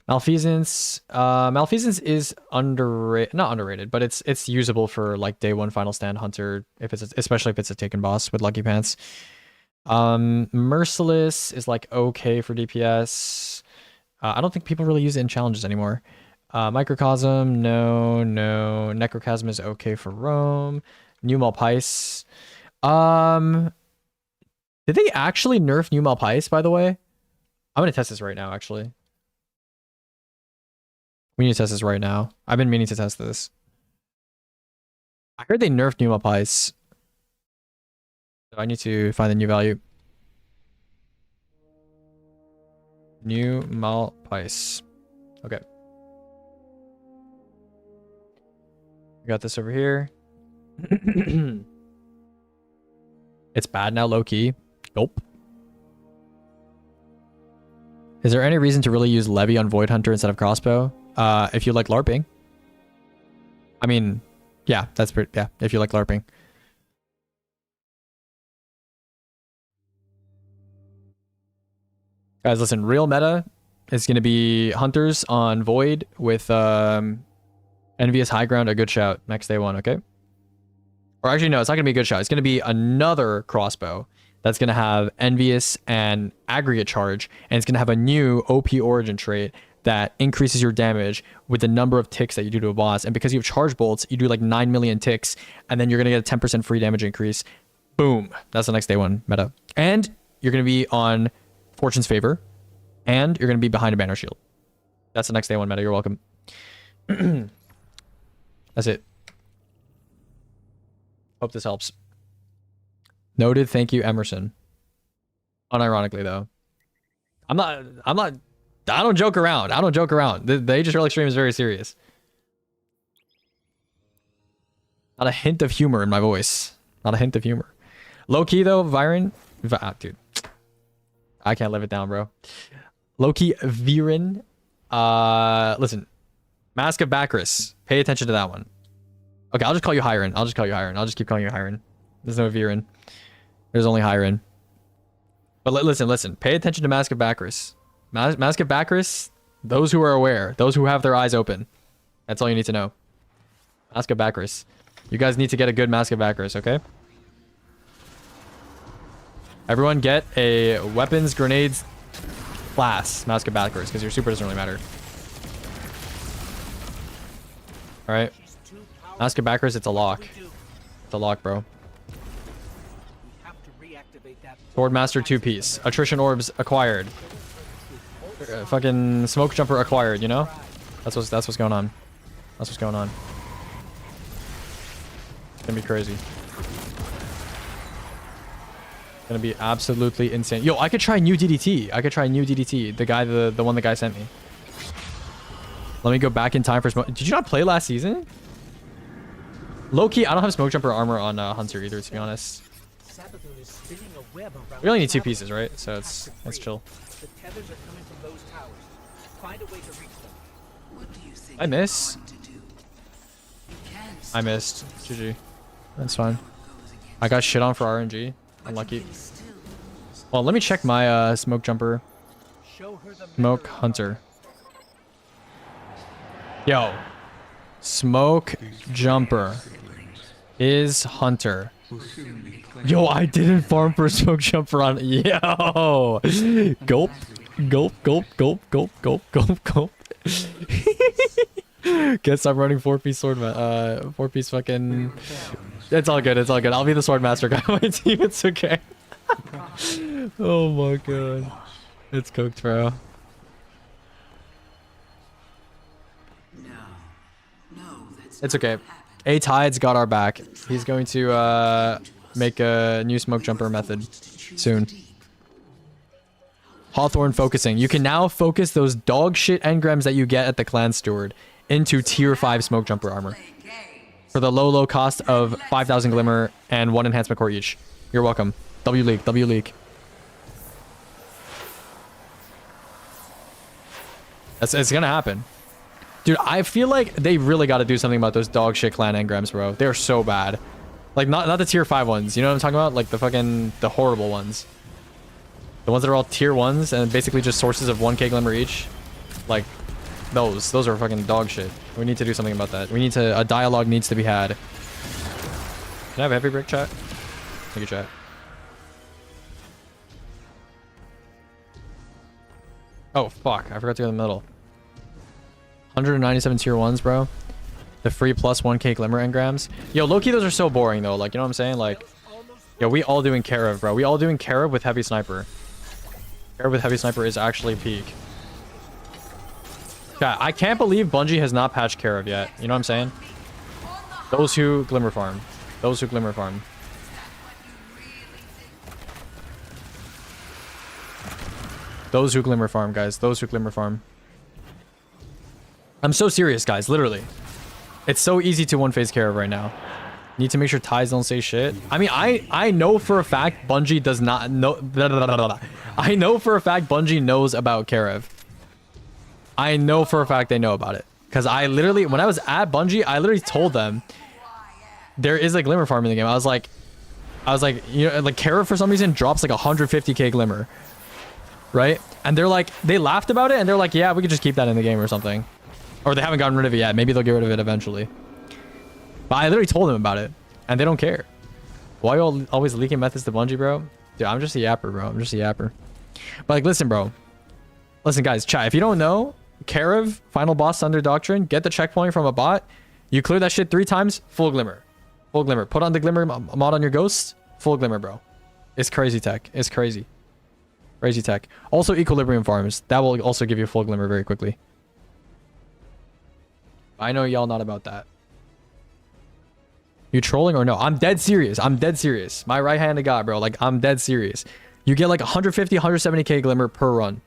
Malfeasance. Malfeasance is underrated, not underrated, but it's usable for like Day 1 Final Stand Hunter, especially if it's a taken boss with Lucky Pants. Merciless is like okay for DPS. I don't think people really use it in challenges anymore. Microcosm, no. Necrochasm is okay for Rome. New Malpice. Did they actually nerf New Malpice, by the way? I'm gonna test this right now, actually. We need to test this right now. I've been meaning to test this. I heard they nerfed New Malpice. So I need to find the new value. New Malpice. Okay. We got this over here. It's bad now, low key. Nope. Is there any reason to really use Levy on Void Hunter instead of Crossbow? If you like LARPing. I mean, yeah, that's pretty, yeah, if you like LARPing. Guys, listen, real meta is going to be Hunters on Void with Envious High Ground, a good shout next Day 1, okay? Or actually, no, it's not going to be a good shout. It's going to be another crossbow that's going to have Envious and Aggregate Charge, and it's going to have a new OP Origin trait that increases your damage with the number of ticks that you do to a boss. And because you have Charge Bolts, you do like 9 million ticks, and then you're going to get a 10% free damage increase. Boom. That's the next Day 1 meta. And you're going to be on Fortune's Favor, and you're going to be behind a Banner Shield. That's the next Day 1 meta. You're welcome. That's it. Hope this helps. Noted. Thank you, Emerson. Unironically, though. I don't joke around. The Aegis Relic stream is very serious. Not a hint of humor in my voice. Not a hint of humor. Low key, though, Viren. Dude. I can't live it down, bro. Loki Viren. Listen. Mask of Bacchus. Pay attention to that one. Okay, I'll just call you Hiren. I'll just call you Hiren. I'll just keep calling you Hiren. There's no Viren. There's only Hiren. But listen. Pay attention to Mask of Bacchus. Mask of Bacchus, those who are aware, those who have their eyes open. That's all you need to know. Mask of Bacchus. You guys need to get a good Mask of Bacchus, okay? Everyone get a weapons, grenades, class Mask of Bacchus, because your super doesn't really matter. Alright. Mask of Bacchus, it's a lock. It's a lock, bro. Swordmaster 2-piece. Attrition orbs acquired. Fucking smoke jumper acquired, you know? That's what's going on. That's what's going on. It's gonna be crazy. It's gonna be absolutely insane. Yo, I could try new DDT. I could try new DDT. The one the guy sent me. Let me go back in time for smoke. Did you not play last season? Low-key, I don't have smoke jumper armor on Hunter either, to be honest. We only need 2 pieces, right? So it's chill. I miss. I missed. GG. That's fine. I got shit on for RNG. Unlucky. Well, let me check my smoke jumper. Smoke hunter. Yo. Smoke jumper is hunter. Yo, I didn't farm for smoke jumper on. Yo. Gulp. Gulp, gulp, gulp, gulp, gulp, gulp, gulp. Guess I'm running 4-piece sword, 4-piece fucking. It's all good. It's all good. I'll be the sword master guy on my team. It's okay. Oh my god, it's cooked, bro. It's okay. A Tides got our back. He's going to make a new smoke jumper method soon. Hawthorne focusing. You can now focus those dog shit engrams that you get at the clan steward into tier 5 smoke jumper armor for the low cost of 5,000 glimmer and 1 enhancement core each. You're welcome. W leak. It's gonna happen. Dude, I feel like they really got to do something about those dog shit clan engrams, bro. They're so bad. Like, not the tier 5 ones. You know what I'm talking about? Like the horrible ones. The ones that are all tier 1s and basically just sources of 1k glimmer each. Like, those are fucking dog shit. We need to do something about that. A dialogue needs to be had. Can I have heavy brick, chat? Thank you, chat. Oh, fuck. I forgot to go in the middle. 197 tier 1s, bro. The free plus 1k glimmer engrams. Yo, low-key, those are so boring, though. Like, you know what I'm saying? Like, yo, we all doing Karev, bro. We all doing Karev with heavy sniper. Karev with heavy sniper is actually peak. Yeah, I can't believe Bungie has not patched Karev yet. You know what I'm saying? Those who glimmer farm. Those who glimmer farm. Those who glimmer farm, guys. Those who glimmer farm. I'm so serious, guys. Literally. It's so easy to one-phase Karev right now. Need to make sure ties don't say shit. I mean, I know for a fact Bungie does not know. I know for a fact Bungie knows about Karev. I know for a fact they know about it. Because I literally, when I was at Bungie, I literally told them there is a glimmer farm in the game. I was like, you know, like Karev for some reason drops like 150k glimmer. Right? And they're like, they laughed about it and they're like, yeah, we could just keep that in the game or something. Or they haven't gotten rid of it yet. Maybe they'll get rid of it eventually. But I literally told them about it. And they don't care. Why are you always leaking methods to Bungie, bro? Dude, I'm just a yapper, bro. I'm just a yapper. But like, listen, bro. Listen, guys, chat. If you don't know, Karev, final boss under Doctrine, get the checkpoint from a bot. You clear that shit 3 times, full glimmer. Full glimmer. Put on the glimmer mod on your ghost, full glimmer, bro. It's crazy tech. It's crazy. Crazy tech. Also, equilibrium farms. That will also give you full glimmer very quickly. I know y'all not about that. You trolling or no? I'm dead serious. I'm dead serious. My right hand to God, bro. Like, I'm dead serious. You get like 150, 170k glimmer per run.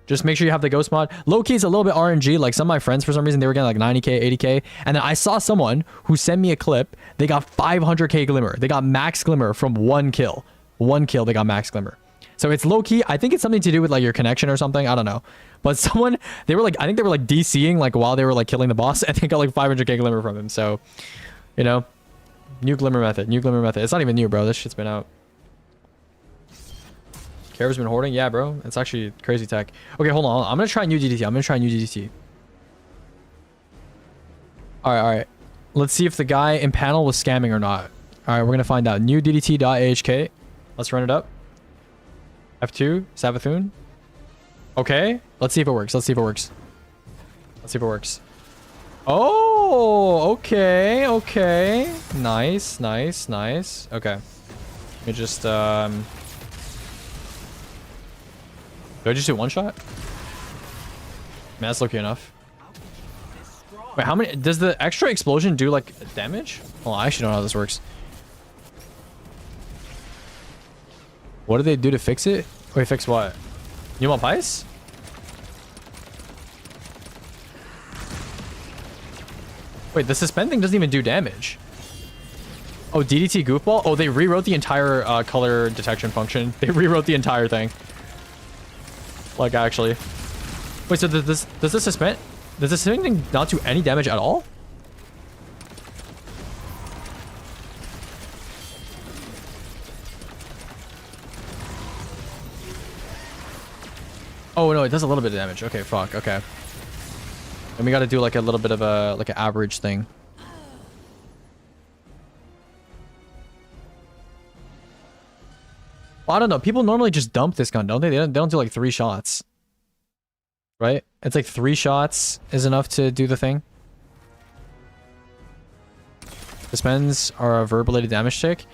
Just make sure you have the ghost mod. Low key is a little bit RNG. Like some of my friends, for some reason, they were getting like 90k, 80k. And then I saw someone who sent me a clip. They got 500k glimmer. They got max glimmer from 1 kill. 1 kill, they got max glimmer. So it's low key. I think it's something to do with like your connection or something. I don't know. But someone, they were like, I think they were like DCing like while they were like killing the boss. I think got like 500k glimmer from him. So, you know, new glimmer method, new glimmer method. It's not even new, bro. This shit's been out. Kara's been hoarding. Yeah, bro. It's actually crazy tech. Okay, hold on. I'm going to try new DDT. I'm going to try new DDT. All right, all right. Let's see if the guy in panel was scamming or not. All right, we're going to find out. New DDT.ahk. Let's run it up. F2, Savathun. Okay, let's see if it works. Let's see if it works. Let's see if it works. Oh, okay, okay. Nice, nice, nice. Okay. Let me just, do I just do one shot? Man, that's lucky enough. Wait, how many, does the extra explosion do like damage? Well, I actually don't know how this works. What do they do to fix it? Wait, fix what? You want pies? Wait, the suspend thing doesn't even do damage. Oh, DDT goofball? Oh, they rewrote the entire color detection function. They rewrote the entire thing. Like, actually. Wait, so does the suspend thing not do any damage at all? Oh no, it does a little bit of damage. Okay, fuck. Okay. And we got to do like a little bit of a like an average thing. Well, I don't know. People normally just dump this gun, don't they? They don't do like 3 shots. Right? It's like 3 shots is enough to do the thing. Suspends are a verbalated damage tick.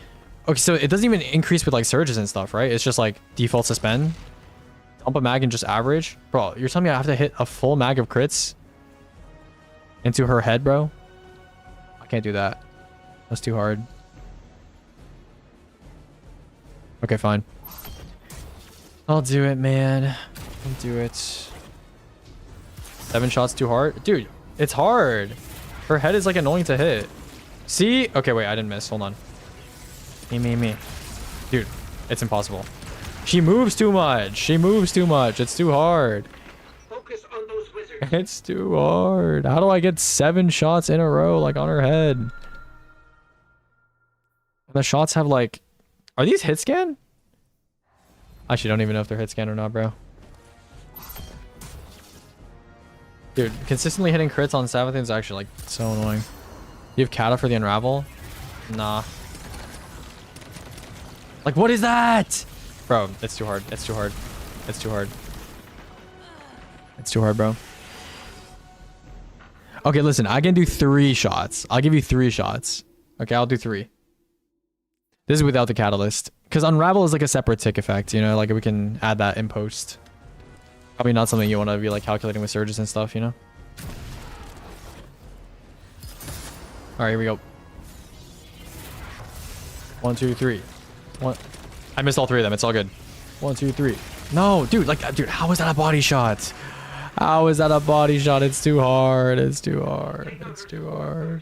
Okay, so it doesn't even increase with like surges and stuff, right? It's just like default suspend. Dump a mag and just average. Bro, you're telling me I have to hit a full mag of crits into her head, bro? I can't do that. That's too hard. Okay, fine. I'll do it, man. I'll do it. 7 shots too hard? Dude, it's hard. Her head is like annoying to hit. See? Okay, wait, I didn't miss. Hold on. Me. Dude, it's impossible. She moves too much. She moves too much. It's too hard. Focus on those wizards. It's too hard. How do I get 7 shots in a row, like on her head? The shots have like... Are these hit scan? I actually don't even know if they're hit scan or not, bro. Dude, consistently hitting crits on Savathun is actually like so annoying. You have Kata for the unravel? Nah. Like, what is that? Bro, it's too hard. It's too hard. It's too hard. It's too hard, bro. Okay, listen. I can do 3 shots. I'll give you 3 shots. Okay, I'll do 3. This is without the catalyst. Because unravel is like a separate tick effect, you know? Like, we can add that in post. Probably not something you want to be like calculating with surges and stuff, you know? Alright, here we go. 1, 2, 3. 1. I missed all 3 of them. It's all good. 1, 2, 3. No, dude, like, dude, how is that a body shot? How is that a body shot? It's too hard. It's too hard. It's too hard.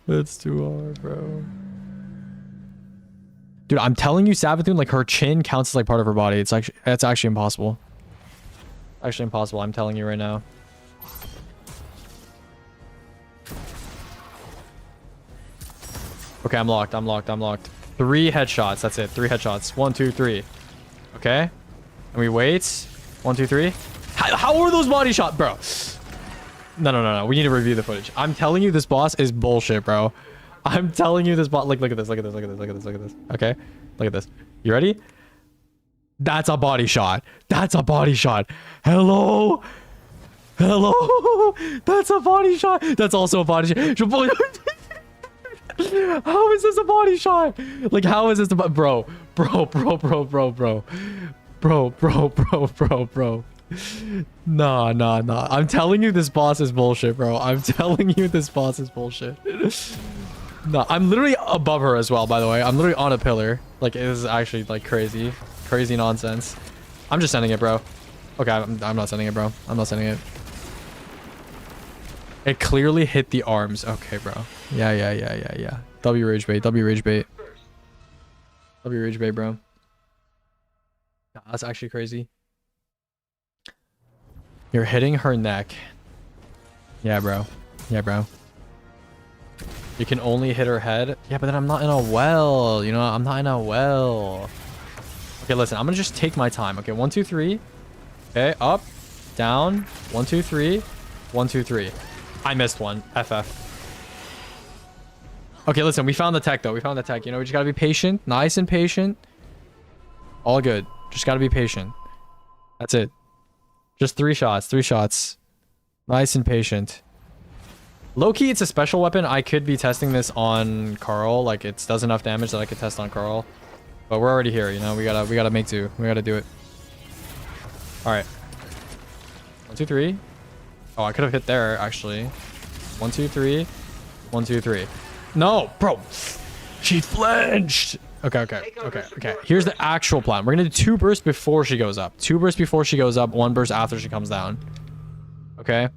It's too hard, bro. Dude, I'm telling you, Savathun, like, her chin counts as like part of her body. It's actually impossible. Actually impossible. I'm telling you right now. Okay, I'm locked. I'm locked. I'm locked. 3 headshots. That's it. 3 headshots. 1, 2, 3. Okay. And we wait. 1, 2, 3. How are those body shots, bro? No. We need to review the footage. I'm telling you, this boss is bullshit, bro. I'm telling you, this boss. Look at this. Look at this. Look at this. Look at this. Look at this. Okay. Look at this. You ready? That's a body shot. That's a body shot. Hello. Hello. That's a body shot. That's also a body shot. How is this a body shot? Like, how is this a bro? Nah. I'm telling you, this boss is bullshit, bro. I'm telling you, this boss is bullshit. No, I'm literally above her as well, by the way. I'm literally on a pillar. Like, it is actually like crazy nonsense. I'm just sending it, bro. Okay, I'm not sending it, bro. I'm not sending it. It clearly hit the arms. Okay, bro. Yeah. W rage bait, bro. That's actually crazy. You're hitting her neck. Yeah, bro. Yeah, bro. You can only hit her head. Yeah, but then I'm not in a well. You know, I'm not in a well. Okay, listen. I'm gonna just take my time. Okay, 1, 2, 3. Okay, up, down. 1, 2, 3. 1, 2, 3. I missed one. FF. Okay, listen. We found the tech though. We found the tech. You know, we just gotta be patient. Nice and patient. All good. Just gotta be patient. That's it. Just 3 shots. 3 shots. Nice and patient. Low-key, it's a special weapon. I could be testing this on Carl. Like, it does enough damage that I could test on Carl. But we're already here, you know? We gotta make do. We gotta do it. Alright. 1, 2, 3. Oh, I could have hit there, actually. 1, 2, 3. 1, 2, 3. No, bro. She flinched. Okay. Here's the actual plan. We're gonna do 2 bursts before she goes up. 2 bursts before she goes up. 1 burst after she comes down. Okay?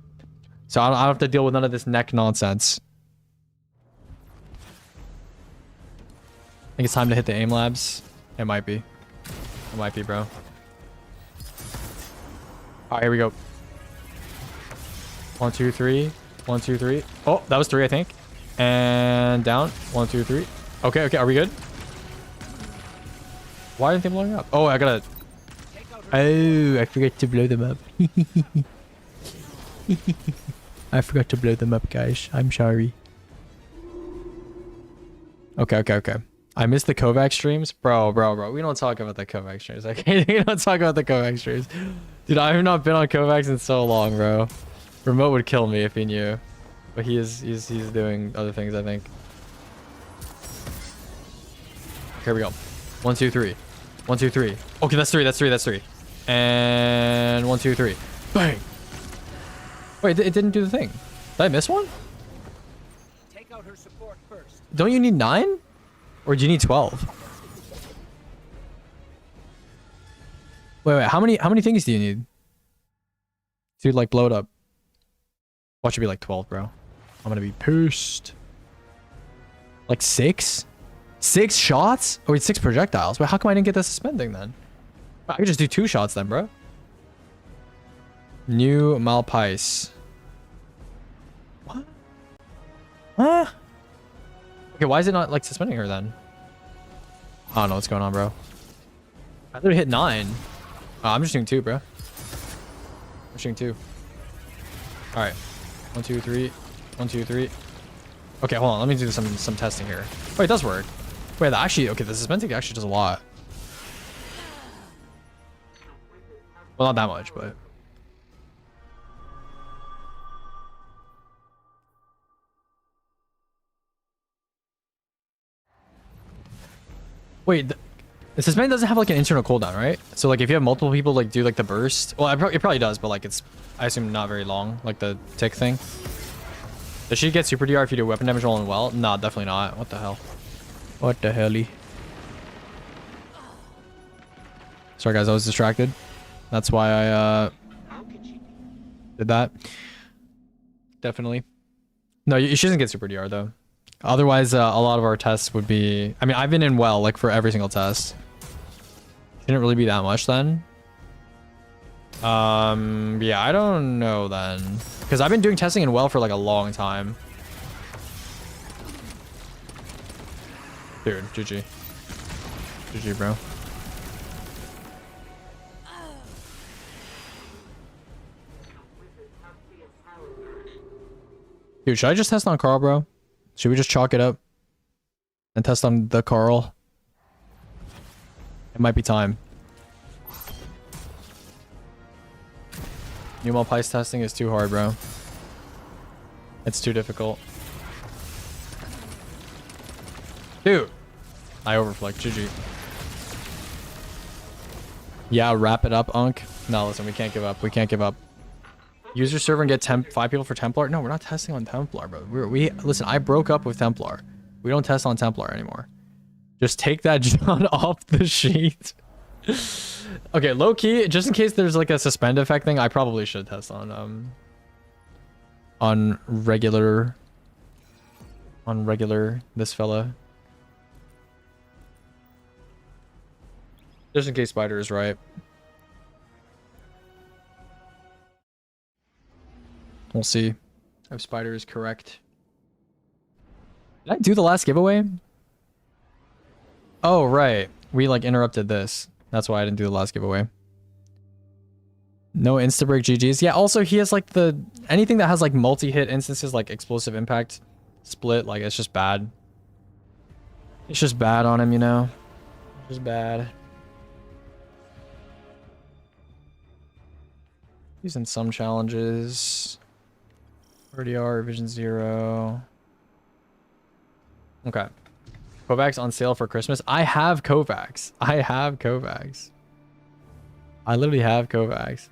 So I don't have to deal with none of this neck nonsense. I think it's time to hit the aim labs. It might be. It might be, bro. Alright, here we go. 1, 2, 3. 1, 2, 3. Oh, that was 3, I think. And down. 1, 2, 3. Okay, are we good? Why aren't they blowing up? Oh, I gotta... Oh, I forgot to blow them up. I forgot to blow them up, guys. I'm sorry. Okay. I missed the Kovac streams. Bro. We don't talk about the Kovac streams. Okay, we don't talk about the Kovac streams. Dude, I have not been on Kovacs in so long, bro. Remote would kill me if he knew. But he's doing other things, I think. Here we go. 1, 2, 3. 1, 2, 3. Okay, that's 3. And 1, 2, 3. Bang. Wait, it didn't do the thing. Did I miss one? Take out her support first. Don't you need 9? Or do you need 12? Wait, how many things do you need? Dude, like, blow it up. Watch it be like 12, bro. I'm gonna be pissed. Like 6? 6 shots? Oh, wait, 6 projectiles. Wait, how come I didn't get the suspending then? I could just do 2 shots then, bro. New Malpice. What? Huh? Okay, why is it not like suspending her then? I don't know what's going on, bro. I literally hit 9. Oh, I'm just doing 2, bro. I'm shooting 2. Alright. 1, 2, 3. 1, 2, 3. Okay, hold on. Let me do some testing here. Oh, it does work. Wait, that actually... Okay, the suspending actually does a lot. Well, not that much, but... Wait, the suspend doesn't have like an internal cooldown, right? So like if you have multiple people like do like the burst, well, it probably does, but like it's, I assume, not very long, like the tick thing. Does she get super DR if you do weapon damage rolling well? No, definitely not. What the hell? What the helly? Sorry guys, I was distracted. That's why I did that. Definitely. No, she doesn't get super DR though. Otherwise, a lot of our tests would be... I mean, I've been in well, like, for every single test. Shouldn't really be that much, then. Yeah, I don't know, then. Because I've been doing testing in well for, like, a long time. Dude, GG. GG, bro. Dude, should I just test on Carl, bro? Should we just chalk it up and test on the Carl? It might be time. New Malpice testing is too hard, bro. It's too difficult. Dude! I overflicked. GG. Yeah, wrap it up, Unk. No, listen, we can't give up. We can't give up. Use your server and get 5 people for Templar? No, we're not testing on Templar, bro. Listen, I broke up with Templar. We don't test on Templar anymore. Just take that John off the sheet. Okay, low key, just in case there's like a suspend effect thing, I probably should test on regular this fella. Just in case Spider is right. We'll see if Spider is correct. Did I do the last giveaway? Oh, right. We like interrupted this. That's why I didn't do the last giveaway. No insta-break GG's. Yeah, also he has like the... Anything that has like multi-hit instances like explosive impact split, like it's just bad. It's just bad on him, you know? It's just bad. He's in some challenges. RDR, Vision 0. Okay. Kovacs on sale for Christmas. I have Kovacs. I have Kovacs. I literally have Kovacs.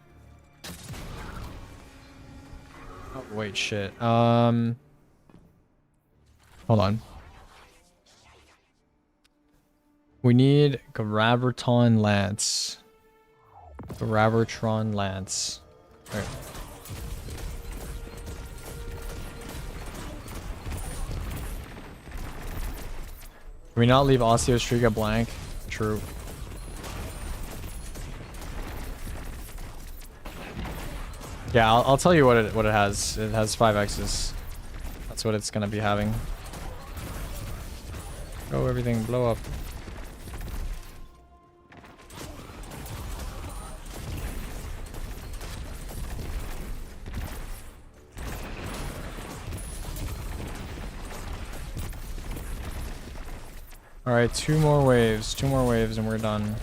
Oh, wait, shit. Hold on. We need Graviton Lance. Gravitron Lance. All right. Can we not leave Osteostriga blank? True. Yeah, I'll tell you what it has. It has 5 X's. That's what it's gonna be having. Oh, everything blow up. Alright, 2 more waves. 2 more waves and we're done.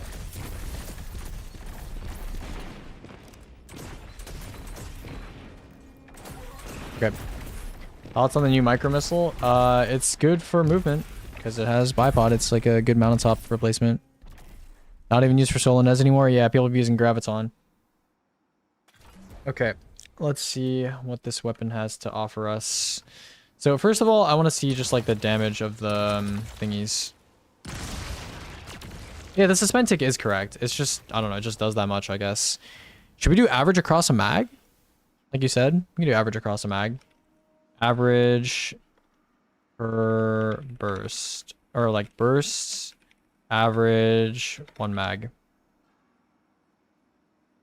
Okay. Thoughts on the new micro missile? It's good for movement because it has bipod. It's like a good mount on top replacement. Not even used for solo Nez anymore. Yeah, people be using Graviton. Okay, let's see what this weapon has to offer us. So first of all, I want to see just like the damage of the thingies. Yeah, the suspend tick is correct. It's just, I don't know, it just does that much, I guess. Should we do average across a mag? Like you said, we can do average across a mag. Average per burst. Or like bursts, average, 1 mag.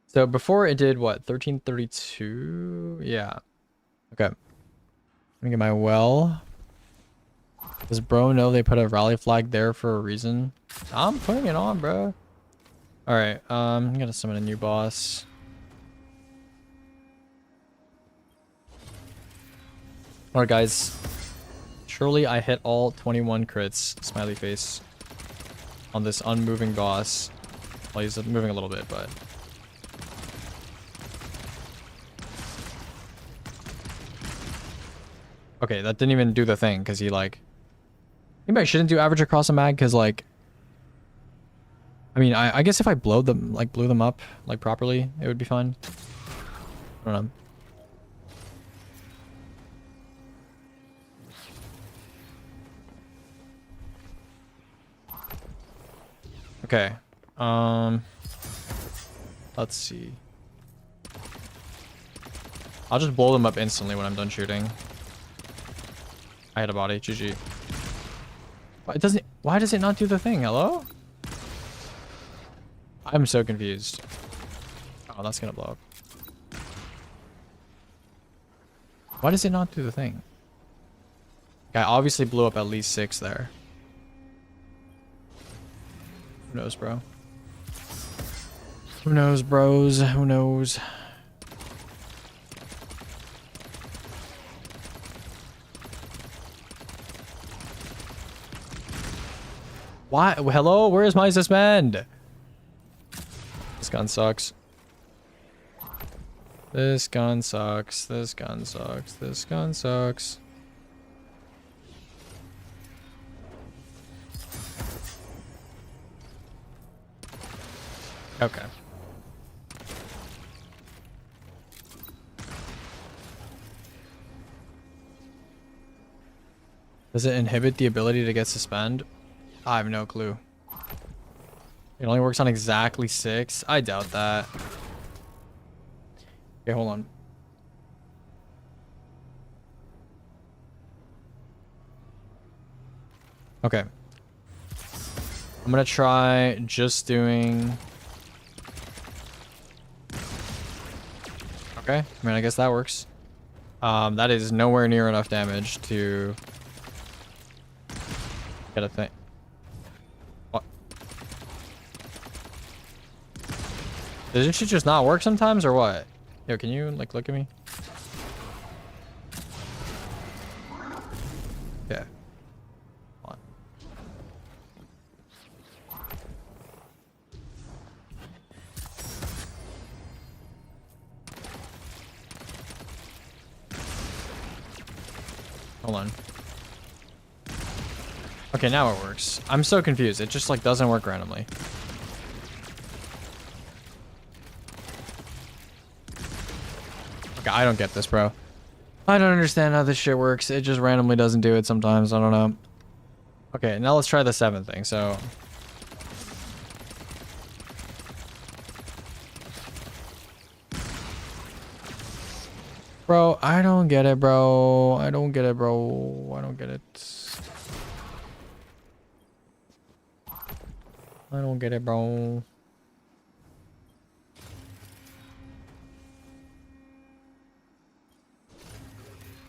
So before it did what, 1332? Yeah. Okay. Let me get my well. Does bro know they put a rally flag there for a reason? I'm putting it on, bro. Alright, I'm gonna summon a new boss. Alright, guys. Surely I hit all 21 crits, smiley face, on this unmoving boss. Well, he's moving a little bit, but... Okay, that didn't even do the thing, because he, like... Maybe I shouldn't do average across a mag, because, like... I mean, I guess if I blew them up, like, properly, it would be fine. I don't know. Okay. Let's see. I'll just blow them up instantly when I'm done shooting. I hit a body. GG. Why does it not do the thing? Hello? I'm so confused. Oh, that's gonna blow up. Why does it not do the thing? Guy obviously blew up at least 6 there. Who knows, bro? Who knows, bros? Who knows? Why? Hello? Where's my suspend? This gun sucks. This gun sucks. This gun sucks. This gun sucks. Okay. Does it inhibit the ability to get suspend? I have no clue. It only works on exactly 6? I doubt that. Okay, hold on. Okay. I'm I'm gonna try just doing... Okay, I mean, I guess that works. That is nowhere near enough damage to get a thing. What? Does this shit just not work sometimes, or what? Yo, can you, like, look at me? Yeah. Hold on. Hold on. Okay, now it works. I'm so confused. It just, like, doesn't work randomly. Okay, I don't get this, bro. I don't understand how this shit works. It just randomly doesn't do it sometimes. I don't know. Okay, now let's try the 7th thing. So... Bro, I don't get it, bro. I don't get it, bro. I don't get it. I don't get it, bro.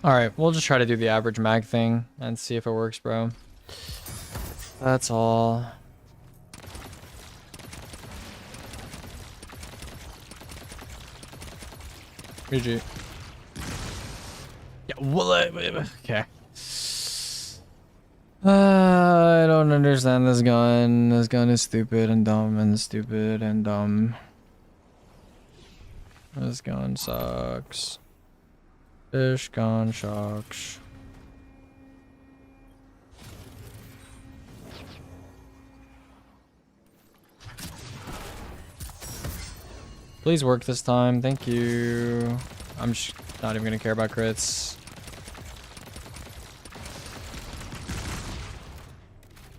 Alright, we'll just try to do the average mag thing and see if it works, bro. That's all. GG. Yeah, well, okay. I don't understand this gun. This gun is stupid and dumb and stupid and dumb. This gun sucks. Fish gun shocks. Please work this time. Thank you. I'm just not even gonna care about crits.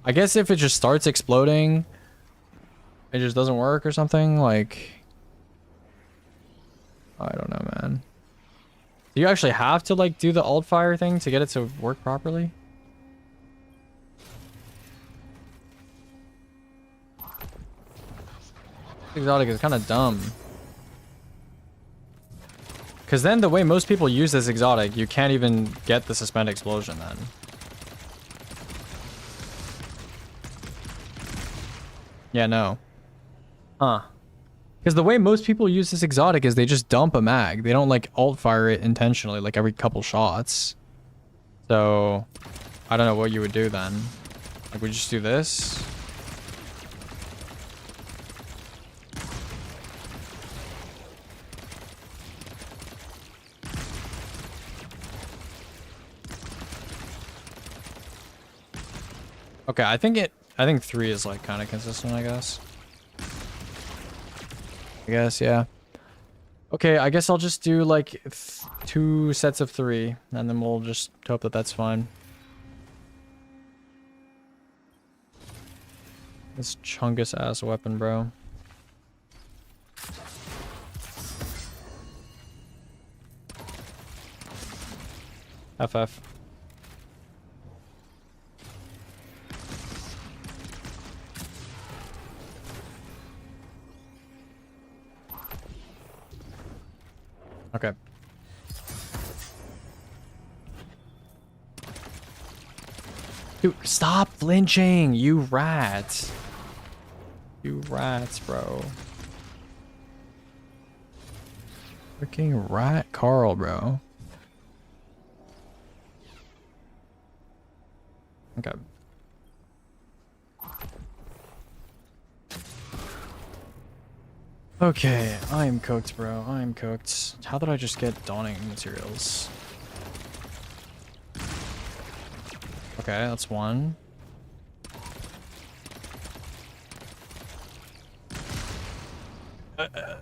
I guess if it just starts exploding, it just doesn't work or something. Like, I don't know, man. Do you actually have to, like, do the alt fire thing to get it to work properly? Exotic is kind of dumb. Because then the way most people use this exotic, you can't even get the suspend explosion then. Yeah, no. Huh. Because the way most people use this exotic is they just dump a mag. They don't, like, alt fire it intentionally, like, every couple shots. So, I don't know what you would do then. Like, we just do this? Okay, I think 3 is, like, kind of consistent, I guess. Yeah. Okay, I guess I'll just do, like, 2 sets of 3, and then we'll just hope that that's fine. This chungus ass weapon, bro. FF. Okay. Dude, stop flinching, you rats. You rats, bro. Freaking rat Carl, bro. Okay. Okay, I am cooked, bro. I am cooked. How did I just get dawning materials? Okay, that's 1. Okay.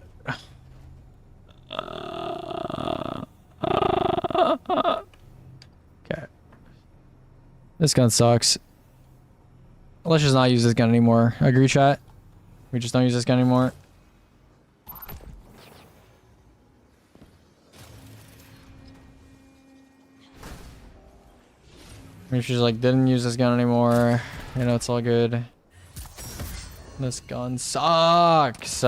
This gun sucks. Let's just not use this gun anymore. Agree, chat? We just don't use this gun anymore. Maybe she's like, didn't use this gun anymore. You know, it's all good. This gun sucks.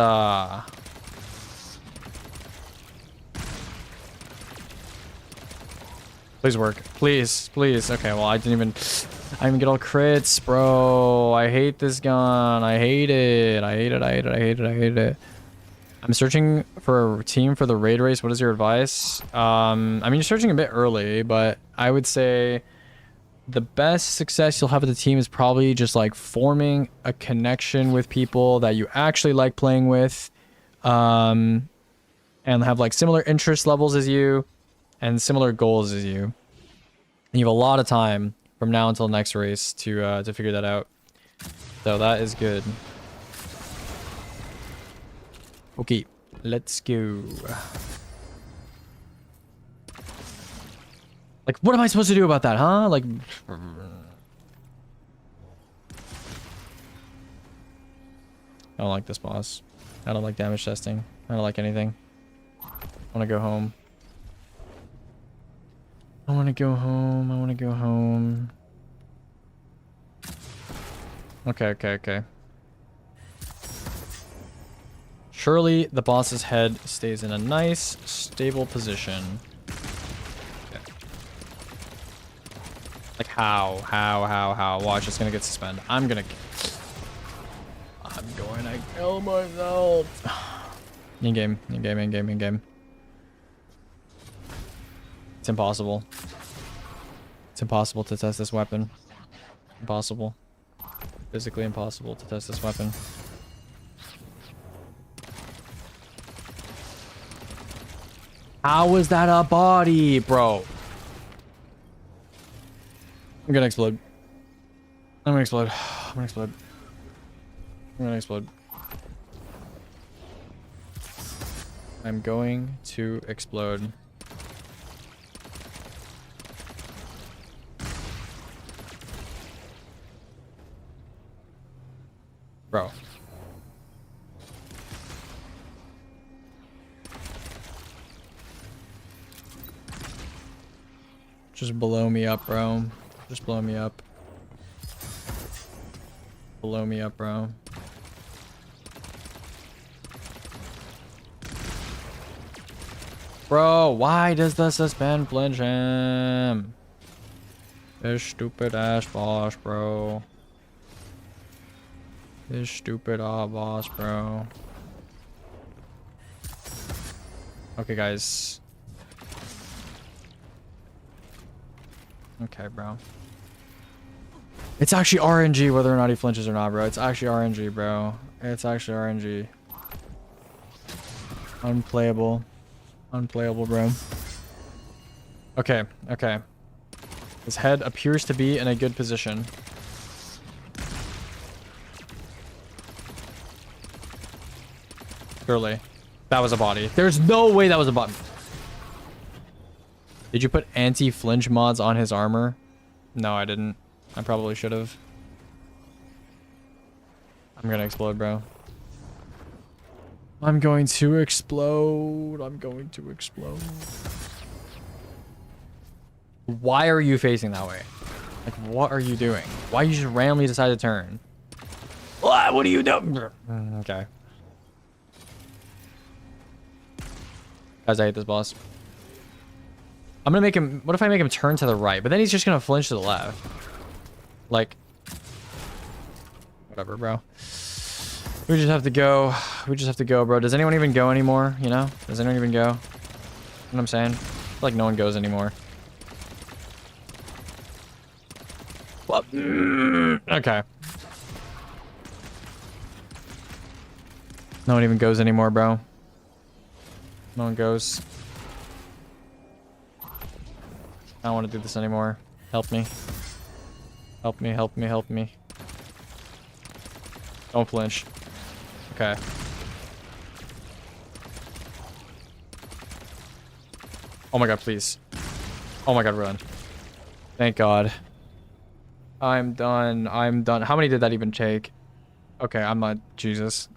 Please work. Please, please. Okay, well, I didn't even get all crits, bro. I hate this gun. I hate it. I hate it. I hate it. I hate it. I hate it. I'm searching for a team for the raid race. What is your advice? I mean, you're searching a bit early, but I would say the best success you'll have with the team is probably just like forming a connection with people that you actually like playing with, and have like similar interest levels as you and similar goals as you. And you have a lot of time from now until next race to figure that out. So that is good. Okay, let's go. Like, what am I supposed to do about that, huh? Like, I don't like this boss. I don't like damage testing. I don't like anything. I want to go home. I want to go home. I want to go home. Okay, okay, okay. Surely the boss's head stays in a nice, stable position. Okay. Like how? Watch, it's gonna get suspended. I'm going to kill myself. In-game. It's impossible. It's impossible to test this weapon. Impossible. Physically impossible to test this weapon. How is that a body, bro? I'm gonna explode. I'm gonna explode. I'm gonna explode. I'm gonna explode. I'm going to explode. Bro. Just blow me up, bro. Just blow me up. Blow me up, bro. Bro, why does the suspend flinch him? This stupid ass boss, bro. This stupid boss, bro. Okay, guys. Okay, bro. It's actually RNG whether or not he flinches or not, bro. It's actually RNG, bro. It's actually RNG. Unplayable. Unplayable, bro. Okay, okay. His head appears to be in a good position. Surely. That was a body. There's no way that was a button. Did you put anti-flinch mods on his armor? No, I didn't. I probably should have. I'm gonna explode, bro. I'm going to explode. I'm going to explode. Why are you facing that way? Like, what are you doing? Why you just randomly decide to turn? What are you doing? Okay. Guys, I hate this boss. I'm gonna make him... What if I make him turn to the right? But then he's just gonna flinch to the left. Like... Whatever, bro. We just have to go. We just have to go, bro. Does anyone even go anymore? You know? Does anyone even go? You know what I'm saying? I feel like no one goes anymore. Well, okay. No one even goes anymore, bro. No one goes. I don't want to do this anymore. Help me. Help me, help me, help me. Don't flinch. Okay. Oh my god, please. Oh my god, run. Thank god. I'm done. I'm done. How many did that even take? Okay, I'm not... Jesus.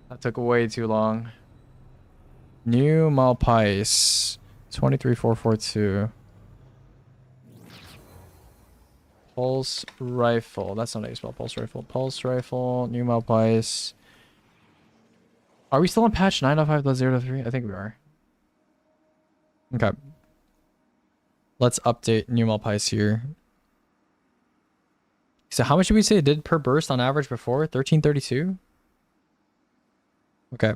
That took way too long. New Malpais. 23442. Pulse rifle. That's not how you spell pulse rifle. Pulse rifle, new Malpice. Are we still on patch 9.5.0.3? I think we are. Okay. Let's update new Malpice here. So how much did we say it did per burst on average before? 1332? Okay.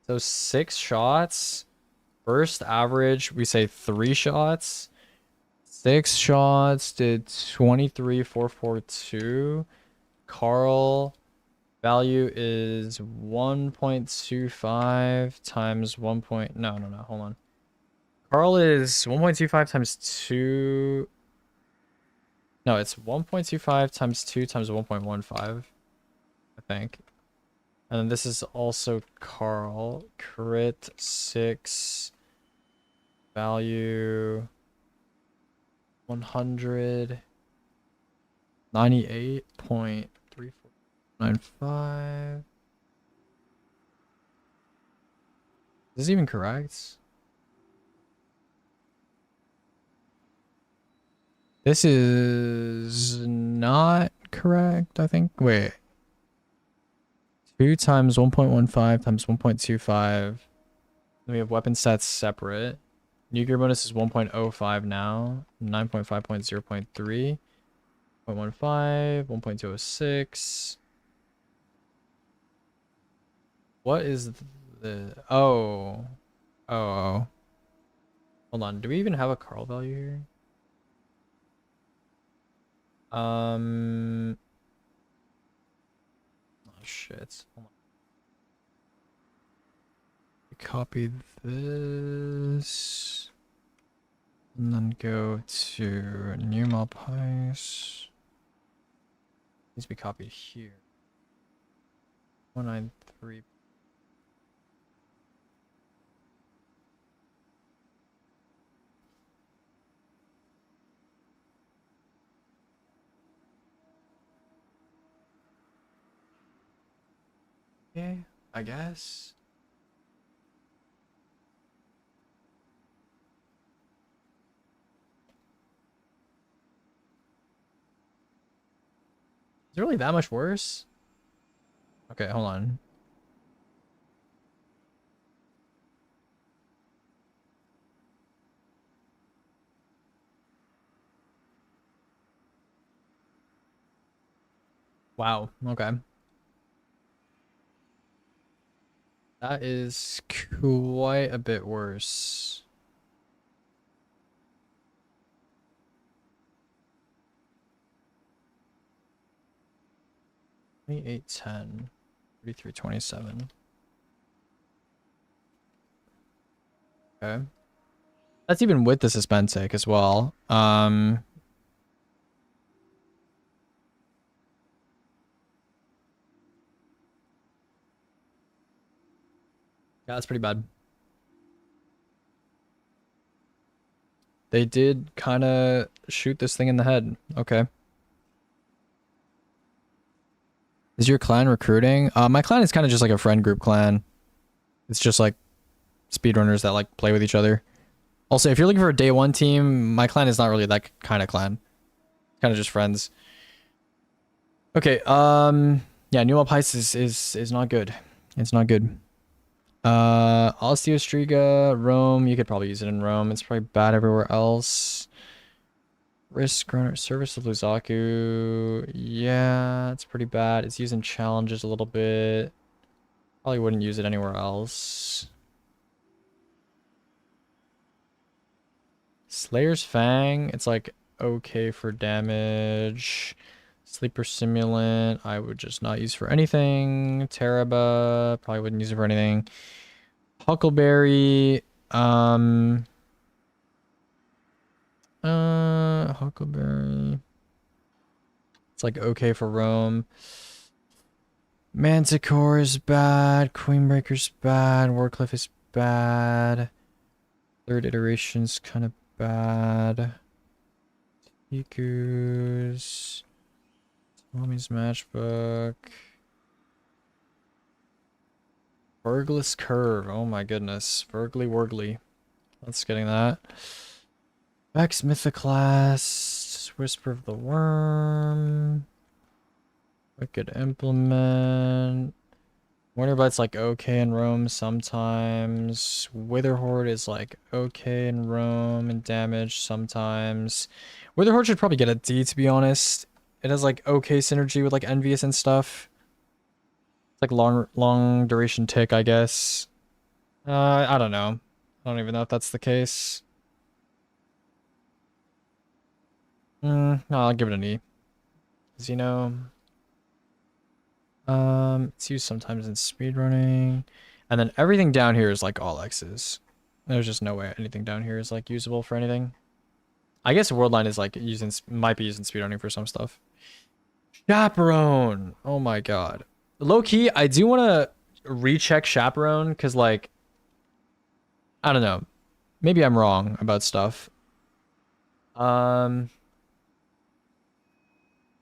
So 6 shots. Burst average, we say 3 shots. 6 shots did 23,442. Carl value is 1.25 times 1. No, hold on. Carl is 1.25 times 2. No, it's 1.25 times 2 times 1.15, I think. And then this is also Carl. Crit 6. Value 198.3495. Is this even correct? This is not correct, I think. Wait. 2 times 1.15 times 1.25. Then we have weapon stats separate. New gear bonus is 1.05 now. 9.5.0.3. 0.15. 1.206. What is the... Oh. Oh. Hold on. Do we even have a Carl value here? Oh shit. Hold on. Copy this. And then go to new Malpice. Needs to be copied here. 193. Okay, I guess. Is it really that much worse? Okay, hold on. Wow, okay. That is quite a bit worse. $28.10. 33.27. Okay. That's even with the suspense take as well. Yeah, that's pretty bad. They did kind of shoot this thing in the head. Okay. Is your clan recruiting? My clan is kind of just like a friend group clan. It's just like speedrunners that like play with each other. Also, if you're looking for a day one team, my clan is not really that kind of clan. Kind of just friends. Okay, yeah, New Alpice is not good. It's not good. Osteostriga, Rome, you could probably use it in Rome. It's probably bad everywhere else. Risk runner, service of Luzaku. Yeah, it's pretty bad. It's using challenges a little bit. Probably wouldn't use it anywhere else. Slayer's Fang, it's like okay for damage. Sleeper Simulant, I would just not use for anything. Teraba, probably wouldn't use it for anything. Huckleberry, Huckleberry. It's like okay for Rome. Manticore is bad. Queenbreaker's bad. Warcliffe is bad. Third iteration's kind of bad. Iku's. Tommy's matchbook. Burgless Curve. Oh my goodness. Burgly Wurgly. That's getting that. Vex Mythoclast, Whisper of the Worm, Wicked Implement. Winterbite's like okay in Rome sometimes. Witherhoard is like okay in Rome and damage sometimes. Witherhoard should probably get a D, to be honest. It has like okay synergy with like Envious and stuff. It's like long duration tick, I guess. I don't know. I don't even know if that's the case. No, I'll give it an E. Cause it's used sometimes in speedrunning. And then everything down here is like all X's. There's just no way anything down here is like usable for anything. I guess Worldline is like might be used in speedrunning for some stuff. Chaperone. Oh my god. Low key, I do want to recheck Chaperone because like, I don't know. Maybe I'm wrong about stuff.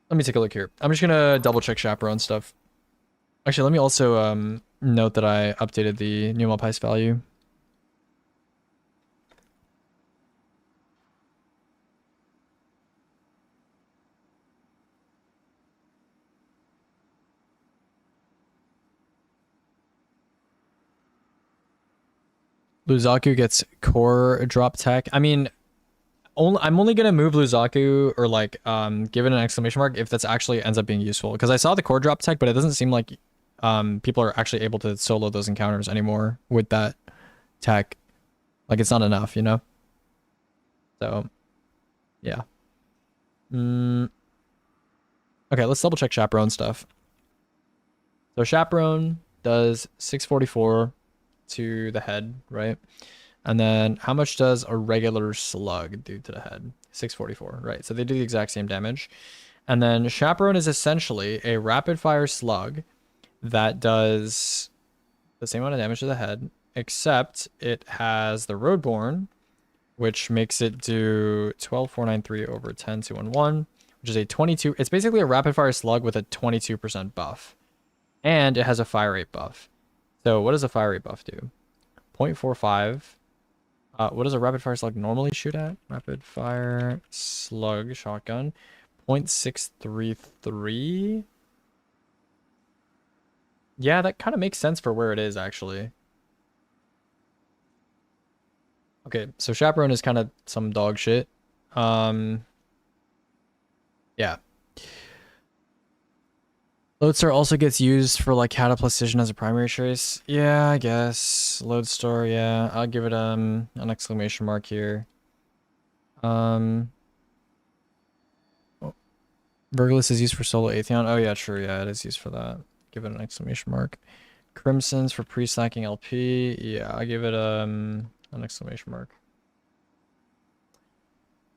Let me take a look here. I'm just gonna double check Chaperone stuff. Actually, let me also note that I updated the new Malpais value. Luzaku gets core drop tech. I mean, I'm only gonna move Luzaku or like give it an exclamation mark if that's actually ends up being useful. Because I saw the core drop tech, but it doesn't seem like people are actually able to solo those encounters anymore with that tech. Like it's not enough, you know? So yeah. Okay, let's double check Chaperone stuff. So Chaperone does 644 to the head, right? And then how much does a regular slug do to the head? 644, right? So they do the exact same damage. And then Chaperone is essentially a rapid fire slug that does the same amount of damage to the head, except it has the Roadborn, which makes it do 12493 over 10211, which is a 22. It's basically a rapid fire slug with a 22% buff. And it has a fire rate buff. So what does a fire rate buff do? 0.45. What does a rapid fire slug normally shoot at? Rapid fire slug shotgun. 0.633. Yeah, that kind of makes sense for where it is, actually. Okay, so Chaperone is kind of some dog shit. Yeah. Lodestar also gets used for like Cataplastation as a primary trace. Yeah, I guess. Lodestar, yeah. I'll give it an exclamation mark here. Oh. Verglis is used for solo Atheon. Oh yeah, true, yeah, it is used for that. Give it an exclamation mark. Crimson's for pre-slacking LP. Yeah, I'll give it an exclamation mark.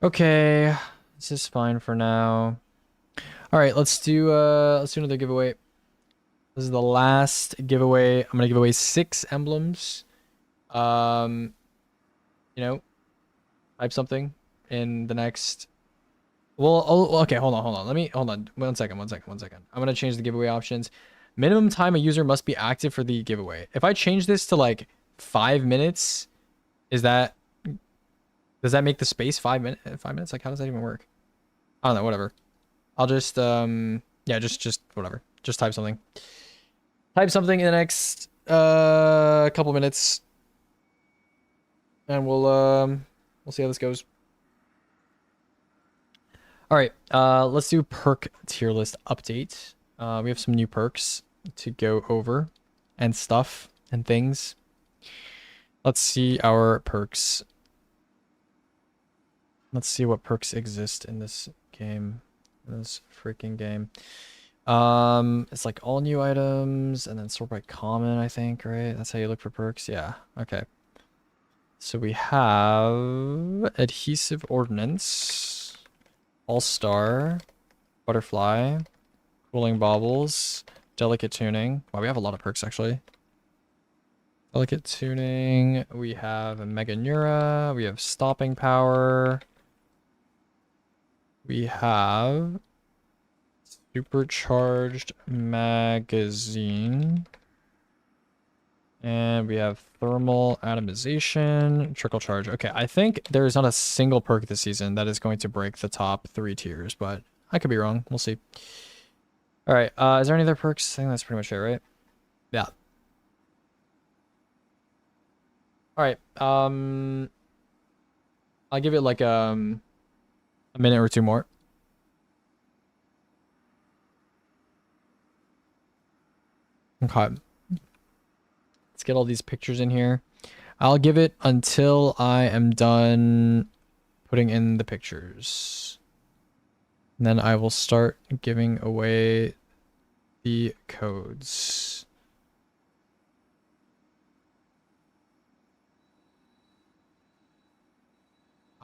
Okay, this is fine for now. All right, let's do another giveaway. This is the last giveaway. I'm gonna give away 6 emblems. You know, type something in the next. Well, okay, hold on. Hold on. One second. I'm gonna change the giveaway options. Minimum time a user must be active for the giveaway. If I change this to like 5 minutes, does that make the space 5 minutes? 5 minutes? Like, how does that even work? I don't know. Whatever. I'll just yeah, just whatever. Just type something. Type something in the next couple minutes, and we'll see how this goes. All right, let's do perk tier list update. We have some new perks to go over, and stuff and things. Let's see our perks. Let's see what perks exist in this game. In this freaking game. It's like all new items and then sort by common, I think, right? That's how you look for perks. Yeah. Okay. So we have adhesive ordnance, all-star, butterfly, cooling baubles, delicate tuning. Wow, we have a lot of perks actually. Delicate tuning. We have a mega neura. We have stopping power. We have supercharged magazine. And we have thermal atomization, trickle charge. Okay, I think there is not a single perk this season that is going to break the top 3 tiers, but I could be wrong. We'll see. All right, is there any other perks? I think that's pretty much it, right? Yeah. All right. I'll give it like a minute or two more. Okay. Let's get all these pictures in here. I'll give it until I am done putting in the pictures. And then I will start giving away the codes.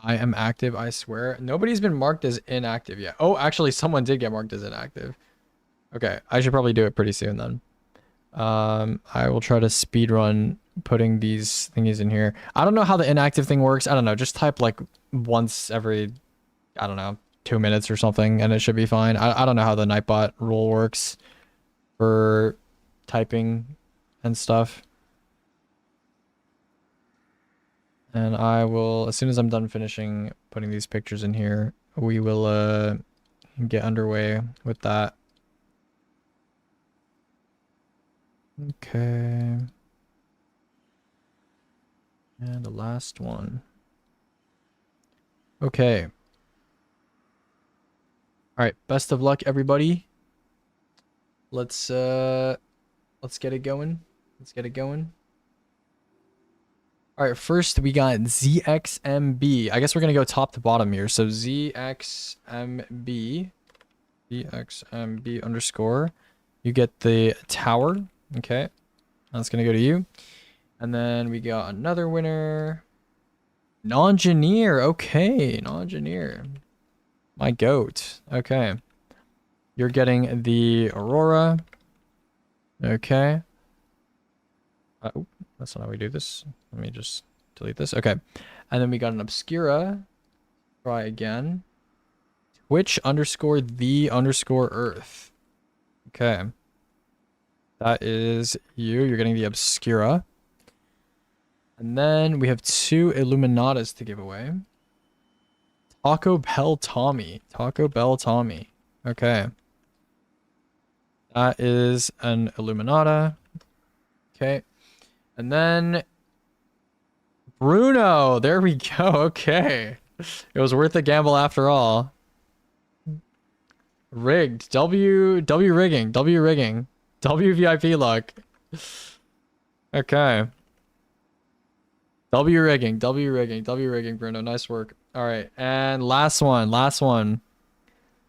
I am active, I swear. Nobody's been marked as inactive yet. Oh, actually, someone did get marked as inactive. Okay, I should probably do it pretty soon then. I will try to speed run putting these thingies in here. I don't know how the inactive thing works. I don't know. Just type like once every, I don't know, 2 minutes or something, and it should be fine. I don't know how the Nightbot rule works for typing and stuff. And I will, as soon as I'm done finishing putting these pictures in here, we will get underway with that. Okay. And the last one. Okay. All right, best of luck everybody. Let's get it going. Let's get it going. All right, first we got ZXMB. I guess we're going to go top to bottom here. So ZXMB underscore. You get the tower. Okay. That's going to go to you. And then we got another winner. Non-Engineer. Okay, Non-Engineer. My goat. Okay. You're getting the Aurora. Okay. Oh, that's not how we do this. Let me just delete this. Okay. And then we got an Obscura. Try again. Twitch underscore the underscore Earth. Okay. That is you. You're getting the Obscura. And then we have 2 Illuminatas to give away. Taco Bell Tommy. Taco Bell Tommy. Okay. That is an Illuminata. Okay. And then Bruno. There we go. Okay. It was worth the gamble after all. Rigged. W rigging. W rigging. WVIP luck. Okay. W rigging, Bruno. Nice work. All right, and last one.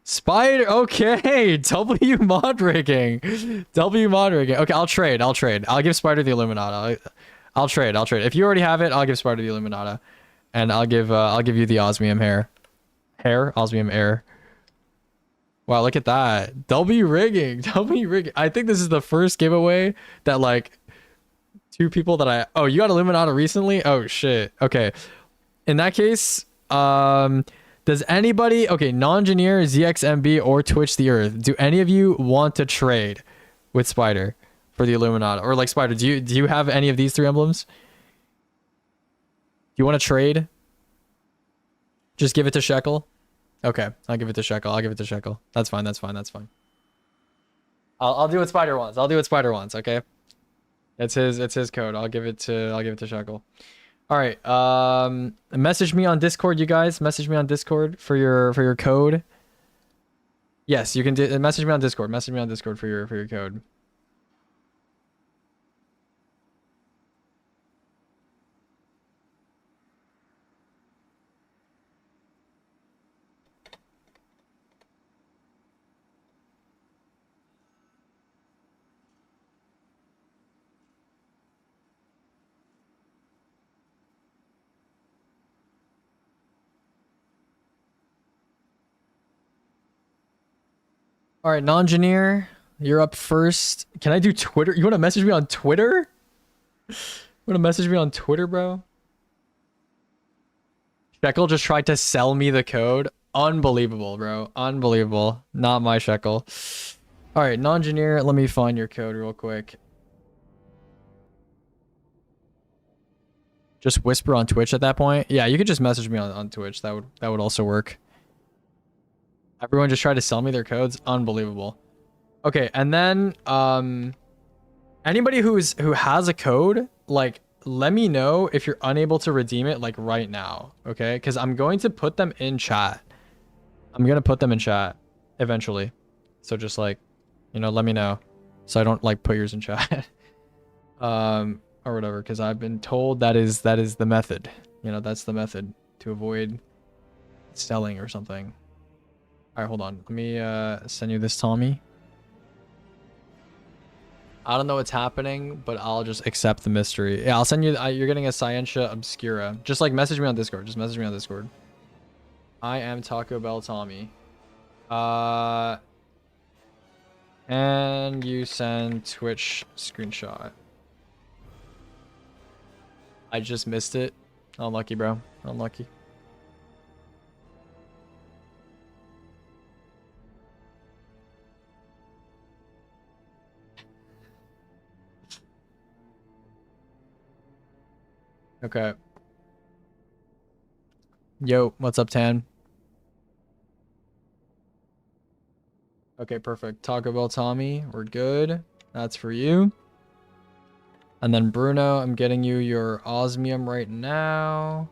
Spider. Okay, W mod rigging. Okay, I'll trade. I'll give Spider the Illuminata. I'll trade. If you already have it, I'll give Spider the Illuminata, and I'll give you the osmium osmium air. Wow, look at that. W rigging. I think this is the first giveaway that like 2 people that oh, you got Illuminata recently? Oh shit. Okay. In that case, does anybody, okay, Non-Engineer, ZXMB, or Twitch the Earth, do any of you want to trade with Spider for the Illuminata? Or like Spider, do you have any of these 3 emblems? Do you want to trade? Just give it to Shekel? Okay, I'll give it to Shekel. That's fine. I'll do what Spider wants. Okay? It's his code. I'll give it to Shekel. All right. Message me on Discord, you guys. Message me on Discord for your code. Yes, you can message me on Discord. For your code. All right, Non-Engineer, you're up first. Can I do Twitter? You want to message me on Twitter? Bro? Shekel just tried to sell me the code. Unbelievable, bro. Unbelievable. Not my Shekel. All right, Non-Engineer, let me find your code real quick. Just whisper on Twitch at that point. Yeah, you could just message me on Twitch. That would also work. Everyone just tried to sell me their codes. Unbelievable. Okay, and then anybody who has a code, like, let me know if you're unable to redeem it, like, right now. Okay, because I'm going to put them in chat. I'm gonna put them in chat eventually. So just, like, you know, let me know so I don't, like, put yours in chat. Or whatever, because I've been told that is the method. You know, that's the method to avoid selling or something. All right, hold on. Let me send you this, Tommy. I don't know what's happening, but I'll just accept the mystery. Yeah, I'll send you. You're getting a Scientia Obscura. Just, like, message me on Discord. Just message me on Discord. I am Taco Bell Tommy. And you send Twitch screenshot. I just missed it. Unlucky, bro. Unlucky. Okay. Yo, what's up, Tan? Okay, perfect. Taco Bell Tommy, we're good. That's for you. And then Bruno, I'm getting you your osmium right now.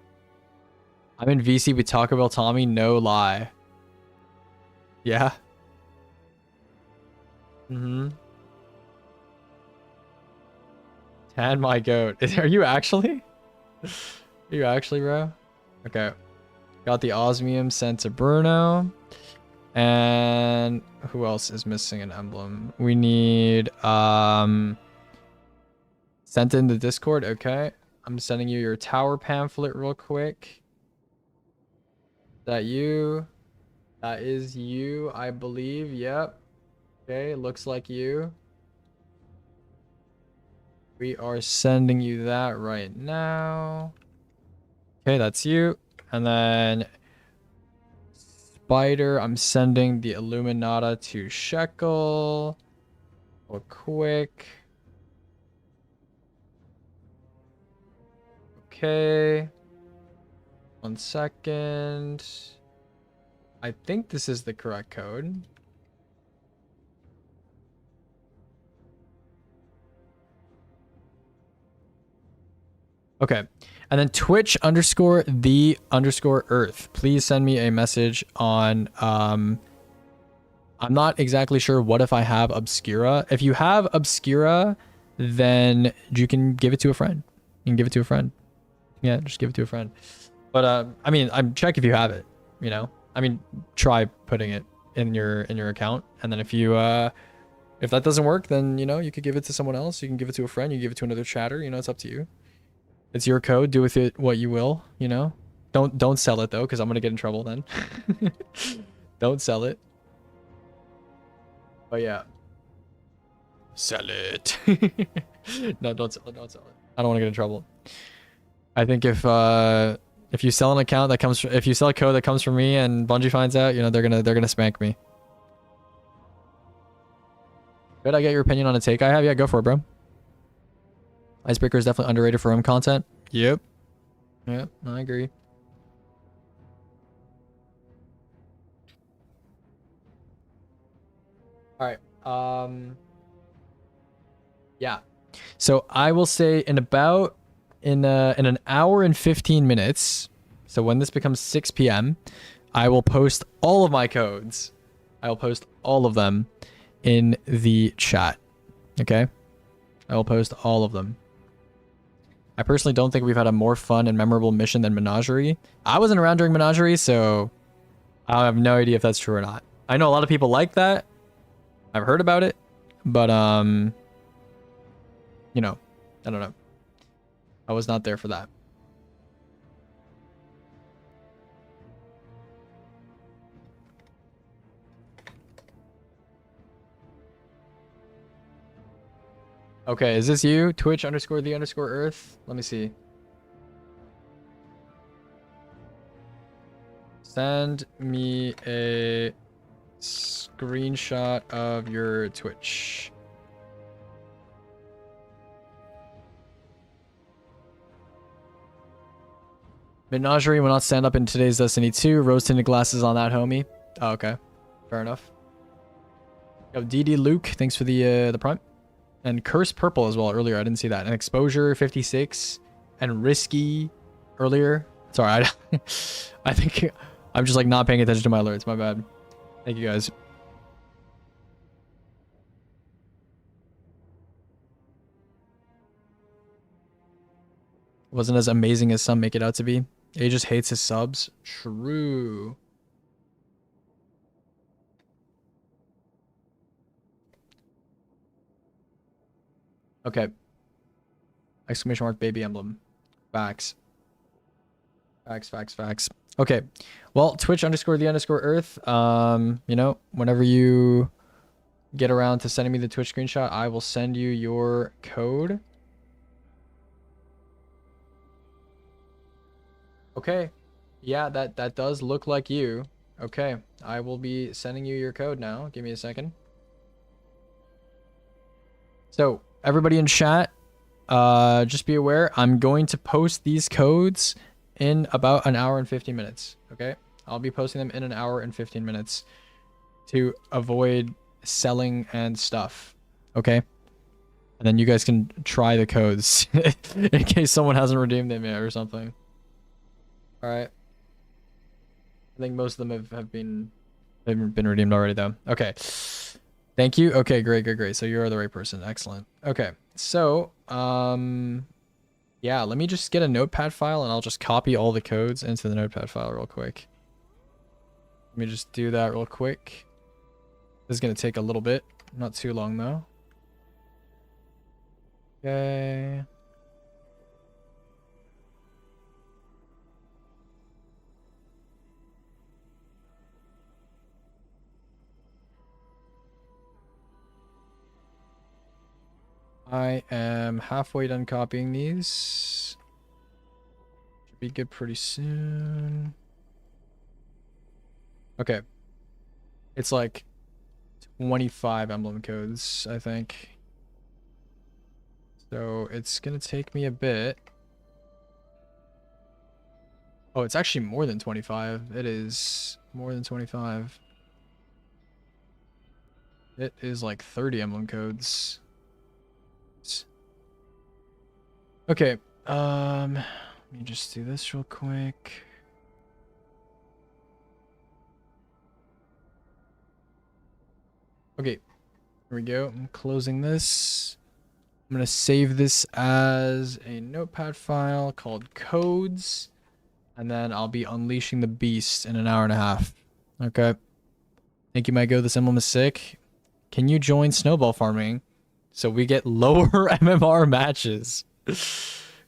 I'm in VC with Taco Bell Tommy, no lie. Yeah. Mm-hmm. Tan my goat. Are you actually? Are you actually, bro? Okay. Got the osmium sent to Bruno. And who else is missing an emblem? We need sent in the Discord. Okay. I'm sending you your tower pamphlet real quick. That you? That is you, I believe. Yep. Okay, looks like you. We are sending you that right now. Okay, that's you. And then Spider, I'm sending the Illuminata to Shekel. Real quick. Okay. 1 second. I think this is the correct code. Okay. And then Twitch _the_earth. Please send me a message on I'm not exactly sure what if I have Obscura. If you have Obscura, then you can give it to a friend. You can give it to a friend. Yeah, just give it to a friend. But I mean, I'm check if you have it, you know. I mean, try putting it in your account, and then if you if that doesn't work, then, you know, you could give it to someone else. You can give it to a friend, you can give it to another chatter, you know, it's up to you. It's your code, do with it what you will, you know. Don't sell it though, because I'm gonna get in trouble then. Don't sell it. But yeah. Sell it. No, don't sell it, don't sell it. I don't want to get in trouble. I think if you sell an account that comes from, if you sell a code that comes from me and Bungie finds out, you know, they're gonna spank me. Could I get your opinion on a take I have? Yeah, go for it, bro. Icebreaker is definitely underrated for home content. Yep. Yep, I agree. All right. Yeah. So I will say in about in an hour and 15 minutes. So when this becomes 6 p.m., I will post all of my codes. I will post all of them in the chat. Okay? I will post all of them. I personally don't think we've had a more fun and memorable mission than Menagerie. I wasn't around during Menagerie, so I have no idea if that's true or not. I know a lot of people like that. I've heard about it, but you know, I don't know. I was not there for that. Okay, is this you? Twitch _the_earth? Let me see. Send me a screenshot of your Twitch. Menagerie will not stand up in today's Destiny 2. Rose tinted glasses on that, homie. Oh, okay. Fair enough. Yo, DD Luke, thanks for the prime. And Curse Purple as well earlier. I didn't see that. And Exposure 56. And Risky earlier. Sorry, I think I'm just like not paying attention to my alerts. My bad. Thank you guys. Wasn't as amazing as some make it out to be. Aegis hates his subs. True. Okay. Exclamation mark baby emblem. Facts. Facts. Okay. Well, Twitch underscore the underscore earth. You know, whenever you get around to sending me the Twitch screenshot, I will send you your code. Okay. Yeah, that does look like you. Okay. I will be sending you your code now. Give me a second. So, everybody in chat, just be aware, I'm going to post these codes in about an hour and 15 minutes. Okay? I'll be posting them in an hour and 15 minutes to avoid selling and stuff. Okay? And then you guys can try the codes in case someone hasn't redeemed them yet or something. Alright. I think most of them have been redeemed already though. Okay. Thank you. Okay, great. So you're the right person. Excellent. Okay. So, yeah, let me just get a notepad file and I'll just copy all the codes into the notepad file real quick. Let me just do that real quick. This is going to take a little bit. Not too long though. Okay. I am halfway done copying these. Should be good pretty soon. Okay. It's like 25 emblem codes, I think. So it's gonna take me a bit. Oh, it's actually more than 25. It is more than 25. It is like 30 emblem codes. Okay, let me just do this real quick. Okay, here we go. I'm closing this. I'm gonna save this as a notepad file called codes, and then I'll be unleashing the beast in an hour and a half. Okay. Thank you, Mygo. This emblem is sick. Can you join snowball farming so we get lower MMR matches?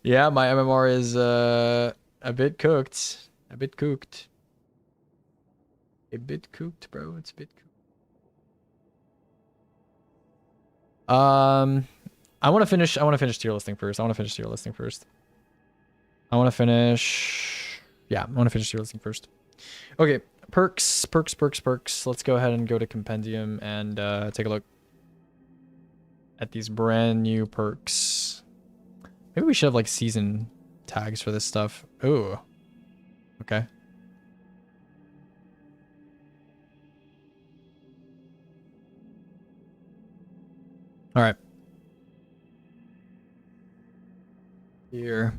Yeah, my MMR is a bit cooked. A bit cooked, bro. It's a bit cooked. I want to finish tier listing first. Yeah, I want to finish tier listing first. Okay, perks. Let's go ahead and go to compendium and take a look at these brand new perks. Maybe we should have like season tags for this stuff. Ooh. Okay. All right. Here.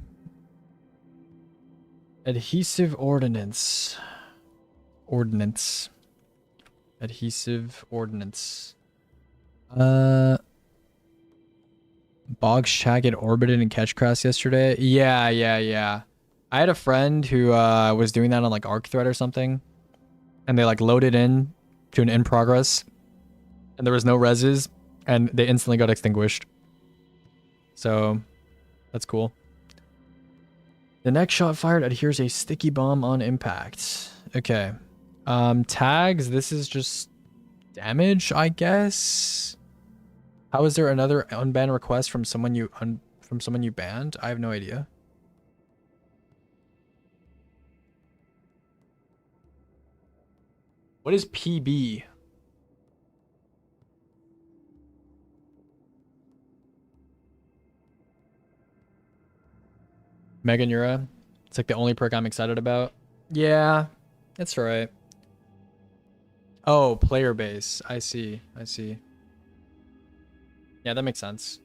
Adhesive ordnance. Adhesive ordnance. Boggs Shagged orbited in Catchcrass yesterday. Yeah. I had a friend who was doing that on like Arc Thread or something. And they like loaded in to an in progress. And there was no reses. And they instantly got extinguished. So that's cool. The next shot fired adheres a sticky bomb on impact. Okay. Tags, this is just damage, I guess. How is there another unban request from someone you banned? I have no idea. What is PB? Megan Yura. It's like the only perk I'm excited about. Yeah, that's right. Oh, player base. I see. I see. Yeah, that makes sense.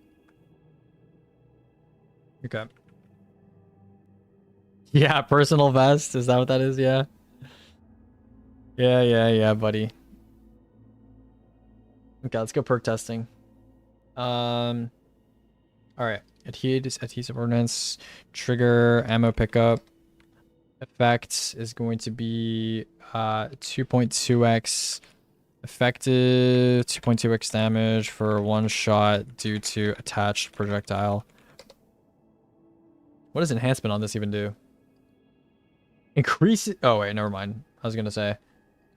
Okay. Yeah, personal vest. Is that what that is? Yeah. Yeah, buddy. Okay, let's go perk testing. All right. Adhesive ordnance, trigger, ammo pickup. Effect is going to be 2.2x effective, 2.2x damage for one shot due to attached projectile. What does enhancement on this even do? Increase it. Oh wait, never mind. I was gonna say.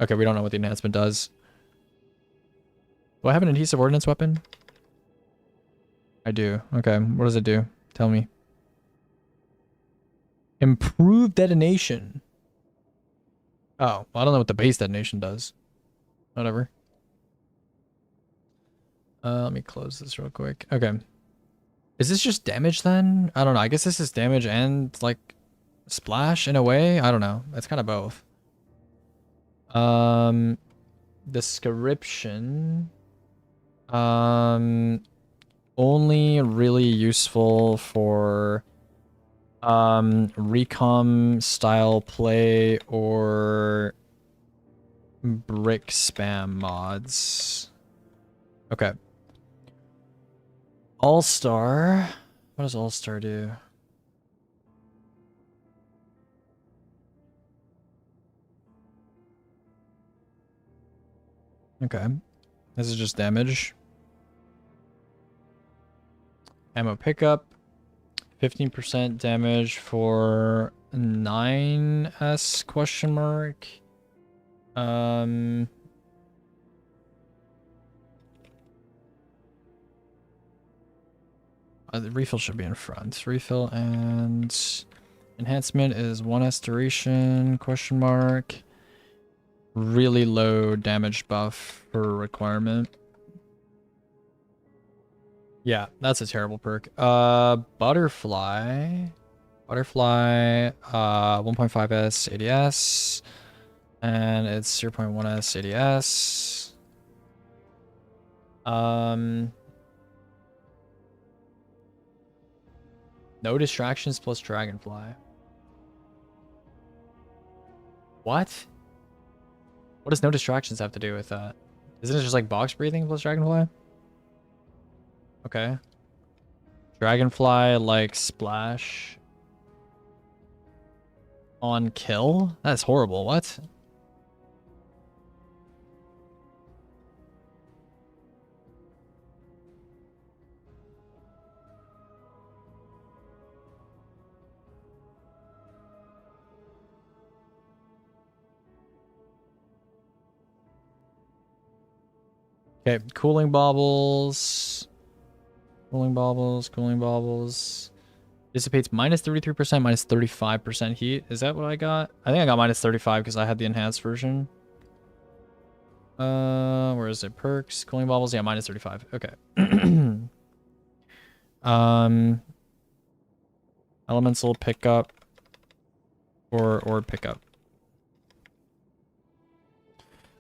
Okay, we don't know what the enhancement does. Do I have an adhesive ordnance weapon? I do. Okay, what does it do? Tell me. Improved detonation. Oh, well, I don't know what the base detonation does. Whatever. Let me close this real quick. Okay. Is this just damage then? I don't know. I guess this is damage and like splash in a way. I don't know. It's kind of both. Description. Only really useful for recom style play or brick spam mods. Okay. All-Star. What does All-Star do? Okay. This is just damage. Ammo pickup. 15% damage for 9S question mark. The refill should be in front. Refill and enhancement is 1S duration question mark. Really low damage buff for requirement. Yeah, that's a terrible perk. Butterfly. Butterfly, 1.5S ADS. And it's 0.1S ADS. No distractions plus dragonfly. What? What does no distractions have to do with that? Isn't it just like box breathing plus dragonfly? Okay. Dragonfly like splash on kill? That's horrible. What? Okay, cooling baubles. Cooling baubles, cooling baubles. Dissipates minus 33%, minus 35% heat. Is that what I got? I think I got minus 35 because I had the enhanced version. Where is it? Perks, cooling baubles. Yeah, minus 35. Okay. Elemental pickup or pickup.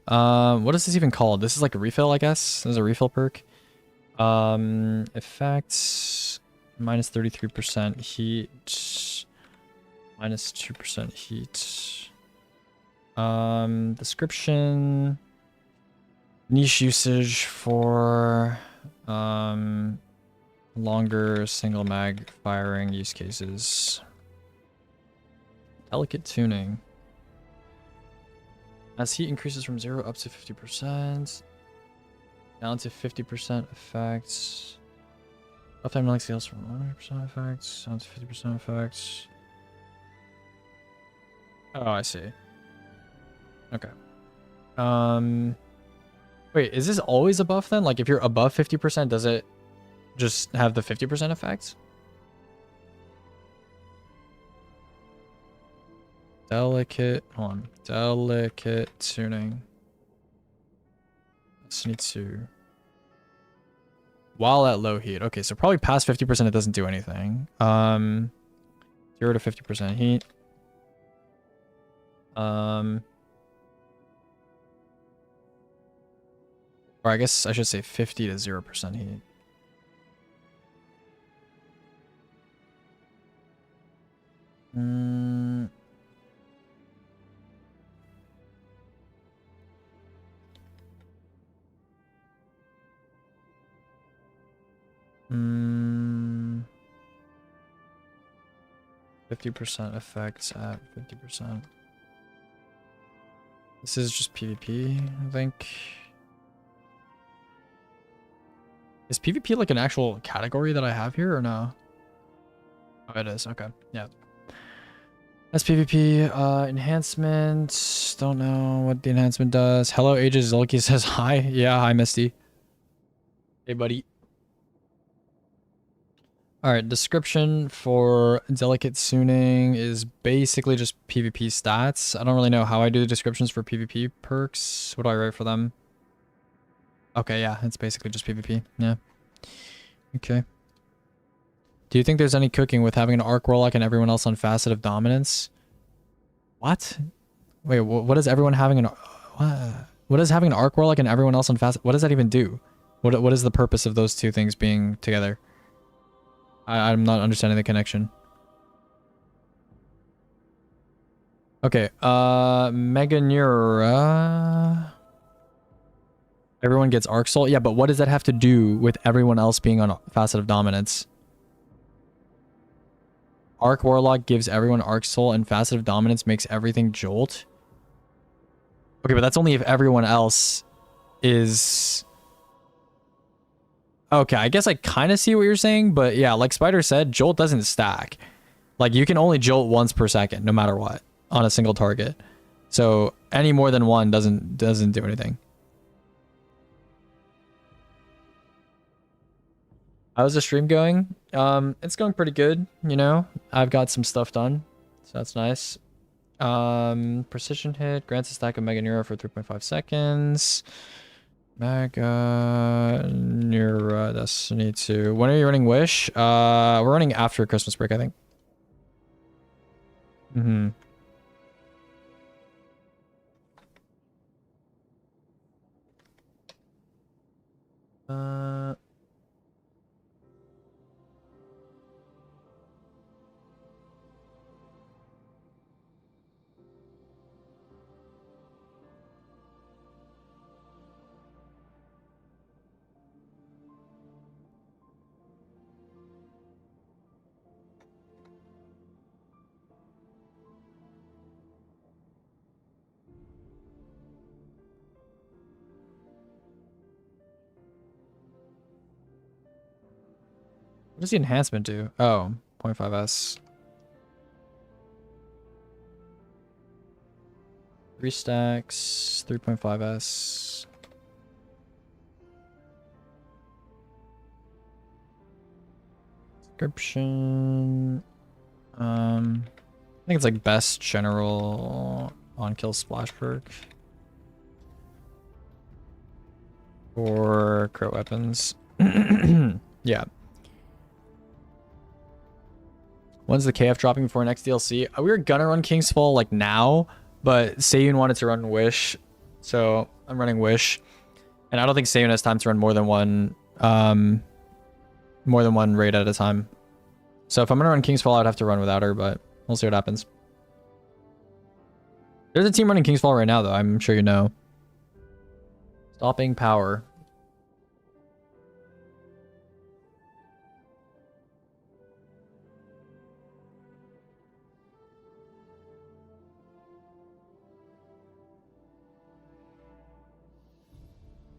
What is this even called? This is like a refill, I guess. This is a refill perk. Effects minus 33% heat, minus 2% heat. Description, niche usage for longer single mag firing use cases. Delicate tuning. As heat increases from 0 up to 50%. Down to 50% effects. Uptime like scales from 100% effects down to 50% effects. Oh, I see. Okay. Wait, is this always a buff then? Like if you're above 50%, does it just have the 50% effect? Delicate, hold on. Delicate tuning. Just need to. While at low heat. Okay, so probably past 50% it doesn't do anything. 0 to 50% heat. Or I guess I should say 50 to 0% heat. Mm. Mm. 50% effects at 50%. This is just PvP, I think. Is PvP like an actual category that I have here or no? Oh, it is. Okay. Yeah. That's PvP. Enhancement. Don't know what the enhancement does. Hello, Aegis. Zolki says hi. Yeah, hi, Misty. Hey, buddy. Alright, description for Delicate Tuning is basically just PvP stats. I don't really know how I do the descriptions for PvP perks. What do I write for them? Okay, yeah, it's basically just PvP. Yeah. Okay. Do you think there's any cooking with having an Arc Warlock and everyone else on Facet of Dominance? What? Wait, what is everyone having an... What is having an Arc Warlock and everyone else on Facet... What does that even do? What is the purpose of those two things being together? I'm not understanding the connection. Okay, Mega Neura... Everyone gets Arc Soul? Yeah, but what does that have to do with everyone else being on Facet of Dominance? Arc Warlock gives everyone Arc Soul and Facet of Dominance makes everything Jolt? Okay, but that's only if everyone else is... Okay, I guess I kind of see what you're saying, but yeah, like Spider said, Jolt doesn't stack. Like, you can only Jolt once per second, no matter what, on a single target. So, any more than one doesn't do anything. How's the stream going? It's going pretty good, you know? I've got some stuff done, so that's nice. Precision hit, grants a stack of Mega Neuro for 3.5 seconds. Mega Neuro Destiny 2. When are you running Wish? We're running after Christmas break, I think. Mm-hmm. What does the enhancement do? Oh, 0.5s. 3 stacks, 3.5s. Description. I think it's like best general on kill splash perk for crit weapons. Yeah. When's the KF dropping before next DLC? We were gonna run King's Fall like now, but Sayun wanted to run Wish, so I'm running Wish, and I don't think Sayun has time to run more than one raid at a time. So if I'm gonna run King's Fall, I'd have to run without her, but we'll see what happens. There's a team running King's Fall right now, though. I'm sure you know. Stopping power.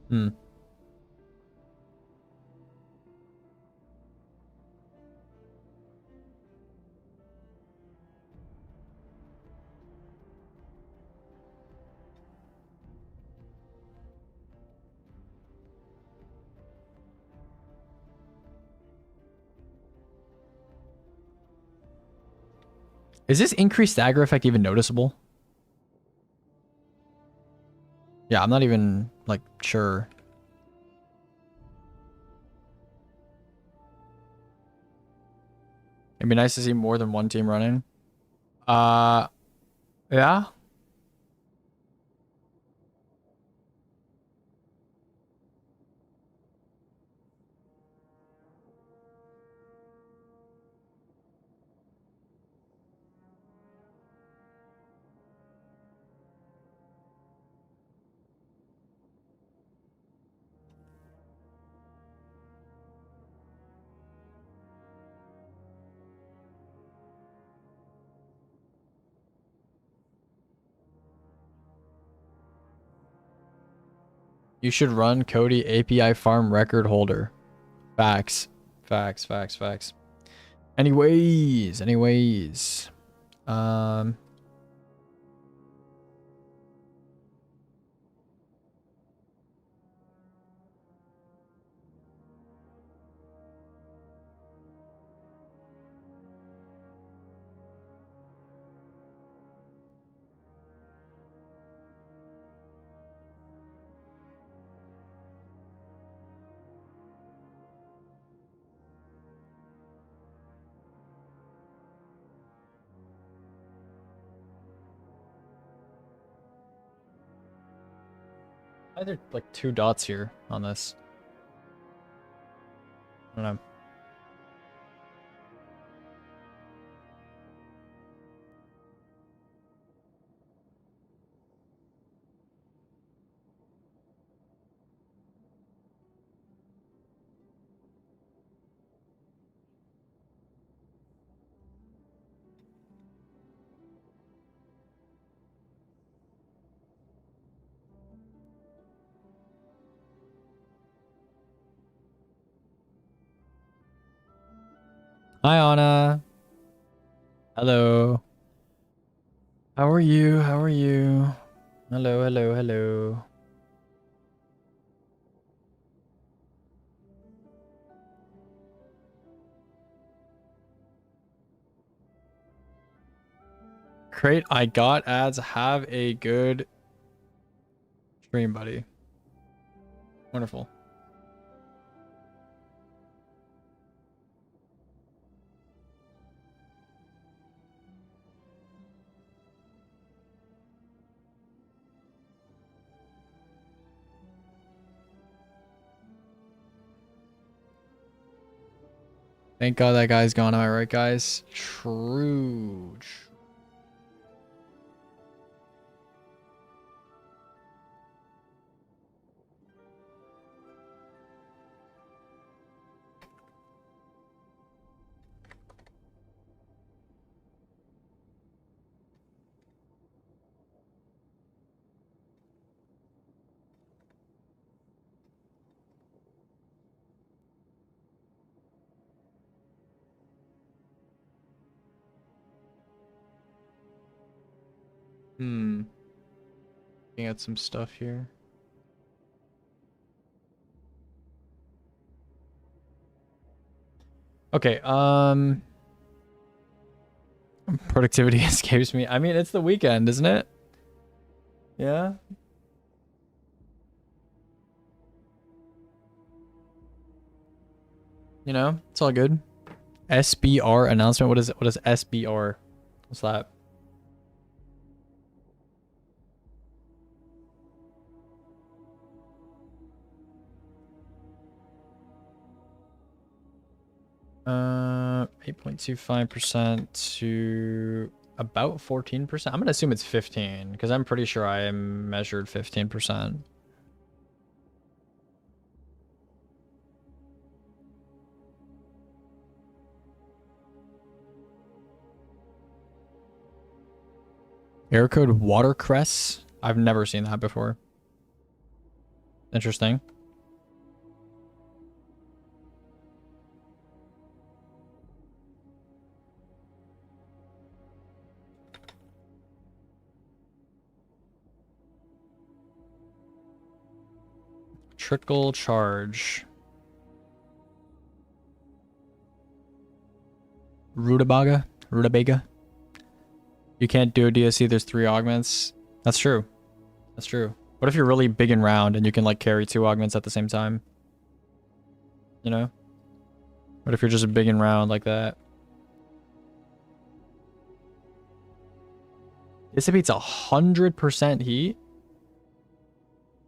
Hmm. Is this increased stagger effect even noticeable? Yeah, I'm not even, like, sure. It'd be nice to see more than one team running. Yeah. You should run Cody API farm record holder. Facts. Facts, facts, facts. Anyways. Why are there like 2 dots here on this? I don't know. Hi, Anna. Hello. How are you? How are you? Hello, hello, hello. Great. I got ads. Have a good stream, buddy. Wonderful. Thank God that guy's gone. Am I right, guys? True. Looking at some stuff here. Okay, productivity escapes me. I mean, it's the weekend, isn't it? Yeah. You know, it's all good. SBR announcement. What is it? What is SBR? What's that? Uh, 8.25% to about 14%. I'm gonna assume it's 15 because I'm pretty sure I am measured 15%. Air code watercress. I've never seen that before. Interesting. Trickle charge. Rutabaga. You can't do a DSC. There's 3 augments. That's true. That's true. What if you're really big and round and you can like carry 2 augments at the same time? You know? What if you're just big and round like that? Dissipates 100% heat?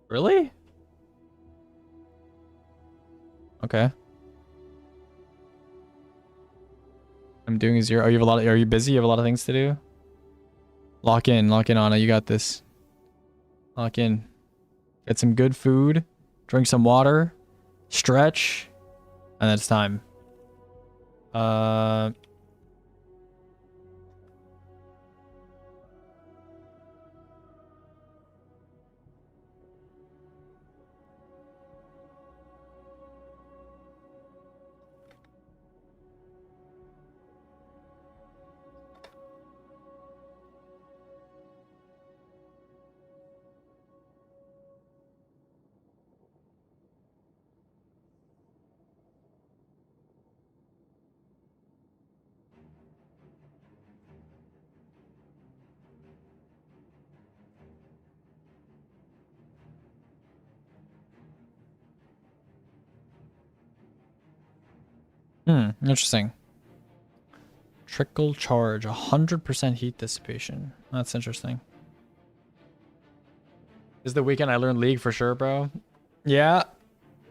Really? Okay. I'm doing 0. Oh, you have a lot of, are you busy? You have a lot of things to do? Lock in, Anna. You got this. Lock in. Get some good food. Drink some water. Stretch. And then it's time. Interesting. Trickle charge, 100% heat dissipation. That's interesting. This is the weekend I learned League for sure, bro. Yeah.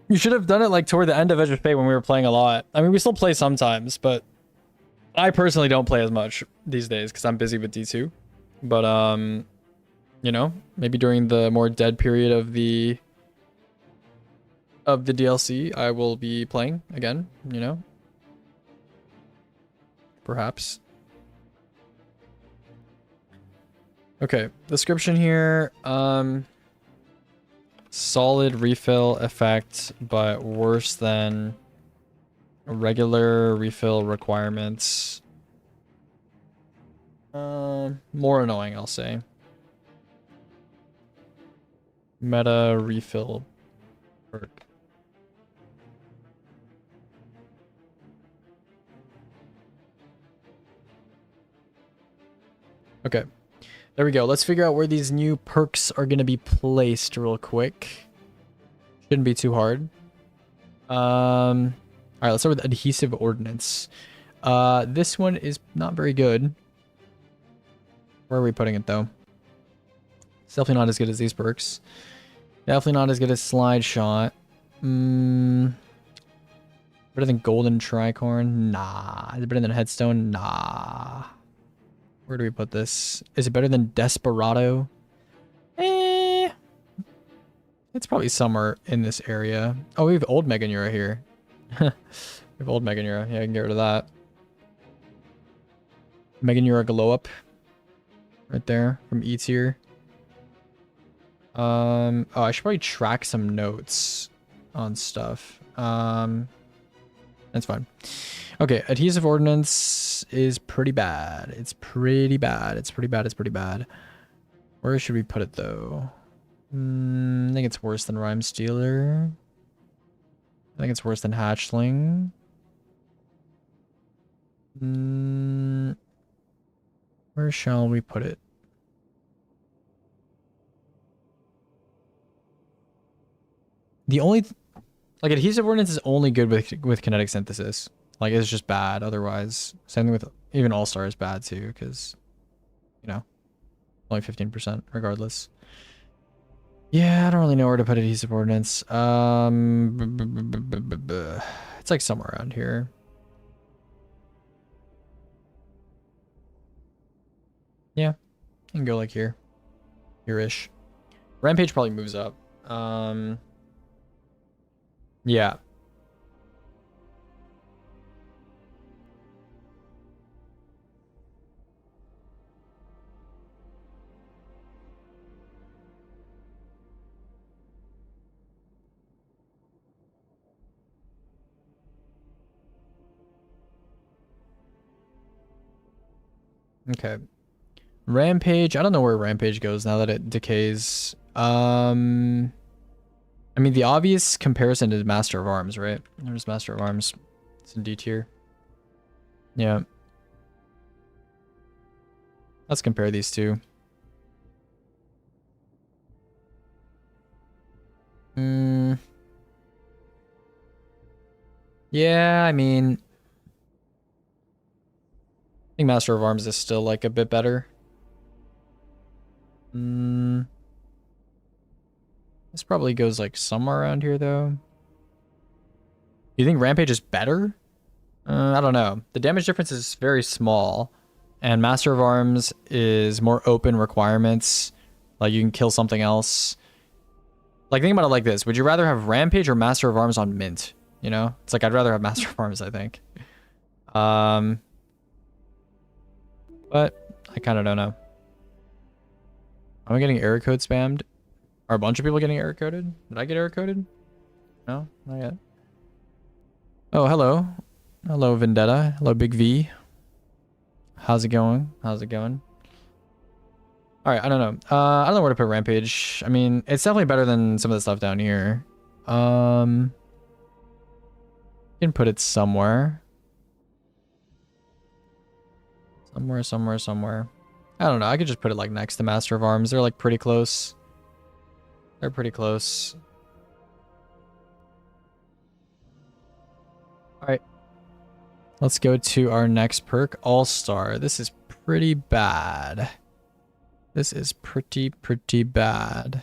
You should have done it like toward the end of Edge of Fate when we were playing a lot. I mean, we still play sometimes, but I personally don't play as much these days because I'm busy with D2. But, you know, maybe during the more dead period of the DLC, I will be playing again, you know? Perhaps. Okay, description here. Solid refill effect, but worse than regular refill requirements. More annoying, I'll say. Meta refill perk. Okay, there we go. Let's figure out where these new perks are going to be placed real quick. Shouldn't be too hard. All right, let's start with adhesive ordnance. This one is not very good. Where are we putting it though? It's definitely not as good as these perks. Definitely not as good as slide shot. Better than golden tricorn? Nah. Is it better than headstone? Nah. Where do we put this? Is it better than Desperado? It's probably somewhere in this area. Oh, we have old Meganura here. We have old Meganura. Yeah, I can get rid of that. Meganura glow up. Right there from E tier. Oh, I should probably track some notes on stuff. That's fine. Okay, adhesive ordnance is pretty bad. It's pretty bad. It's pretty bad. It's pretty bad. Where should we put it though? I think it's worse than Rhyme Stealer. I think it's worse than Hatchling. Where shall we put it? The only like adhesive ordnance is only good with kinetic synthesis. Like it's just bad otherwise. Same thing with even All-Star is bad too because you know, only 15% regardless. Yeah, I don't really know where to put adhesive ordnance. It's like somewhere around here. Yeah, you can go like here. Here-ish. Rampage probably moves up. Yeah. Okay. Rampage. I don't know where Rampage goes now that it decays. I mean, the obvious comparison is Master of Arms, right? There's Master of Arms. It's in D tier. Yeah. Let's compare these two. Yeah, I mean, I think Master of Arms is still like a bit better. This probably goes like somewhere around here though. You think Rampage is better? I don't know. The damage difference is very small, and Master of Arms is more open requirements. Like you can kill something else. Like think about it like this: would you rather have Rampage or Master of Arms on Mint? You know, it's like I'd rather have Master of Arms, I think. But I kind of don't know. Am I getting error code spammed? Are a bunch of people getting error coded? Did I get error coded? No, not yet. Oh, hello. Hello, Vendetta. Hello, Big V. How's it going? How's it going? All right, I don't know. I don't know where to put Rampage. I mean, it's definitely better than some of the stuff down here. You can put it somewhere. Somewhere. I don't know. I could just put it like next to Master of Arms. They're like pretty close. They're pretty close. All right. Let's go to our next perk, All-Star. This is pretty bad. This is pretty bad.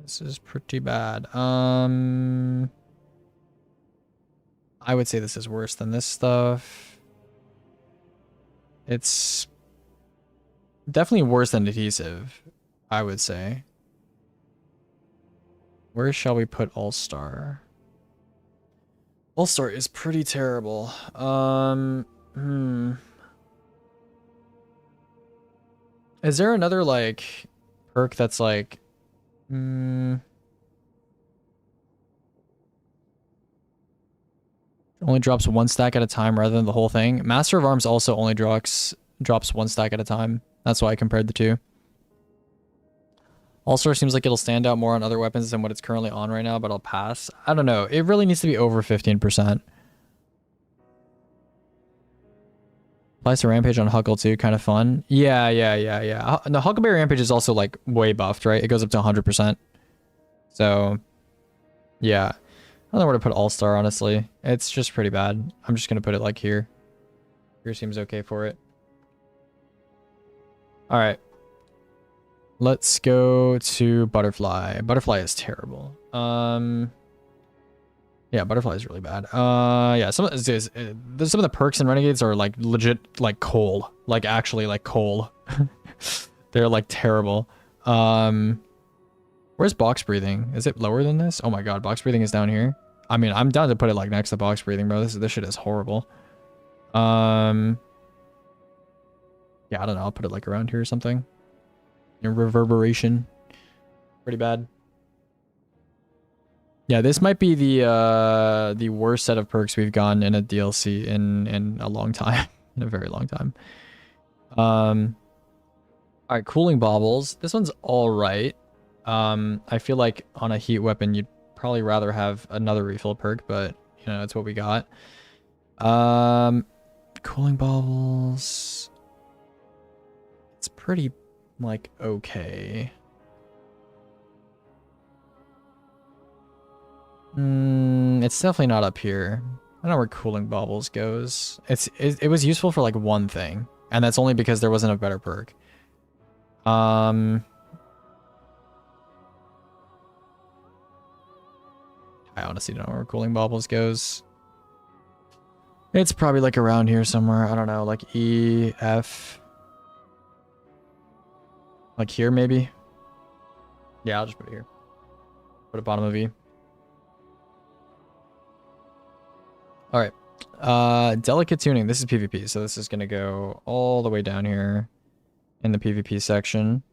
This is pretty bad. I would say this is worse than this stuff. It's definitely worse than adhesive, I would say. Where shall we put All-Star? All-Star is pretty terrible. Is there another, like, perk that's, like... only drops one stack at a time rather than the whole thing. Master of Arms also only drops one stack at a time. That's why I compared the two. All-Star seems like it'll stand out more on other weapons than what it's currently on right now, but I'll pass. I don't know. It really needs to be over 15%. Applies to Rampage on Huckle too, kind of fun. Yeah. The Huckleberry Rampage is also like way buffed, right? It goes up to 100%. So, yeah. I don't know where to put All-Star, honestly. It's just pretty bad. I'm just going to put it like here. Here seems okay for it. Alright. Let's go to Butterfly. Butterfly is terrible. Yeah, Butterfly is really bad. Yeah, some of the perks and Renegades are like legit like coal. Like actually like coal. They're like terrible. Where's box breathing? Is it lower than this? Oh my god, box breathing is down here. I mean, I'm down to put it like next to box breathing, bro. This shit is horrible. Yeah, I don't know. I'll put it like around here or something. Reverberation. Pretty bad. Yeah, this might be the worst set of perks we've gotten in a DLC in a long time. In a very long time. Alright, cooling baubles. This one's alright. I feel like on a heat weapon you'd probably rather have another refill perk, but you know, that's what we got. Cooling baubles. It's pretty like okay. It's definitely not up here. I don't know where cooling baubles goes. It was useful for like one thing, and that's only because there wasn't a better perk. I honestly don't know where cooling baubles goes. It's probably like around here somewhere. I don't know, like E, F. Like here maybe? Yeah, I'll just put it here. Put it bottom of E. Alright. Delicate tuning. This is PvP, so this is gonna go all the way down here in the PvP section.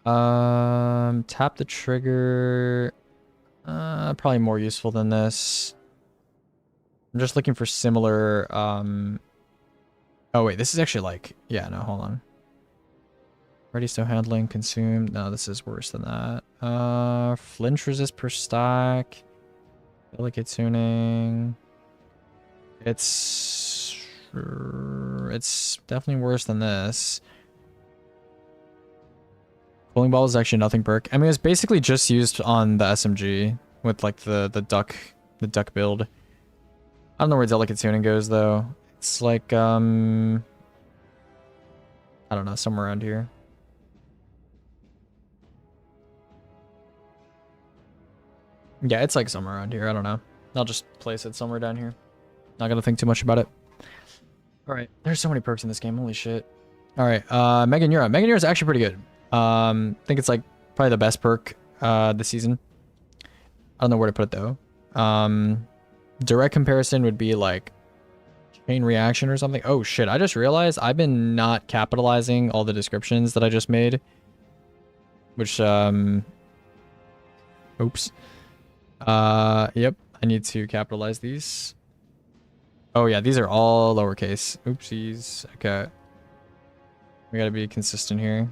Tap the trigger. Probably more useful than this. I'm just looking for similar, oh wait, this is actually like, yeah, no, hold on. Ready, still handling, consume. No, this is worse than that. Flinch resist per stack. Delicate tuning. It's definitely worse than this. Cooling ball is actually nothing perk. I mean, it's basically just used on the SMG with like the duck build. I don't know where delicate tuning goes though. It's like I don't know, somewhere around here. Yeah, it's like somewhere around here. I don't know. I'll just place it somewhere down here. Not gonna think too much about it. Alright. There's so many perks in this game. Holy shit. Alright. Megan Euro. Megan Euro is actually pretty good. I think it's like probably the best perk this season. I don't know where to put it though. Direct comparison would be like chain reaction or something. Oh shit. I just realized I've been not capitalizing all the descriptions that I just made. Which, oops. Yep, I need to capitalize these. Oh yeah, these are all lowercase. Oopsies. Okay. We gotta be consistent here.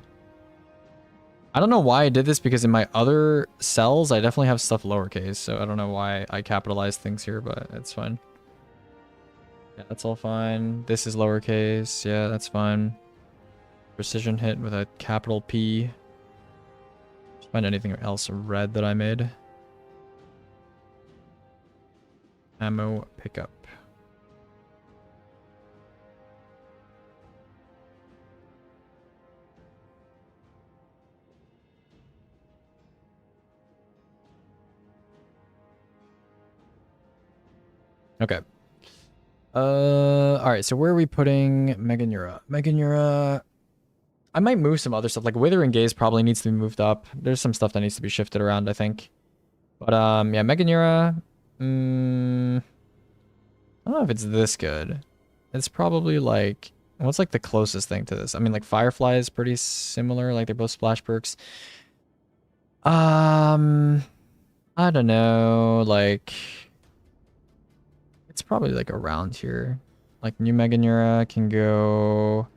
I don't know why I did this because in my other cells, I definitely have stuff lowercase. So I don't know why I capitalized things here, but it's fine. Yeah, that's all fine. This is lowercase. Yeah, that's fine. Precision hit with a capital P. Just find anything else red that I made. Ammo pickup. Okay. All right. So where are we putting Meganura? Meganura. I might move some other stuff. Like Withering Gaze probably needs to be moved up. There's some stuff that needs to be shifted around, I think. But yeah, Meganura. I don't know if it's this good. It's probably like, what's like the closest thing to this? I mean, like Firefly is pretty similar. Like they're both splash perks. I don't know. Like, it's probably like around here. Like New Meganura can go.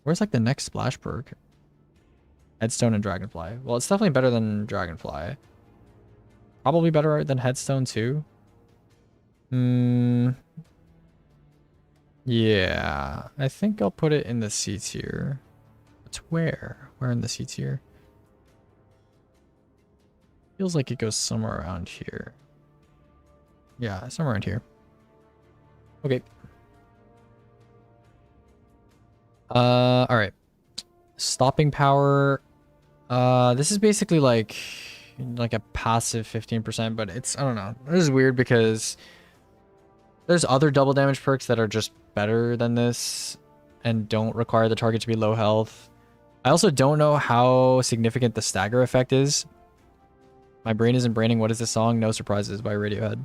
Where's like the next splash perk? Headstone and Dragonfly. Well, it's definitely better than Dragonfly. Probably better than Headstone too. Yeah, I think I'll put it in the C tier. It's where? Where in the C tier? Feels like it goes somewhere around here. Yeah, somewhere around here. Okay. All right. Stopping power. This is basically like a passive 15%, but it's, I don't know. This is weird because there's other double damage perks that are just better than this and don't require the target to be low health. I also don't know how significant the stagger effect is. My brain isn't braining. What is this song? No Surprises by Radiohead.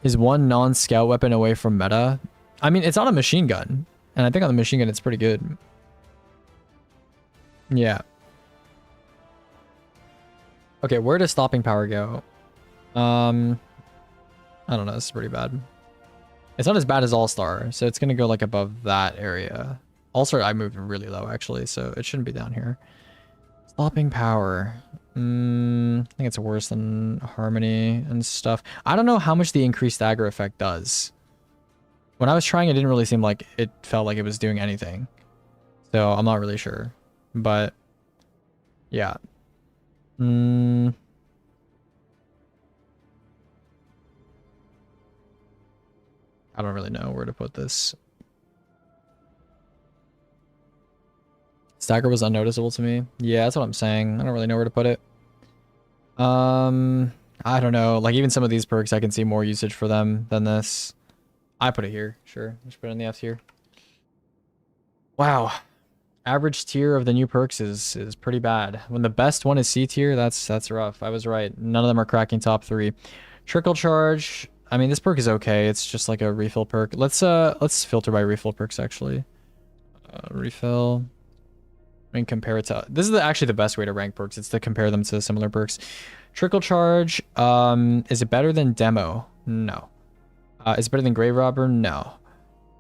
Is one non-scout weapon away from meta? I mean, it's on a machine gun, and I think on the machine gun it's pretty good. Yeah. Okay, where does stopping power go? I don't know. This is pretty bad. It's not as bad as All-Star, so it's gonna go like above that area. All-Star I moved really low actually, so it shouldn't be down here. Stopping power. I think it's worse than Harmony and stuff. I don't know how much the increased stagger effect does. When I was trying, it didn't really seem like it felt like it was doing anything. So I'm not really sure. But yeah. I don't really know where to put this. Stagger was unnoticeable to me. Yeah, that's what I'm saying. I don't really know where to put it. I don't know. Like even some of these perks, I can see more usage for them than this. I put it here. Sure. Just put it in the F tier. Wow. Average tier of the new perks is pretty bad. When the best one is C tier, that's rough. I was right. None of them are cracking top 3. Trickle charge. I mean, this perk is okay. It's just like a refill perk. Let's filter by refill perks actually. Refill. I mean, compare it to... This is actually the best way to rank perks. It's to compare them to similar perks. Trickle charge. Is it better than Demo? No. Is it better than Grave Robber? No.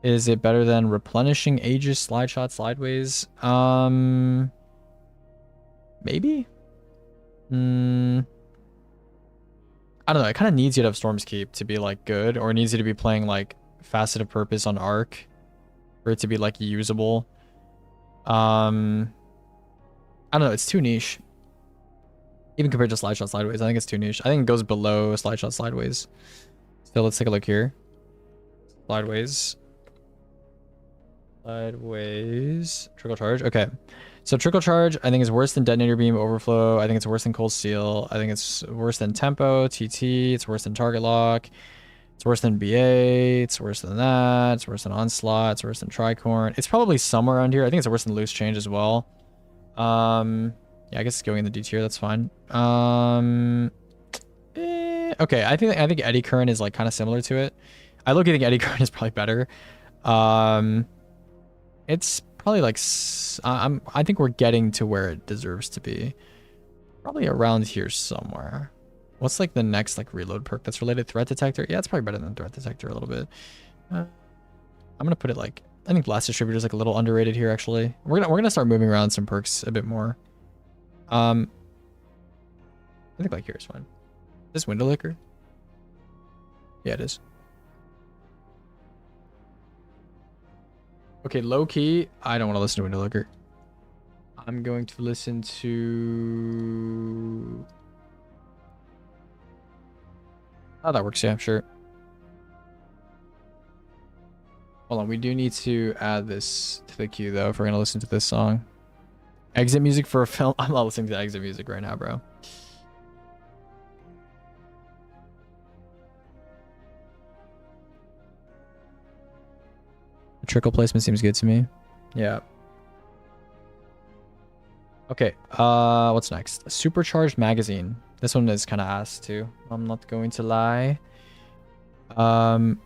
Is it better than Replenishing Aegis Slide Shot Slideways? Maybe? I don't know. It kind of needs you to have Storm's Keep to be like good, or it needs you to be playing like Facet of Purpose on Arc for it to be like usable. I don't know. It's too niche. Even compared to Slide Shot Slideways, I think it's too niche. I think it goes below Slide Shot Slideways. So let's take a look here. Slideways. Sideways. Trickle charge. Okay. So trickle charge, I think is worse than detonator beam overflow. I think it's worse than cold steel. I think it's worse than tempo, TT. It's worse than target lock. It's worse than BA. It's worse than that. It's worse than onslaught. It's worse than tricorn. It's probably somewhere around here. I think it's worse than loose change as well. Yeah, I guess it's going in the D tier. That's fine. Okay. I think Eddy Current is like kind of similar to it. I look at think Eddy Current is probably better. It's probably like I think we're getting to where it deserves to be. Probably around here somewhere. What's like the next like reload perk that's related? Threat detector? Yeah, it's probably better than threat detector a little bit. I'm gonna put it like, I think blast distributor is like a little underrated here actually. We're gonna start moving around some perks a bit more. I think like here is fine. Is this window liquor? Yeah, it is. Okay, low key, I don't want to listen to window liquor. I'm going to listen to... Oh, that works. Yeah, sure. Hold on. We do need to add this to the queue, though, if we're going to listen to this song. Exit music for a film. I'm not listening to exit music right now, bro. Trickle placement seems good to me. Yeah. Okay. What's next? Supercharged magazine. This one is kind of ass too. I'm not going to lie. I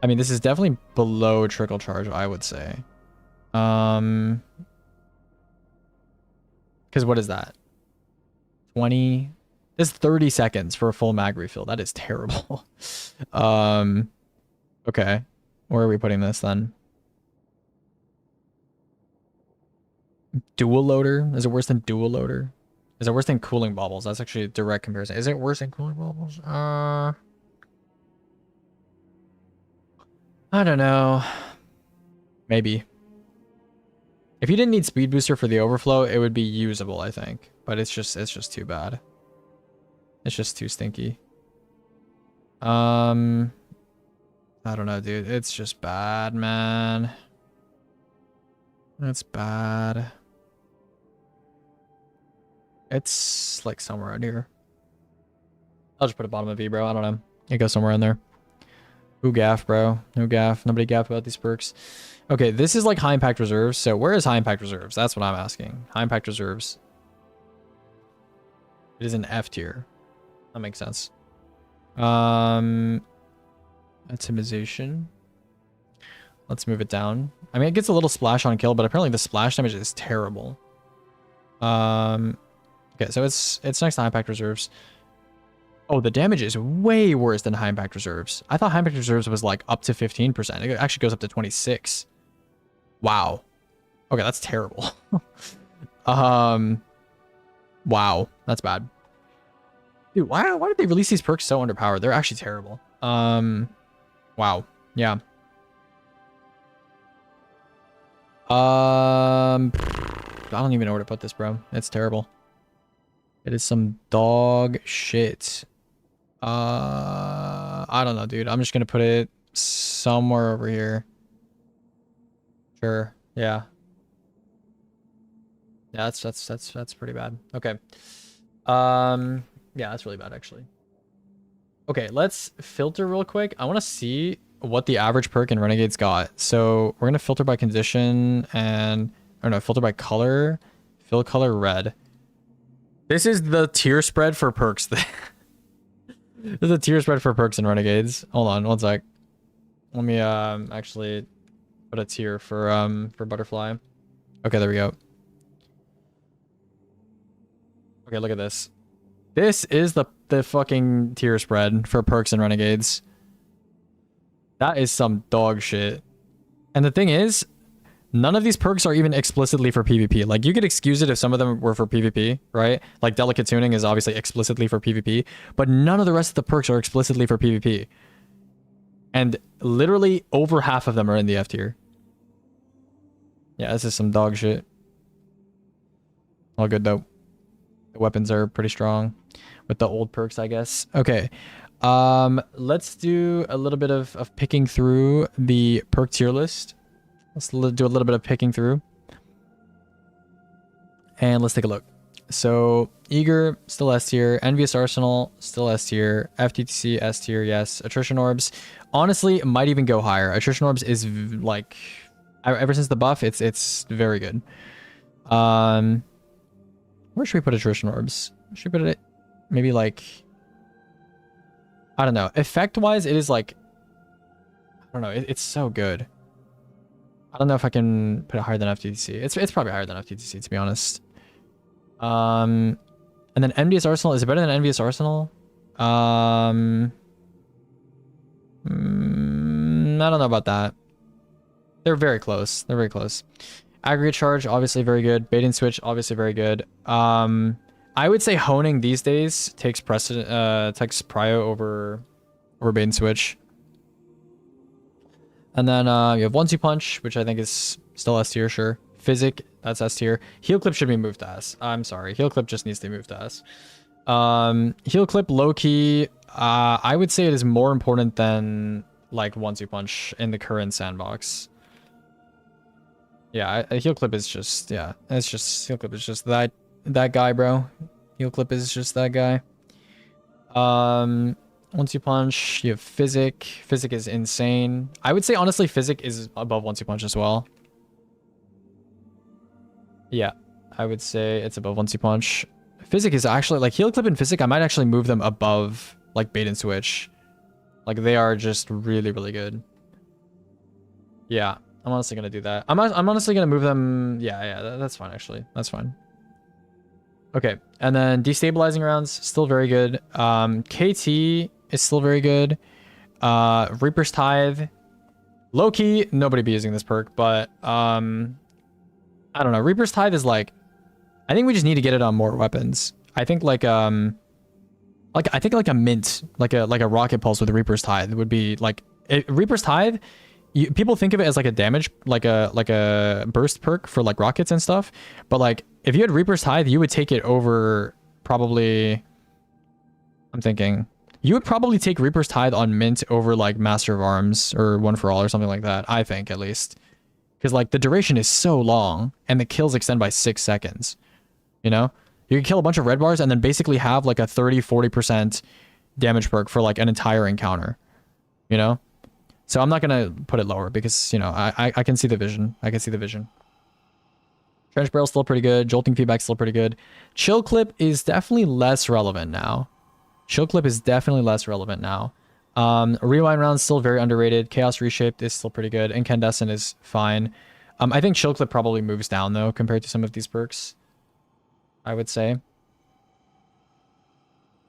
mean, this is definitely below trickle charge, I would say. Because what is that? 20. This is 30 seconds for a full mag refill. That is terrible. Okay. Where are we putting this then? Dual loader? Is it worse than dual loader? Is it worse than cooling baubles? That's actually a direct comparison. Is it worse than cooling baubles? I don't know. Maybe. If you didn't need speed booster for the overflow, it would be usable, I think. But it's just too bad. It's just too stinky. I don't know, dude. It's just bad, man. It's bad. It's like somewhere out here. I'll just put it bottom of V, bro. I don't know. It goes somewhere in there. Who gaff, bro? No gaff. Nobody gaff about these perks. Okay, this is like high impact reserves. So where is high impact reserves? That's what I'm asking. High impact reserves. It is an F tier. That makes sense. Atomization. Let's move it down. I mean, it gets a little splash on kill, but apparently the splash damage is terrible. Okay, so it's next to high impact reserves. Oh, the damage is way worse than high impact reserves. I thought high impact reserves was like up to 15%. It actually goes up to 26. Wow. Okay, that's terrible. Wow, that's bad. Dude, why did they release these perks so underpowered? They're actually terrible. Wow. Yeah. I don't even know where to put this, bro. It's terrible. It is some dog shit. I don't know, dude. I'm just gonna put it somewhere over here. Sure. Yeah. Yeah, that's pretty bad. Okay. Yeah, that's really bad actually. Okay, let's filter real quick. I want to see what the average perk in Renegades got. So we're gonna filter by condition and filter by color. Fill color red. This is the tier spread for perks. This is a tier spread for perks in Renegades. Hold on, one sec. Let me actually put a tier for butterfly. Okay, there we go. Okay, look at this. This is the fucking tier spread for perks and Renegades. That is some dog shit. And the thing is, none of these perks are even explicitly for PvP. Like, you could excuse it if some of them were for PvP, right? Like, Delicate Tuning is obviously explicitly for PvP, but none of the rest of the perks are explicitly for PvP. And literally over half of them are in the F tier. Yeah, this is some dog shit. All good, though. The weapons are pretty strong with the old perks, I guess. Okay. Let's do a little bit of picking through the perk tier list. Let's do a little bit of picking through. And let's take a look. So, Eager, still S tier. Envious Arsenal, still S tier. FTTC, S tier, yes. Attrition Orbs, honestly, might even go higher. Attrition Orbs is like, ever since the buff, it's very good. Where should we put Attrition Orbs? Should we put it maybe like, I don't know. Effect-wise, it is like, I don't know. It's so good. I don't know if I can put it higher than FTTC. It's probably higher than FTTC, to be honest. And then Envious Arsenal, is it better than Envious Arsenal? I don't know about that. They're very close. They're very close. Aggregate Charge, obviously very good. Bait and Switch, obviously very good. I would say Honing these days takes precedent, takes prio over Bait and Switch. And then you have 1-2 Punch, which I think is still S tier, sure. Physic, That's S tier. Heal clip should be moved to S. I'm sorry. Heal clip just needs to be moved to S. Heal clip low key. I would say it is more important than like 1-2 punch in the current sandbox. Yeah, a heal clip is just, yeah, it's just, heal clip is just that guy, bro. Heal clip is just that guy. 1-2 punch, you have physic. Physic is insane. I would say honestly physic is above 1-2 punch as well. Yeah, I would say it's above 1-2 punch. Physic is actually like heal clip and physic, I might actually move them above like bait and switch. Like they are just really, really good. Yeah, I'm honestly gonna do that. I'm honestly gonna move them. Yeah, that's fine actually. That's fine. Okay, and then destabilizing rounds still very good. KT is still very good. Reaper's Tithe, low key nobody be using this perk, but I don't know. Reaper's Tithe is like, I think we just need to get it on more weapons. I think like a mint, like a rocket pulse with a Reaper's Tithe would be like Reaper's Tithe. People think of it as like a damage, like a burst perk for like rockets and stuff. But like if you had Reaper's Tithe, you would take it over probably. I'm thinking you would probably take Reaper's Tithe on mint over like Master of Arms or One for All or something like that. I think at least, because like the duration is so long and the kills extend by 6 seconds. You know, you can kill a bunch of red bars and then basically have like a 30-40% damage perk for like an entire encounter. You know. So I'm not going to put it lower because, you know, I can see the vision. I can see the vision. Trench Barrel's still pretty good. Jolting Feedback's still pretty good. Chill Clip is definitely less relevant now. Chill Clip is definitely less relevant now. Rewind Round's still very underrated. Chaos Reshaped is still pretty good. Incandescent is fine. I think Chill Clip probably moves down, though, compared to some of these perks, I would say.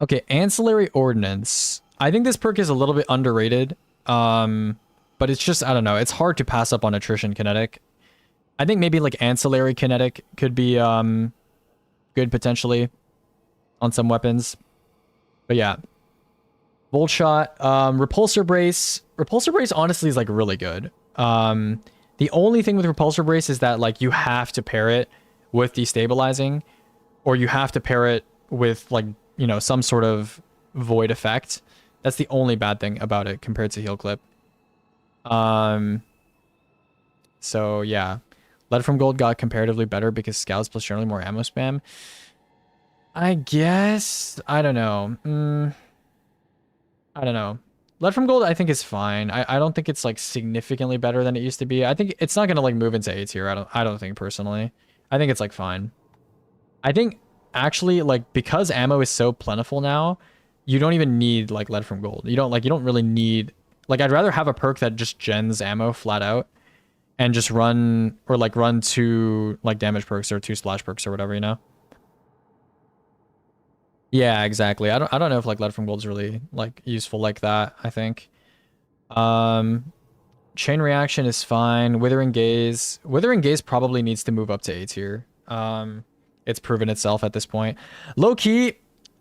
Okay, Ancillary Ordnance. I think this perk is a little bit underrated. But it's just, I don't know, it's hard to pass up on Attrition Kinetic. I think maybe like Ancillary Kinetic could be good potentially on some weapons. But yeah. Volt Shot, Repulsor Brace. Repulsor Brace honestly is like really good. The only thing with Repulsor Brace is that like you have to pair it with destabilizing, or you have to pair it with like, you know, some sort of void effect. That's the only bad thing about it compared to Heal Clip. So yeah, Lead from Gold got comparatively better because Scouts plus generally more ammo spam. I guess, I don't know. I don't know. Lead from Gold I think is fine. I don't think it's like significantly better than it used to be. I think it's not gonna like move into A tier. I don't think personally. I think it's like fine. I think actually like because ammo is so plentiful now, you don't even need like Lead from Gold. You don't really need, like I'd rather have a perk that just gens ammo flat out and just run two like damage perks or 2 splash perks or whatever, you know? Yeah, exactly. I don't know if like Lead from Gold is really like useful like that, I think. Chain Reaction is fine. Withering Gaze probably needs to move up to A tier. It's proven itself at this point. Low key,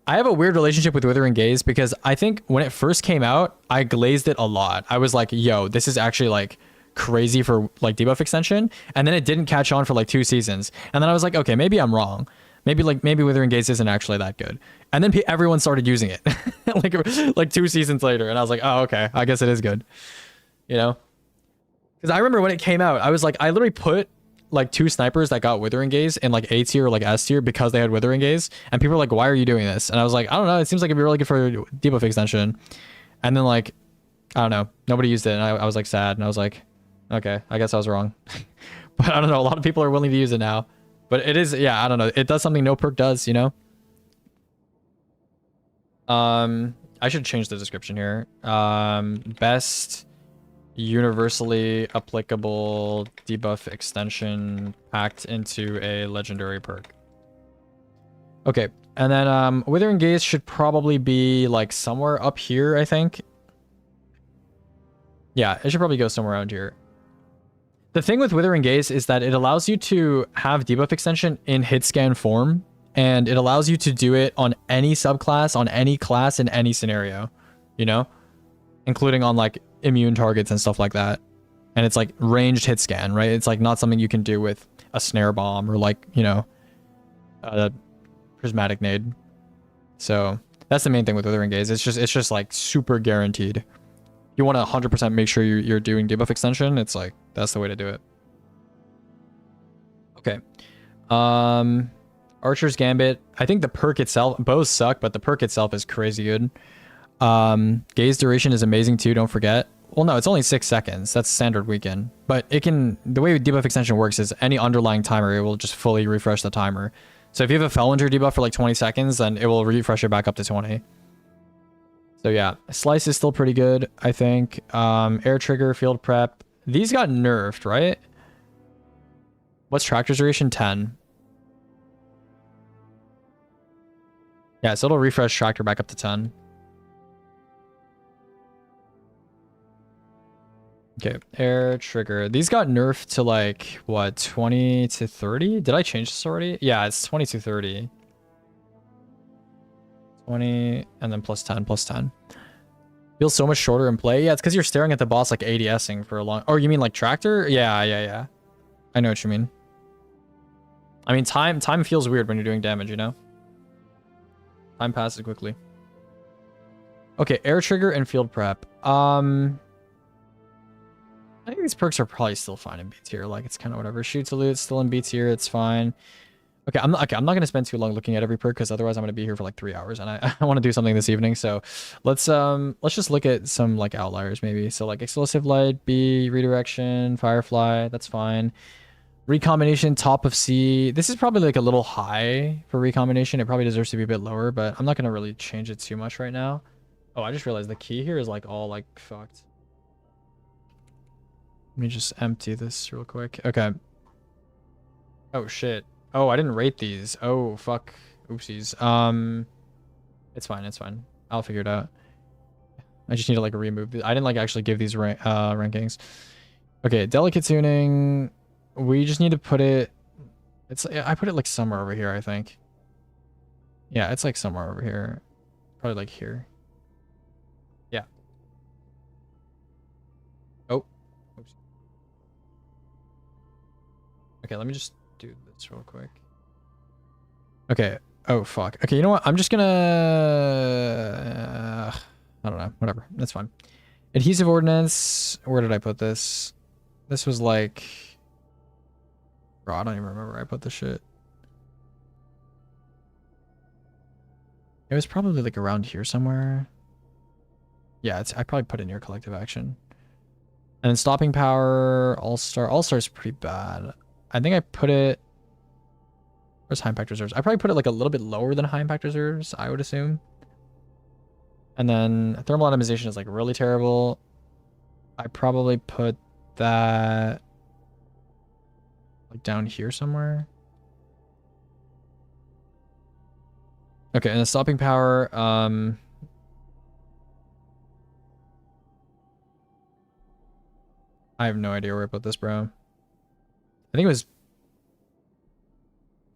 I have a weird relationship with Withering Gaze because I think when it first came out, I glazed it a lot. I was like, yo, this is actually like crazy for like debuff extension. And then it didn't catch on for like 2 seasons. And then I was like, okay, maybe I'm wrong. Maybe Withering Gaze isn't actually that good. And then everyone started using it like 2 seasons later. And I was like, oh, okay, I guess it is good. You know? Because I remember when it came out, I was like, I literally put like 2 snipers that got Withering Gaze in like A tier or like S tier because they had Withering Gaze, and people were like, why are you doing this? And I was like, I don't know, it seems like it'd be really good for debuff extension. And then like, I don't know, nobody used it, and I was like sad, and I was like, okay, I guess I was wrong. But I don't know, a lot of people are willing to use it now. But it is, yeah, I don't know, it does something no perk does, you know? I should change the description here. Best universally applicable debuff extension packed into a legendary perk. Okay, and then Withering Gaze should probably be like somewhere up here, I think. Yeah, it should probably go somewhere around here. The thing with Withering Gaze is that it allows you to have debuff extension in hit scan form, and it allows you to do it on any subclass, on any class, in any scenario, you know? Including on like immune targets and stuff like that. And it's like ranged hit scan, right? It's like not something you can do with a snare bomb or like, you know, a prismatic nade. So that's the main thing with Withering Gaze. It's just like super guaranteed. You want to 100% make sure you're doing debuff extension. It's like, that's the way to do it. Okay. Archer's Gambit. I think the perk itself, both suck, but the perk itself is crazy good. Gaze duration is amazing too, don't forget. Well, no, it's only 6 seconds. That's standard weekend. But it can, the way debuff extension works is any underlying timer, it will just fully refresh the timer. So if you have a Felwinter debuff for like 20 seconds, then it will refresh it back up to 20. So yeah, Slice is still pretty good, I think. Air Trigger, Field Prep. These got nerfed, right? What's Tractor's duration? 10. Yeah, so it'll refresh Tractor back up to 10. Okay, Air Trigger. These got nerfed to like, what, 20 to 30? Did I change this already? Yeah, it's 20 to 30. 20, and then plus 10, plus 10. Feels so much shorter in play. Yeah, it's because you're staring at the boss like ADSing for a long... Oh, you mean like Tractor? Yeah. I know what you mean. I mean, time feels weird when you're doing damage, you know? Time passes quickly. Okay, Air Trigger and Field Prep. I think these perks are probably still fine in B tier. Like, it's kind of whatever. Shoot to loot, still in B tier. It's fine. Okay, I'm not going to spend too long looking at every perk because otherwise I'm going to be here for like 3 hours and I want to do something this evening. So let's just look at some like outliers maybe. So like Explosive Light, B, Redirection, Firefly. That's fine. Recombination, top of C. This is probably like a little high for recombination. It probably deserves to be a bit lower, but I'm not going to really change it too much right now. Oh, I just realized the key here is like all like fucked. Let me just empty this real quick. Okay. Oh shit. Oh, I didn't rate these. Oh fuck. Oopsies. It's fine. It's fine. I'll figure it out. I just need to like remove. I didn't like actually give these rankings. Okay, delicate tuning. We just need to put it. I put it like somewhere over here, I think. Yeah, it's like somewhere over here. Probably like here. Yeah. Oh. Oops. Okay, let me just do this real quick. Okay. Oh, fuck. Okay, you know what? I'm just gonna... I don't know. Whatever. That's fine. Adhesive Ordnance. Where did I put this? This was like... Bro, I don't even remember where I put this shit. It was probably like around here somewhere. Yeah, I probably put it near collective action. And then stopping power, all-star. All-star's pretty bad. I think I put it... Where's high impact reserves? I probably put it like a little bit lower than high impact reserves, I would assume. And then thermal atomization is like really terrible. I probably put that like down here somewhere. Okay, and the stopping power, I have no idea where I put this, bro. I think it was...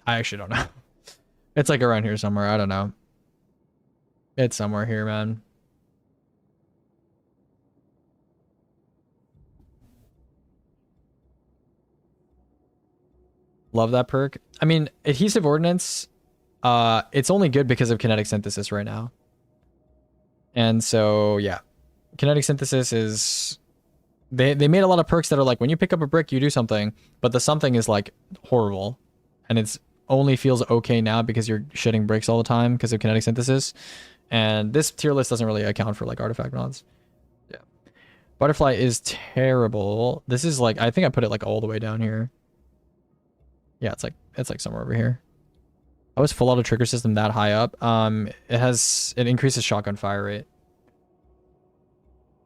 I actually don't know. It's like around here somewhere. I don't know. It's somewhere here, man. Love that perk. I mean, Adhesive Ordnance, it's only good because of kinetic synthesis right now. And so, yeah. Kinetic synthesis is... They made a lot of perks that are like, when you pick up a brick, you do something, but the something is like horrible. And it's only feels okay now because you're shitting bricks all the time because of kinetic synthesis. And this tier list doesn't really account for like artifact mods. Yeah. Butterfly is terrible. This is like, I think I put it like all the way down here. Yeah, it's like somewhere over here. I was full auto trigger system that high up. It increases shotgun fire rate,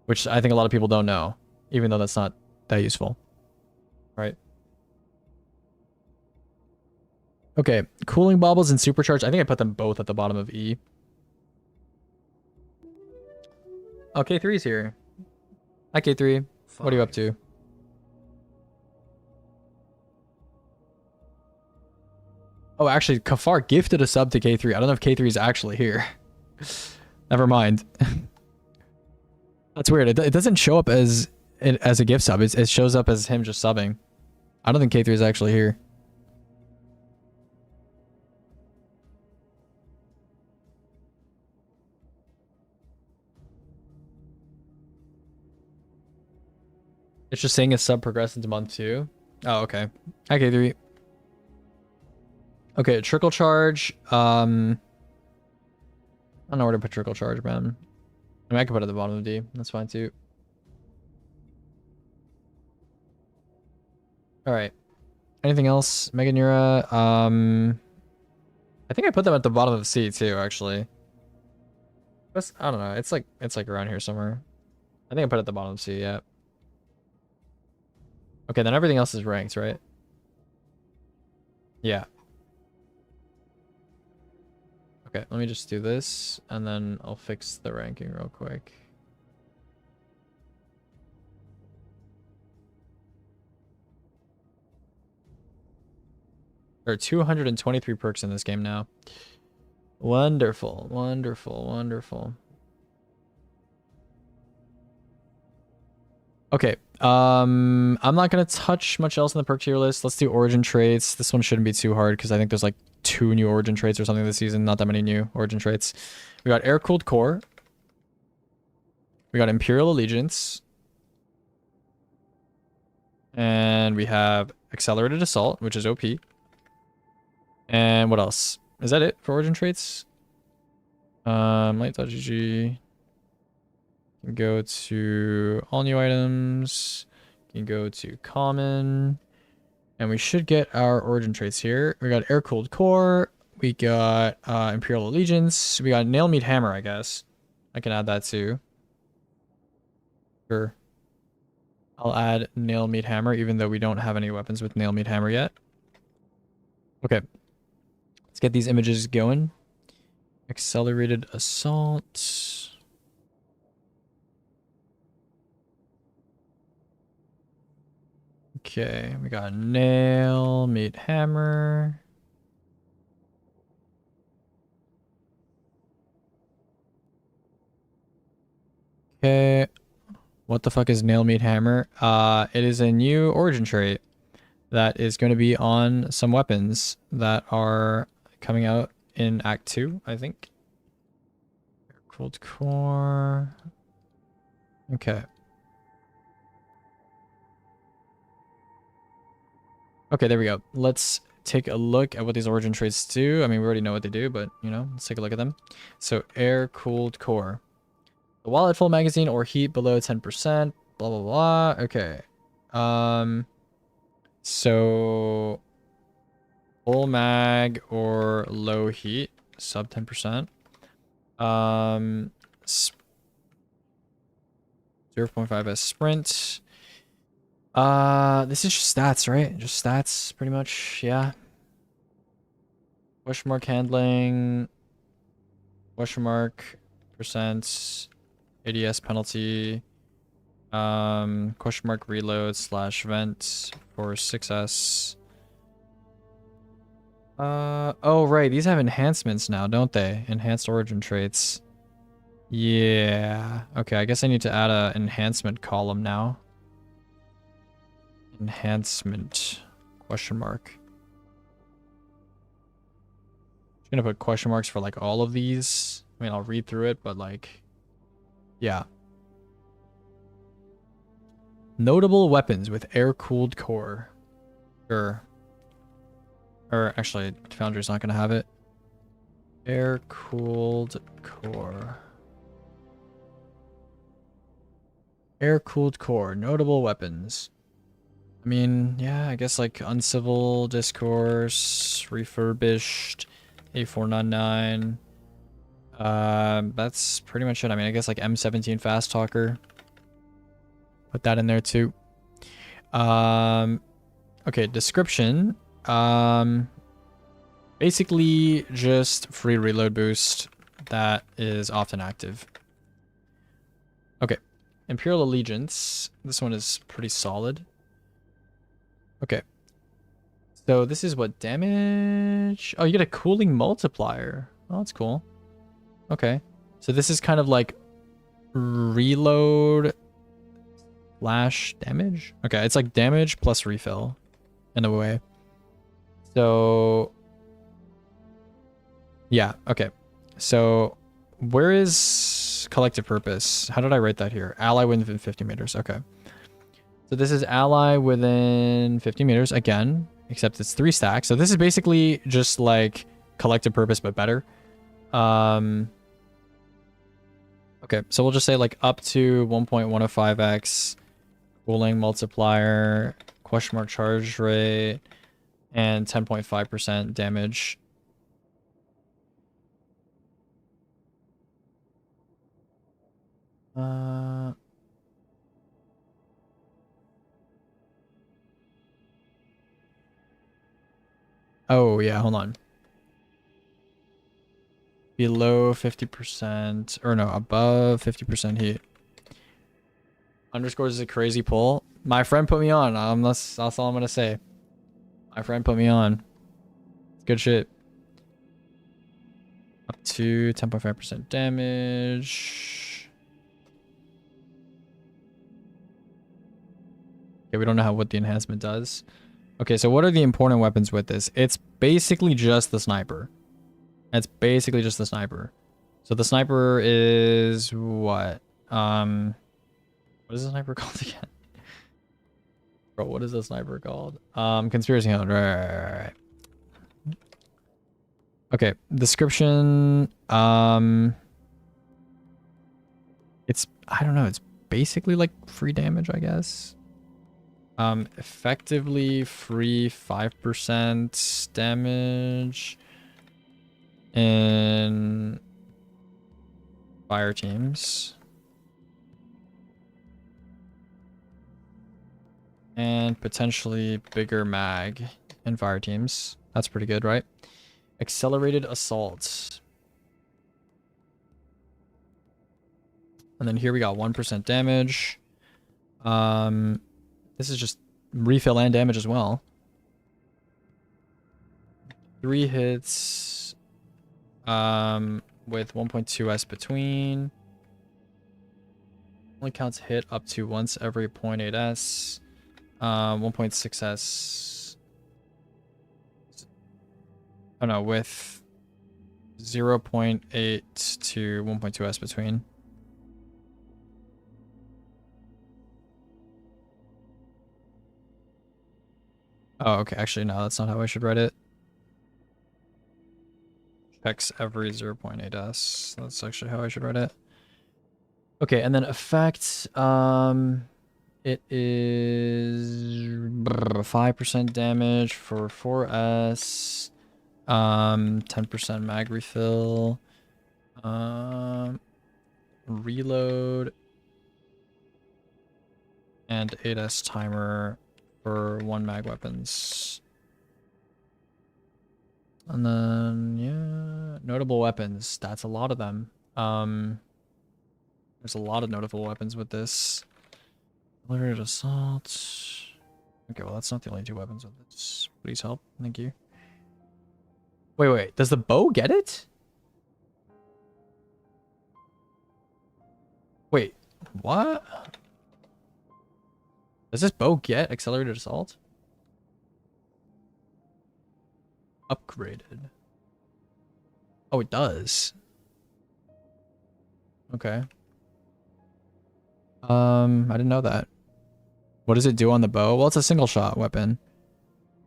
which I think a lot of people don't know, even though that's not that useful. Right? Okay, cooling baubles and supercharge. I think I put them both at the bottom of E. Oh, K3's here. Hi, K3. What are you up to? Oh, actually, Kafar gifted a sub to K3. I don't know if K3 is actually here. Never mind. That's weird. It doesn't show up as it as a gift sub. It shows up as him just subbing. I don't think K3 is actually here. It's just saying a sub progressed into month 2. Oh, okay. Hi, K3. Okay, trickle charge. I don't know where to put trickle charge, man. I mean, I could put it at the bottom of D. That's fine too. All right. Anything else, Megan Yura? I think I put them at the bottom of C too, actually. But I don't know. It's like around here somewhere. I think I put it at the bottom of C. Yeah. Okay, then everything else is ranked, right? Yeah. Okay, let me just do this, and then I'll fix the ranking real quick. There are 223 perks in this game now. Wonderful, wonderful, wonderful. Okay, I'm not gonna touch much else in the perk tier list. Let's do origin traits. This one shouldn't be too hard because I think there's like 2 new origin traits or something this season. Not that many new origin traits. We got air-cooled core. We got Imperial Allegiance. And we have accelerated assault, which is OP. And what else? Is that it for origin traits? Light.gg. Can go to all new items. Can go to common. And we should get our origin traits here. We got air-cooled core. We got Imperial Allegiance. We got nail meat hammer, I guess. I can add that too. Sure. I'll add nail meat hammer, even though we don't have any weapons with nail meat hammer yet. Okay. Let's get these images going. Accelerated assault. Okay, we got nail, meat hammer. Okay. What the fuck is nail, meat hammer? It is a new origin trait that is going to be on some weapons that are coming out in Act 2, I think. Cold core. Okay. Okay, there we go. Let's take a look at what these origin traits do. I mean, we already know what they do, but, you know, let's take a look at them. So, air-cooled core. The wallet full magazine or heat below 10%. Blah, blah, blah. Okay. So, full mag or low heat. Sub 10%. 0.5 as sprint. This is just stats, right? Just stats, pretty much, yeah. Question mark handling. Question mark percent. ADS penalty. Question mark reload / vent for 6S. Oh, right. These have enhancements now, don't they? Enhanced origin traits. Yeah. Okay, I guess I need to add a enhancement column now. Enhancement question mark. I'm gonna put question marks for like all of these. I mean, I'll read through it, but like, yeah. Notable weapons with air-cooled core. Sure. Or actually, Foundry's not gonna have it. Air-cooled core. Air-cooled core. Notable weapons. I mean, yeah, I guess like Uncivil Discourse, Refurbished, A499. That's pretty much it. I mean, I guess like M17 Fast Talker. Put that in there too. Okay, description. Basically just free reload boost that is often active. Okay, Imperial Allegiance. This one is pretty solid. Okay. So this is what damage? Oh, you get a cooling multiplier. Oh, that's cool. Okay. So this is kind of like reload Flash damage? Okay, it's like damage plus refill in a way. So yeah, okay. So where is collective purpose? How did I write that here? Ally within 50 meters. Okay. So this is ally within 50 meters again, except it's 3 stacks. So this is basically just like collective purpose, but better. Okay, so we'll just say like up to 1.105x cooling multiplier, question mark charge rate, and 10.5% damage. Oh yeah, hold on. Below 50%, or no, above 50% heat. Underscores is a crazy pull. My friend put me on. That's all I'm gonna say. My friend put me on. It's good shit. Up to 10.5% damage. Okay, we don't know what the enhancement does. Okay, so what are the important weapons with this? It's basically just the sniper. It's basically just the sniper. So the sniper is what? What is the sniper called again? Bro, what is the sniper called? Conspiracy Hound. Right. Okay, description. It's, I don't know, it's basically like free damage, I guess. Effectively free 5% damage in fire teams. And potentially bigger mag in fire teams. That's pretty good, right? Accelerated assault. And then here we got 1% damage. This is just refill and damage as well. 3 hits with 1.2s between. Only counts hit up to once every 0.8s. 1.6s. Oh no, with 0.8 to 1.2s between. Oh, okay. Actually, no, that's not how I should write it. Checks every 0.8s. That's actually how I should write it. Okay, and then effect. It is 5% damage for 4s. 10% mag refill. Reload. And 8s timer for 1 mag weapons. And then, yeah, notable weapons. That's a lot of them. There's a lot of notable weapons with this. Accelerated assault. Okay, well, that's not the only 2 weapons with this. Please help. Thank you. Wait. Does the bow get it? Wait, what? Does this bow get accelerated assault? Upgraded. Oh, it does. Okay. I didn't know that. What does it do on the bow? Well, it's a single shot weapon.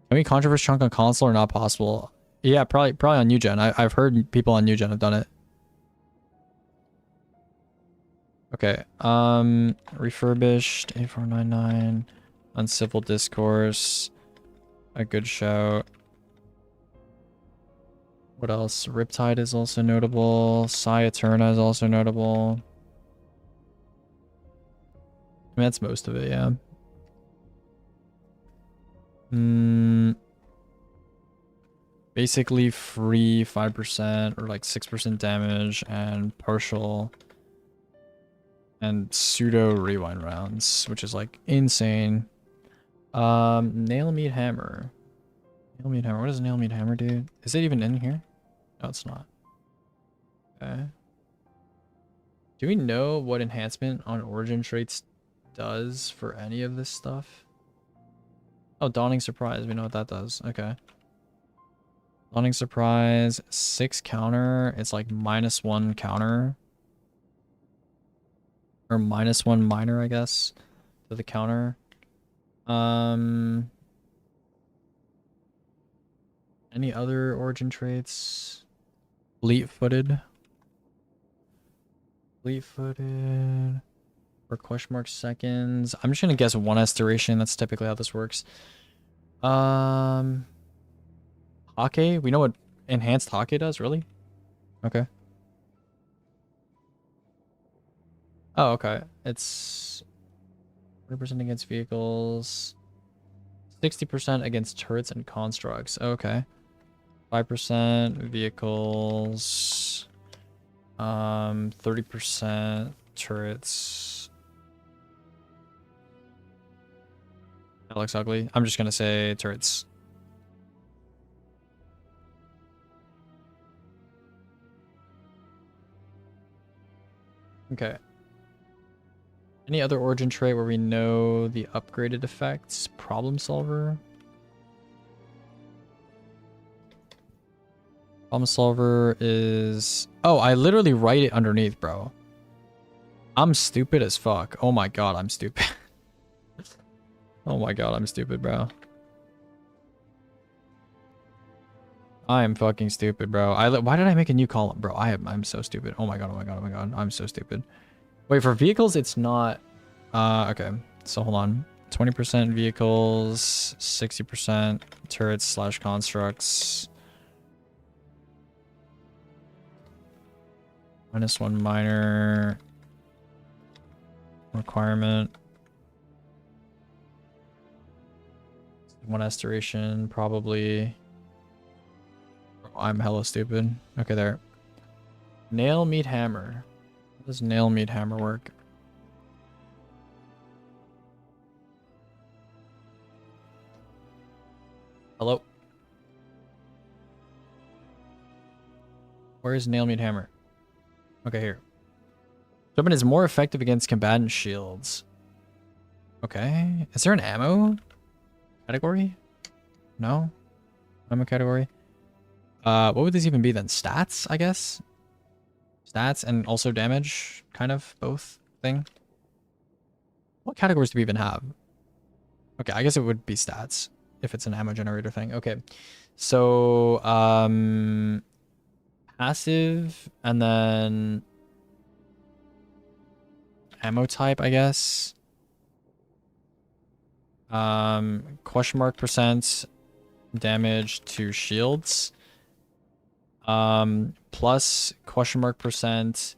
Can we controverse chunk on console or not possible? Yeah, probably on new gen. I've heard people on new gen have done it. Okay. Refurbished 8499 uncivil discourse. A good shout. What else? Riptide is also notable. Psi Eterna is also notable. I mean, that's most of it, yeah. Basically free 5% or like 6% damage and partial and pseudo rewind rounds, which is like insane. Nail meat hammer. Nail meat hammer. What does nail meat hammer do? Is it even in here? No, it's not. Okay. Do we know what enhancement on origin traits does for any of this stuff. Oh, Dawning Surprise. We know what that does. Okay. Dawning Surprise, 6 counter. It's like -1 counter. Or -1 minor, I guess, to the counter. Any other origin traits? Fleet-footed. Fleet-footed. Or question mark seconds. I'm just gonna guess 1S duration. That's typically how this works. Hake? We know what enhanced Hake does, really? Okay. Oh, okay. It's 40% against vehicles. 60% against turrets and constructs. Okay. 5% vehicles. 30% turrets. That looks ugly. I'm just gonna say turrets. Okay. Any other origin trait where we know the upgraded effects? Problem solver. Problem solver is... Oh, I literally write it underneath, bro. I'm stupid as fuck. Oh my god, I'm stupid. Oh my god, I'm stupid, bro. I am fucking stupid, bro. Why did I make a new column, bro? I'm so stupid. Oh my god, oh my god, oh my god. I'm so stupid. Wait, for vehicles, it's not... okay. So hold on. 20% vehicles, 60% turrets / constructs. -1 minor requirement. 1S duration, probably. I'm hella stupid. Okay, there. Nail, meat, hammer. How does nail, meat, hammer work? Hello? Where is nail, meat, hammer? Okay, here. Weapon is more effective against combatant shields. Okay. Is there an ammo category? No? Ammo category? What would this even be then? Stats, I guess? Stats and also damage, kind of both thing. What categories do we even have? Okay, I guess it would be stats if it's an ammo generator thing. Okay. So, passive and then ammo type, I guess. Question mark % damage to shields. Plus question mark %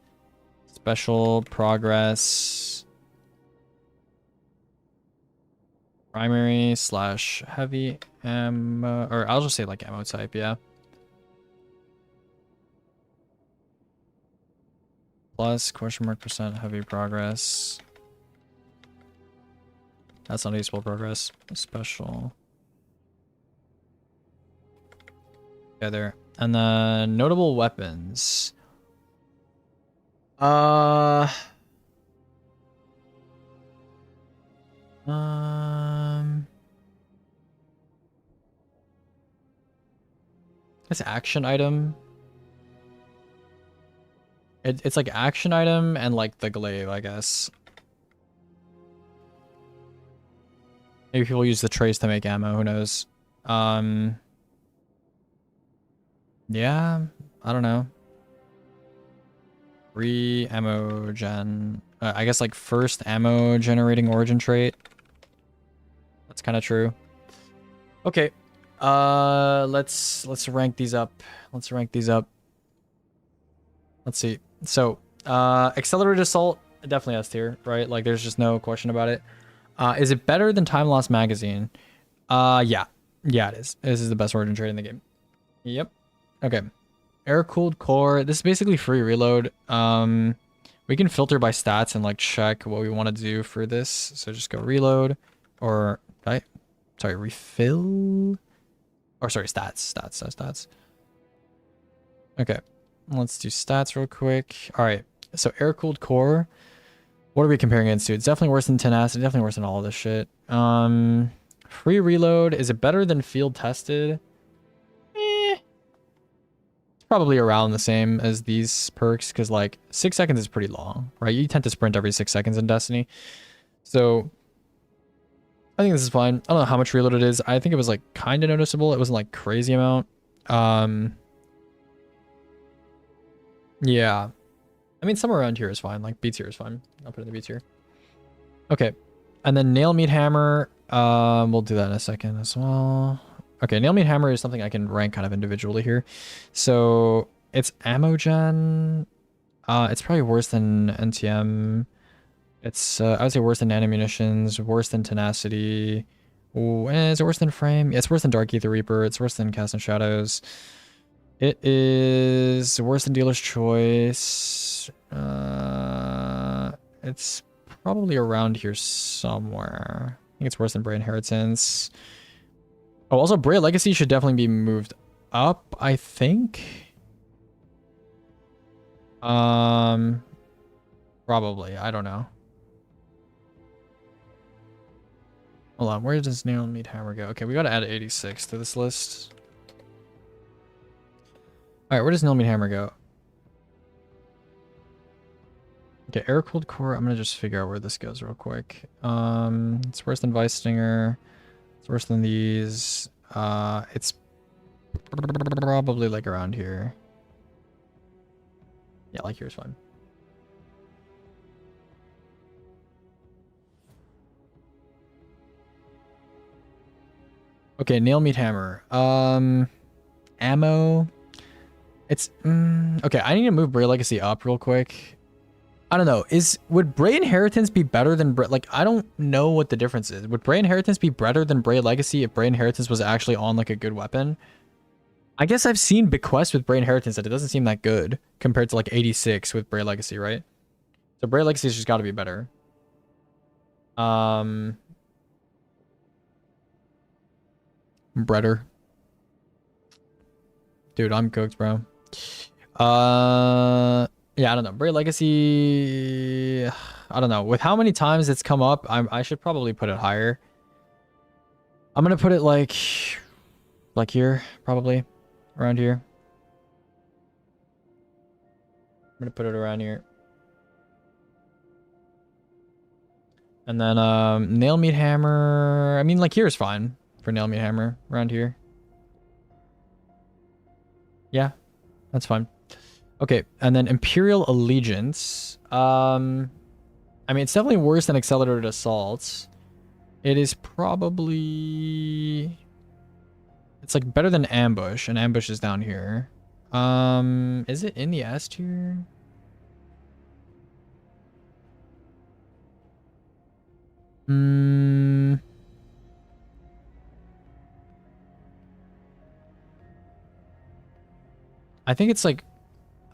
special progress. Primary / heavy ammo, or I'll just say like ammo type, yeah. Plus question mark % heavy progress. That's not useful progress. Special. Okay, there. And then notable weapons. It's action item. It's like action item and like the glaive, I guess. Maybe people use the trace to make ammo, who knows. Yeah, I don't know. Ammo gen. I guess like first ammo generating origin trait. That's kind of true. Okay. Let's rank these up. Let's rank these up. Let's see. So, accelerated assault, definitely S tier, right? Like there's just no question about it. Is it better than Time Lost Magazine? Yeah. Yeah, it is. This is the best origin trait in the game. Yep. Okay. Air-cooled core. This is basically free reload. We can filter by stats and like check what we want to do for this. So just go reload or sorry, refill. Or sorry, stats. Okay. Let's do stats real quick. All right. So air-cooled core. What are we comparing against to? It's definitely worse than tenacity, definitely worse than all of this shit. Free reload, is it better than field tested? It's probably around the same as these perks, because like 6 seconds is pretty long, right? You tend to sprint every 6 seconds in Destiny. So I think this is fine. I don't know how much reload it is. I think it was like kind of noticeable. It wasn't like crazy amount. Yeah. I mean, somewhere around here is fine. Like B tier is fine. I'll put it in the B tier. Okay. And then nail meat hammer. We'll do that in a second as well. Okay, nail meat hammer is something I can rank kind of individually here. So it's ammo gen. It's probably worse than NTM. It's I would say worse than nanomunitions, worse than tenacity. Ooh, is it worse than frame? Yeah, it's worse than Dark Ether Reaper. It's worse than Cast and Shadows. It is worse than Dealer's Choice. It's probably around here somewhere. I think it's worse than Bray Inheritance. Oh, also Bray Legacy should definitely be moved up, I think. Probably. I don't know. Hold on, where does Nail Meat Hammer go? Okay, we gotta add 86 to this list. Alright, where does Nail Meat Hammer go? Okay, Air Cooled Core, I'm gonna just figure out where this goes real quick. It's worse than Vice Stinger. It's worse than these. It's probably like around here. Yeah, like here's fine. Okay, Nail Meat Hammer. Ammo. It's okay. I need to move Bray Legacy up real quick. I don't know. Would Bray Inheritance be better than Bray? Like, I don't know what the difference is. Would Bray Inheritance be better than Bray Legacy if Bray Inheritance was actually on like a good weapon? I guess I've seen Bequest with Bray Inheritance that it doesn't seem that good compared to like 86 with Bray Legacy, right? So Bray Legacy's just got to be better. Breader. Dude, I'm cooked, bro. Yeah, I don't know. Bray Legacy, I don't know. With how many times it's come up, I should probably put it higher. I'm gonna put it like here, probably around here. I'm gonna put it around here. And then Nail Meat Hammer. I mean, like here is fine for Nail Meat Hammer around here. Yeah, that's fine. Okay, and then Imperial Allegiance. I mean, it's definitely worse than Accelerated Assaults. It is probably... It's like better than Ambush, and Ambush is down here. Is it in the S tier? I think it's like...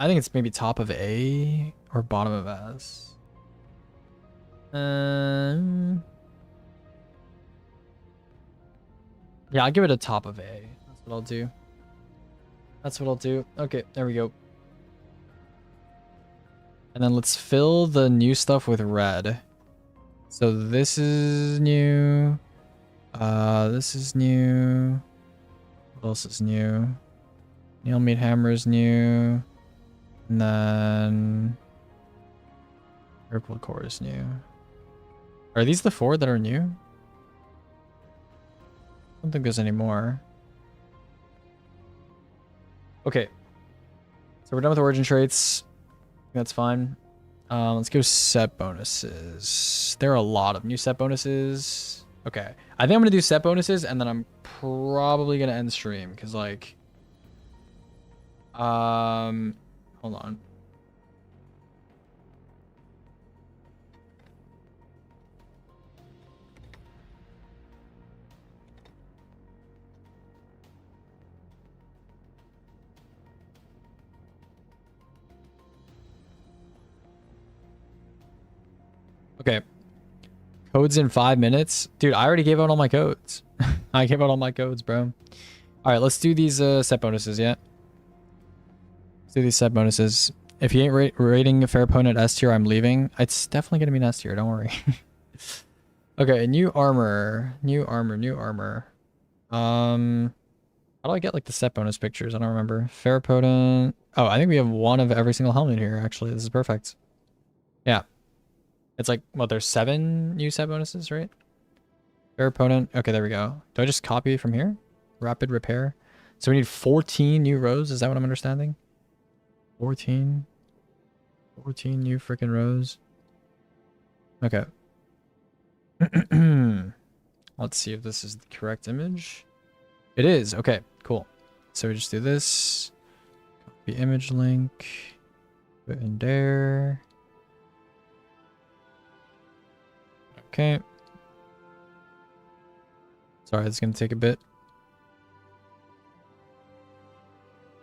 I think it's maybe top of A or bottom of S. Yeah, I'll give it a top of A. That's what I'll do. That's what I'll do. Okay, there we go. And then let's fill the new stuff with red. So this is new. This is new. What else is new? Nail Meat Hammer is new. And then Purple Core is new. Are these the 4 that are new? I don't think there's any more. Okay. So we're done with origin traits. That's fine. Let's go set bonuses. There are a lot of new set bonuses. Okay. I think I'm going to do set bonuses and then I'm probably going to end stream because like... Hold on. Okay. Codes in 5 minutes. Dude, I already gave out all my codes. I gave out all my codes, bro. All right, let's do these set bonuses, yeah? Let's do these set bonuses. If you ain't rating a fair opponent S tier, I'm leaving. It's definitely gonna be an S tier. Don't worry. Okay, new armor, new armor, new armor. How do I get like the set bonus pictures? I don't remember. Fair opponent. Oh, I think we have one of every single helmet here. Actually, this is perfect. Yeah, it's like what? There's 7 new set bonuses, right? Fair opponent. Okay, there we go. Do I just copy from here? Rapid repair. So we need 14 new rows. Is that what I'm understanding? 14 new freaking rows. Okay. Let's see if this is the correct image. It is. Okay, cool. So we just do this. Copy image link. Put in there. Okay. Sorry, it's going to take a bit.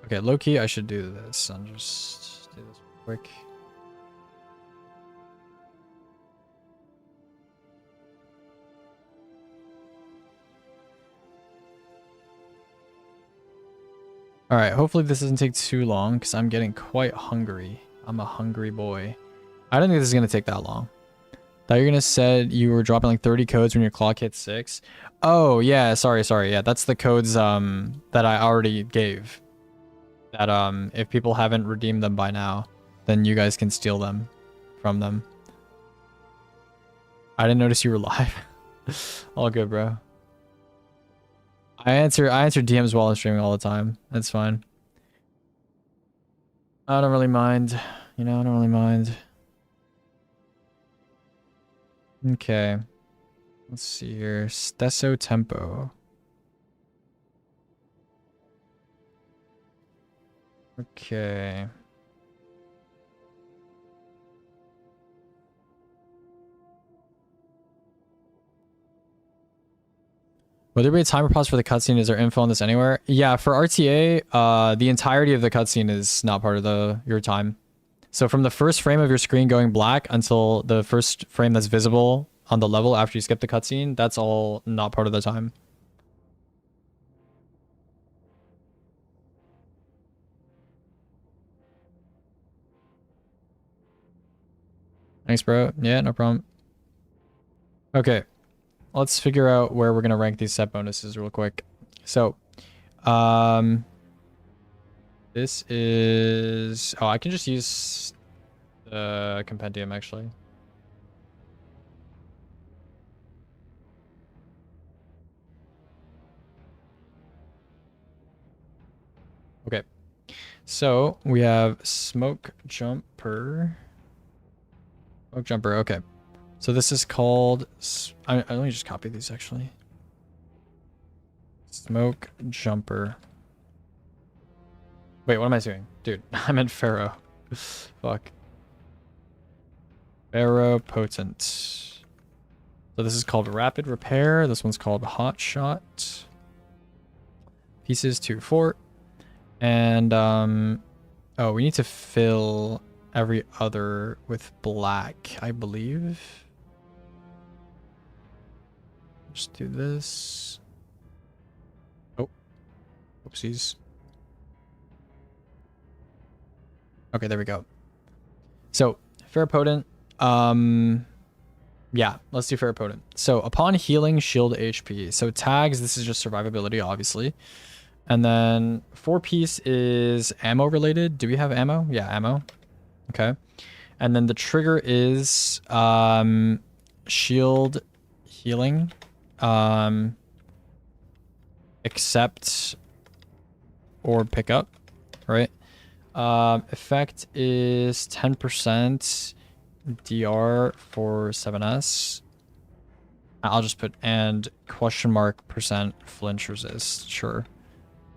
Okay, low key, I should do this. I'll just do this real quick. All right, hopefully this doesn't take too long because I'm getting quite hungry. I'm a hungry boy. I don't think this is going to take that long. Thought you were going to said you were dropping like 30 codes when your clock hits 6. Oh, yeah, sorry. Yeah, that's the codes that I already gave. That if people haven't redeemed them by now, then you guys can steal them from them. I didn't notice you were live. All good, bro. I answer DMs while I'm streaming all the time. That's fine. I don't really mind. You know, I don't really mind. Okay. Let's see here. Stesso tempo. Okay. Will there be a timer pause for the cutscene? Is there info on this anywhere? Yeah, for RTA, the entirety of the cutscene is not part of your time. So from the first frame of your screen going black until the first frame that's visible on the level after you skip the cutscene, that's all not part of the time. Thanks, bro. Yeah, no problem. Okay. Let's figure out where we're going to rank these set bonuses real quick. So, this is... Oh, I can just use the compendium, actually. Okay. So, we have Smoke Jumper. Smoke Jumper, okay. So this is called... let me just copy these, actually. Smoke Jumper. Wait, what am I doing? Dude, I meant Pharaoh. Fuck. Pharaoh Potent. So this is called Rapid Repair. This one's called Hot Shot. Pieces to Fort. And, oh, we need to fill every other with black, I believe. Just do this. Oh. Oopsies. Okay, there we go. So, Fair Potent. Yeah, let's do Fair Potent. So, upon healing, shield HP. So, tags, this is just survivability, obviously. And then 4-piece is ammo related. Do we have ammo? Yeah, ammo. Okay. And then the trigger is shield healing. Accept or pick up, right? Effect is 10% DR for 7S. I'll just put and question mark % flinch resist, sure,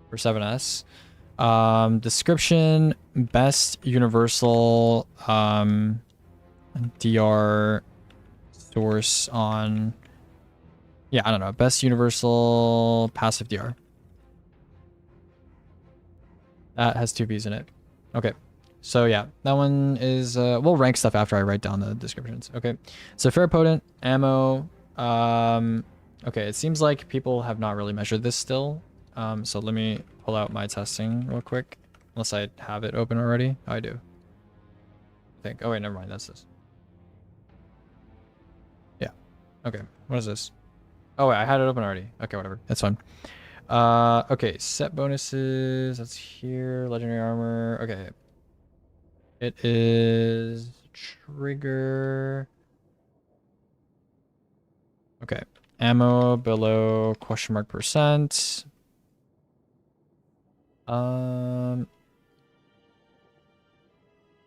for 7S. Description, best universal DR source on, yeah, I don't know, best universal passive DR. That has 2 P's in it. Okay, so yeah, that one is, we'll rank stuff after I write down the descriptions. Okay, so Fair Potent, ammo, okay, it seems like people have not really measured this still. So let me pull out my testing real quick, unless I have it open already. Oh, I do. I think. Oh wait, never mind. That's this. Yeah. Okay. What is this? Oh wait, I had it open already. Okay, whatever. That's fine. Okay. Set bonuses. That's here. Legendary armor. Okay. It is trigger. Okay. Ammo below %.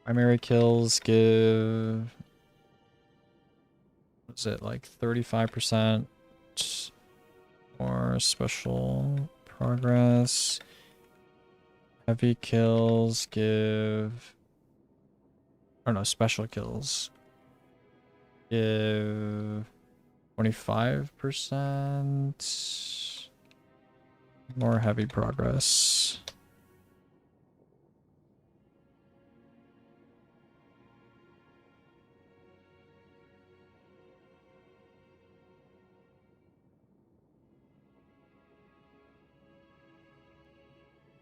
Primary kills give, what is it, like 35% more special progress. Heavy kills give, I don't know, special kills give 25% more heavy progress.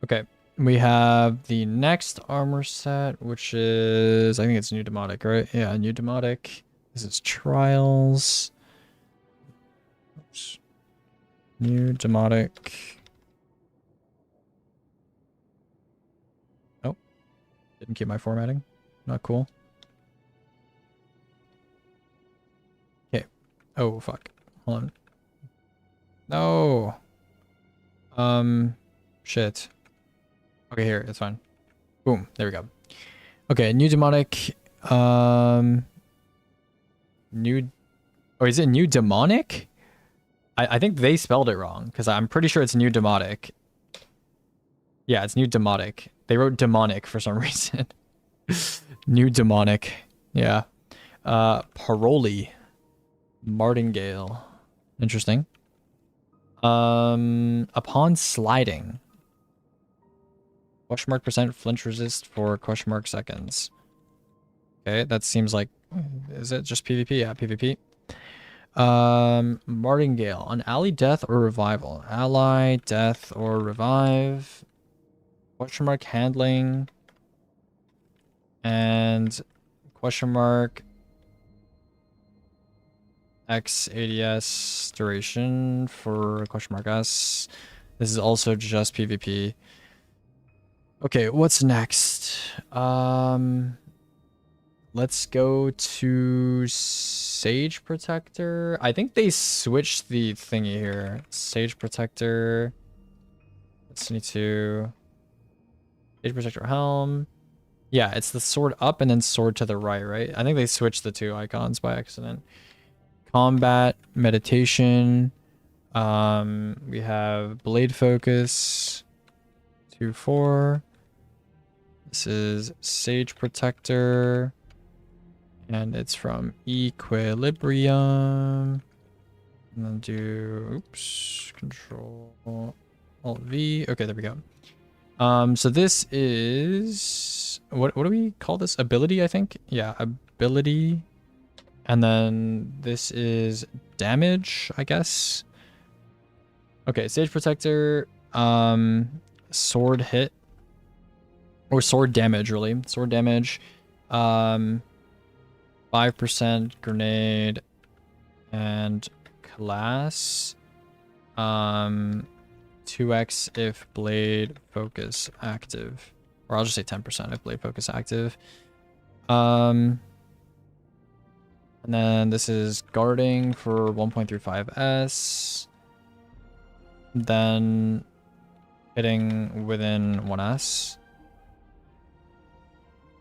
Okay, we have the next armor set, which is, I think it's new demotic, right? Yeah, new demotic. This is trials. Oops. New demotic. Oh, didn't keep my formatting. Not cool. Okay. Oh, fuck. Hold on. No. Shit. Okay, here, it's fine. Boom, there we go. Okay, new demonic. New. Oh, is it new demonic? I think they spelled it wrong because I'm pretty sure it's new demonic. Yeah, it's new demonic. They wrote demonic for some reason. New demonic. Yeah. Paroli. Martingale. Interesting. Upon sliding. %, flinch resist for seconds. Okay, that seems like, is it just PvP? Yeah, PvP. Martingale. On ally death or revival. Ally, death, or revive. Handling. And X ADS duration for S. This is also just PvP. Okay, what's next? Let's go to Sage Protector. I think they switched the thingy here. Sage Protector. Destiny 2. Sage Protector Helm. Yeah, it's the sword up and then sword to the right, right? I think they switched the two icons by accident. Combat, meditation. We have blade focus. 2-4. This is Sage Protector. And it's from Equilibrium. And then do, oops, Control Alt V. Okay, there we go. So this is, what do we call this? Ability, I think. Yeah, ability. And then this is damage, I guess. Okay, Sage Protector, sword hit. Or sword damage, really. Sword damage. 5% grenade and class. 2x if blade focus active. Or I'll just say 10% if blade focus active. And then this is guarding for 1.35s. Then hitting within 1s.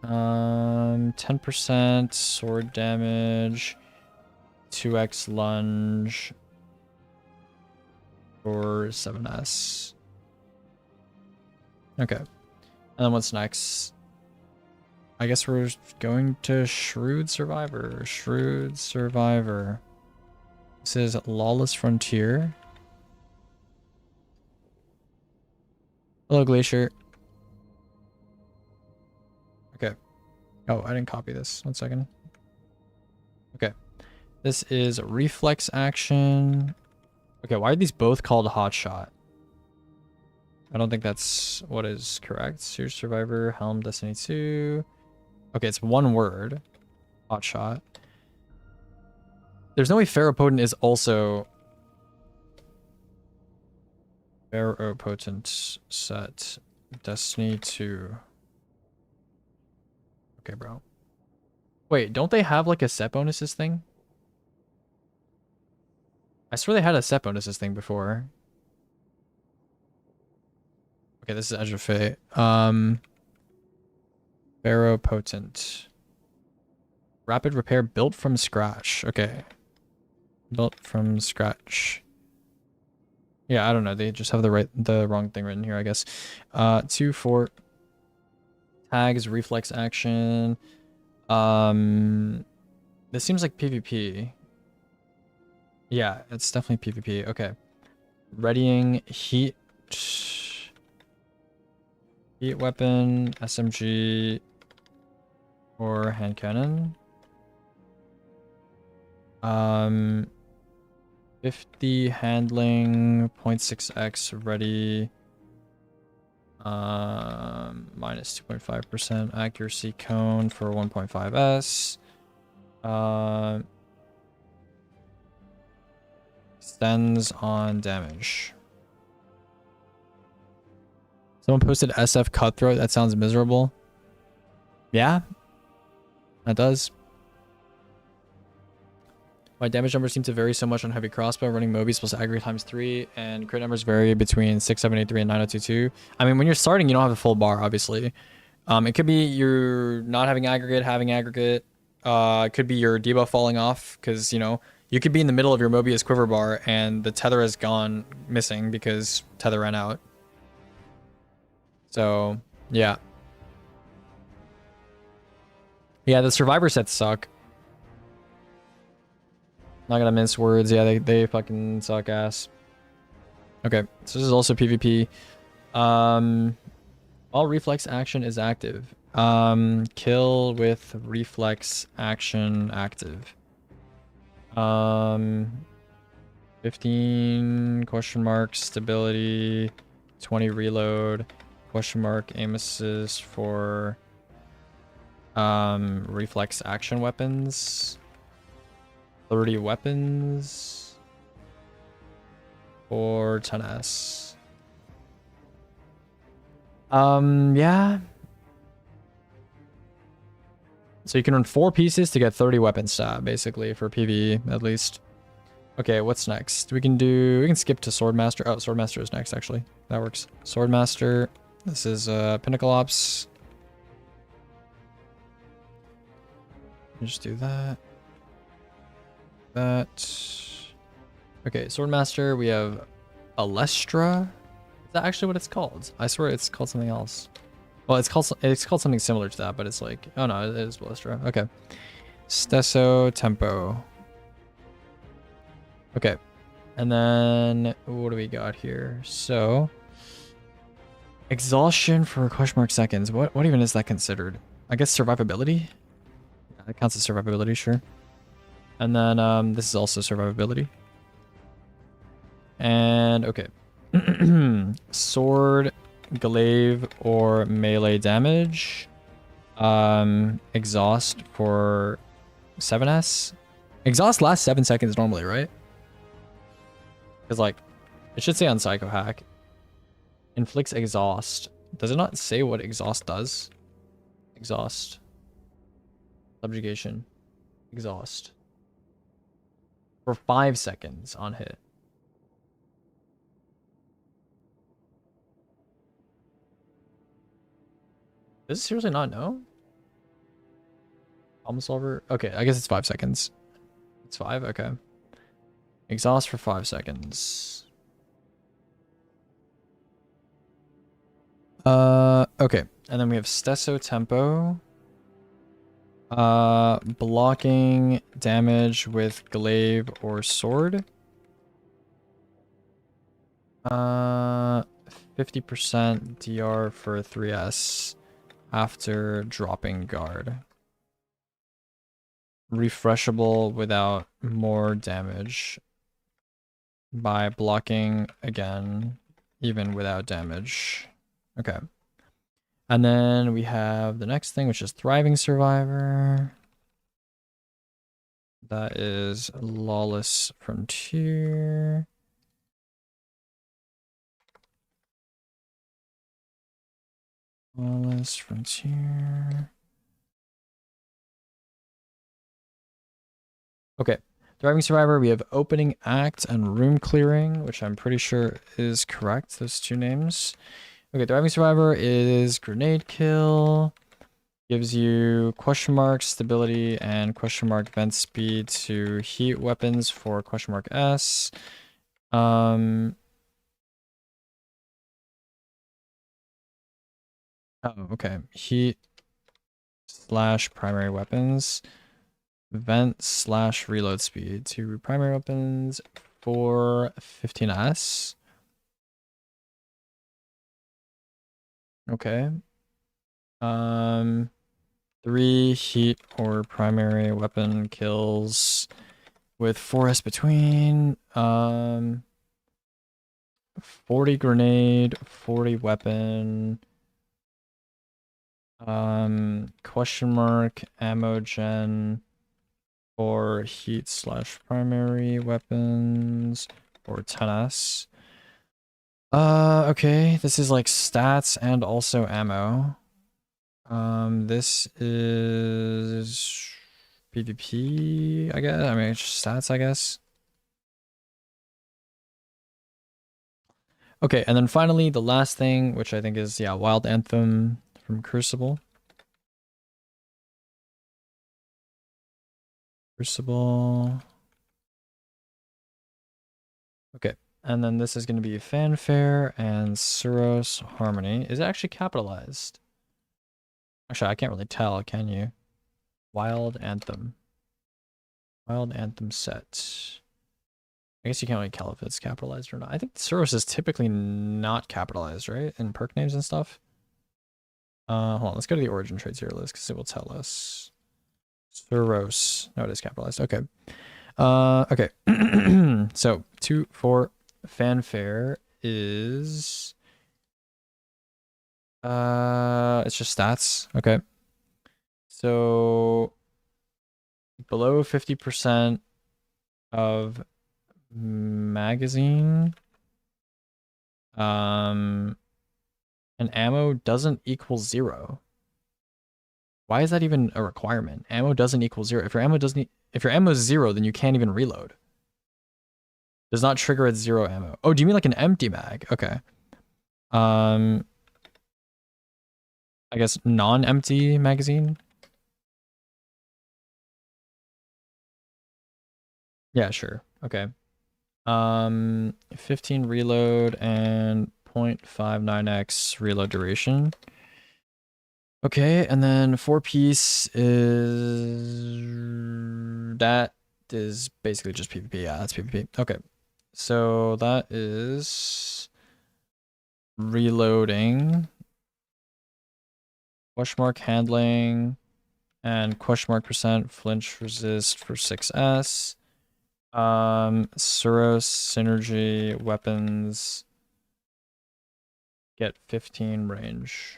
10% sword damage, 2x lunge for 7s. Okay. And then what's next? I guess we're going to Shrewd Survivor. Shrewd Survivor. This is Lawless Frontier. Hello, Glacier. Okay. Oh, I didn't copy this. 1 second. Okay. This is reflex action. Okay, why are these both called Hotshot? I don't think that's what is correct. Series Survivor, Helm, Destiny 2. Okay, it's one word. Hot shot. There's no way Ferropotent is also... Ferropotent set. Destiny 2. Okay, bro. Wait, don't they have like a set bonuses thing? I swear they had a set bonuses thing before. Okay, this is Edge of Fate. Ferropotent. Rapid repair built from scratch. Okay. Built from scratch. Yeah, I don't know. They just have the wrong thing written here, I guess. 2, 4 tags, reflex action. This seems like PvP. Yeah, it's definitely PvP. Okay. Readying heat weapon, SMG, or hand cannon. 50 handling, 0.6x ready. Minus 2.5% accuracy cone for 1.5s. Extends on damage. Someone posted SF Cutthroat. That sounds miserable. Yeah, that does. My damage numbers seem to vary so much on heavy crossbow. Running Moby's plus aggregate times 3, and crit numbers vary between 6783 and 9022. I mean, when you're starting, you don't have a full bar, obviously. It could be you're not having aggregate, having aggregate. It could be your debuff falling off, because, you know, you could be in the middle of your Mobius quiver bar and the tether has gone missing because tether ran out. So, yeah. Yeah, the survivor sets suck. Not gonna mince words. Yeah, they fucking suck ass. Okay, so this is also PvP. All reflex action is active. Kill with reflex action active. 15 question mark stability, 20 reload, question mark aim assist for reflex action weapons. 30 weapons or 10s. Yeah. So you can run 4 pieces to get 30 weapon stat, basically, for PvE, at least. Okay, what's next? We can skip to Swordmaster. Oh, Swordmaster is next, actually. That works. Swordmaster. This is Pinnacle Ops. Just do that. Okay, Swordmaster, we have Alestra. Is that actually what it's called? I swear it's called something else. Well, it's called something similar to that, but it's like, oh no, it is Alestra. Okay. Stesso Tempo. Okay. And then what do we got here? So exhaustion for question mark seconds. What even is that considered? I guess survivability? Yeah, that counts as survivability, sure. And then this is also survivability. And okay. Sword, glaive, or melee damage. Exhaust for 7s. Exhaust lasts 7 seconds normally, right? Because like it should say on Psycho Hack. Inflicts exhaust. Does it not say what exhaust does? Exhaust. Subjugation. Exhaust. For 5 seconds on hit. Does it seriously not know? Problem solver? Okay, I guess it's 5 seconds. It's 5? Okay. Exhaust for 5 seconds. Okay. And then we have Stesso Tempo. Blocking damage with glaive or sword. 50% DR for 3s after dropping guard. Refreshable without more damage by blocking again, even without damage. Okay. And then we have the next thing, which is Thriving Survivor. That is Lawless Frontier. Lawless Frontier. Okay. Thriving Survivor, we have Opening Act and Room Clearing, which I'm pretty sure is correct, those two names. Okay, Thriving Survivor is Grenade Kill. Gives you question mark stability and question mark vent speed to heat weapons for question mark S. Oh, okay. Heat / primary weapons. Vent / reload speed to primary weapons for 15S. Okay. 3 heat or primary weapon kills with 4S between. 40 grenade, 40 weapon. Question mark ammo gen for heat / primary weapons or 10S. Okay, this is like stats and also ammo. This is PvP, I guess. I mean, it's stats, I guess. Okay, and then finally, the last thing, which I think is, yeah, Wild Anthem from Crucible. Crucible. Okay, and then this is going to be Fanfare and Suros Harmony. Is it actually capitalized? Actually, I can't really tell, can you? Wild Anthem. Wild Anthem set. I guess you can't really tell if it's capitalized or not. I think Suros is typically not capitalized, right? In perk names and stuff. Hold on, let's go to the origin traits here list because it will tell us. Suros. No, it is capitalized. Okay. Okay. So 2, 4 Fanfare is it's just stats. Okay. So below 50% of magazine and ammo doesn't equal 0. Why is that even a requirement? Ammo doesn't equal 0. If your ammo is 0, then you can't even reload. Does not trigger at 0 ammo. Oh, do you mean like an empty mag? Okay. I guess non-empty magazine. Yeah, sure. Okay. 15 reload and 0.59x reload duration. Okay, and then 4-piece that is basically just PvP. Yeah, that's PvP. Okay. So that is reloading, question mark handling, and question mark % flinch resist for 6S. Suros synergy weapons get 15 range.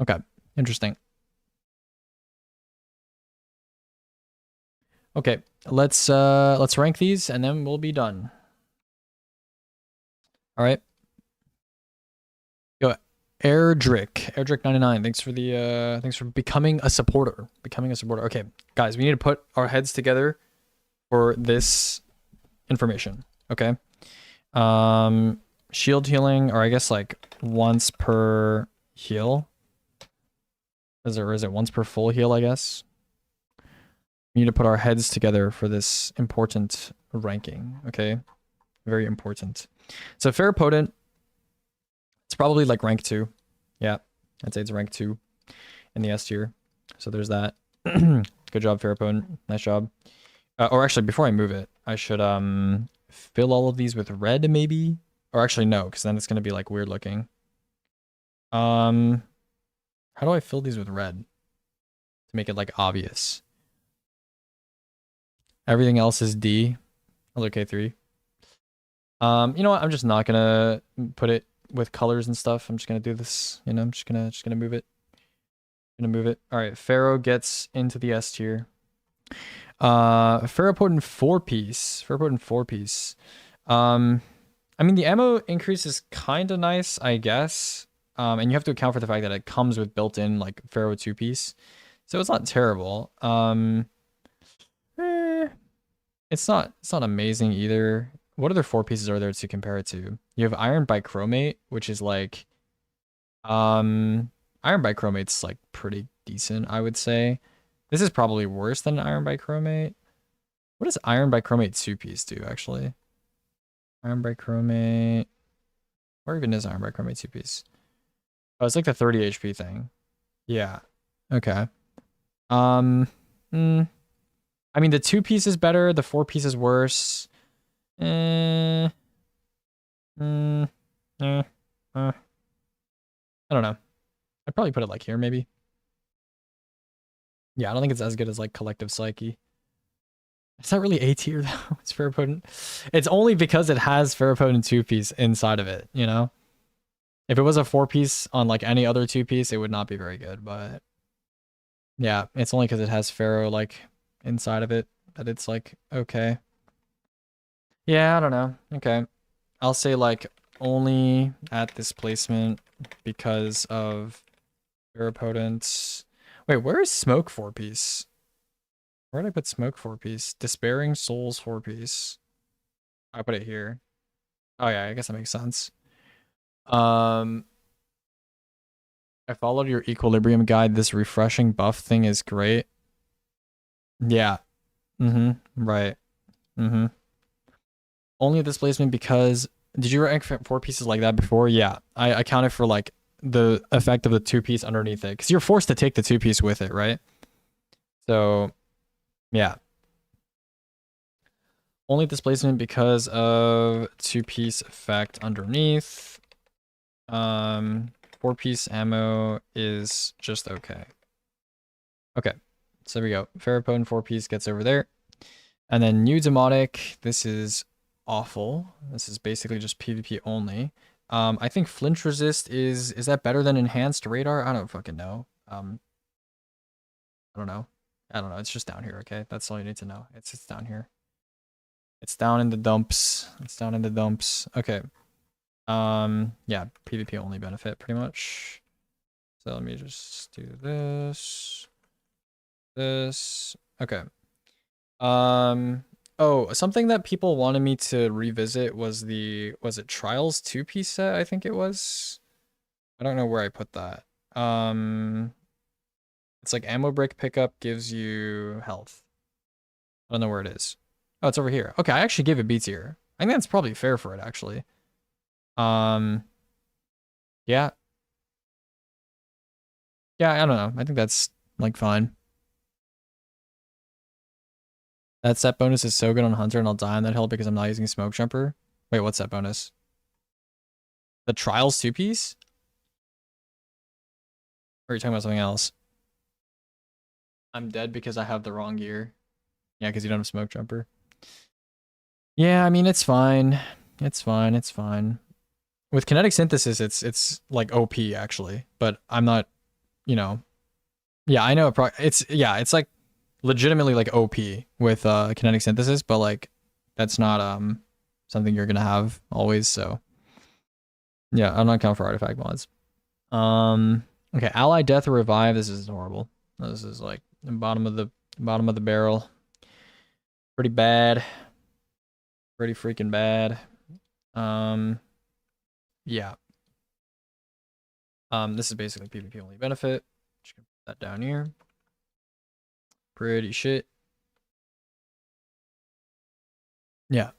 Okay, interesting. Okay, let's rank these and then we'll be done. All right. Go Airdrick99. Thanks for becoming a supporter. Okay, guys, we need to put our heads together for this information. Okay. Shield healing, or I guess like once per heal. Is it once per full heal, I guess? We need to put our heads together for this important ranking, okay? Very important. So Ferropotent, it's probably like rank 2. Yeah, I'd say it's rank 2 in the S tier. So there's that. Good job, Ferropotent. Nice job. Or actually, before I move it, I should fill all of these with red, maybe? Or actually, no, because then it's going to be like weird looking. How do I fill these with red to make it like obvious. Everything else is D. I'll do K3. You know what? I'm just not gonna put it with colors and stuff. I'm just gonna do this. You know, I'm just gonna move it. Gonna move it. All right, Pharaoh gets into the S tier. Ferropotent 4-piece. Ferropotent 4-piece. I mean, the ammo increase is kind of nice, I guess. And you have to account for the fact that it comes with built-in like Pharaoh 2-piece, so it's not terrible. It's not amazing either. What other 4-pieces are there to compare it to? You have Iron Bichromate, which is like, Iron Bichromate's like pretty decent, I would say. This is probably worse than Iron Bichromate. What does Iron Bichromate 2-piece do, actually? Iron Bichromate... Where even is Iron Bichromate 2-piece? Oh, it's like the 30 HP thing. Yeah. Okay. I mean, the 2-piece is better, the 4-piece is worse. I don't know. I'd probably put it like here, maybe. Yeah, I don't think it's as good as like Collective Psyche. It's not really A tier though. It's Ferropotent. It's only because it has Ferropotent 2-piece inside of it, you know? If it was a 4-piece on like any other 2-piece, it would not be very good, but yeah, it's only because it has Pharaoh like inside of it that it's like okay. Yeah, I don't know. Okay. I'll say like only at this placement because of Ferropotent. Wait, where is Smoke 4-piece? Where did I put Smoke 4-piece? Despairing Souls 4-piece. I put it here. Oh yeah, I guess that makes sense. I followed your equilibrium guide. This refreshing buff thing is great. Yeah. Right. Only at this placement because... Did you rank 4-pieces like that before? Yeah. I accounted for like the effect of the 2-piece underneath it. Because you're forced to take the 2-piece with it, right? So... Yeah. Only displacement because of 2-piece effect underneath. 4-piece ammo is just okay. Okay. So there we go. Ferropotent 4-piece gets over there. And then new demonic. This is awful. This is basically just PvP only. I think flinch resist is that better than enhanced radar? I don't fucking know. I don't know. It's just down here, okay? That's all you need to know. It's down here. It's down in the dumps. It's down in the dumps. Okay. Yeah, PvP only benefit pretty much. So let me just do this. This. Okay. Oh, something that people wanted me to revisit was it Trials 2-piece set, I think it was. I don't know where I put that. It's like ammo brick pickup gives you health. I don't know where it is. Oh, it's over here. Okay, I actually gave it B tier. I think that's probably fair for it, actually. Yeah. Yeah, I don't know. I think that's, like, fine. That set bonus is so good on Hunter, and I'll die on that hill because I'm not using Smoke Jumper. Wait, what's that bonus? The Trials 2-piece? Or are you talking about something else? I'm dead because I have the wrong gear. Yeah, because you don't have Smoke Jumper. Yeah, I mean, it's fine. It's fine. It's fine. With Kinetic Synthesis, it's like OP, actually. But I'm not, you know... Yeah, I know it's like legitimately like OP with Kinetic Synthesis, but like that's not something you're gonna have always, so... Yeah, I'm not counting for artifact mods. Okay, Ally Death or Revive, this is horrible. This is like the bottom of the barrel. Pretty bad. Pretty freaking bad. Yeah. This is basically PvP only benefit. Just gonna put that down here. Pretty shit. Yeah.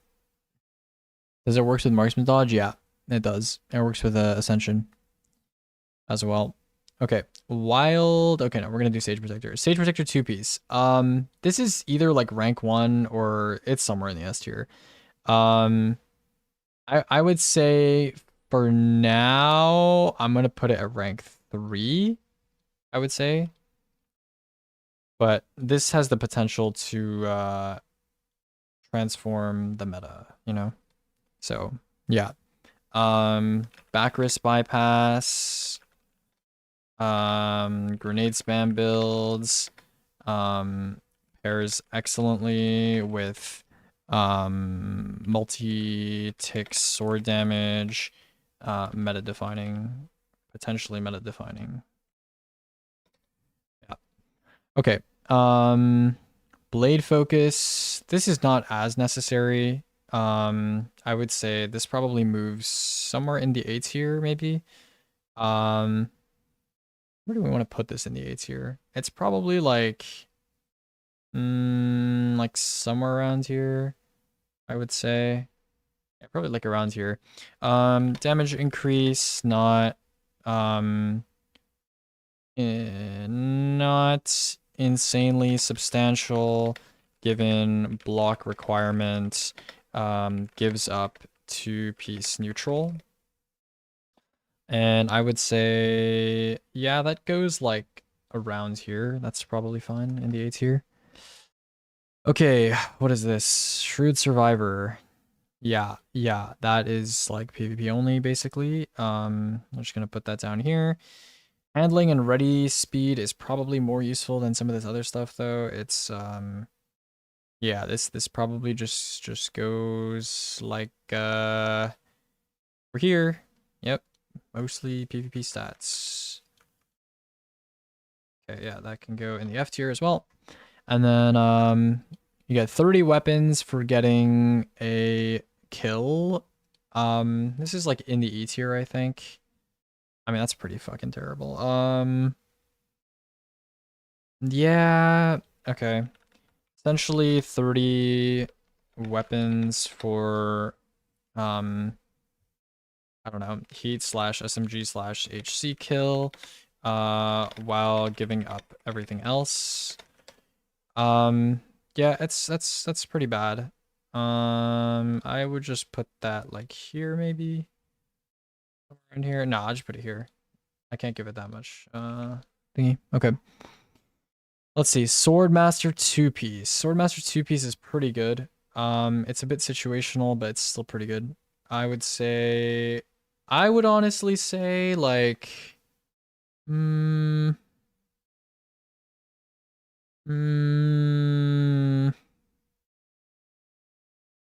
Does it work with Marksman Dodge? Yeah, it does. It works with Ascension as well. Okay, Wild. Okay, no, we're gonna do Sage Protector. Sage Protector 2-piece. This is either like rank 1 or it's somewhere in the S tier. I would say for now I'm gonna put it at rank 3. I would say. But this has the potential to transform the meta, you know? So, yeah. Back wrist bypass, grenade spam builds, pairs excellently with multi-tick sword damage, meta defining, potentially meta defining. Yeah. Okay. Blade focus. This is not as necessary. I would say this probably moves somewhere in the A tier, maybe. Where do we want to put this in the A tier? It's probably like somewhere around here, I would say. Yeah, probably like around here. Damage increase, not not insanely substantial given block requirement. Gives up 2-piece neutral. And I would say, yeah, that goes like around here. That's probably fine in the A tier. Okay, what is this? Shrewd Survivor. Yeah, that is like PvP only, basically. I'm just gonna put that down here. Handling and ready speed is probably more useful than some of this other stuff, though. It's yeah, this probably just goes like over here. Yep, mostly PvP stats. Okay, yeah, that can go in the F tier as well. And then you get 30 weapons for getting a kill. This is like in the E tier, I think. I mean, that's pretty fucking terrible. Yeah, okay. Essentially 30 weapons for I don't know, heat / SMG / HC kill, while giving up everything else. Yeah, that's pretty bad. I would just put that like here, maybe. Somewhere in here. No, I'll just put it here. I can't give it that much. Thingy. Okay. Let's see. Swordmaster 2-piece. Swordmaster 2-piece is pretty good. It's a bit situational, but it's still pretty good. I would honestly say like is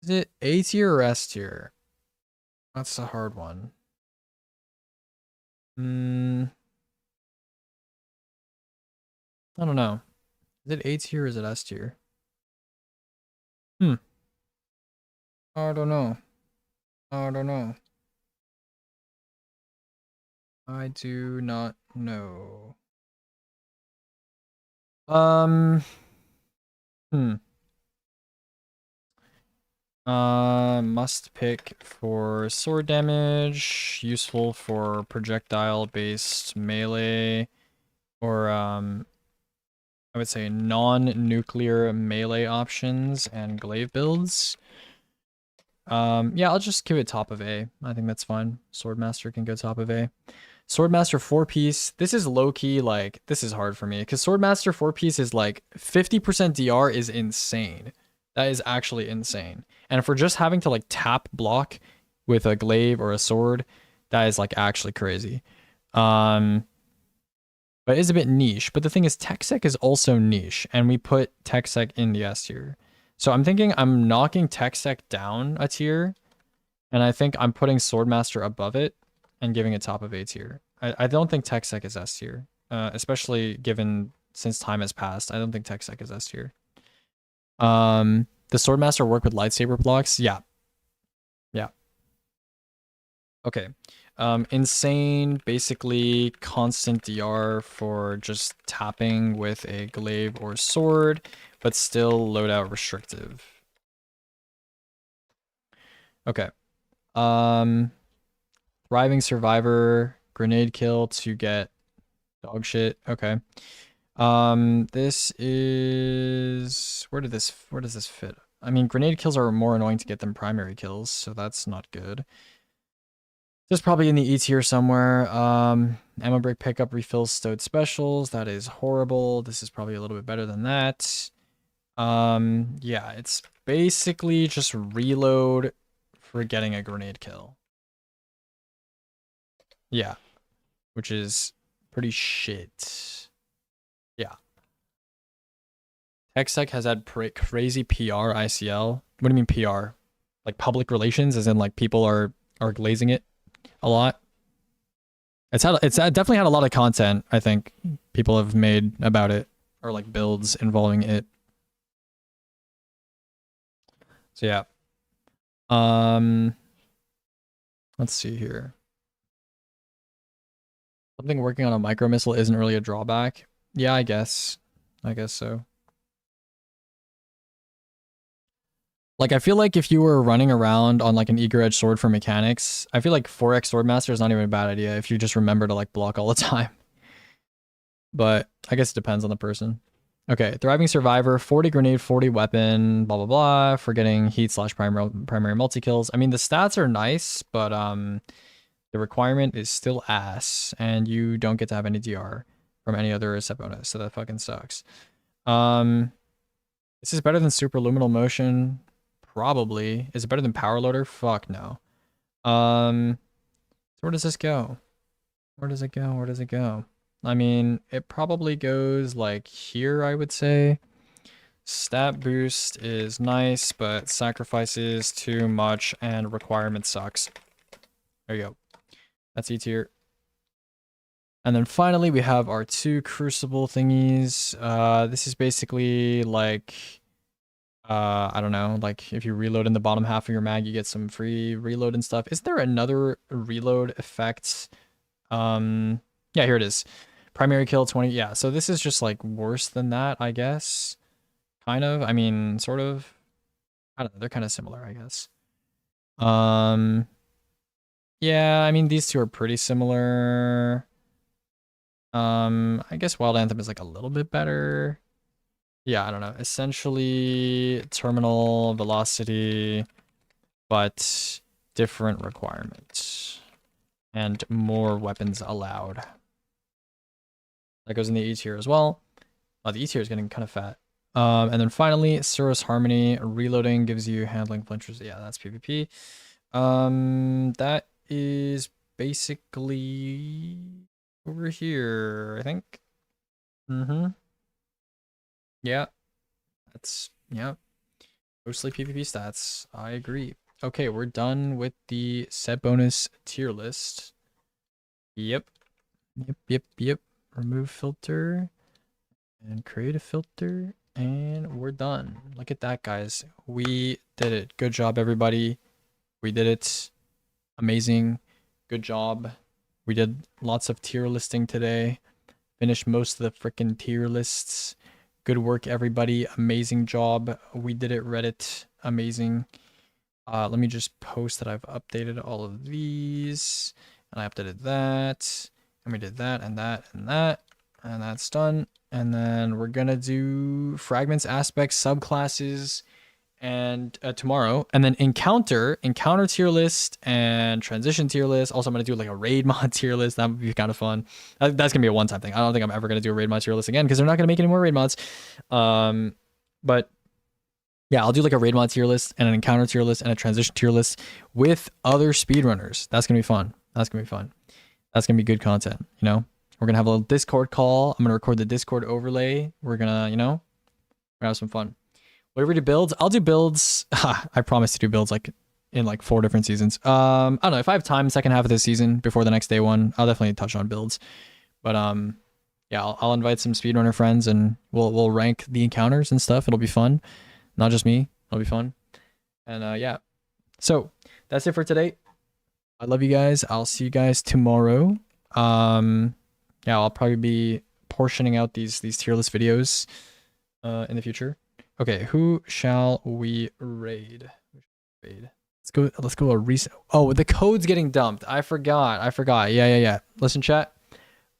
it A tier or S tier? That's a hard one. I don't know. Is it A tier or is it S tier? I don't know. I don't know. I do not know. Must pick for sword damage, useful for projectile-based melee, or I would say non-nuclear melee options and glaive builds. Yeah, I'll just give it top of A. I think that's fine. Swordmaster can go top of A. Swordmaster 4-piece. This is low-key, like, this is hard for me, because Swordmaster 4-piece is like 50% DR is insane. That is actually insane. And if we're just having to like tap block with a glaive or a sword, that is like actually crazy. But it is a bit niche. But the thing is, TechSec is also niche, and we put TechSec in the S tier. So I'm thinking I'm knocking TechSec down a tier, and I think I'm putting Swordmaster above it and giving it top of A tier. I don't think TechSec is S tier, especially given since time has passed. I don't think TechSec is S tier. The Swordmaster work with lightsaber blocks? Yeah. Okay. Insane, basically constant DR for just tapping with a glaive or sword, but still loadout restrictive. Okay. Thriving Survivor, grenade kill to get dog shit. Okay. This is where does this fit? I mean, grenade kills are more annoying to get than primary kills, so that's not good. This is probably in the E tier somewhere. Ammo break pickup refills stowed specials. That is horrible. This is probably a little bit better than that. Yeah, it's basically just reload for getting a grenade kill. Yeah, which is pretty shit. Yeah. TechSec has had crazy PR ICL. What do you mean PR? Like public relations, as in like people are glazing it a lot. It's definitely had a lot of content, I think, people have made about it, or like builds involving it. So yeah. Let's see here. Something working on a micro missile isn't really a drawback. Yeah, I guess so. Like, I feel like if you were running around on like an eager edge sword for mechanics, I feel like 4x Swordmaster is not even a bad idea if you just remember to like block all the time. But I guess it depends on the person. Okay, Thriving Survivor, 40 grenade, 40 weapon, blah, blah, blah, for getting heat / primary multi-kills. I mean, the stats are nice, but the requirement is still ass, and you don't get to have any DR from any other set bonus, so that fucking sucks. This is better than Superluminal Motion. Probably. Is it better than Power Loader? Fuck no. So where does this go? Where does it go? Where does it go? I mean, it probably goes like here, I would say. Stat boost is nice, but sacrifices too much and requirement sucks. There you go. That's E tier. And then finally, we have our 2 Crucible thingies. This is basically like... I don't know, like if you reload in the bottom half of your mag, you get some free reload and stuff. Is there another reload effect? Yeah, here it is. Primary kill 20. Yeah, so this is just like worse than that, I guess. Kind of. I mean, sort of. I don't know. They're kind of similar, I guess. Yeah, I mean, these two are pretty similar. I guess Wild Anthem is like a little bit better. Yeah, I don't know. Essentially, terminal velocity, but different requirements. And more weapons allowed. That goes in the E tier as well. Oh, the E tier is getting kind of fat. And then finally, Surus Harmony. Reloading gives you handling flinchers. Yeah, that's PvP. That is basically over here, I think. Yeah, that's, yeah, mostly PvP stats. I agree. Okay, we're done with the set bonus tier list. Yep. Remove filter and create a filter, and we're done. Look at that, guys. We did it. Good job, everybody. We did it. Amazing. Good job. We did lots of tier listing today. Finished most of the freaking tier lists. Good work, everybody. Amazing job. We did it, Reddit. Amazing. Let me just post that I've updated all of these. And I updated that. And we did that and that and that. And that's done. And then we're going to do fragments, aspects, subclasses, and tomorrow. And then encounter tier list and transition tier list. Also, I'm going to do like a raid mod tier list. That would be kind of fun. That's going to be a one-time thing. I don't think I'm ever going to do a raid mod tier list again because they're not going to make any more raid mods. But yeah, I'll do like a raid mod tier list and an encounter tier list and a transition tier list with other speedrunners. That's going to be fun. That's going to be fun. That's going to be good content, you know? We're going to have a little Discord call. I'm going to record the Discord overlay. We're going to, you know, we're going to have some fun. Whatever do builds, I'll do builds. I promise to do builds like in like 4 different seasons. I don't know, if I have time second half of this season before the next day one, I'll definitely touch on builds. But yeah, I'll invite some speedrunner friends and we'll rank the encounters and stuff. It'll be fun. Not just me. It'll be fun. And yeah. So that's it for today. I love you guys. I'll see you guys tomorrow. Yeah, I'll probably be portioning out these tier list videos in the future. Okay, who shall we raid? Let's go a recent. Oh, the code's getting dumped. I forgot. Yeah. Listen, chat.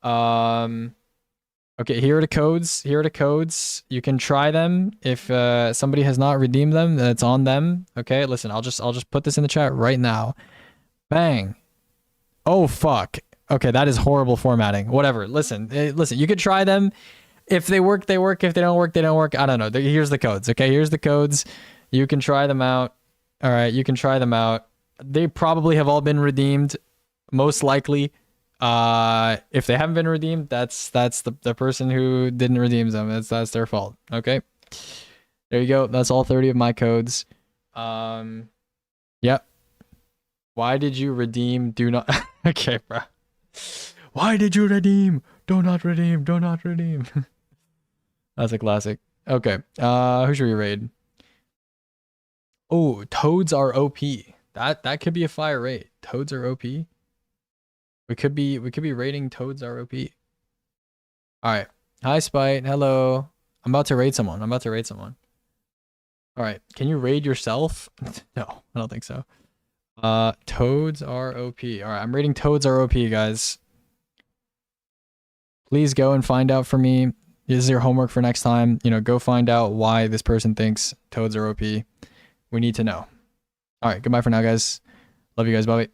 Okay, here are the codes. You can try them. If somebody has not redeemed them, then it's on them. Okay, listen, I'll just put this in the chat right now. Bang. Oh, fuck. Okay, that is horrible formatting. Whatever. Listen, listen, you could try them. If they work, they work. If they don't work, they don't work. I don't know. Here's the codes. Okay, here's the codes. You can try them out. All right, you can try them out. They probably have all been redeemed, most likely. If they haven't been redeemed, that's the person who didn't redeem them. That's their fault. Okay. There you go. That's all 30 of my codes. Yep. Why did you redeem? Do not. Okay, bro. Why did you redeem? Do not redeem. Do not redeem. That's a classic. Okay. Who should we raid? Oh, toads are OP. That could be a fire raid. Toads are OP. We could be raiding toads are OP. All right. Hi, Spite. Hello. I'm about to raid someone. All right. Can you raid yourself? No, I don't think so. Toads are OP. All right. I'm raiding toads are OP, guys. Please go and find out for me. This is your homework for next time. You know, go find out why this person thinks toads are OP. We need to know. All right. Goodbye for now, guys. Love you guys. Bye.